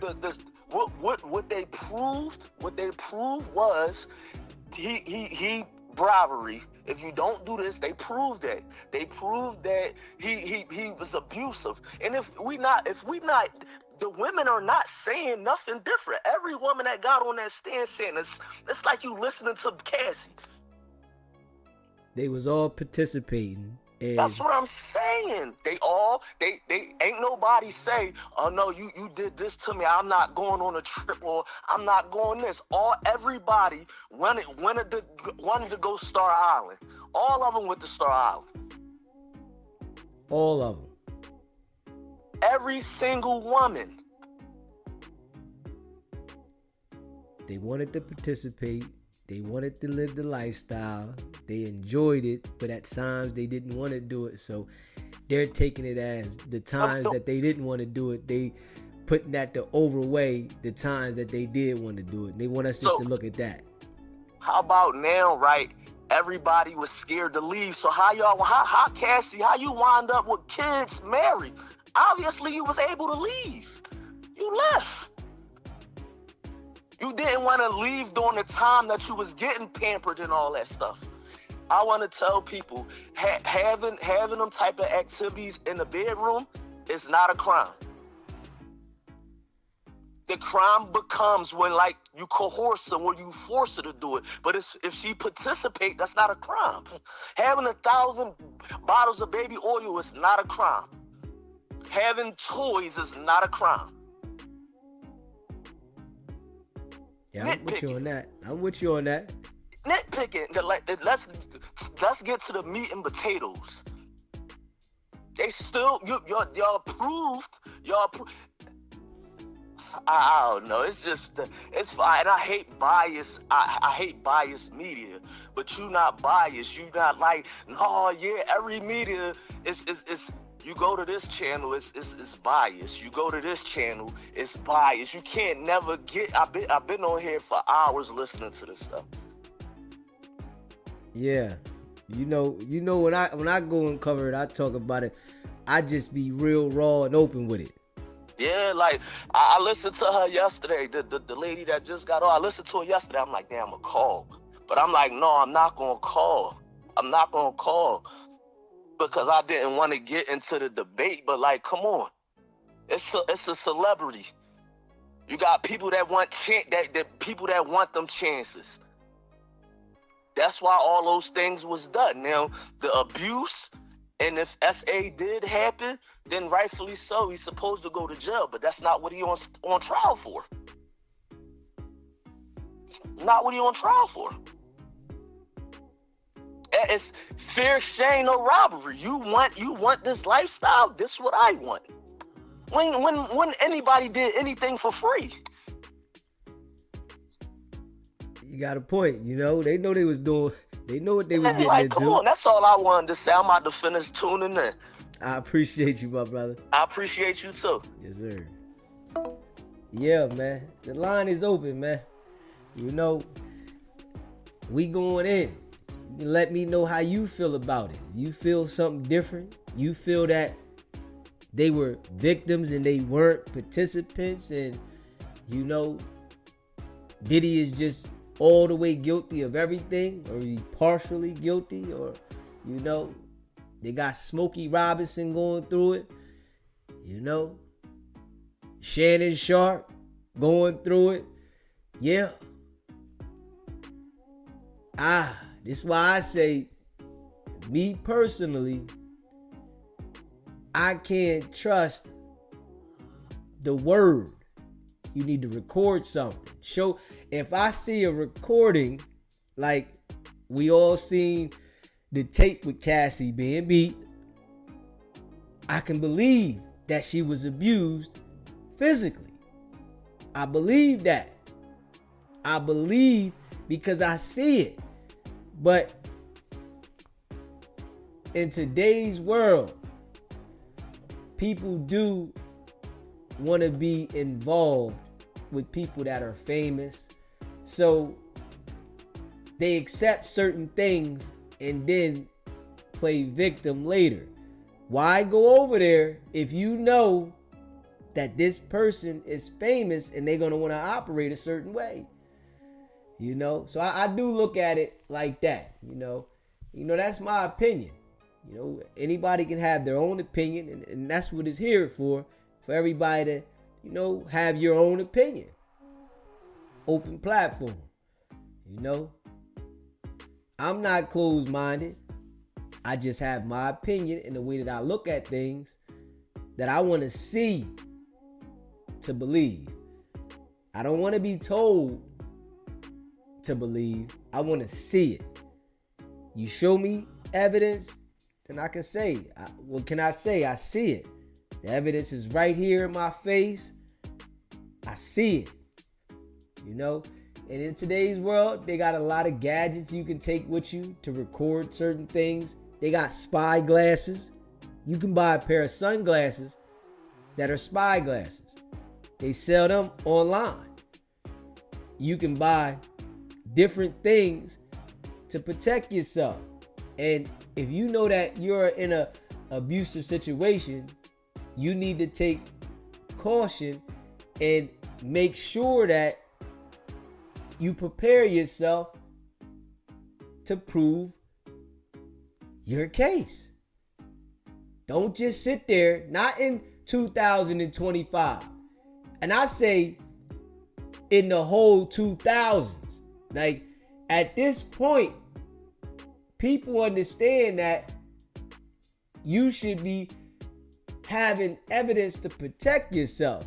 What they proved was he bribery. If you don't do this, they proved that. They proved that he was abusive. And if we not, the women are not saying nothing different. Every woman that got on that stand saying it's like you listening to Cassie. They was all participating. And that's what I'm saying. They ain't nobody say, oh no, you did this to me, I'm not going on a trip, or I'm not going this. Everybody wanted to go Star Island. All of them went to Star Island. All of them. Every single woman. They wanted to participate. They wanted to live the lifestyle. They enjoyed it, but at times they didn't want to do it. So they're taking it as the times that they didn't want to do it, they putting that to overweigh the times that they did want to do it. They want us just to look at that. How about now, right? Everybody was scared to leave. So how Cassie, how you wind up with kids married? Obviously you was able to leave. You left. You didn't want to leave during the time that you was getting pampered and all that stuff. I want to tell people, having them type of activities in the bedroom is not a crime. The crime becomes when, like, you coerce her, when you force her to do it. But if she participate, that's not a crime. Having 1,000 bottles of baby oil is not a crime. Having toys is not a crime. Yeah, I'm with you on that. I'm with you on that. Nitpicking. Let's get to the meat and potatoes. They still y'all proved. I don't know. It's just it's fine. I hate bias. I hate biased media. But you not biased. You not like, no, yeah. Every media is. You go to this channel, it's biased. You go to this channel, it's biased. You can't never get. I've been on here for hours listening to this stuff. Yeah, you know when I go and cover it, I talk about it. I just be real raw and open with it. Yeah, like I listened to her yesterday. The lady that just got on, I listened to her yesterday. I'm like, damn, I'm gonna call, but I'm like, no, I'm not gonna call. I'm not gonna call. Because I didn't want to get into the debate, but like, come on, it's a celebrity. You got people that want people that want them chances. That's why all those things was done. Now the abuse, and if SA did happen, then rightfully so, he's supposed to go to jail. But that's not what he on trial for. Not what he on trial for. It's fear, shame, or robbery. You want this lifestyle? This is what I want. When anybody did anything for free? You got a point. You know, they know they was doing. They know what they was getting like, into. Come on, that's all I wanted to say. I'm about to finish tuning in. I appreciate you, my brother. I appreciate you too. Yes, sir. Yeah, man. The line is open, man. You know, we going in. You can let me know how you feel about it. You feel something different? You feel that they were victims and they weren't participants, and you know, Diddy is just all the way guilty of everything, or he partially guilty, or you know, they got Smokey Robinson going through it, you know, Shannon Sharp going through it. Yeah. This is why I say, me personally, I can't trust the word. You need to record something. Show, if I see a recording, like we all seen the tape with Cassie being beat, I can believe that she was abused physically. I believe that. I believe because I see it. But in today's world, people do want to be involved with people that are famous. So they accept certain things and then play victim later. Why go over there if you know that this person is famous and they're going to want to operate a certain way? You know, so I do look at it like that. You know, that's my opinion. You know, anybody can have their own opinion, and that's what it's here for everybody to, you know, have your own opinion. Open platform. You know, I'm not closed-minded. I just have my opinion in the way that I look at things that I want to see to believe. I don't want to be told to believe. I want to see it. You show me evidence, then I can say, what can I say? I see it. The evidence is right here in my face. I see it. You know? And in today's world, they got a lot of gadgets you can take with you to record certain things. They got spy glasses. You can buy a pair of sunglasses that are spy glasses. They sell them online. You can buy different things to protect yourself. And if you know that you're in an abusive situation, you need to take caution and make sure that you prepare yourself to prove your case. Don't just sit there, not in 2025. And I say in the whole 2000s. Like, at this point, people understand that you should be having evidence to protect yourself,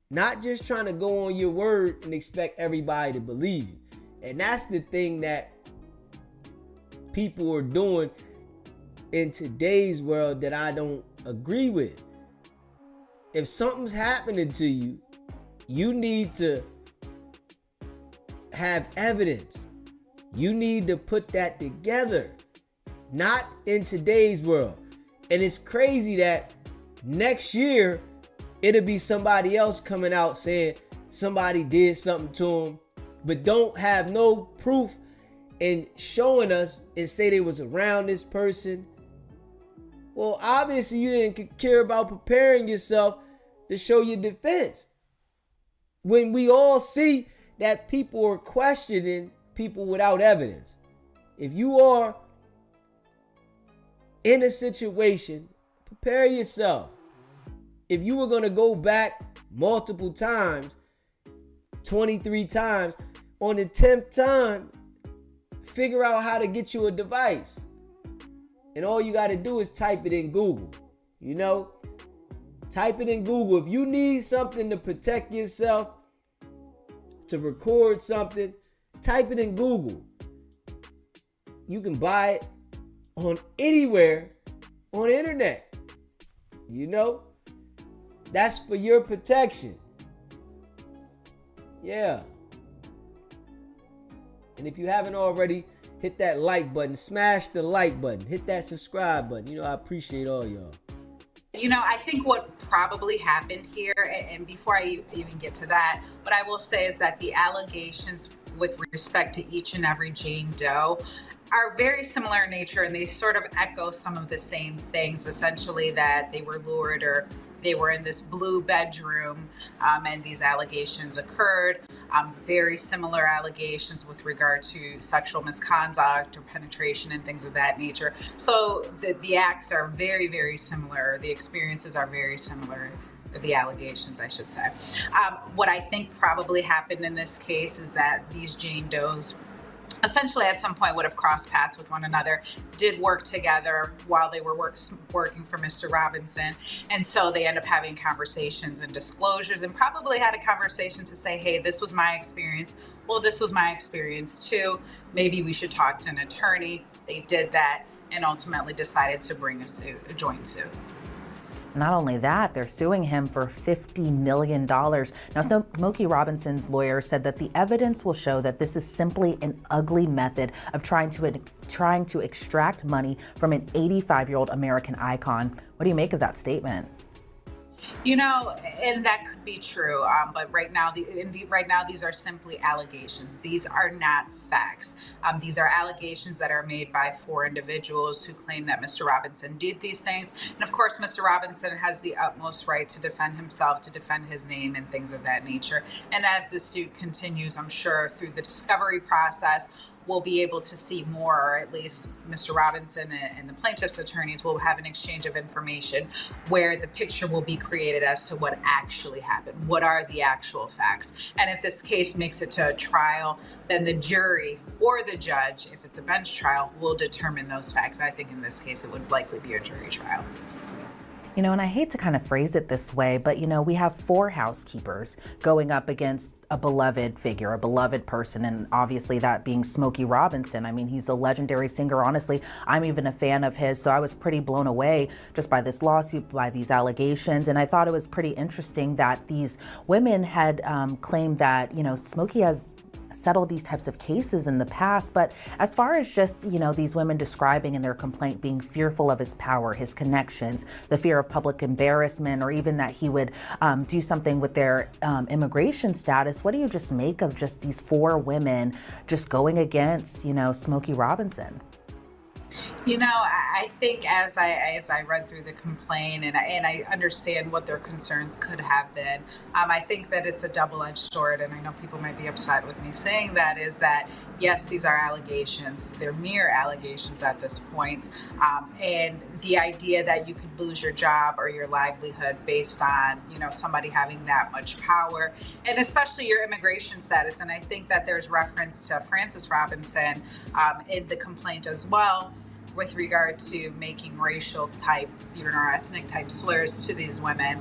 not just trying to go on your word and expect everybody to believe you. And that's the thing that people are doing in today's world that I don't agree with. If something's happening to you, you need to have evidence. You need to put that together, not in today's world. And it's crazy that next year it'll be somebody else coming out saying somebody did something to them, but don't have no proof and showing us and say they was around this person. Well, obviously you didn't care about preparing yourself to show your defense. When we all see that people are questioning people without evidence. If you are in a situation, prepare yourself. If you were going to go back multiple times, 23 times, on the 10th time, figure out how to get you a device. And all you got to do is type it in Google. You know, type it in Google. If you need something to protect yourself, to record something, type it in Google. You can buy it on anywhere on the internet. You know, that's for your protection. Yeah. And if you haven't already, hit that like button, smash the like button, hit that subscribe button. You know, I appreciate all y'all. You know, I think what probably happened here, and before I even get to that, what I will say is that the allegations with respect to each and every Jane Doe are very similar in nature, and they sort of echo some of the same things, essentially that they were lured or they were in this blue bedroom and these allegations occurred. Very similar allegations with regard to sexual misconduct or penetration and things of that nature. So the acts are very, very similar. The experiences are very similar. The allegations, I should say. What I think probably happened in this case is that these Jane Does essentially at some point would have crossed paths with one another, did work together while they were working for Mr. Robinson. And so they end up having conversations and disclosures, and probably had a conversation to say, hey, this was my experience. Well, this was my experience too. Maybe we should talk to an attorney. They did that and ultimately decided to bring a joint suit. Not only that, they're suing him for $50 million. Now, Smokey Robinson's lawyer said that the evidence will show that this is simply an ugly method of trying to extract money from an 85-year-old American icon. What do you make of that statement? And that could be true. But right now, these are simply allegations. These are not facts. These are allegations that are made by 4 individuals who claim that Mr. Robinson did these things. And of course, Mr. Robinson has the utmost right to defend himself, to defend his name and things of that nature. And as the suit continues, I'm sure through the discovery process, we'll be able to see more, or at least Mr. Robinson and the plaintiff's attorneys will have an exchange of information where the picture will be created as to what actually happened. What are the actual facts? And if this case makes it to a trial, then the jury or the judge, if it's a bench trial, will determine those facts. I think in this case, it would likely be a jury trial. And I hate to kind of phrase it this way, but we have 4 housekeepers going up against a beloved figure, a beloved person, and obviously that being Smokey Robinson. I mean, he's a legendary singer. Honestly, I'm even a fan of his, so I was pretty blown away just by this lawsuit, by these allegations, and I thought it was pretty interesting that these women had claimed that, Smokey has settled these types of cases in the past. But as far as just, these women describing in their complaint being fearful of his power, his connections, the fear of public embarrassment, or even that he would do something with their immigration status, what do you just make of just these 4 women just going against, Smokey Robinson? I think as I read through the complaint and I understand what their concerns could have been, I think that it's a double-edged sword, and I know people might be upset with me saying that, is that, yes, these are allegations. They're mere allegations at this point. And the idea that you could lose your job or your livelihood based on, somebody having that much power, and especially your immigration status. And I think that there's reference to Frances Robinson in the complaint as well, with regard to making racial type, or ethnic type slurs to these women.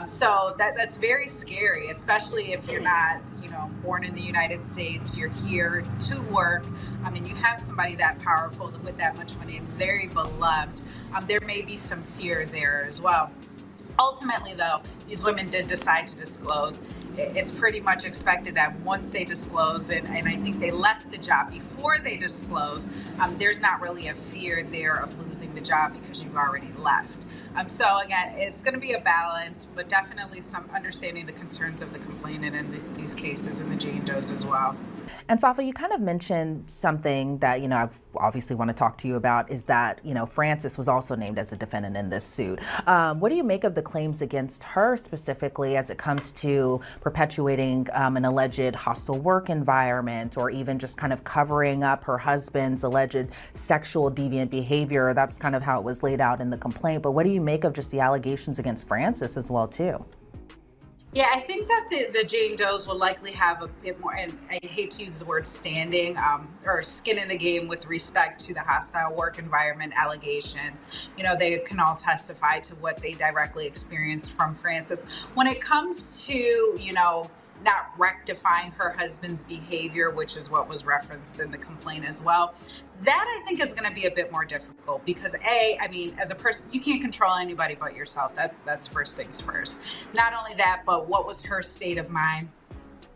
So that's very scary, especially if you're not, born in the United States, you're here to work. I mean, you have somebody that powerful with that much money and very beloved. There may be some fear there as well. Ultimately, though, these women did decide to disclose. It's pretty much expected that once they disclose, and I think they left the job before they disclose, there's not really a fear there of losing the job because you've already left. So again, it's going to be a balance, but definitely some understanding the concerns of the complainant in these cases and the Jane Does as well. And Safa, you kind of mentioned something that, I obviously want to talk to you about, is that, Frances was also named as a defendant in this suit. What do you make of the claims against her specifically as it comes to perpetuating an alleged hostile work environment, or even just kind of covering up her husband's alleged sexual deviant behavior? That's kind of how it was laid out in the complaint. But what do you make of just the allegations against Frances as well, too? Yeah, I think that the Jane Does will likely have a bit more, and I hate to use the word standing, or skin in the game with respect to the hostile work environment allegations. They can all testify to what they directly experienced from Frances. When it comes to, not rectifying her husband's behavior, which is what was referenced in the complaint as well, that I think is going to be a bit more difficult because as a person, you can't control anybody but yourself. That's first things first. Not only that, but what was her state of mind?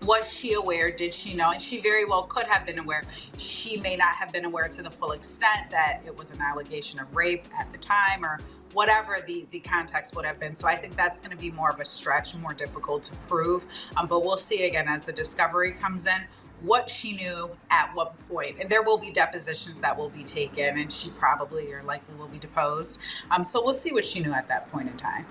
Was she aware? Did she know? And she very well could have been aware. She may not have been aware to the full extent that it was an allegation of rape at the time, or whatever the context would have been. So I think that's going to be more of a stretch, more difficult to prove. But we'll see again as the discovery comes in, what she knew at what point. And there will be depositions that will be taken, and she probably or likely will be deposed. So we'll see what she knew at that point in time.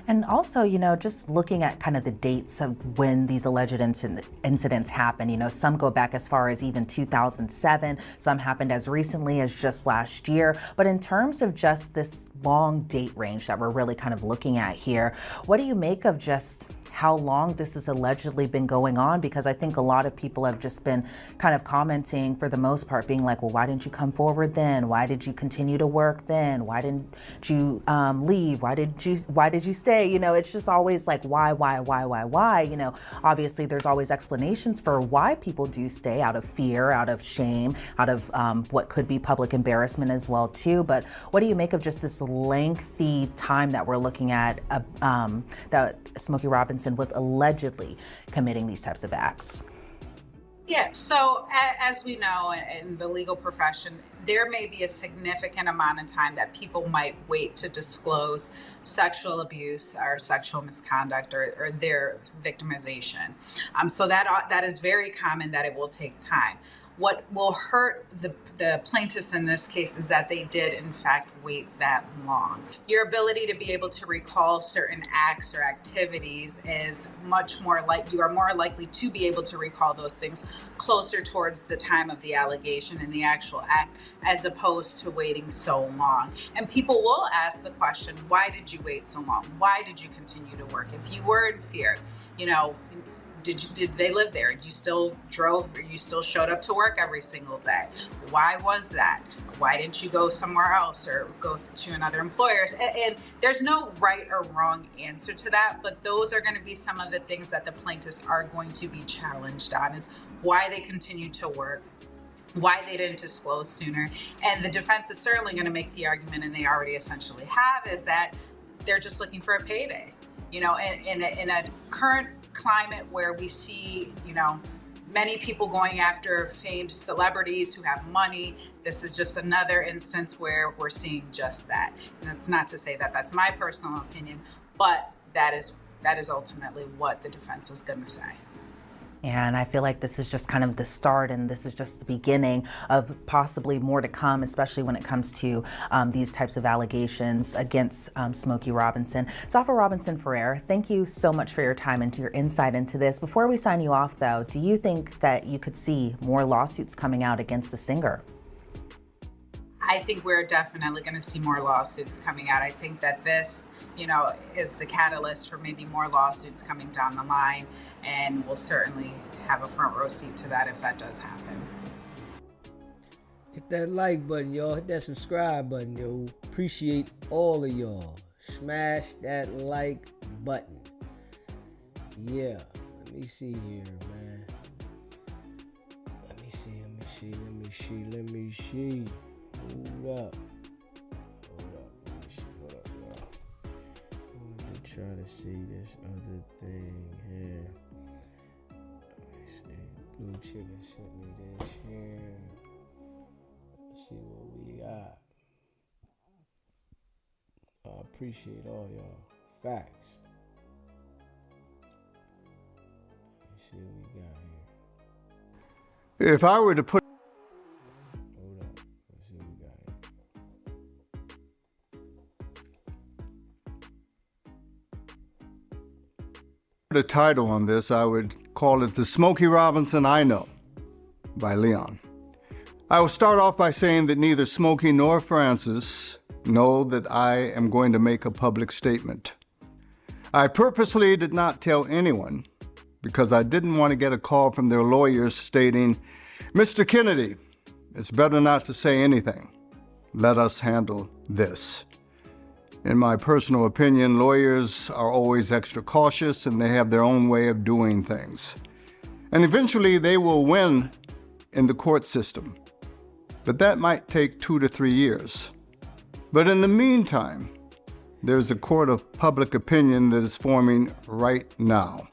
And also, just looking at kind of the dates of when these alleged incidents happen, some go back as far as even 2007, some happened as recently as just last year. But in terms of just this long date range that we're really kind of looking at here, what do you make of just how long this has allegedly been going on? Because I think a lot of people have just been kind of commenting, for the most part, being like, well, why didn't you come forward then? Why did you continue to work then? Why didn't you leave? Why did you stay? It's just always like, why? Obviously there's always explanations for why people do stay, out of fear, out of shame, out of what could be public embarrassment as well too. But what do you make of just this lengthy time that we're looking at, that Smokey Robinson was allegedly committing these types of acts? Yeah, so as we know in the legal profession, there may be a significant amount of time that people might wait to disclose sexual abuse or sexual misconduct or their victimization. So that is very common that it will take time. What will hurt the plaintiffs in this case is that they did, in fact, wait that long. Your ability to be able to recall certain acts or activities is much more like you are more likely to be able to recall those things closer towards the time of the allegation and the actual act, as opposed to waiting so long. And people will ask the question, why did you wait so long? Why did you continue to work? If you were in fear, did they live there? You still drove, or you still showed up to work every single day? Why was that? Why didn't you go somewhere else or go to another employer? And there's no right or wrong answer to that, but those are going to be some of the things that the plaintiffs are going to be challenged on, is why they continue to work, why they didn't disclose sooner. And the defense is certainly going to make the argument, and they already essentially have, is that they're just looking for a payday. In a current climate where we see, many people going after famed celebrities who have money, this is just another instance where we're seeing just that. And it's not to say that that's my personal opinion, but that is ultimately what the defense is going to say. And I feel like this is just kind of the start, and this is just the beginning of possibly more to come, especially when it comes to these types of allegations against Smokey Robinson. Safa Robinson Ferrer, thank you so much for your time and your insight into this. Before we sign you off, though, do you think that you could see more lawsuits coming out against the singer? I think we're definitely going to see more lawsuits coming out. I think that this, is the catalyst for maybe more lawsuits coming down the line. And we'll certainly have a front row seat to that if that does happen. Hit that like button, y'all. Hit that subscribe button, yo. Appreciate all of y'all. Smash that like button. Yeah. Let me see here, man. Let me see. Hold up. Y'all. I want to try to see this other thing here. Blue Chicken sent me this here. Let's see what we got. I appreciate all y'all. Facts. Let's see what we got here. If I were to put... Hold up. Let's see what we got here. Put a title on this, I would call it The Smokey Robinson I Know by Leon. I will start off by saying that neither Smokey nor Francis know that I am going to make a public statement. I purposely did not tell anyone because I didn't want to get a call from their lawyers stating, "Mr. Kennedy, it's better not to say anything. Let us handle this." In my personal opinion, lawyers are always extra cautious and they have their own way of doing things. And eventually they will win in the court system. But that might take 2 to 3 years. But in the meantime, there's a court of public opinion that is forming right now.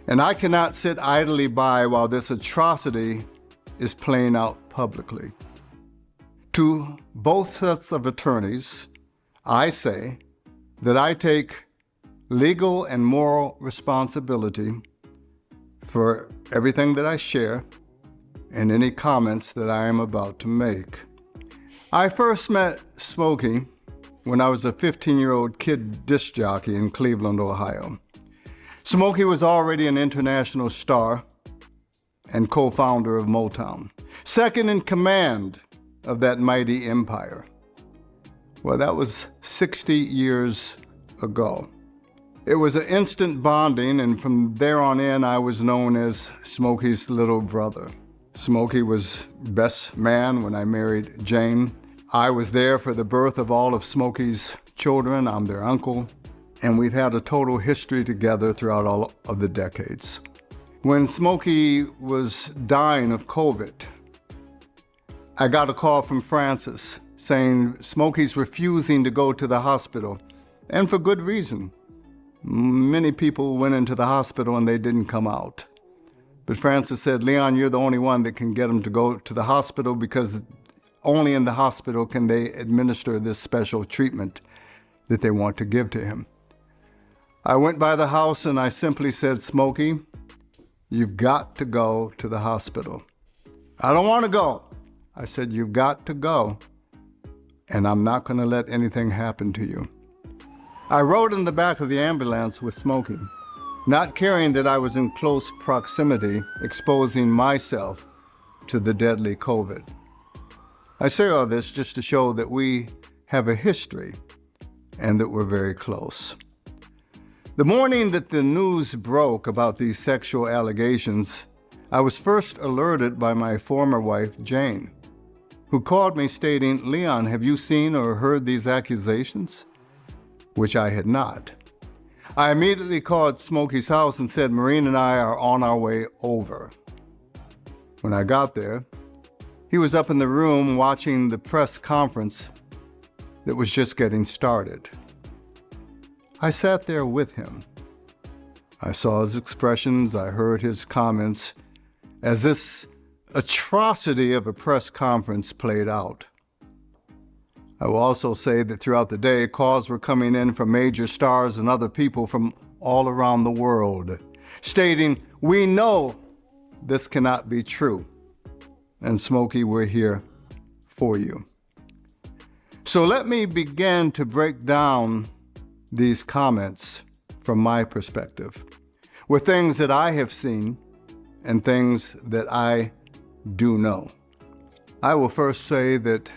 And I cannot sit idly by while this atrocity is playing out publicly. To both sets of attorneys, I say that I take legal and moral responsibility for everything that I share and any comments that I am about to make. I first met Smokey when I was a 15-year-old kid disc jockey in Cleveland, Ohio. Smokey was already an international star and co-founder of Motown, second in command of that mighty empire. Well, that was 60 years ago. It was an instant bonding, and from there on in, I was known as Smokey's little brother. Smokey was best man when I married Jane. I was there for the birth of all of Smokey's children. I'm their uncle, and we've had a total history together throughout all of the decades. When Smokey was dying of COVID, I got a call from Francis saying Smokey's refusing to go to the hospital, and for good reason. Many people went into the hospital and they didn't come out. But Francis said, Leon, you're the only one that can get him to go to the hospital because only in the hospital can they administer this special treatment that they want to give to him. I went by the house and I simply said, Smokey, you've got to go to the hospital. I don't want to go. I said, you've got to go, and I'm not going to let anything happen to you. I rode in the back of the ambulance with Smokey, not caring that I was in close proximity, exposing myself to the deadly COVID. I say all this just to show that we have a history and that we're very close. The morning that the news broke about these sexual allegations, I was first alerted by my former wife, Jane, who called me stating, Leon, have you seen or heard these accusations? Which I had not. I immediately called Smokey's house and said, Maureen and I are on our way over. When I got there, he was up in the room watching the press conference that was just getting started. I sat there with him. I saw his expressions, I heard his comments as this atrocity of a press conference played out. I will also say that throughout the day, calls were coming in from major stars and other people from all around the world, stating, we know this cannot be true. And Smokey, we're here for you. So let me begin to break down these comments from my perspective, with things that I have seen and things that I do know. I will first say that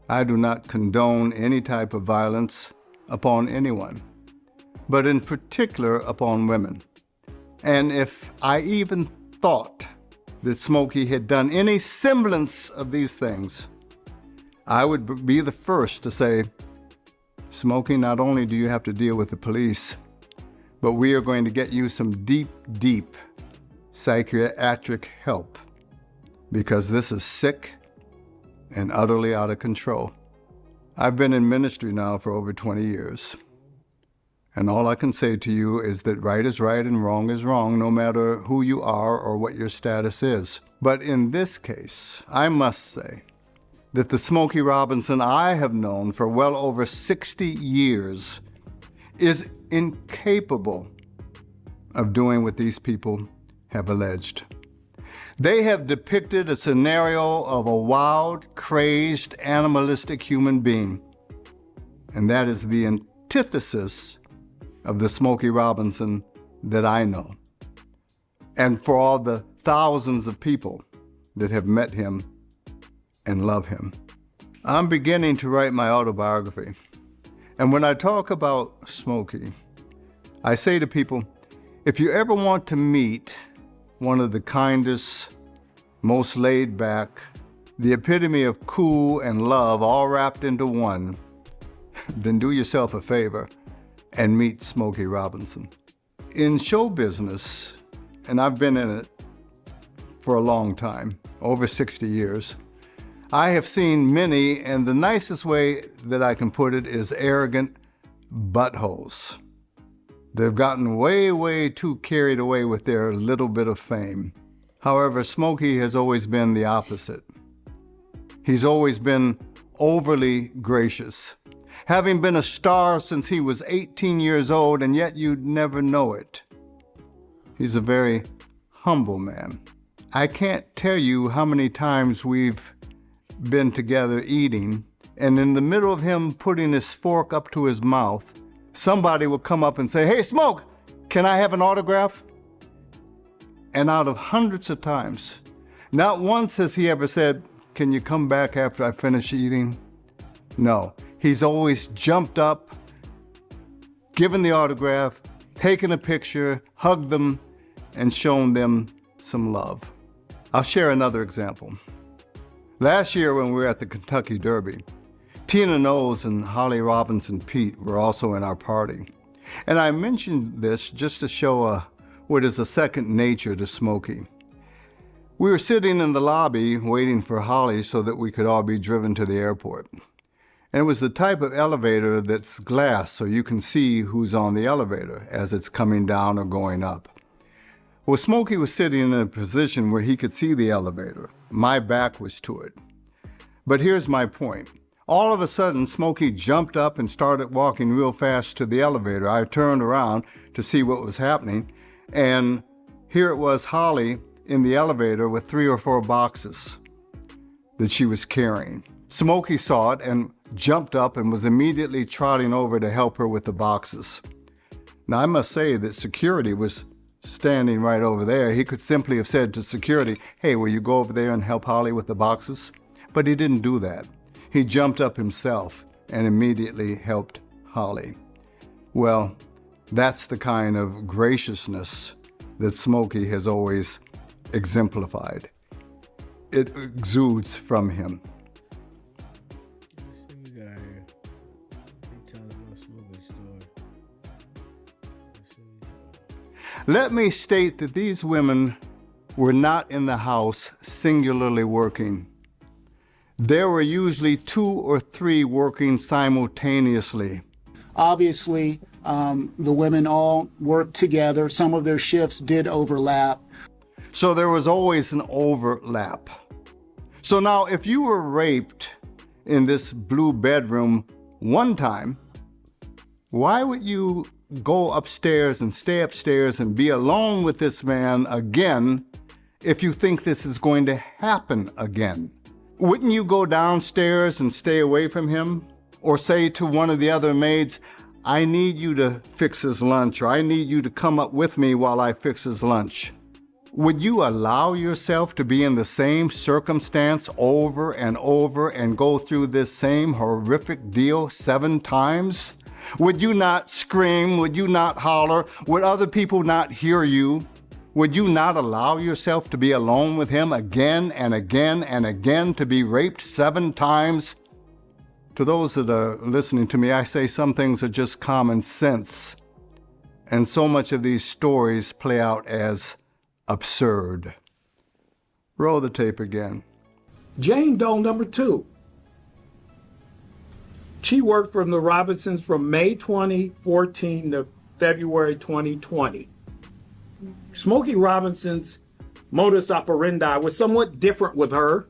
I do not condone any type of violence upon anyone, but in particular upon women. And if I even thought that Smokey had done any semblance of these things, I would be the first to say, Smokey, not only do you have to deal with the police, but we are going to get you some deep, deep psychiatric help, because this is sick and utterly out of control. I've been in ministry now for over 20 years. And all I can say to you is that right is right and wrong is wrong, no matter who you are or what your status is. But in this case, I must say that the Smokey Robinson I have known for well over 60 years is incapable of doing what these people have alleged. They have depicted a scenario of a wild, crazed, animalistic human being. And that is the antithesis of the Smokey Robinson that I know. And for all the thousands of people that have met him and love him. I'm beginning to write my autobiography. And when I talk about Smokey, I say to people, if you ever want to meet one of the kindest, most laid back, the epitome of cool and love all wrapped into one, then do yourself a favor and meet Smokey Robinson. In show business, and I've been in it for a long time, over 60 years, I have seen many, and the nicest way that I can put it is arrogant buttholes. They've gotten way, way too carried away with their little bit of fame. However, Smokey has always been the opposite. He's always been overly gracious, having been a star since he was 18 years old, and yet you'd never know it. He's a very humble man. I can't tell you how many times we've been together eating, and in the middle of him putting his fork up to his mouth, somebody will come up and say, hey, Smoke, can I have an autograph? And out of hundreds of times, not once has he ever said, can you come back after I finish eating? No, he's always jumped up, given the autograph, taken a picture, hugged them, and shown them some love. I'll share another example. Last year when we were at the Kentucky Derby, Tina Knowles and Holly Robinson Pete were also in our party. And I mentioned this just to show what is a second nature to Smokey. We were sitting in the lobby waiting for Holly so that we could all be driven to the airport. And it was the type of elevator that's glass, so you can see who's on the elevator as it's coming down or going up. Well, Smokey was sitting in a position where he could see the elevator. My back was to it. But here's my point. All of a sudden, Smokey jumped up and started walking real fast to the elevator. I turned around to see what was happening, and here it was Holly in the elevator with 3 or 4 boxes that she was carrying. Smokey saw it and jumped up and was immediately trotting over to help her with the boxes. Now, I must say that security was standing right over there. He could simply have said to security, "Hey, will you go over there and help Holly with the boxes?" But he didn't do that. He jumped up himself and immediately helped Holly. Well, that's the kind of graciousness that Smokey has always exemplified. It exudes from him. Let me state that these women were not in the house singularly working. There were usually 2 or 3 working simultaneously. Obviously, the women all worked together. Some of their shifts did overlap. So there was always an overlap. So now, if you were raped in this blue bedroom one time, why would you go upstairs and stay upstairs and be alone with this man again if you think this is going to happen again? Wouldn't you go downstairs and stay away from him? Or say to one of the other maids, "I need you to fix his lunch," or "I need you to come up with me while I fix his lunch"? Would you allow yourself to be in the same circumstance over and over and go through this same horrific deal 7 times? Would you not scream? Would you not holler? Would other people not hear you? Would you not allow yourself to be alone with him again and again and again, to be raped 7 times? To those that are listening to me, I say some things are just common sense. And so much of these stories play out as absurd. Roll the tape again. Jane Doe number 2. She worked for the Robinsons from May 2014 to February 2020. Smokey Robinson's modus operandi was somewhat different with her.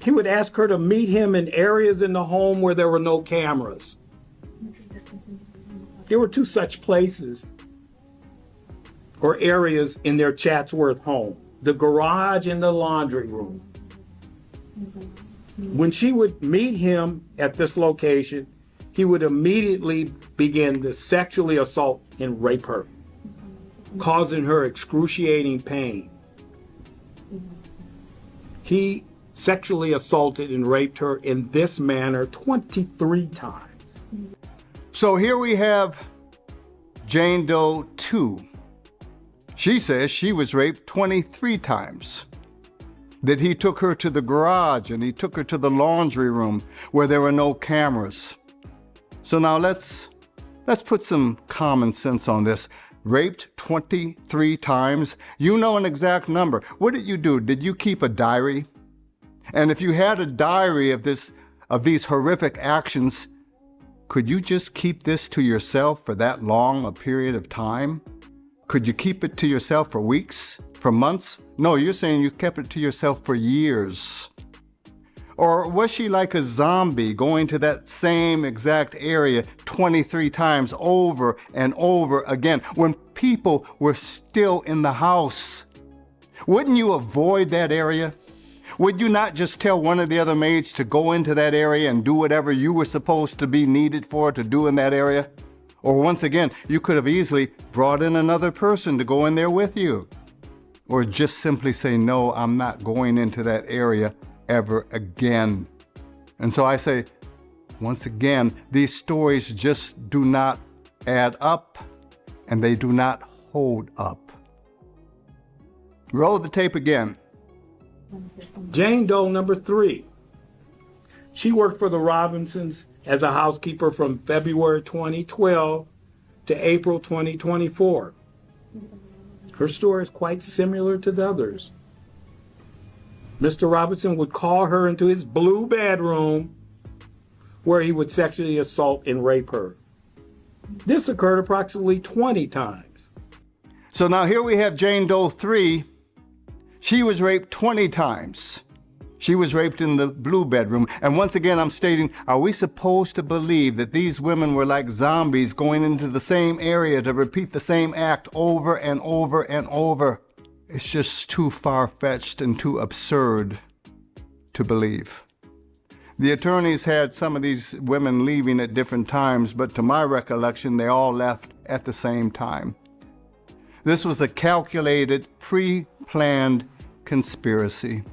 He would ask her to meet him in areas in the home where there were no cameras. There were 2 such places or areas in their Chatsworth home: the garage and the laundry room. When she would meet him at this location, he would immediately begin to sexually assault and rape her, causing her excruciating pain. He sexually assaulted and raped her in this manner 23 times. So here we have Jane Doe 2. She says she was raped 23 times. That he took her to the garage and he took her to the laundry room where there were no cameras. So now let's put some common sense on this. Raped 23 times? You know an exact number. What did you do? Did you keep a diary? And if you had a diary of these horrific actions, could you just keep this to yourself for that long a period of time? Could you keep it to yourself for weeks, for months? No, you're saying you kept it to yourself for years. Or was she like a zombie going to that same exact area 23 times over and over again when people were still in the house? Wouldn't you avoid that area? Would you not just tell one of the other maids to go into that area and do whatever you were supposed to be needed for to do in that area? Or once again, you could have easily brought in another person to go in there with you. Or just simply say, "No, I'm not going into that area ever again." And so I say, once again, these stories just do not add up, and they do not hold up. Roll the tape again. Jane Doe number 3. She worked for the Robinsons as a housekeeper from February 2012 to April 2024. Her story is quite similar to the others. Mr. Robinson would call her into his blue bedroom where he would sexually assault and rape her. This occurred approximately 20 times. So now here we have Jane Doe 3. She was raped 20 times. She was raped in the blue bedroom. And once again, I'm stating, are we supposed to believe that these women were like zombies going into the same area to repeat the same act over and over and over? It's just too far-fetched and too absurd to believe. The attorneys had some of these women leaving at different times, but to my recollection, they all left at the same time. This was a calculated, pre-planned conspiracy.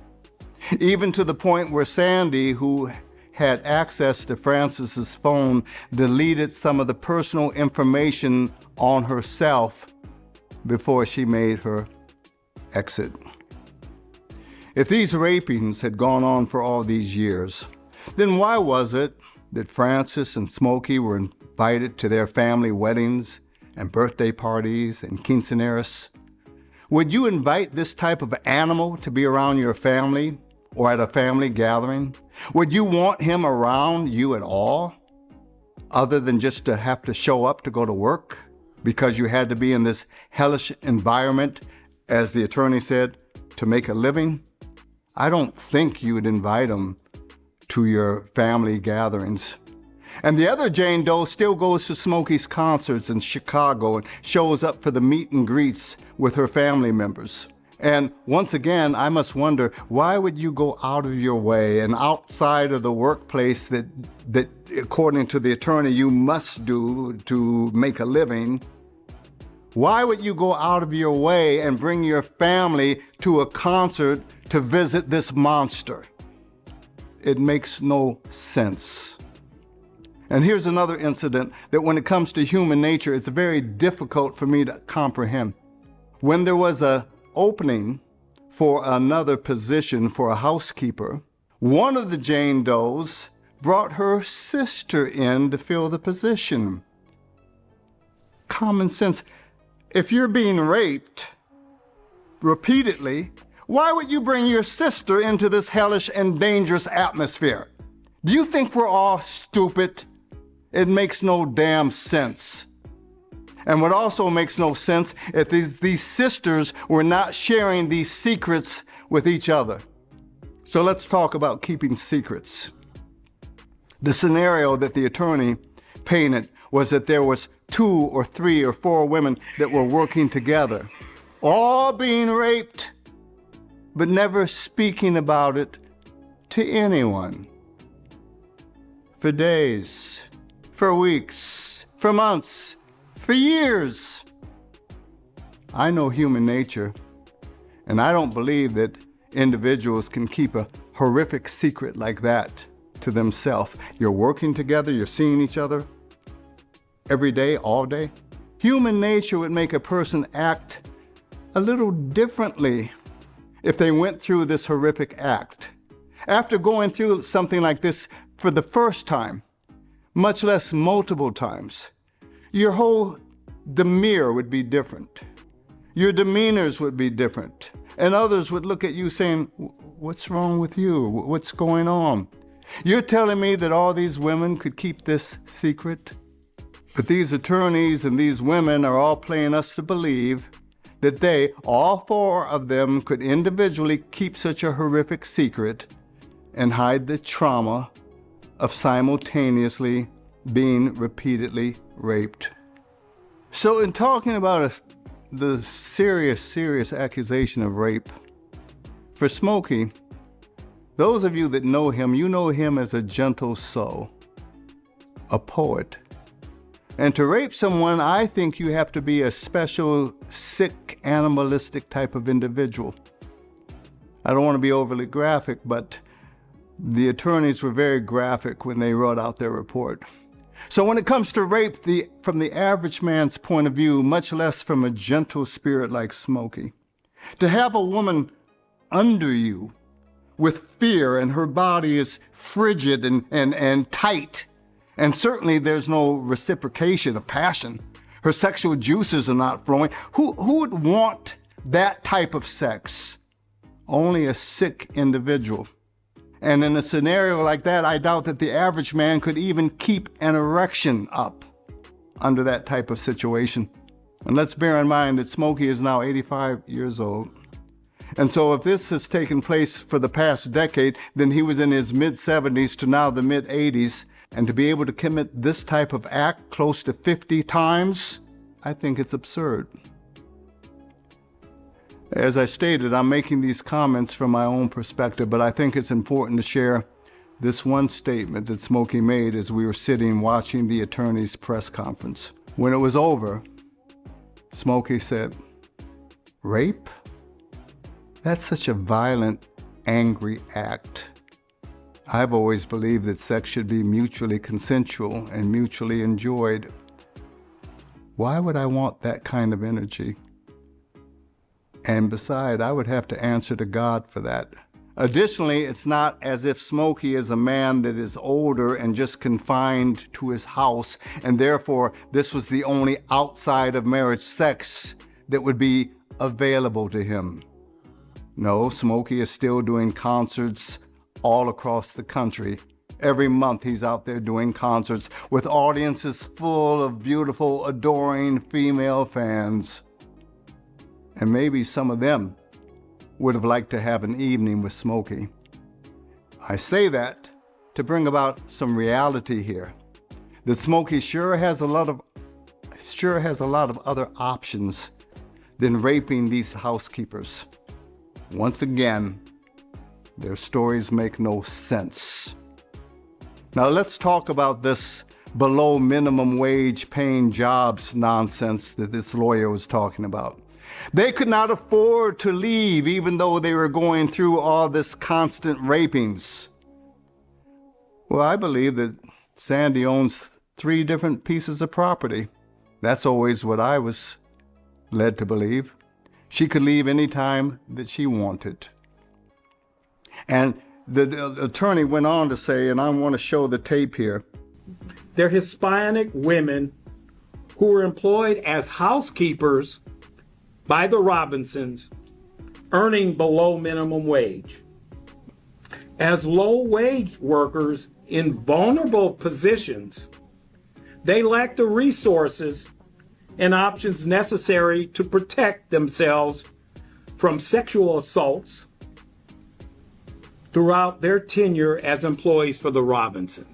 Even to the point where Sandy, who had access to Frances's phone, deleted some of the personal information on herself before she made her exit. If these rapings had gone on for all these years, then why was it that Frances and Smokey were invited to their family weddings and birthday parties and quinceañeras? Would you invite this type of animal to be around your family or at a family gathering? Would you want him around you at all, other than just to have to show up to go to work because you had to be in this hellish environment, as the attorney said, to make a living? I don't think you would invite him to your family gatherings. And the other Jane Doe still goes to Smokey's concerts in Chicago and shows up for the meet and greets with her family members. And once again, I must wonder, why would you go out of your way and outside of the workplace that according to the attorney, you must do to make a living? Why would you go out of your way and bring your family to a concert to visit this monster? It makes no sense. And here's another incident that when it comes to human nature, it's very difficult for me to comprehend. When there was an opening for another position for a housekeeper, one of the Jane Does brought her sister in to fill the position. Common sense. If you're being raped repeatedly, why would you bring your sister into this hellish and dangerous atmosphere? Do you think we're all stupid? It makes no damn sense. And what also makes no sense is these sisters were not sharing these secrets with each other. So let's talk about keeping secrets. The scenario that the attorney painted was that there was 2 or 3 or 4 women that were working together, all being raped, but never speaking about it to anyone. For days, for weeks, for months, for years. I know human nature, and I don't believe that individuals can keep a horrific secret like that to themselves. You're working together, you're seeing each other every day, all day. Human nature would make a person act a little differently if they went through this horrific act. After going through something like this for the first time, much less multiple times, your whole demeanor would be different. Your demeanors would be different. And others would look at you saying, what's wrong with you? What's going on? You're telling me that all these women could keep this secret? But these attorneys and these women are all playing us to believe that they, all 4 of them, could individually keep such a horrific secret and hide the trauma of simultaneously being repeatedly raped. So in talking about the serious accusation of rape, for Smokey, those of you that know him, you know him as a gentle soul, a poet. And to rape someone, I think you have to be a special, sick, animalistic type of individual. I don't want to be overly graphic, but the attorneys were very graphic when they wrote out their report. So when it comes to rape, from the average man's point of view, much less from a gentle spirit like Smokey, to have a woman under you with fear and her body is frigid and tight, and certainly there's no reciprocation of passion. Her sexual juices are not flowing. Who would want that type of sex? Only a sick individual. And in a scenario like that, I doubt that the average man could even keep an erection up under that type of situation. And let's bear in mind that Smokey is now 85 years old. And so if this has taken place for the past decade, then he was in his mid-70s to now the mid-80s. And to be able to commit this type of act close to 50 times, I think it's absurd. As I stated, I'm making these comments from my own perspective, but I think it's important to share this one statement that Smokey made as we were sitting watching the attorney's press conference. When it was over, Smokey said, "Rape? That's such a violent, angry act. I've always believed that sex should be mutually consensual and mutually enjoyed. Why would I want that kind of energy? And beside, I would have to answer to God for that." Additionally, it's not as if Smokey is a man that is older and just confined to his house, and therefore this was the only outside of marriage sex that would be available to him. No, Smokey is still doing concerts all across the country. Every month he's out there doing concerts with audiences full of beautiful, adoring female fans. And maybe some of them would have liked to have an evening with Smokey. I say that to bring about some reality here, that Smokey sure has a lot of other options than raping these housekeepers. Once again, their stories make no sense. Now let's talk about this below minimum wage paying jobs nonsense that this lawyer was talking about. They could not afford to leave even though they were going through all this constant rapings. Well, I believe that Sandy owns 3 different pieces of property. That's always what I was led to believe. She could leave any time that she wanted. And the attorney went on to say, and I want to show the tape here. They're Hispanic women who were employed as housekeepers by the Robinsons, earning below minimum wage. As low-wage workers in vulnerable positions, they lack the resources and options necessary to protect themselves from sexual assaults throughout their tenure as employees for the Robinsons.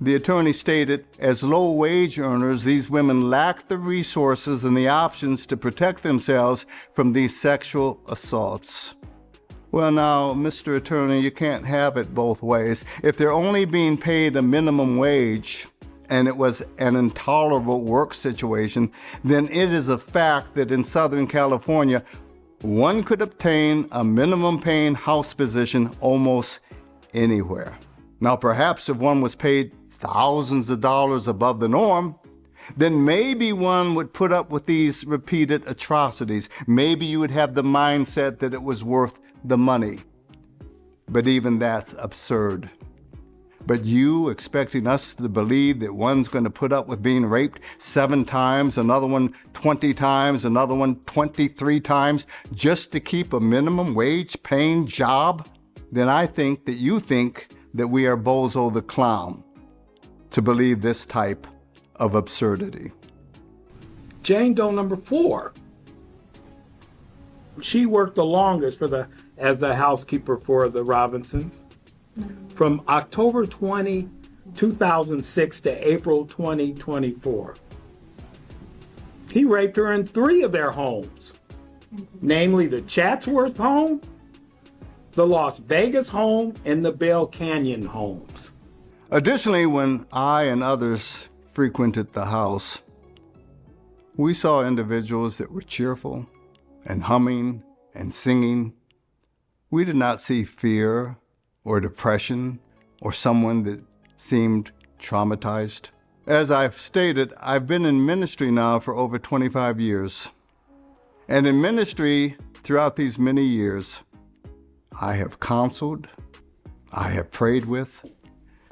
The attorney stated, as low-wage earners, these women lack the resources and the options to protect themselves from these sexual assaults. Well, now, Mr. Attorney, you can't have it both ways. If they're only being paid a minimum wage and it was an intolerable work situation, then it is a fact that in Southern California, one could obtain a minimum paying house position almost anywhere. Now, perhaps if one was paid thousands of dollars above the norm, then maybe one would put up with these repeated atrocities. Maybe you would have the mindset that it was worth the money. But even that's absurd. But you expecting us to believe that one's going to put up with being raped 7 times, another one 20 times, another one 23 times, just to keep a minimum wage paying job? Then I think that you think that we are Bozo the Clown to believe this type of absurdity. Jane Doe number 4. She worked the longest as the housekeeper for the Robinsons. From October 20, 2006 to April 2024. He raped her in 3 of their homes, namely the Chatsworth home, the Las Vegas home, and the Bell Canyon homes. Additionally, when I and others frequented the house, we saw individuals that were cheerful and humming and singing. We did not see fear or depression or someone that seemed traumatized. As I've stated, I've been in ministry now for over 25 years. And in ministry, throughout these many years, I have counseled, I have prayed with,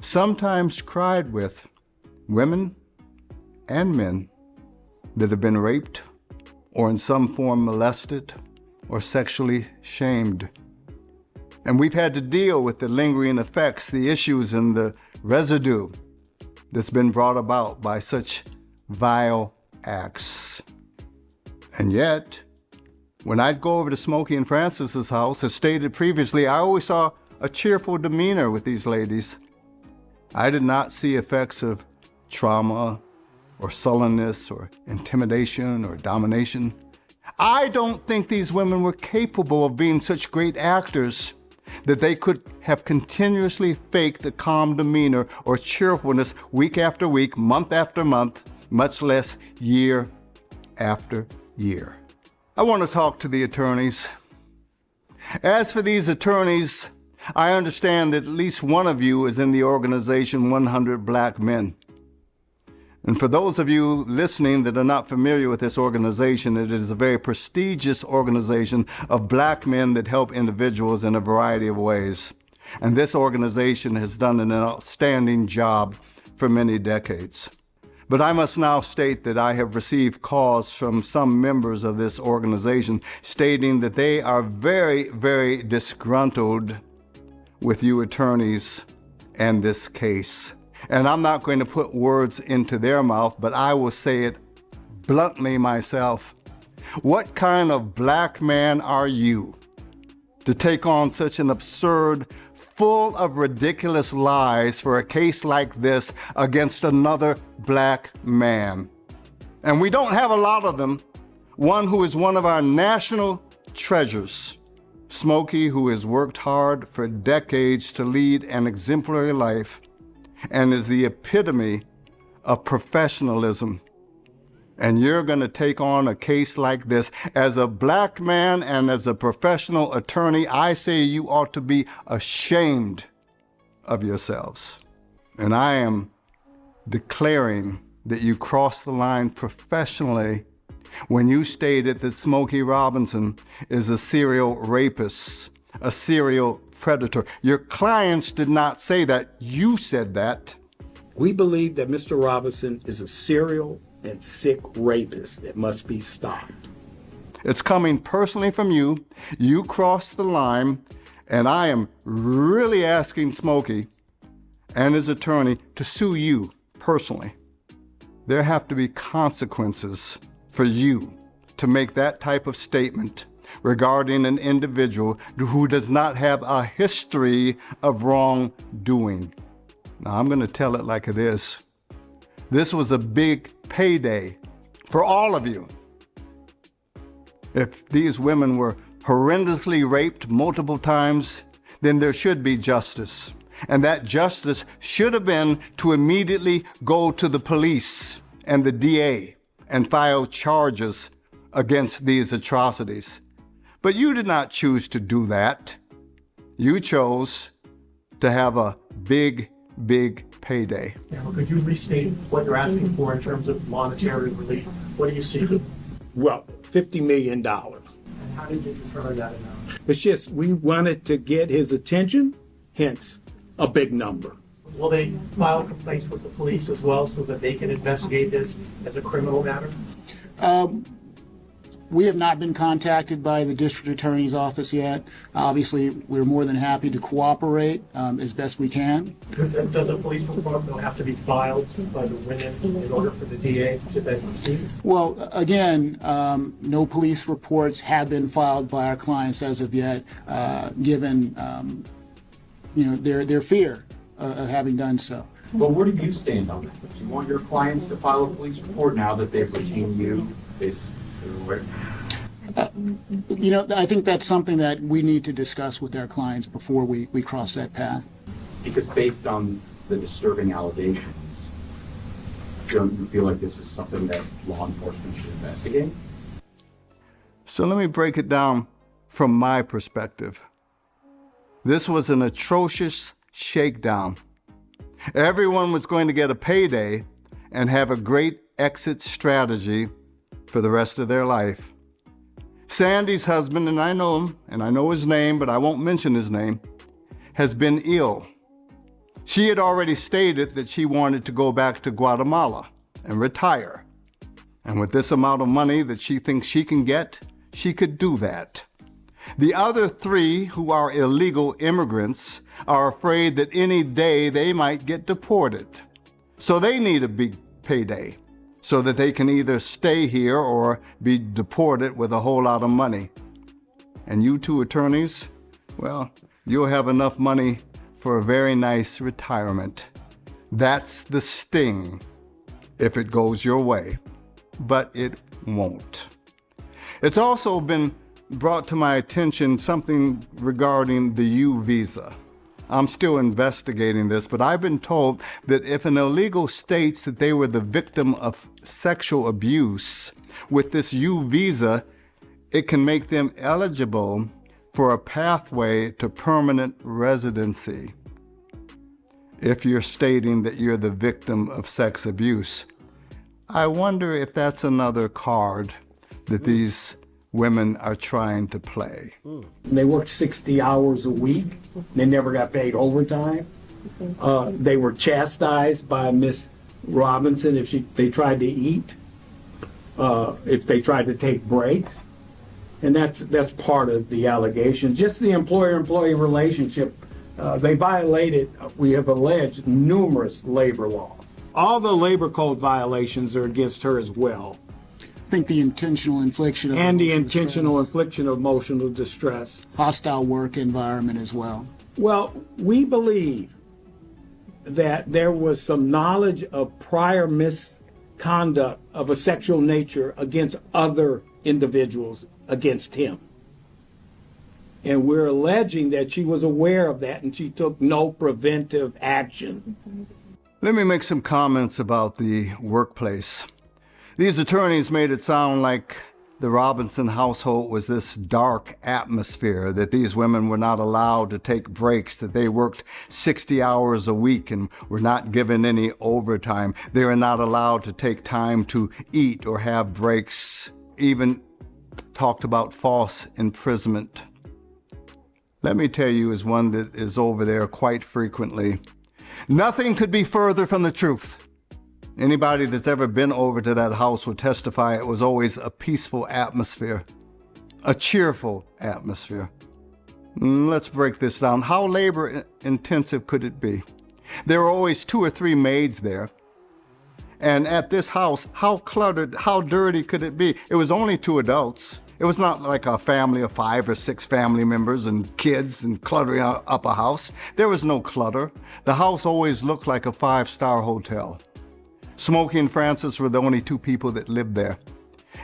sometimes cried with women and men that have been raped or in some form molested or sexually shamed. And we've had to deal with the lingering effects, the issues, and the residue that's been brought about by such vile acts. And yet, when I'd go over to Smokey and Francis's house, as stated previously, I always saw a cheerful demeanor with these ladies. I did not see effects of trauma or sullenness or intimidation or domination. I don't think these women were capable of being such great actors that they could have continuously faked a calm demeanor or cheerfulness week after week, month after month, much less year after year. I want to talk to the attorneys. As for these attorneys, I understand that at least one of you is in the organization 100 Black Men. And for those of you listening that are not familiar with this organization, it is a very prestigious organization of black men that help individuals in a variety of ways. And this organization has done an outstanding job for many decades. But I must now state that I have received calls from some members of this organization stating that they are very, very disgruntled with you attorneys and this case. And I'm not going to put words into their mouth, but I will say it bluntly myself. What kind of black man are you to take on such an absurd, full of ridiculous lies for a case like this against another black man? And we don't have a lot of them. One who is one of our national treasures, Smokey, who has worked hard for decades to lead an exemplary life and is the epitome of professionalism. And you're going to take on a case like this. As a black man and as a professional attorney, I say you ought to be ashamed of yourselves. And I am declaring that you crossed the line professionally when you stated that Smokey Robinson is a serial rapist, a serial predator. Your clients did not say that. You said that. We believe that Mr. Robinson is a serial and sick rapist that must be stopped. It's coming personally from you. You crossed the line, and I am really asking Smokey and his attorney to sue you personally. There have to be consequences for you to make that type of statement regarding an individual who does not have a history of wrongdoing. Now, I'm going to tell it like it is. This was a big payday for all of you. If these women were horrendously raped multiple times, then there should be justice. And that justice should have been to immediately go to the police and the DA and file charges against these atrocities. But you did not choose to do that. You chose to have a big, big payday. Now, could you restate what you're asking for in terms of monetary relief? What are you seeking? Well, $50 million. And how did you determine that amount? It's just we wanted to get his attention, hence a big number. Will they file complaints with the police as well so that they can investigate this as a criminal matter? We have not been contacted by the district attorney's office yet. Obviously, we're more than happy to cooperate as best we can. Does a police report have to be filed by the women in order for the DA to then proceed? Well, again, no police reports have been filed by our clients as of yet, given their fear of having done so. Well, where do you stand on that? Do you want your clients to file a police report now that they've retained you? I think that's something that we need to discuss with our clients before we cross that path. Because based on the disturbing allegations, don't you feel like this is something that law enforcement should investigate? So let me break it down from my perspective. This was an atrocious shakedown. Everyone was going to get a payday and have a great exit strategy for the rest of their life. Sandy's husband, and I know him, and I know his name, but I won't mention his name, has been ill. She had already stated that she wanted to go back to Guatemala and retire. And with this amount of money that she thinks she can get, she could do that. The other three, who are illegal immigrants, are afraid that any day they might get deported. So they need a big payday. so that they can either stay here or be deported with a whole lot of money. And you two attorneys, well, you'll have enough money for a very nice retirement. That's the sting, if it goes your way. But it won't. It's also been brought to my attention something regarding the U visa. I'm still investigating this, but I've been told that if an illegal states that they were the victim of sexual abuse, with this U visa, it can make them eligible for a pathway to permanent residency if you're stating that you're the victim of sex abuse. I wonder if that's another card that these women are trying to play. They worked 60 hours a week. They never got paid overtime. They were chastised by Miss Robinson if they tried to eat, if they tried to take breaks. And that's part of the allegation. Just the employer-employee relationship, they violated, we have alleged, numerous labor laws. All the labor code violations are against her as well. I think the intentional infliction of infliction of emotional distress. Hostile work environment as well. Well, we believe that there was some knowledge of prior misconduct of a sexual nature against other individuals against him. And we're alleging that she was aware of that and she took no preventive action. Let me make some comments about the workplace. These attorneys made it sound like the Robinson household was this dark atmosphere, that these women were not allowed to take breaks, that they worked 60 hours a week and were not given any overtime. They were not allowed to take time to eat or have breaks, even talked about false imprisonment. Let me tell you, as one that is over there quite frequently, nothing could be further from the truth. Anybody that's ever been over to that house will testify it was always a peaceful atmosphere, a cheerful atmosphere. Let's break this down. How labor intensive could it be? There were always 2 or 3 maids there. And at this house, how cluttered, how dirty could it be? It was only 2 adults. It was not like a family of 5 or 6 family members and kids and cluttering up a house. There was no clutter. The house always looked like a 5-star hotel. Smokey and Francis were the only 2 people that lived there.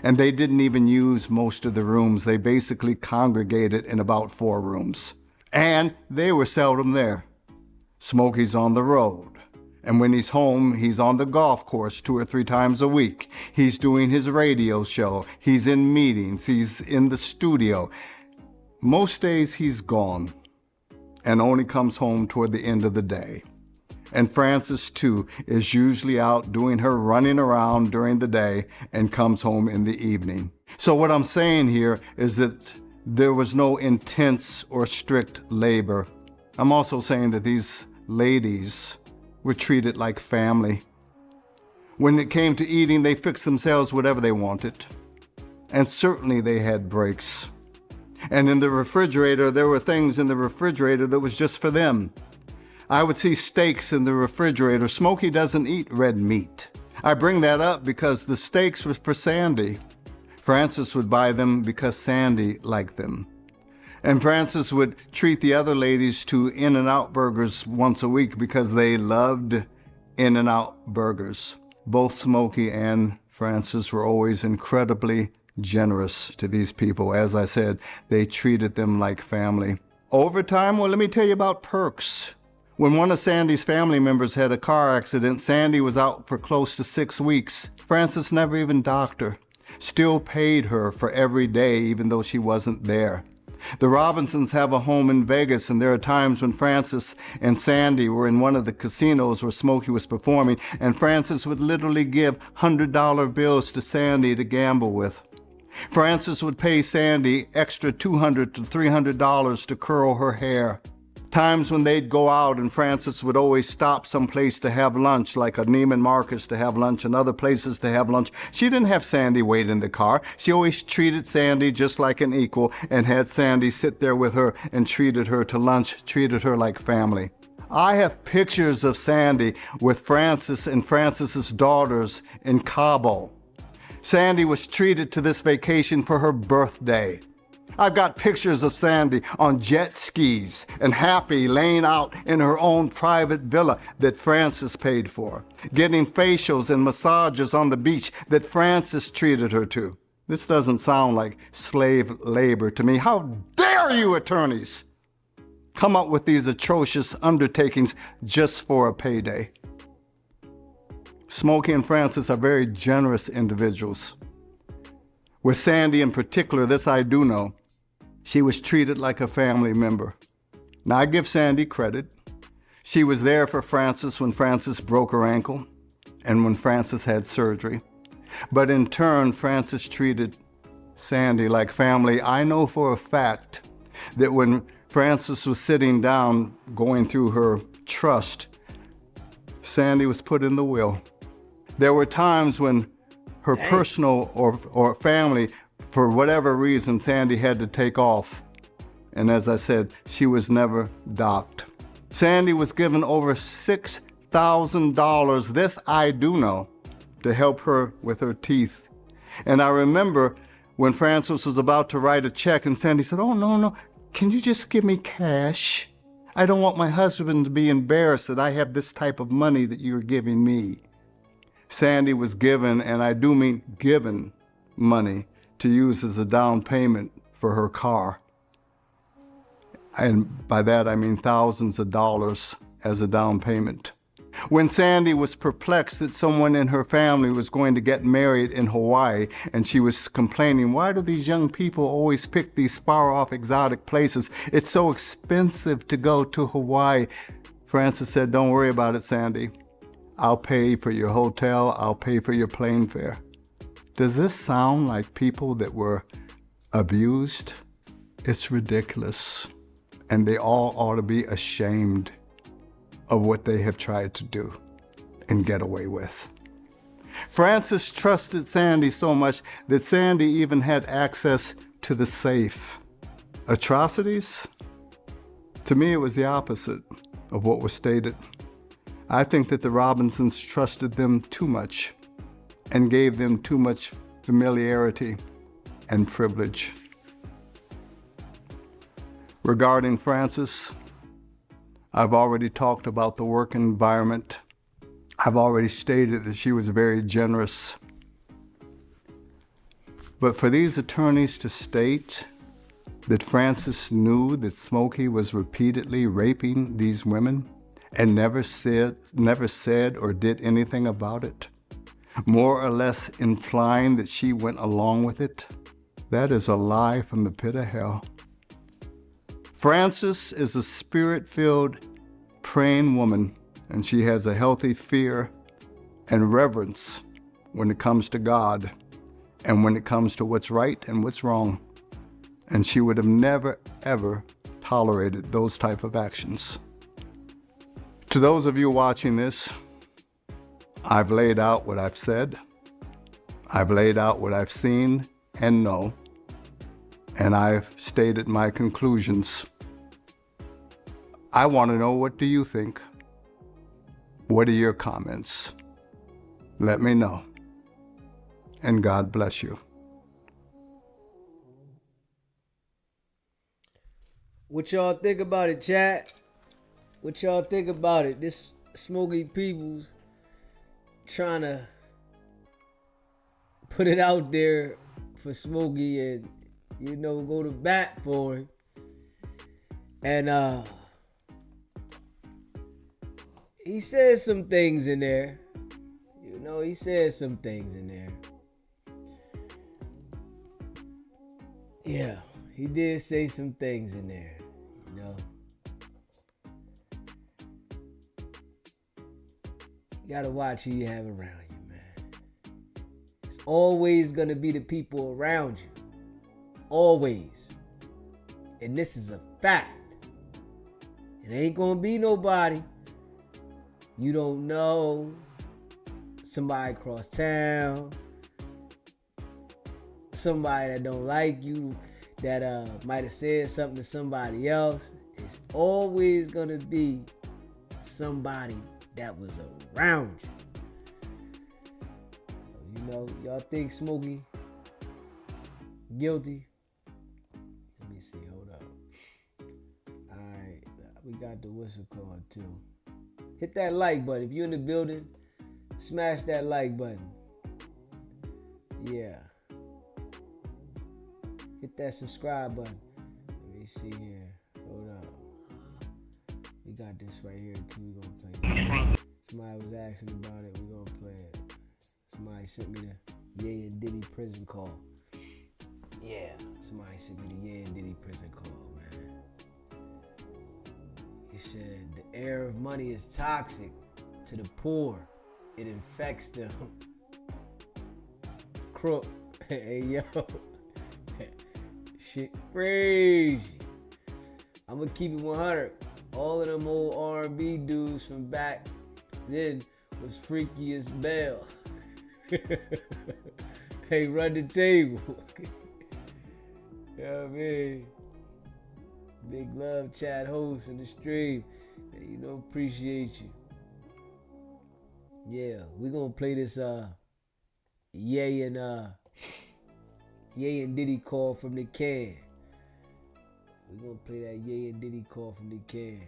And they didn't even use most of the rooms. They basically congregated in about 4 rooms. And they were seldom there. Smokey's on the road. And when he's home, he's on the golf course 2 or 3 times a week. He's doing his radio show. He's in meetings. He's in the studio. Most days he's gone and only comes home toward the end of the day. And Frances, too, is usually out doing her running around during the day and comes home in the evening. So what I'm saying here is that there was no intense or strict labor. I'm also saying that these ladies were treated like family. When it came to eating, they fixed themselves whatever they wanted. And certainly they had breaks. And in the refrigerator, there were things in the refrigerator that was just for them. I would see steaks in the refrigerator. Smokey doesn't eat red meat. I bring that up because the steaks were for Sandy. Frances would buy them because Sandy liked them. And Frances would treat the other ladies to In-N-Out burgers once a week because they loved In-N-Out burgers. Both Smokey and Frances were always incredibly generous to these people. As I said, they treated them like family. Overtime? Well, let me tell you about perks. When one of Sandy's family members had a car accident, Sandy was out for close to 6 weeks. Frances never even docked her. Still paid her for every day, even though she wasn't there. The Robinsons have a home in Vegas, and there are times when Frances and Sandy were in one of the casinos where Smokey was performing, and Frances would literally give $100 bills to Sandy to gamble with. Frances would pay Sandy extra $200 to $300 to curl her hair. Times when they'd go out and Frances would always stop someplace to have lunch, like a Neiman Marcus to have lunch and other places to have lunch. She didn't have Sandy wait in the car. She always treated Sandy just like an equal and had Sandy sit there with her and treated her to lunch, treated her like family. I have pictures of Sandy with Francis and Francis's daughters in Cabo. Sandy was treated to this vacation for her birthday. I've got pictures of Sandy on jet skis and happy laying out in her own private villa that Francis paid for, getting facials and massages on the beach that Francis treated her to. This doesn't sound like slave labor to me. How dare you, attorneys, come up with these atrocious undertakings just for a payday? Smokey and Francis are very generous individuals. With Sandy in particular, this I do know. She was treated like a family member. Now, I give Sandy credit. She was there for Francis when Francis broke her ankle and when Francis had surgery. But in turn, Francis treated Sandy like family. I know for a fact that when Francis was sitting down going through her trust, Sandy was put in the will. There were times when her personal or family, for whatever reason, Sandy had to take off. And as I said, she was never docked. Sandy was given over $6,000, this I do know, to help her with her teeth. And I remember when Francis was about to write a check and Sandy said, "Oh, no, can you just give me cash? I don't want my husband to be embarrassed that I have this type of money that you're giving me." Sandy was given, and I do mean given, money to use as a down payment for her car. And by that I mean thousands of dollars as a down payment. When Sandy was perplexed that someone in her family was going to get married in Hawaii, and she was complaining, "Why do these young people always pick these far-off exotic places? It's so expensive to go to Hawaii." Francis said, "Don't worry about it, Sandy. I'll pay for your hotel, I'll pay for your plane fare." Does this sound like people that were abused? It's ridiculous. And they all ought to be ashamed of what they have tried to do and get away with. Francis trusted Sandy so much that Sandy even had access to the safe. Atrocities? To me, it was the opposite of what was stated. I think that the Robinsons trusted them too much and gave them too much familiarity and privilege. Regarding Francis, I've already talked about the work environment. I've already stated that she was very generous. But for these attorneys to state that Francis knew that Smokey was repeatedly raping these women and never said or did anything about it, more or less implying that she went along with it, that is a lie from the pit of hell. Francis is a spirit-filled, praying woman, and she has a healthy fear and reverence when it comes to God and when it comes to what's right and what's wrong. And she would have never, ever tolerated those type of actions. To those of you watching this, I've laid out what I've said. I've laid out what I've seen and know. And I've stated my conclusions. I want to know, what do you think? What are your comments? Let me know. And God bless you. What y'all think about it, chat? What y'all think about it? This Smokey Peoples trying to put it out there for Smokey and, go to bat for him. And he said some things in there. He said some things in there. Yeah, he did say some things in there. You gotta watch who you have around you, man. It's always gonna be the people around you. Always. And this is a fact. It ain't gonna be nobody you don't know. Somebody across town. Somebody that don't like you, that might have said something to somebody else. It's always gonna be somebody that was around you. You know, y'all think Smokey guilty? Let me see, hold up. Alright, we got the whistle call too. Hit that like button. If you're in the building, smash that like button. Yeah. Hit that subscribe button. Let me see here. Hold up. We got this right here too. We gonna play it. Somebody was asking about it. We gonna play it. Somebody sent me the Ye and Diddy prison call. Yeah, somebody sent me the Ye and Diddy prison call, man. He said the air of money is toxic to the poor. It infects them. Crook. Hey yo. Shit crazy. I'ma keep it 100. All of them old R&B dudes from back then was freaky as Bell. Hey, run the table. You know what I mean? Big love, Chad host in the stream. Hey, you know, appreciate you. Yeah, we gonna play this Ye and Diddy call from the can. We gonna play that Ye and Diddy call from the can.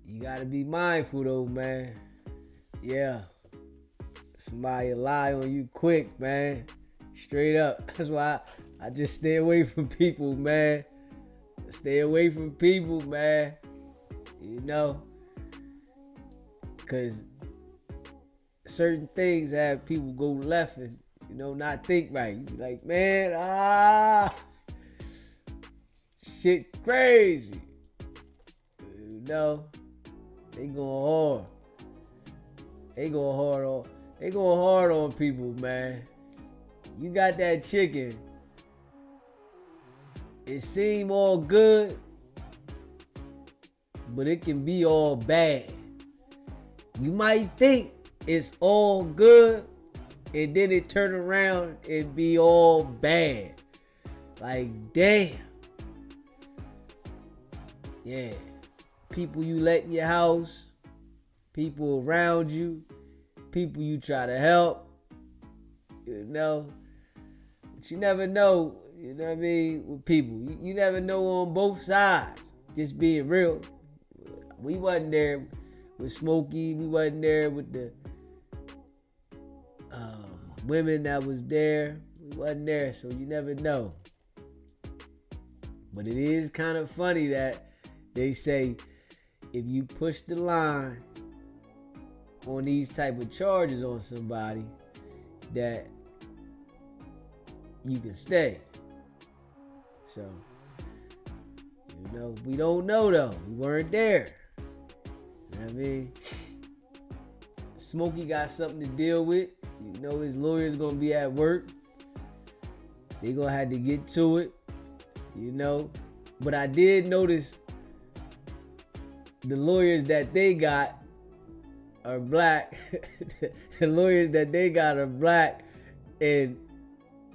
You gotta be mindful though, man. Yeah. Somebody lie on you quick, man. Straight up. That's why I just stay away from people, man. Stay away from people, man. You know? Because certain things have people go left and, you know, not think right. You be like, man, shit crazy. You know? They going hard. They going hard on people, man. You got that chicken. It seem all good, but it can be all bad. You might think it's all good, and then it turn around and be all bad. Like, damn. Yeah. People you let in your house, people around you, people you try to help, you know. But you never know, you know what I mean, with people. You never know on both sides. Just being real. We wasn't there with Smokey. We wasn't there with the women that was there. We wasn't there, so you never know. But it is kind of funny that they say if you push the line on these type of charges on somebody, that you can stay. So, you know, we don't know though. We weren't there. You know what I mean? Smokey got something to deal with. You know his lawyer's gonna be at work. They gonna have to get to it. You know? But I did notice the lawyers that they got are black. The lawyers that they got are black. And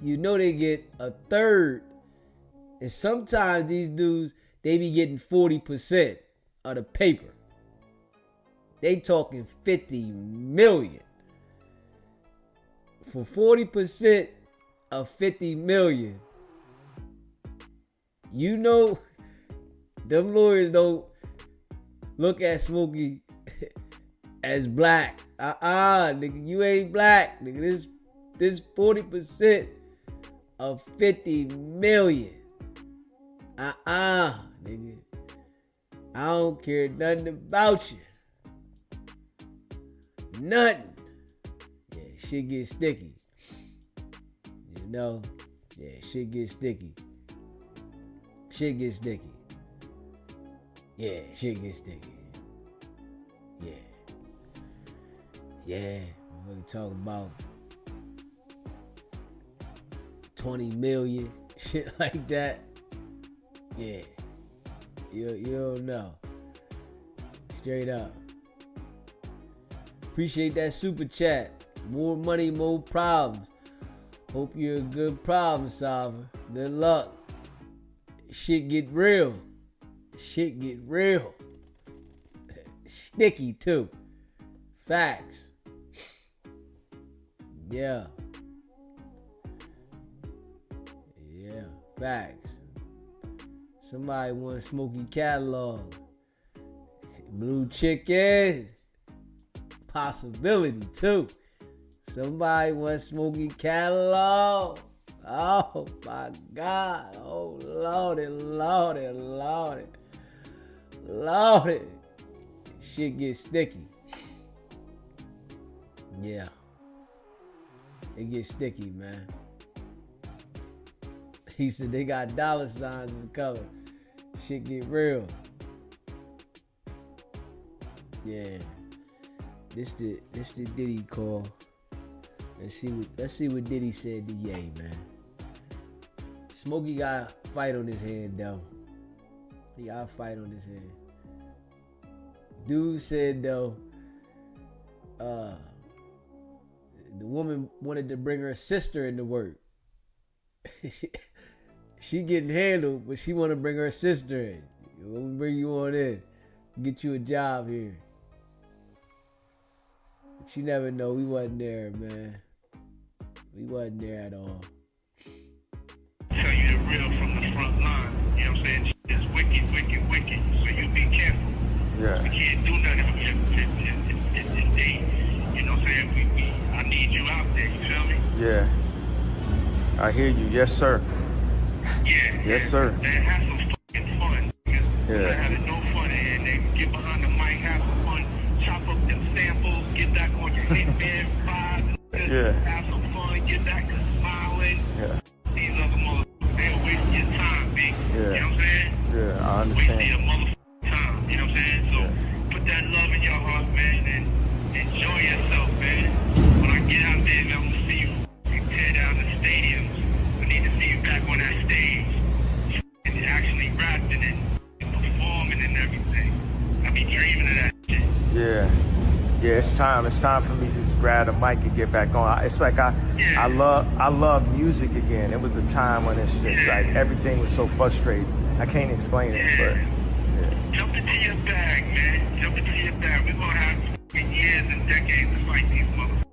you know they get a third. And sometimes these dudes, they be getting 40% of the paper. They talking 50 million. For 40% of 50 million. You know, them lawyers don't look at Smokey as black. Nigga, you ain't black. Nigga, this 40% of 50 million. Nigga. I don't care nothing about you. Nothing. Yeah, shit get sticky. You know? Yeah, shit get sticky. Shit get sticky. Yeah, shit get sticky. Yeah. Yeah, we're gonna talk about 20 million, shit like that. Yeah. You don't know. Straight up. Appreciate that super chat. More money, more problems. Hope you're a good problem solver. Good luck. Shit get real. Shit get real. Sticky too. Facts. Yeah. Yeah, facts. Somebody want Smokey catalog. Blue Chicken. Possibility too. Somebody want Smokey catalog. Oh my God. Oh Lordy, Lordy, Lordy. Lordy. Shit get sticky. Yeah. It gets sticky, man. He said they got dollar signs as color. Shit get real. Yeah. This the Diddy call. Let's see what Diddy said to Ye, man. Smokey got a fight on his hand though. He got a fight on his hand. Dude said though, the woman wanted to bring her sister into work. She getting handled, but she want to bring her sister in. Let me bring you on in. Get you a job here. But you never know. We wasn't there, man. We wasn't there at all. Tell you the real from the front line. You know what I'm saying? It's wicked, wicked, wicked. So you be careful. Yeah. We can't do nothing if they, you know what I'm saying? I need you out there, you feel me? Yeah. I hear you. Yes, sir. Yeah. Yes, sir. Man, have some fucking fun. Yeah. Not having no fun and then get behind the mic, have some fun, chop up them samples, get back on your hitman vibe. Yeah. Have some fun, get back to smiling. Yeah. These other motherfuckers, they'll waste your time, big. Yeah. You know what I'm saying? Yeah, I Waste understand. your motherfucking time. You know what I'm saying? So put that love in your heart, man, and enjoy yourself, man. When I get out there, man, I'm gonna see you tear down the stadiums. I need to see you back on that stage and actually rapping and performing and everything. I be dreaming of that shit. Yeah. Yeah, it's time. It's time for me to just grab the mic and get back on. It's like I love music again. It was a time when it's just like everything was so frustrating. I can't explain it, but yeah. Jump into your bag, man. Jump into your bag. We're gonna have years and decades to fight these motherfuckers.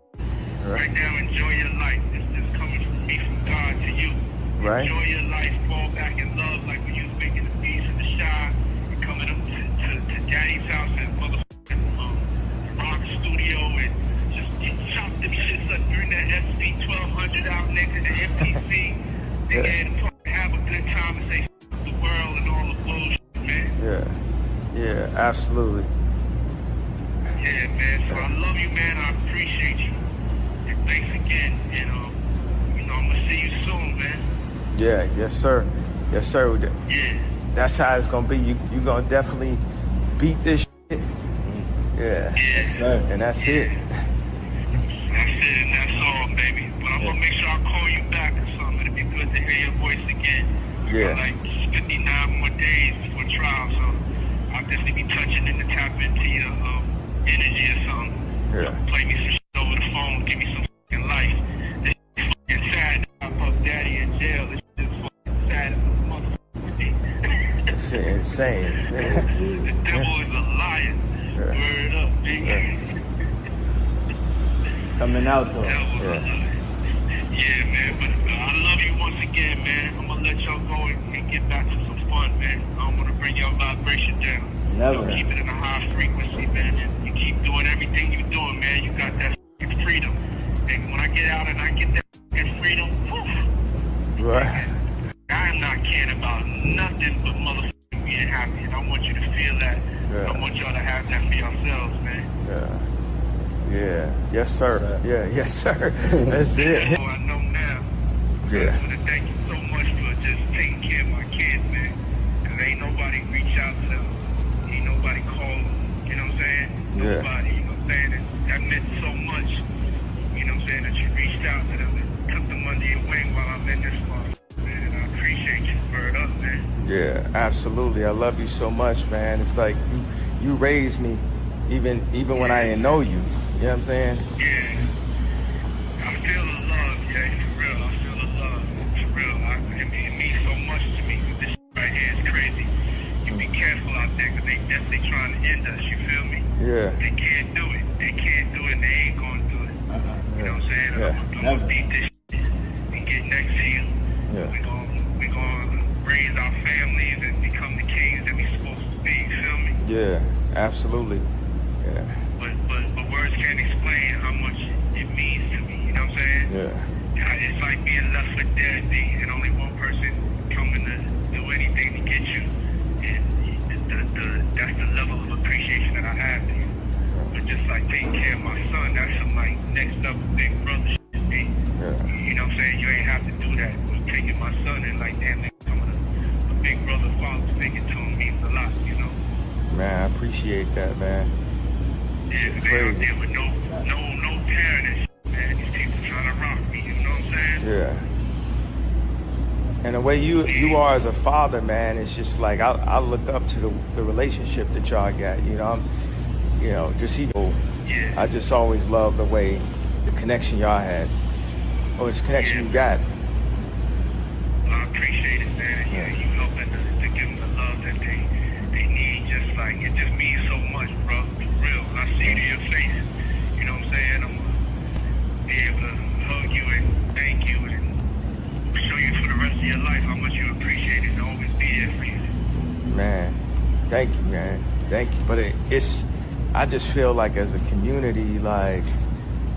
Right now, enjoy your life. It's just coming from me, from God to you. Right. Enjoy your life. Fall back in love like when you was making the beats in the shop and coming up to Daddy's house and motherfucking rock studio and just chop them shits up. Bring that SP1200 out, nigga, the MPC. Nigga, and fucking have a good time and say f the world and all the bullshit, man. Yeah. Yeah, absolutely. Yeah, man. So I love you, man. I appreciate you. And thanks again. And, you know, I'm gonna see you soon, man. Yeah, yes, sir. Yes, sir. Yeah. That's how it's gonna be. You gonna definitely beat this shit. Yeah. Yes, sir. And that's it. That's it, and that's all, baby. But I'm gonna make sure I call you back or something. It'd be good to hear your voice again. Yeah. Like 59 more days before trial, so I'll definitely be touching in to tap into your energy or something. Yeah. Play me some shit over the phone, give me some fucking life. This shit fucking sad. I put Daddy in jail. This shit is fucking sad as a motherfucker. It's insane. The devil is a liar. Word up, big. Coming out though. Yeah, man, but I love you once again, man. I'm gonna let y'all go and get back to some fun, man. I don't wanna bring your vibration down. Never. So keep it in a high frequency, man. And you keep doing everything you're doing, man. You got that f***ing freedom. And when I get out and I get that f***ing freedom, whew, Right. I am not caring about nothing but motherfucking being happy. And I want you to feel that. Yeah. I want y'all to have that for yourselves, man. Yeah. Yeah. Yes, sir. Yeah. Yes, sir. That's it. I know now. Yeah. I want to thank you so much for just taking care of my kids, man. Because ain't nobody reach out to them. Ain't nobody call them. You know what I'm saying? Yeah. Nobody. You know what I'm saying? And that meant so much. You know what I'm saying? That you reached out to them and took them under your wing while I'm in this spot. Man, I appreciate you. Word up, man. Yeah, absolutely. I love you so much, man. It's like you raised me even when I didn't know you. You know what I'm saying? Yeah. I feel the love, Jay, for real. I feel the love, for real. It means so much to me. This right here is crazy. You be careful definitely trying to end us, you feel me? Yeah. They can't do it. They can't do it, and they ain't gonna do it. You know what I'm saying? Yeah. I'm gonna beat this shit and get next to you. Yeah. We gonna raise our families and become the kings that we supposed to be, you feel me? Yeah, absolutely. Yeah. But words can't explain how much it means to me, you know what I'm saying? Yeah. It's like being left for dead, D, and only one person coming to do anything to get you. And that's the level of appreciation that I have to you. But just like taking care of my son, that's some like next level big brother shit, D. Yeah. You know what I'm saying? You ain't have to do that. But taking my son and like, damn, nigga, coming a big brother father figure to him means a lot, you know? Man, I appreciate that, man. Yeah, man, out there with no tearing and shit, man. These people trying to rock me, you know what I'm saying? Yeah. And the way you are as a father, man, it's just like I look up to the relationship that y'all got. You know, just even. Yeah. I just always love the way the connection y'all had, or this connection you got. Well, I appreciate it, man. You helping to give them the love that they need. Just like it just means so much, bro. For real. When I see it in your face, you know what I'm saying? I'm gonna be able to hug you and thank you and show you for the rest of your life how much you appreciate it and always be there for you. Man, thank you, man. Thank you. But I just feel like as a community, like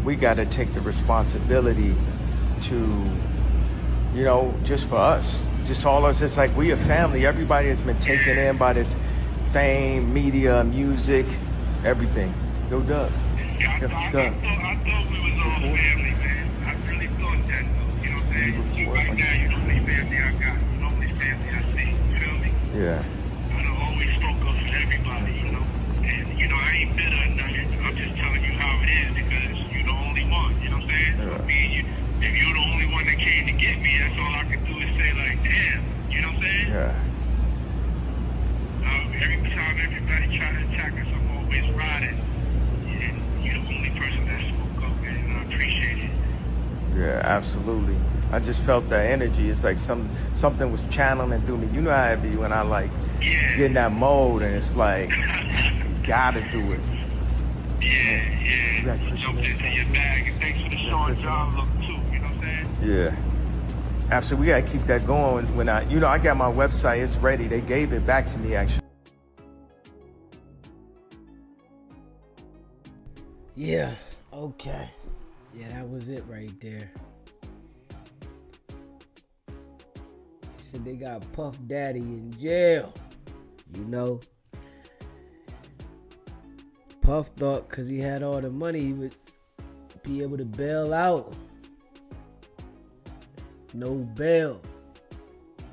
we got to take the responsibility to, just for us, just all of us. It's like we a family. Everybody has been taken in by this fame, media, music, everything. Go Doug. Yeah, I thought we was all family, man. I really thought that, though. You know what I'm saying? Right now, you the only family I got. You the only family I see. You feel me? Yeah. I done always spoke up for everybody, you know? And, I ain't bitter or nothing. I'm just telling you how it is because you're the only one. You know what I'm saying? Yeah. So me and you, if you're the only one that came to get me, that's all I can do is say, like, damn. You know what I'm saying? Yeah. Every time everybody try to attack us, I'm always riding. And you're the only person that spoke up, man, and I appreciate it. Yeah, absolutely. I just felt that energy. It's like something was channeling through me. You know how it be when I get in that mode and it's like, you gotta do it. Yeah. You jumped into your bag and thanks for the Sean John look too, you know what I'm saying? Yeah. Absolutely. We gotta keep that going. When I got my website, it's ready. They gave it back to me actually. Yeah, okay. Yeah, that was it right there. They said they got Puff Daddy in jail. Puff thought because he had all the money he would be able to bail out. No bail.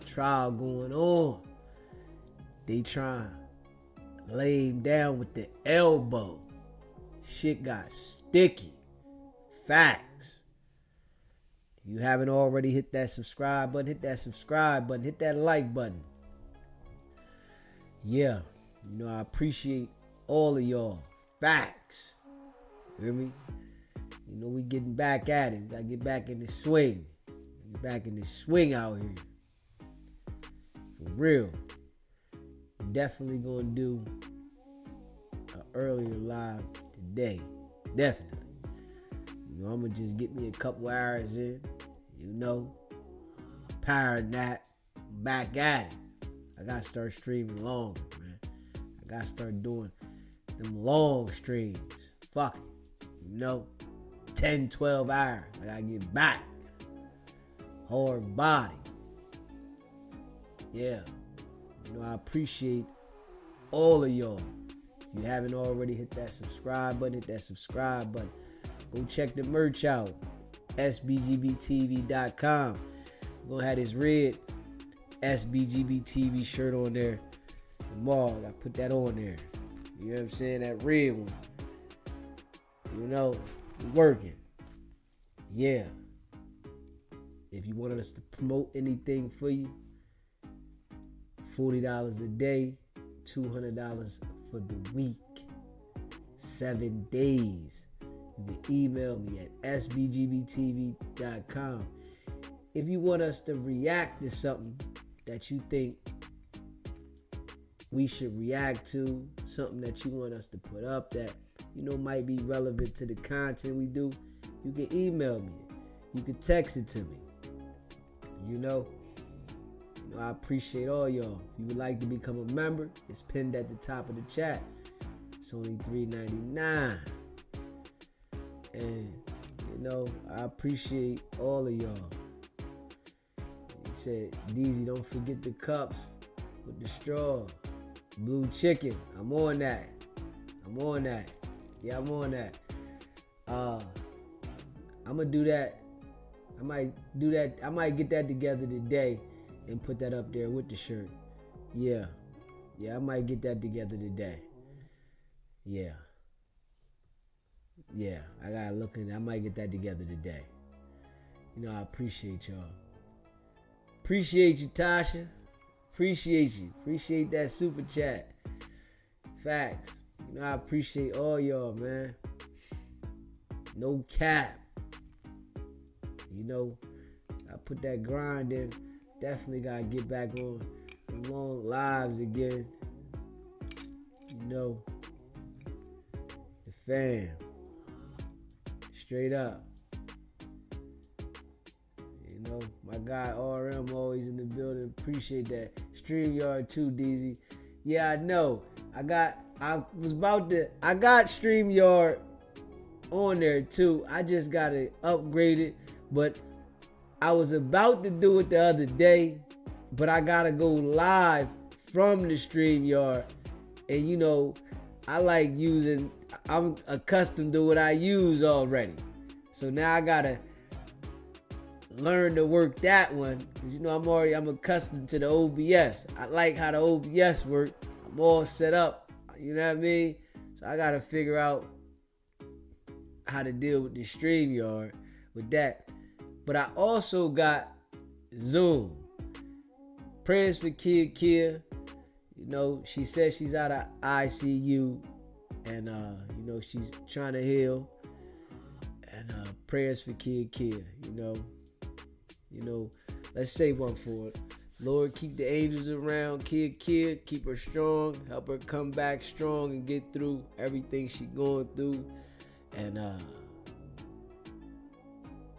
Trial going on. They trying to lay him down with the elbow. Shit got sticky. Facts. If you haven't already hit that subscribe button, hit that subscribe button, hit that like button. Yeah, I appreciate all of y'all. Facts. You hear me? We getting back at it. Gotta get back in the swing. Get back in the swing out here. For real. Definitely gonna do an earlier live today. Definitely. I'm gonna just get me a couple hours in. Power nap. Back at it. I gotta start streaming longer, man. I gotta start doing them long streams. Fuck it. 10, 12 hours. I gotta get back. Hard body. Yeah. I appreciate all of y'all. If you haven't already hit that subscribe button, hit that subscribe button. Go check the merch out. SBGBTV.com. We're gonna have this red SBGBTV shirt on there tomorrow. I put that on there. You know what I'm saying? That red one. Working. Yeah. If you wanted us to promote anything for you, $40 a day, $200 for the week, 7 days. You can email me at sbgbtv.com. If you want us to react to something that you think we should react to, something that you want us to put up that, might be relevant to the content we do, you can email me. You can text it to me. I appreciate all y'all. If you would like to become a member, it's pinned at the top of the chat. It's only $3.99. And, I appreciate all of y'all. You said, Deezy, don't forget the cups with the straw. Blue chicken. I'm on that. Yeah, I'm on that. I'm going to do that. I might do that. I might get that together today and put that up there with the shirt. Yeah, I might get that together today. Yeah, I gotta look in. I might get that together today. I appreciate y'all. Appreciate you, Tasha. Appreciate you. Appreciate that super chat. Facts. I appreciate all y'all, man. No cap. I put that grind in. Definitely gotta get back on the long lives again. The fam. Straight up. My guy RM always in the building. Appreciate that. StreamYard too, DZ. Yeah, I know. I got StreamYard on there too. I just gotta upgrade it. But I was about to do it the other day, but I gotta go live from the StreamYard. And I'm accustomed to what I use already. So now I gotta learn to work that one. Cause I'm accustomed to the OBS. I like how the OBS work. I'm all set up. You know what I mean? So I gotta figure out how to deal with the StreamYard with that. But I also got Zoom. Prayers for Kia. She says she's out of ICU and she's trying to heal. And prayers for Kia. Let's say one for it. Lord, keep the angels around Kia. Keep her strong. Help her come back strong and get through everything she's going through. And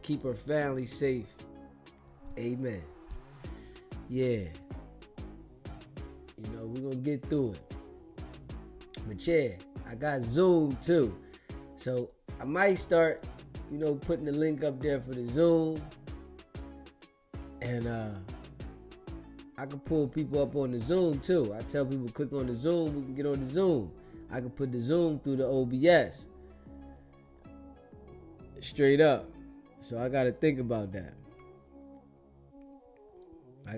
keep her family safe. Amen. Yeah. We're going to get through it. But yeah, I got Zoom too. So I might start, putting the link up there for the Zoom. And I can pull people up on the Zoom too. I tell people click on the Zoom, we can get on the Zoom. I can put the Zoom through the OBS. Straight up. So I gotta think about that. But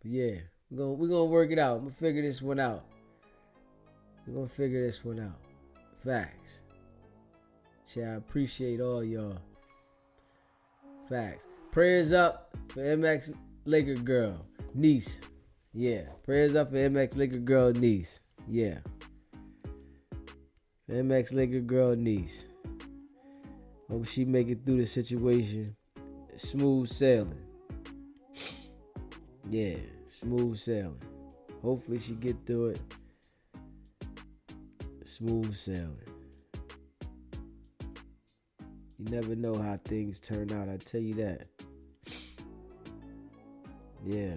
yeah, we're gonna work it out. I'm gonna figure this one out. Facts. Yeah, I appreciate all y'all. Facts. Prayers up for MX Laker girl, niece. Yeah. Prayers up for MX Laker girl, niece. Yeah. MX Laker girl, niece. Hope she make it through the situation. Smooth sailing. Yeah, smooth sailing. Hopefully she get through it. Smooth sailing. You never know how things turn out, I tell you that. Yeah.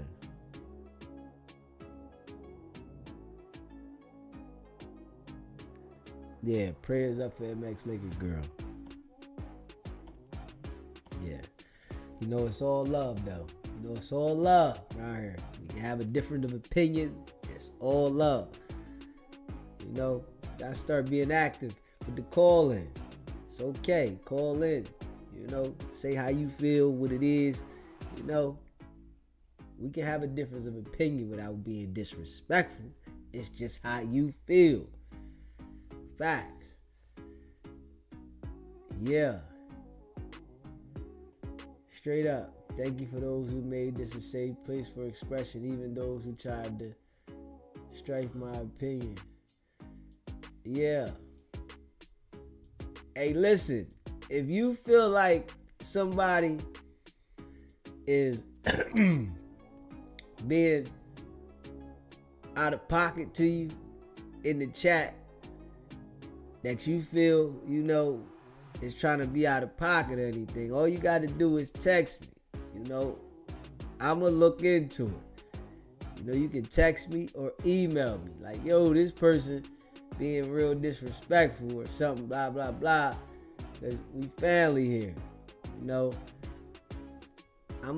Yeah, prayers up for MX Laker girl. Yeah. It's all love though. It's all love around here. We can have a difference of opinion. It's all love. Gotta start being active with the call in. It's okay. Call in. Say how you feel, what it is. We can have a difference of opinion without being disrespectful. It's just how you feel. Facts. Yeah. Straight up. Thank you for those who made this a safe place for expression, even those who tried to strife my opinion. Yeah. Hey, listen. If you feel like somebody is being out of pocket to you in the chat that you feel, is trying to be out of pocket or anything, all you got to do is text me. I'm going to look into it. You can text me or email me. Like, yo, this person being real disrespectful or something, blah, blah, blah. Because we family here. I'm going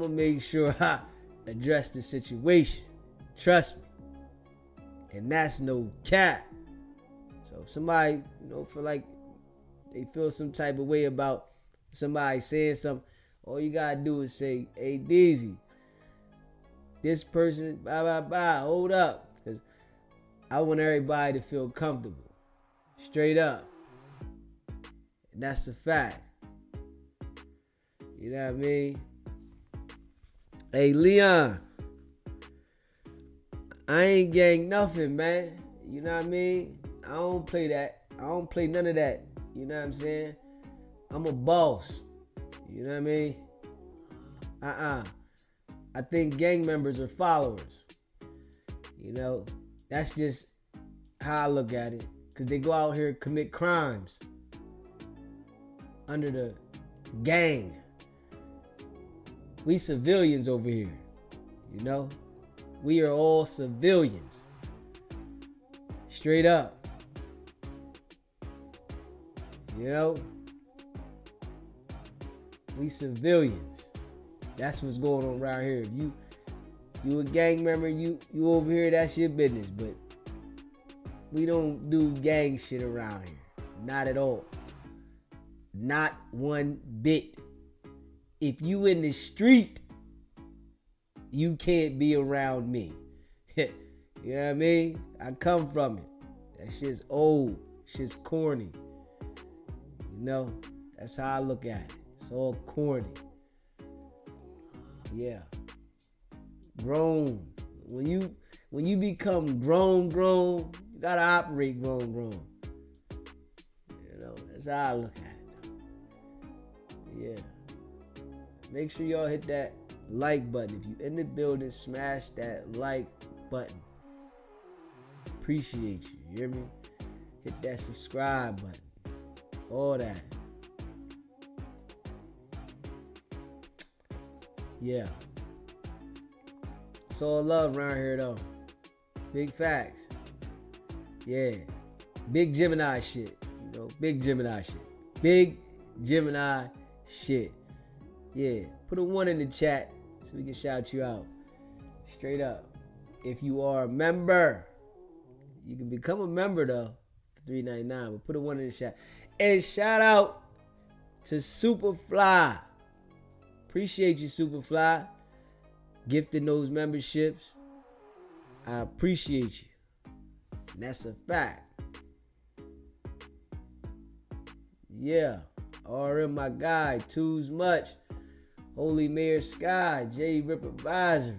to make sure I address the situation. Trust me. And that's no cap. So if somebody, feel like they feel some type of way about somebody saying something, all you got to do is say, hey, Deezy, this person, blah, blah, blah, hold up. Because I want everybody to feel comfortable. Straight up. And that's a fact. You know what I mean? Hey, Leon. I ain't gang nothing, man. You know what I mean? I don't play that. I don't play none of that. You know what I'm saying? I'm a boss. You know what I mean? I think gang members are followers. That's just how I look at it. Because they go out here and commit crimes under the gang. We civilians over here. We are all civilians. Straight up. We civilians. That's what's going on around here. If you a gang member, you over here, that's your business. But we don't do gang shit around here. Not at all. Not one bit. If you in the street, you can't be around me. You know what I mean? I come from it. That shit's old. Shit's corny. That's how I look at it. It's all corny. Yeah. Grown. When you become grown, you gotta operate grown. That's how I look at it. Yeah. Make sure y'all hit that like button. If you in the building, smash that like button. Appreciate you. You hear me? Hit that subscribe button. All that. Yeah. It's all love around here though. Big facts. Yeah. Big Gemini shit. Big Gemini shit. Big Gemini shit. Yeah. Put a 1 in the chat so we can shout you out. Straight up. If you are a member, you can become a member though. For $3.99. But put a 1 in the chat. And shout out to Superfly. Appreciate you, Superfly. Gifting those memberships. I appreciate you. And that's a fact. Yeah. RM, my guy. Two's Much. Holy Mayor Sky. J Rip Advisory.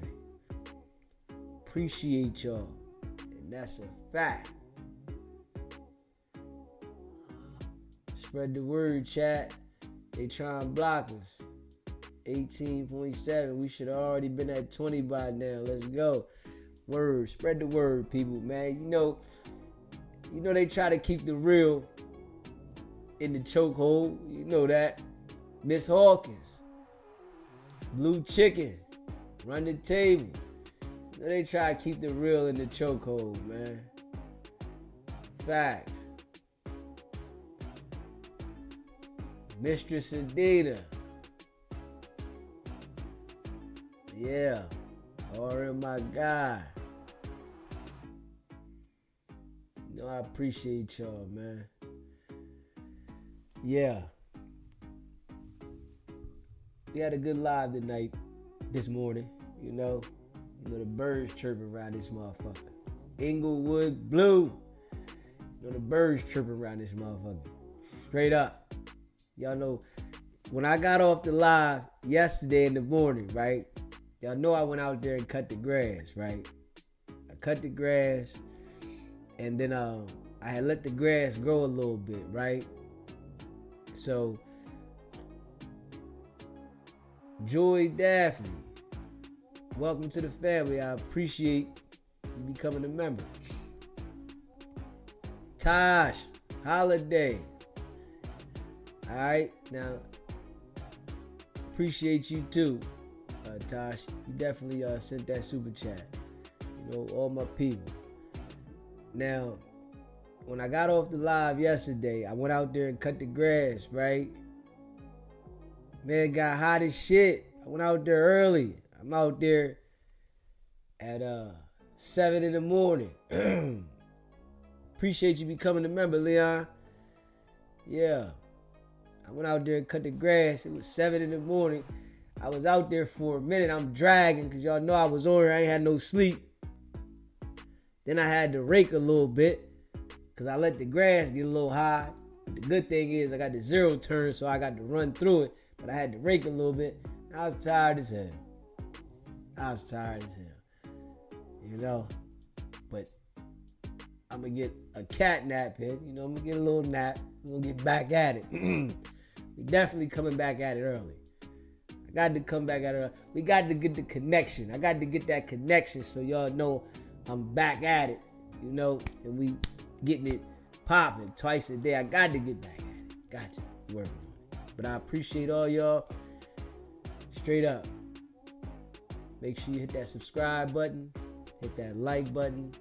Appreciate y'all. And that's a fact. Spread the word, chat. They try and block us. 18.7. We should have already been at 20 by now. Let's go. Word. Spread the word, people, man. You know they try to keep the real in the chokehold. You know that. Miss Hawkins. Blue Chicken. Run the table. You know they try to keep the real in the chokehold, man. Facts. Mistress Adida. Yeah. RM, my guy. I appreciate y'all, man. Yeah. We had a good live tonight, this morning. You know the birds chirping around this motherfucker. Inglewood Blue. The birds chirping around this motherfucker. Straight up. Y'all know, when I got off the live yesterday in the morning, right? Y'all know I went out there and cut the grass, right? I cut the grass, and then I had let the grass grow a little bit, right? So, Joy Daphne, welcome to the family. I appreciate you becoming a member. Tosh Holiday. All right, now appreciate you too, Tosh. You definitely sent that super chat. You know, all my people. Now, when I got off the live yesterday, I went out there and cut the grass, right? Man, it got hot as shit. I went out there early. I'm out there at 7 in the morning. Appreciate you becoming a member, Leon. Yeah. I went out there and cut the grass. It was 7 in the morning. I was out there for a minute. I'm dragging because y'all know I was on here. I ain't had no sleep. Then I had to rake a little bit because I let the grass get a little high. The good thing is I got the 0 turn, so I got to run through it. But I had to rake a little bit. I was tired as hell. You know? But I'm going to get a cat nap in. You know, I'm going to get a little nap. We're going to get back at it. We definitely coming back at it early. I got to come back at it early. We got to get the connection. I got to get that connection so y'all know I'm back at it. You know, and we getting it popping twice a day. I got to get back at it. Got to. Working on it. But I appreciate all y'all. Straight up. Make sure you hit that subscribe button. Hit that like button.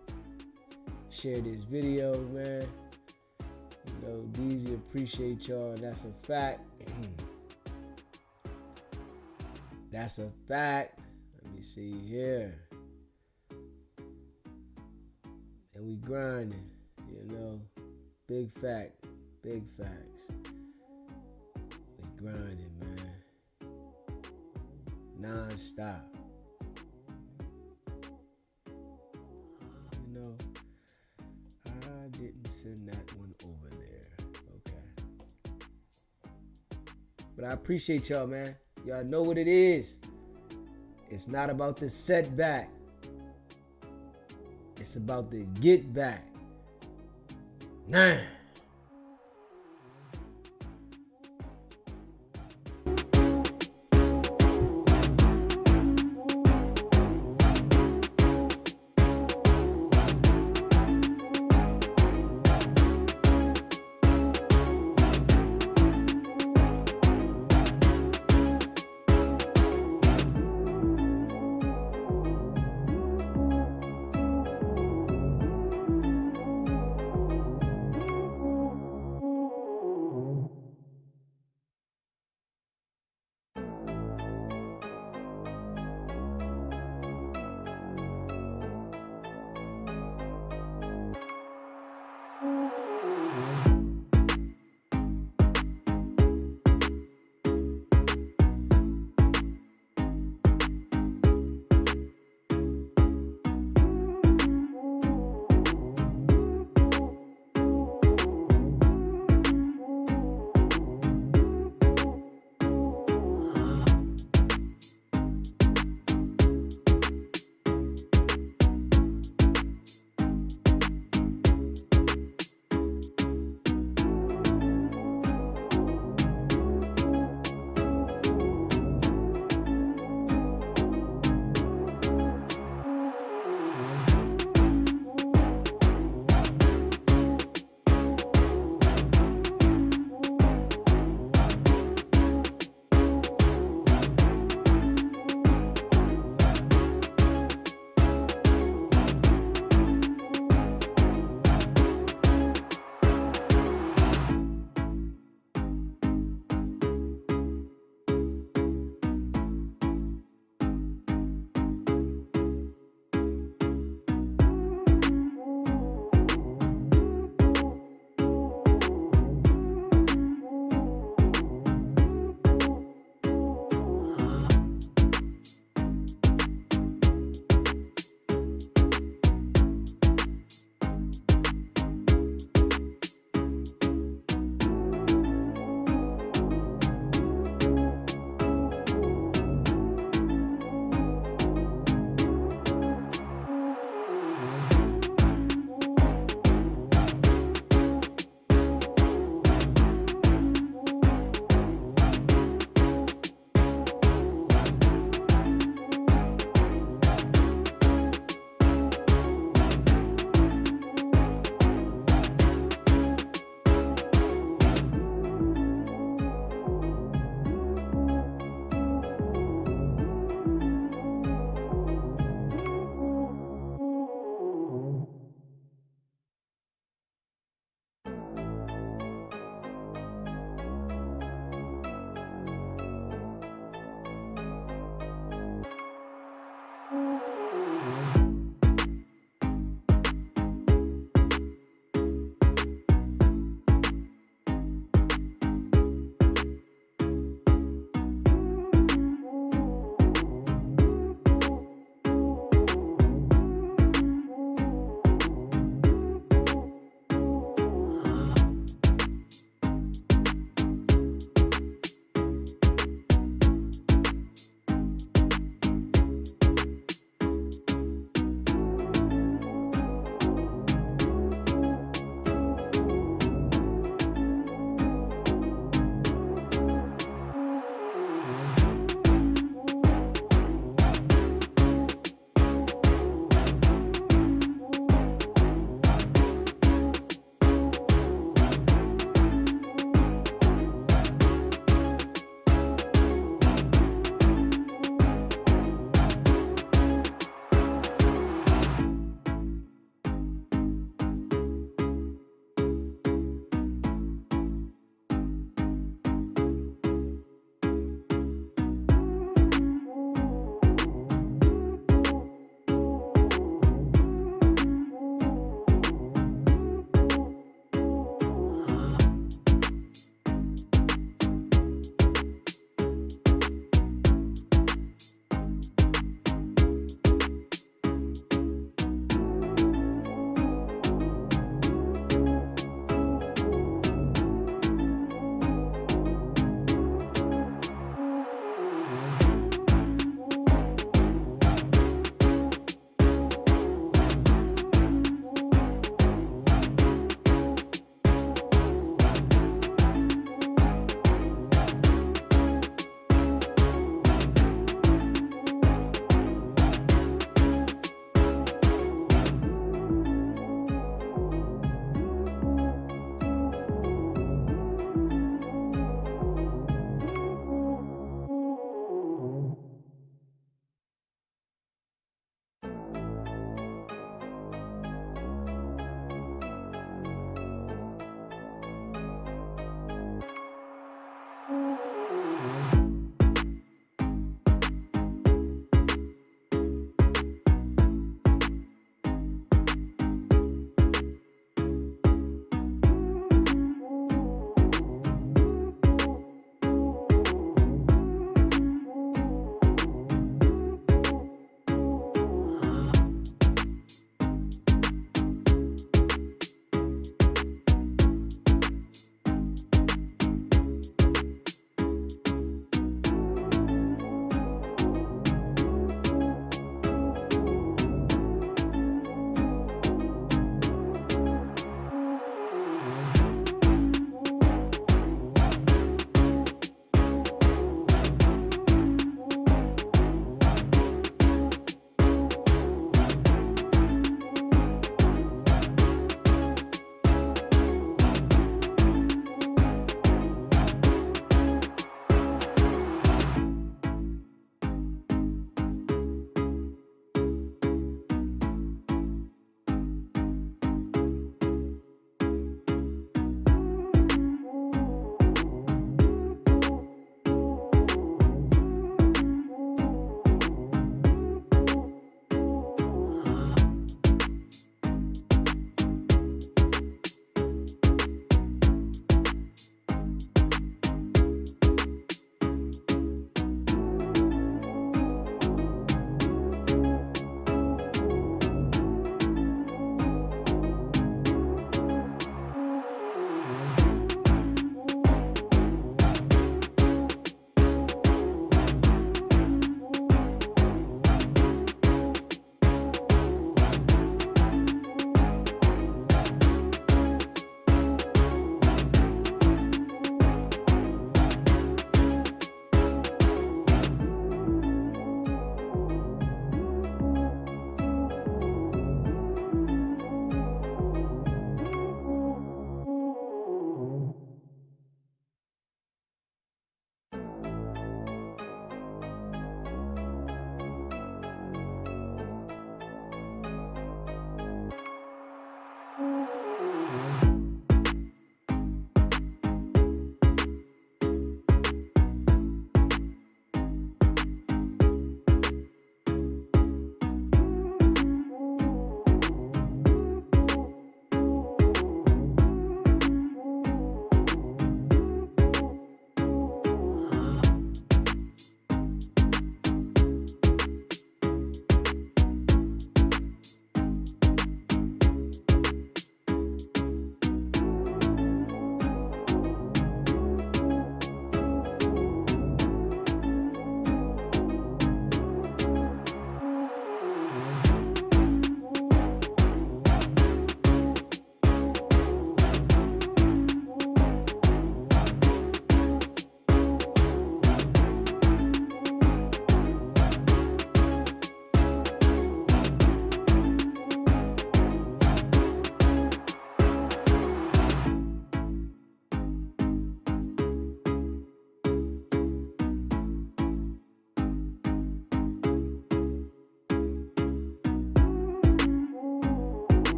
Share this video, man. You know, Deezy appreciate y'all, and that's a fact. That's a fact. Let me see here. And we grinding, you know. Big fact. Big facts. We grinding, man. Non-stop. You know, I didn't send that one over there. Okay. But I appreciate y'all, man. Y'all know what it is. It's not about the setback. It's about the get back. Nah.